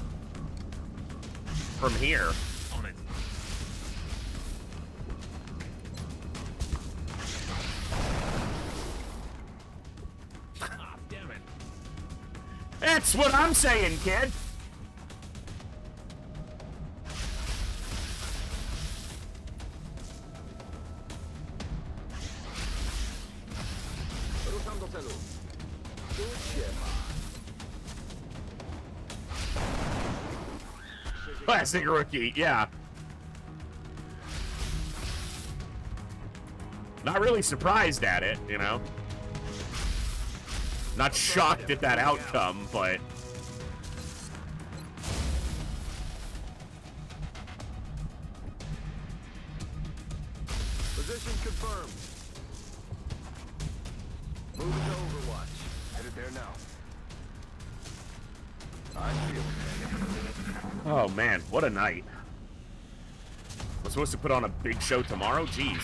from here. On it. Ah, damn it. That's what I'm saying, kid. Classic rookie, yeah. Not really surprised at it, you know. Not shocked at that outcome, but... Position confirmed. Moving to Overwatch. Headed there now. I feel it. Oh man, what a night. We're supposed to put on a big show tomorrow? Jeez.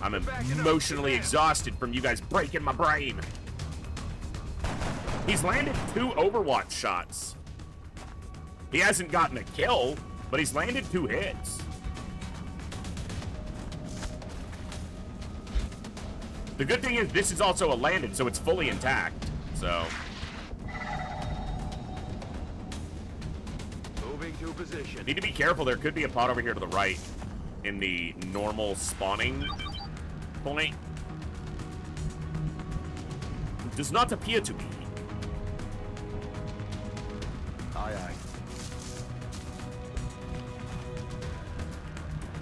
I'm emotionally exhausted from you guys breaking my brain. He's landed 2 Overwatch shots. He hasn't gotten a kill, but he's landed 2 hits. The good thing is this is also a landed, so it's fully intact. So... To position. Need to be careful. There could be a pod over here to the right in the normal spawning point. It does not appear to be. Aye, aye.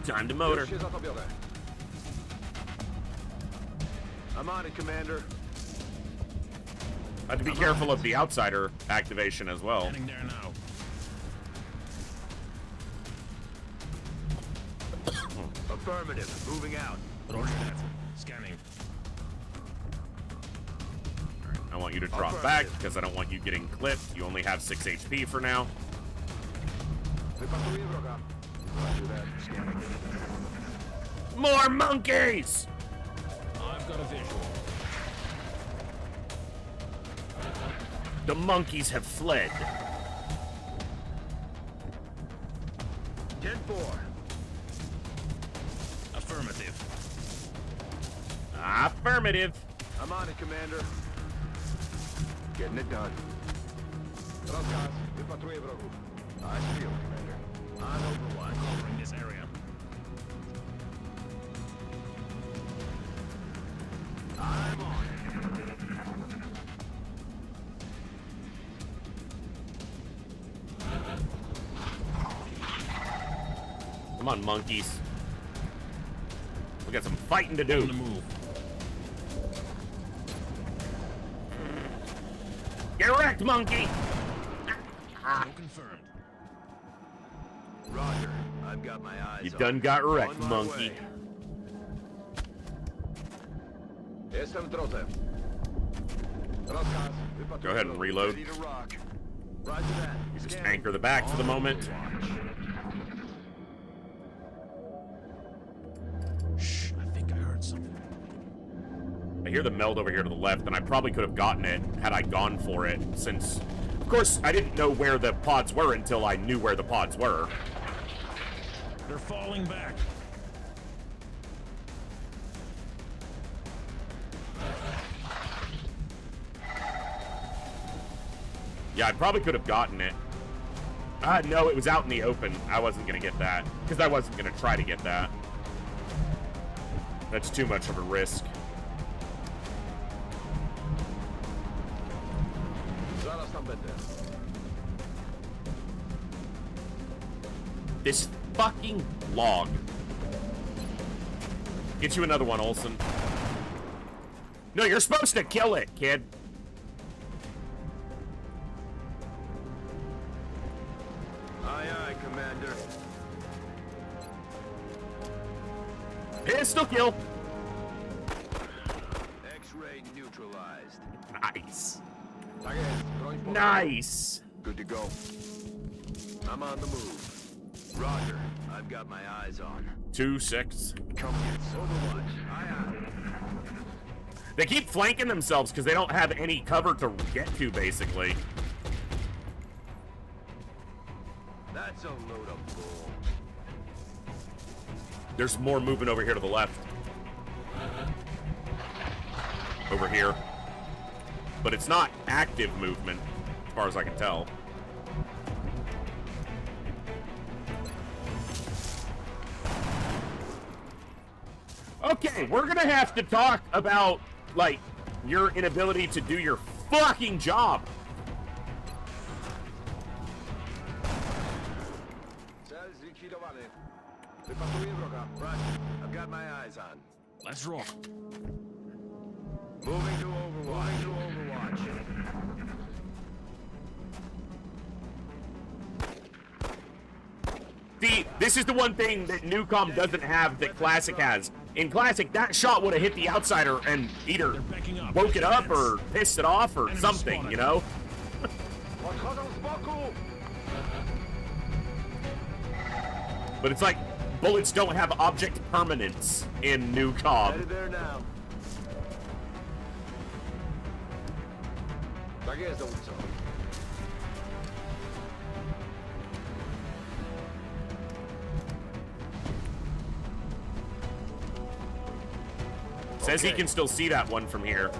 Time to motor. I'm on it, Commander. I have to be careful of the outsider activation as well. Heading there now. Affirmative. Moving out. Roger that. Scanning. I want you to drop back because I don't want you getting clipped. You only have 6 HP for now. More monkeys! I've got a visual. The monkeys have fled. 10-4. Affirmative. Affirmative. I'm on it, Commander. Getting it done. I feel it, Commander. On Overwatch. Covering this area. I'm on it. Come on, monkeys. We got some fighting to do. On the move. Get wrecked, monkey! Confirmed. Roger. I've got my eyes You on done it. got wrecked, On my monkey. way. Jestem w drodze. Rozkaz. Go ahead and reload. Ready to rock. Roger that. Just anchor the back for the moment. Shh, I think I heard something. I hear the meld over here to the left, and I probably could have gotten it had I gone for it, since, of course, I didn't know where the pods were until I knew where the pods were. They're falling back. Yeah, I probably could have gotten it. No, it was out in the open. I wasn't going to get that, because I wasn't going to try to get that. That's too much of a risk. This fucking log. Get you another one, Olsen. No, you're supposed to kill it, kid. Aye, aye, Commander. Pistol kill. X-ray neutralized. Nice. Nice. Good to go. I'm on the move. Roger. I've got my eyes on. 2-6. Come get Overwatch. Aye, aye. They keep flanking themselves because they don't have any cover to get to, basically. That's a load of bull. There's more movement over here to the left. Over here. But it's not active movement, as far as I can tell. Okay, we're gonna have to talk about, like, your inability to do your fucking job. I've got my eyes on. Let's roll. Moving to Overwatch. See, this is the one thing that Newcom doesn't have that Classic has. In Classic, that shot would have hit the outsider and either woke it up or pissed it off or something, you know? But it's like, bullets don't have object permanence in Newcom. Headed there now. Says he can still see that one from here.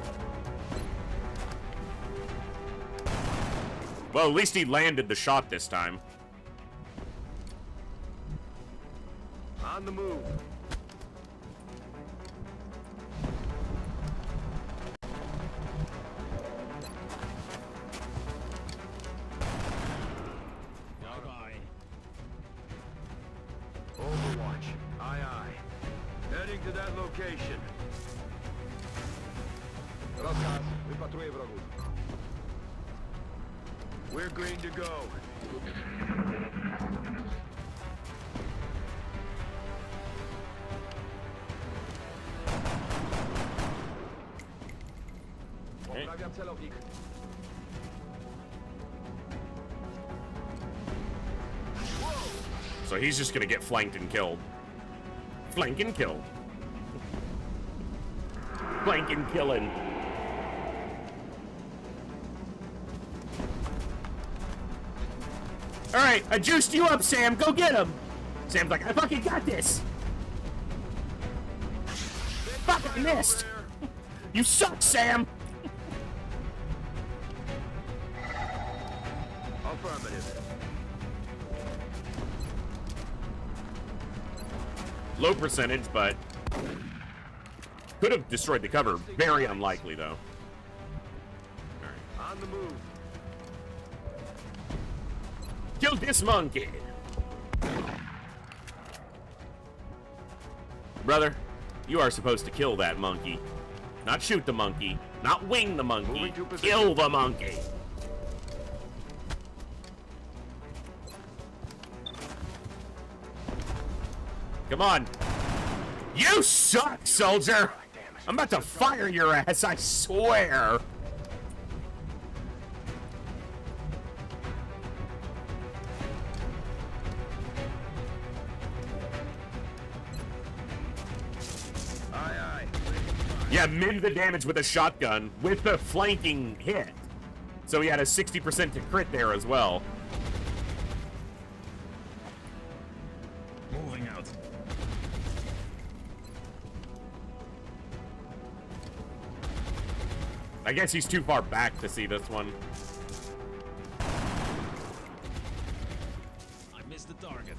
Well, at least he landed the shot this time. On the move. Bye-bye. Overwatch. Aye, aye. Heading to that location. Rozkaz. Wypatruję wrogów. We're green to go. Poprawiam celownik. So he's just gonna get flanked and killed. Flank and killed. Flank and killing. Alright, I juiced you up, Sam. Go get him. Sam's like, I fucking got this. Fuck, I missed. You suck, Sam. Affirmative. Low percentage, but could have destroyed the cover. Very unlikely, though. On the move. Kill this monkey. Brother, you are supposed to kill that monkey. Not shoot the monkey. Not wing the monkey. Kill the monkey. Come on. You suck, soldier. I'm about to fire your ass, I swear. Yeah, min the damage with a shotgun with the flanking hit. So he had a 60% to crit there as well. Moving out. I guess he's too far back to see this one. I missed the target.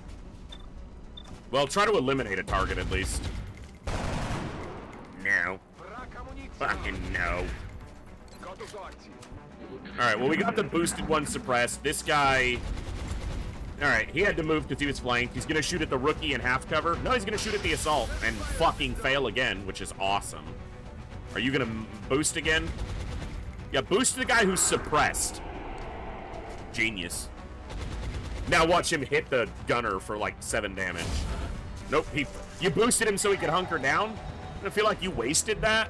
Well, try to eliminate a target at least. No. Fucking no. Alright, well, we got the boosted one suppressed. This guy... Alright, he had to move because he was flanked. He's going to shoot at the rookie in half cover. No, he's going to shoot at the assault and fucking fail again, which is awesome. Are you going to boost again? Yeah, boost the guy who's suppressed. Genius. Now watch him hit the gunner for like 7 damage. Nope, you boosted him so he could hunker down? I feel like you wasted that.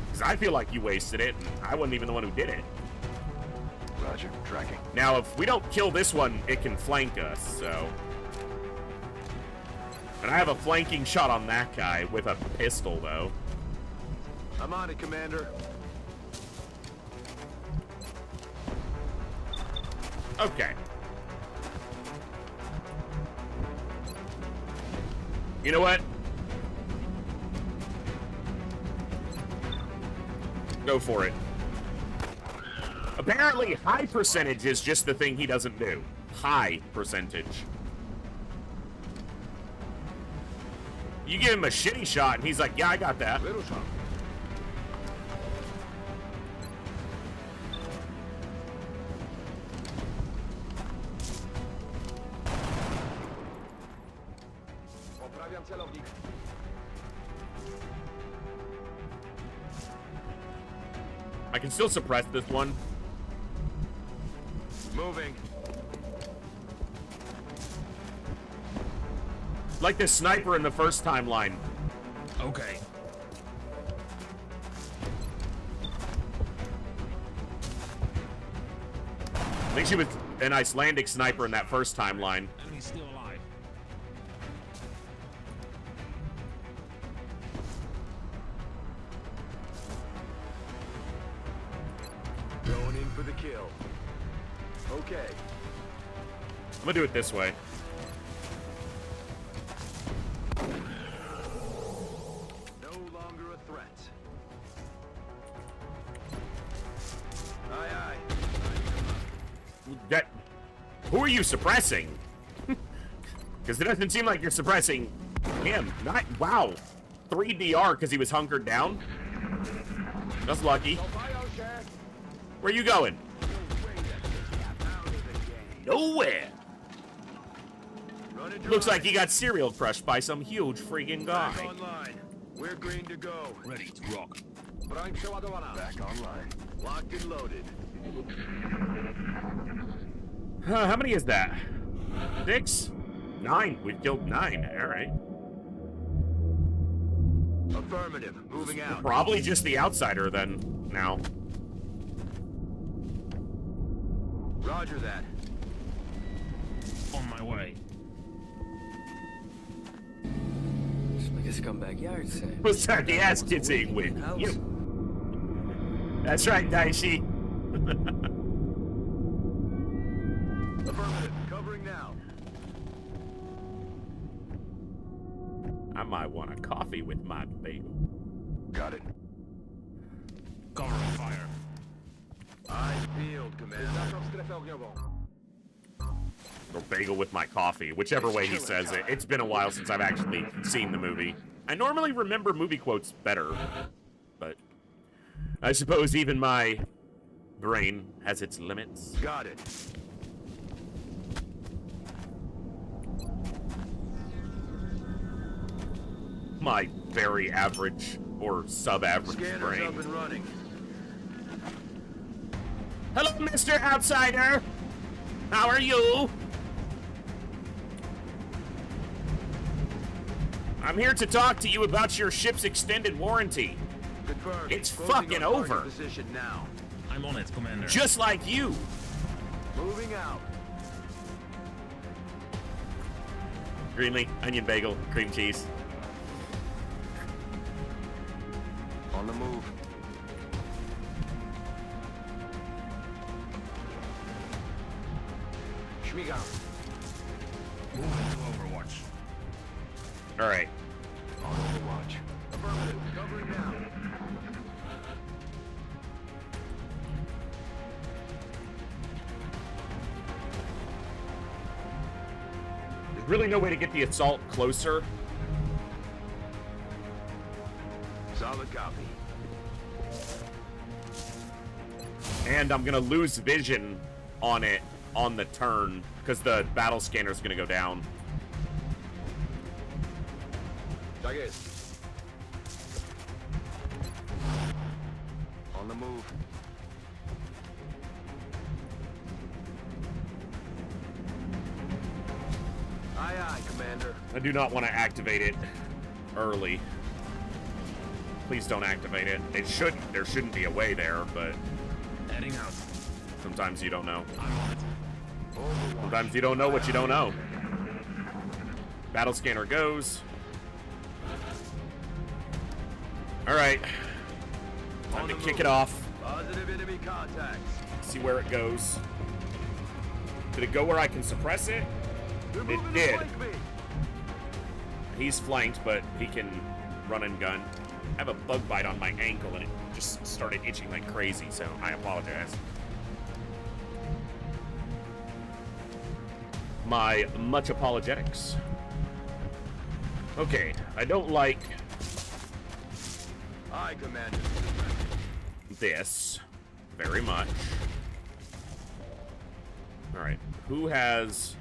Because I feel like you wasted it, and I wasn't even the one who did it. Roger, tracking. Now, if we don't kill this one, it can flank us, so... And I have a flanking shot on that guy with a pistol, though. I'm on it, Commander. Okay. You know what? Go for it. Apparently, high percentage is just the thing he doesn't do. High percentage. You give him a shitty shot, and he's like, yeah, I got that. I can still suppress this one. Moving. Like the sniper in the first timeline. Okay. I think she was an Icelandic sniper in that first timeline. Enemy's still alive. Going in for the kill. Okay. I'm gonna do it this way. No longer a threat. Aye, aye. That... Who are you suppressing? Because it doesn't seem like you're suppressing him. Not... Wow. 3 DR because he was hunkered down? That's lucky. Where you going? Nowhere. Looks like he got serial crushed by some huge freaking guy. Back online. We're green to go. Ready to rock. Back online. Locked and loaded. How many is that? 6? 9. We've killed 9. Alright. Affirmative. Moving out. Probably just the outsider then, now. Roger that. On my way. Just like a scumbag yard sale. What's that the ass kids ain't with you? That's right, Daishi. Affirmative. Covering now. I might want a coffee with my bagel. Got it. Cover fire. Eyes peeled, Commander. Or bagel with my coffee, whichever way he says it. It's been a while since I've actually seen the movie. I normally remember movie quotes better, but I suppose even my brain has its limits. Got it. My very average or sub-average Scanner's brain. up and running. Hello, Mr. Outsider. How are you? I'm here to talk to you about your ship's extended warranty. Confirmed. It's Closing fucking on target over. Position now. I'm on it, Commander. Just like you. Moving out. Greenlee, onion bagel, cream cheese. On the move. Schmiegau. Move into Overwatch. All right. On Overwatch. Affirmative. Covering now. There's really no way to get the assault closer. Solid copy. And I'm gonna lose vision on it on the turn because the battle scanner is gonna go down. Target. On the move. Aye, aye, Commander. I do not want to activate it early. Please don't activate it. It should. There shouldn't be a way there, but Heading out. sometimes you don't know. I'm on it. Sometimes you don't know what you don't know. Battle scanner goes. All right. Time to kick it off. Positive enemy contacts. See where it goes. Did it go where I can suppress it? It did. He's flanked, but he can run and gun. I have a bug bite on my ankle and it just started itching like crazy, so I apologize. My much apologetics. Okay, I don't like Aye, Commander. this very much. Alright, who has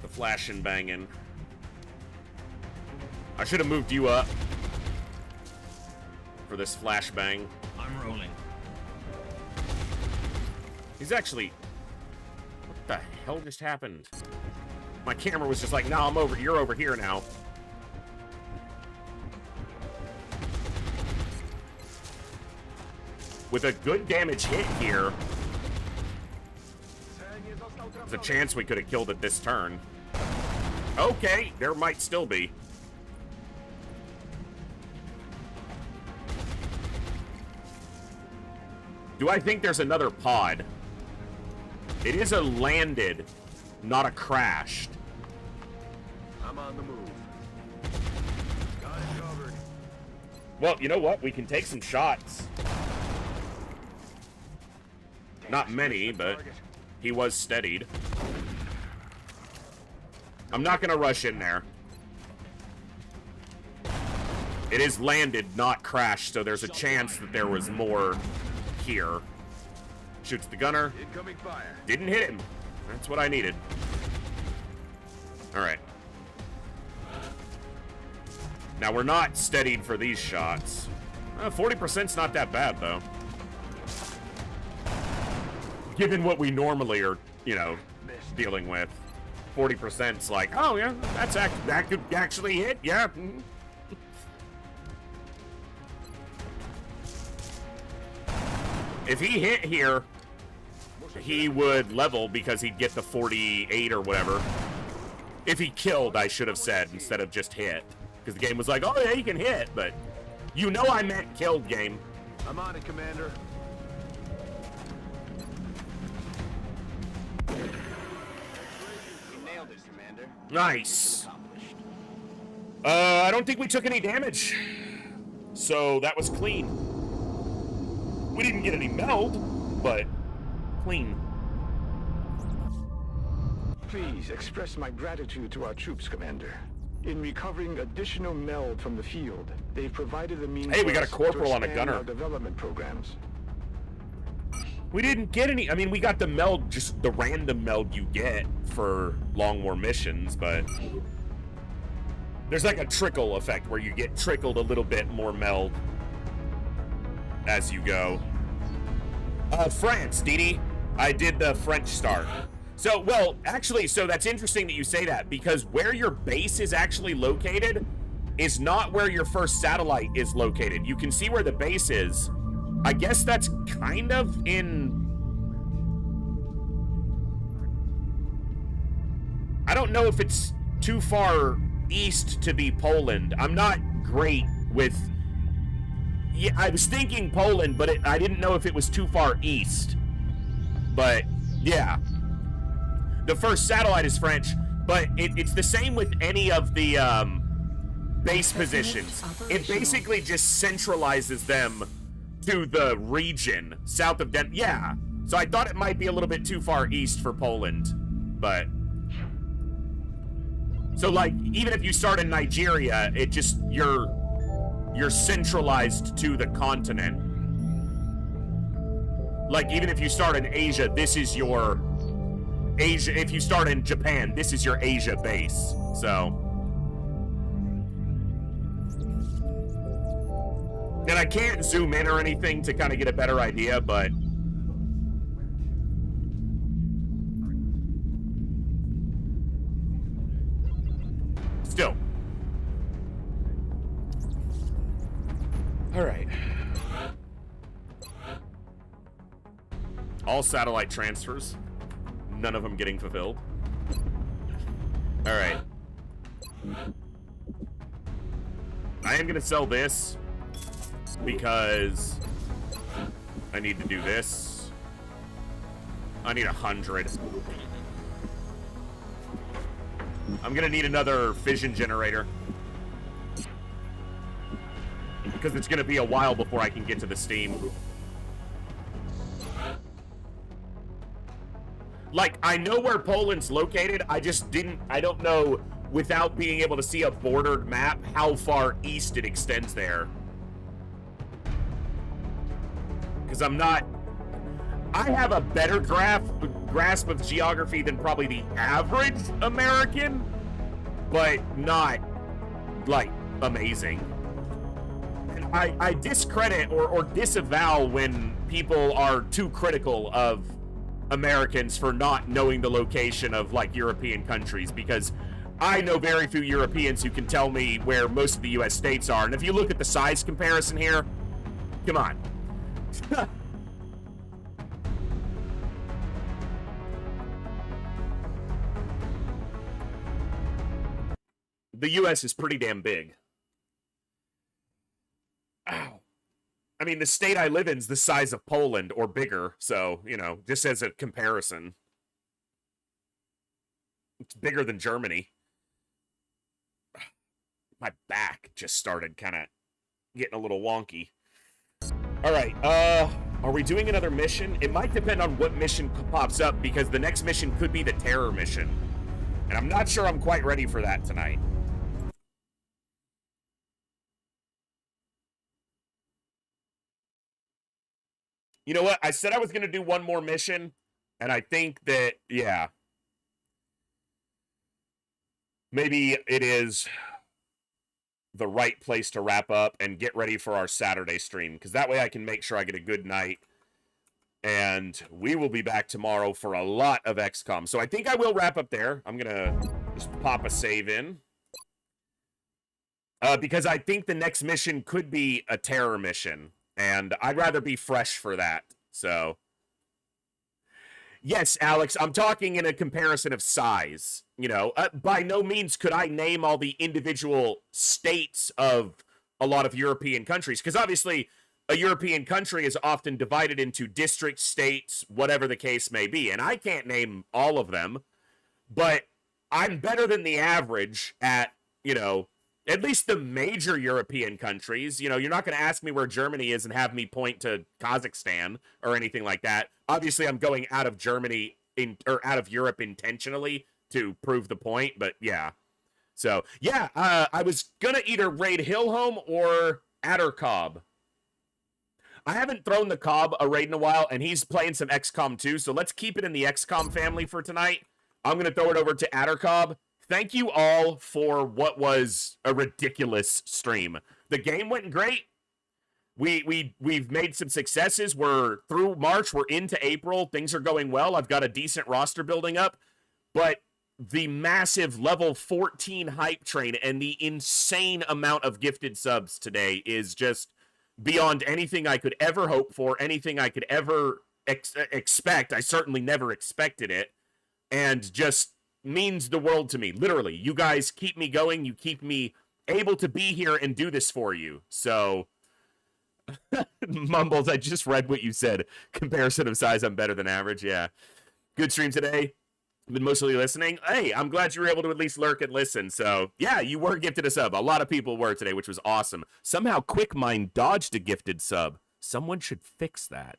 the flash and banging? I should have moved you up for this flashbang. I'm rolling. He's actually... What the hell just happened? My camera was just like, no, I'm over. You're over here now. With a good damage hit here, there's a chance we could have killed it this turn. Okay, there might still be. Do I think there's another pod? It is a landed, not a crashed. I'm on the move. Got it covered. Well, you know what? We can take some shots. Not many, but he was steadied. I'm not gonna rush in there. It is landed, not crashed, so there's a chance that there was more here. Shoots the gunner. Incoming fire. Didn't hit him. That's what I needed. Alright. Now, we're not steadied for these shots. 40%'s not that bad, though. Given what we normally are, you know, dealing with. 40%'s like, oh, yeah, that could actually hit, yeah. If he hit here, he would level because he'd get the 48 or whatever. If he killed, I should have said, instead of just hit. Because the game was like, oh yeah, he can hit, but you know I meant killed, game. I'm on it, Commander. You nailed it, Commander. Nice. I don't think we took any damage. So that was clean. We didn't get any meld, but clean. Please express my gratitude to our troops, Commander. In recovering additional meld from the field, they've provided the means. Hey, we got a for us corporal to on a expand gunner. our development programs. We didn't get any. I mean, we got the meld, just the random meld you get for long war missions, but there's like a trickle effect where you get trickled a little bit more meld as you go. France, Didi. I did the French start. So, well, actually, so that's interesting that you say that, because where your base is actually located is not where your first satellite is located. You can see where the base is. I guess that's kind of in... I don't know if it's too far east to be Poland. I'm not great with... Yeah, I was thinking Poland, but I didn't know if it was too far east. But, yeah. The first satellite is French, but it's the same with any of the base positions. It basically just centralizes them to the region south of Denmark. Yeah, so I thought it might be a little bit too far east for Poland, but... So, like, even if you start in Nigeria, it just, you're centralized to the continent. Like, even if you start in Asia, this is your Asia. If you start in Japan, this is your Asia base. So. And I can't zoom in or anything to kind of get a better idea, but. Still. All right. All satellite transfers. None of them getting fulfilled. All right. I am going to sell this because I need to do this. I need 100. I'm going to need another fission generator, because it's going to be a while before I can get to the steam. Like, I know where Poland's located, I don't know, without being able to see a bordered map, how far east it extends there. Because I have a better grasp of geography than probably the average American, but not, like, amazing. And I discredit or disavow when people are too critical of Americans for not knowing the location of, like, European countries, because I know very few Europeans who can tell me where most of the U.S. states are. And if you look at the size comparison here, come on. The U.S. is pretty damn big. Ow. I mean, the state I live in is the size of Poland or bigger, so, you know, just as a comparison. It's bigger than Germany. My back just started kind of getting a little wonky. All right, are we doing another mission? It might depend on what mission pops up, because the next mission could be the terror mission. And I'm not sure I'm quite ready for that tonight. You know what? I said I was going to do one more mission, and I think that, yeah, maybe it is the right place to wrap up and get ready for our Saturday stream, because that way I can make sure I get a good night, and we will be back tomorrow for a lot of XCOM. So I think I will wrap up there. I'm going to just pop a save in, because I think the next mission could be a terror mission. And I'd rather be fresh for that, so. Yes, Alex, I'm talking in a comparison of size, you know. By no means could I name all the individual states of a lot of European countries, because obviously a European country is often divided into districts, states, whatever the case may be, and I can't name all of them, but I'm better than the average at, you know, at least the major European countries. You know, you're not going to ask me where Germany is and have me point to Kazakhstan or anything like that. Obviously, I'm going out of Germany or out of Europe intentionally to prove the point, but yeah. So, yeah, I was going to either raid Hillhome or Addercob. I haven't thrown the Cobb a raid in a while, and he's playing some XCOM too, so let's keep it in the XCOM family for tonight. I'm going to throw it over to Addercob. Thank you all for what was a ridiculous stream. The game went great. we've made some successes. We're through March. We're into April. Things are going well. I've got a decent roster building up, but the massive level 14 hype train and the insane amount of gifted subs today is just beyond anything I could ever hope for, anything I could ever expect. I certainly never expected it, and just means the world to me. Literally, you guys keep me going. You keep me able to be here and do this for you. So, Mumbles, I just read what you said. Comparison of size, I'm better than average. Yeah. Good stream today. Been mostly listening. Hey, I'm glad you were able to at least lurk and listen. So, yeah, you were gifted a sub. A lot of people were today, which was awesome. Somehow, QuickMind dodged a gifted sub. Someone should fix that.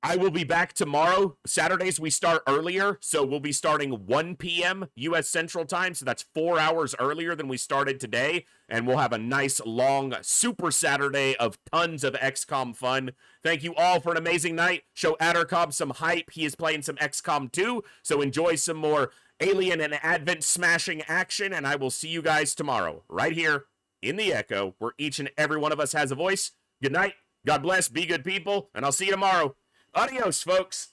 I will be back tomorrow. Saturdays, we start earlier, so we'll be starting 1 p.m. U.S. Central Time, so that's 4 hours earlier than we started today, and we'll have a nice, long, super Saturday of tons of XCOM fun. Thank you all for an amazing night. Show Addercobb some hype. He is playing some XCOM 2, so enjoy some more Alien and Advent smashing action, and I will see you guys tomorrow, right here in the Echo, where each and every one of us has a voice. Good night. God bless. Be good people, and I'll see you tomorrow. Adios, folks.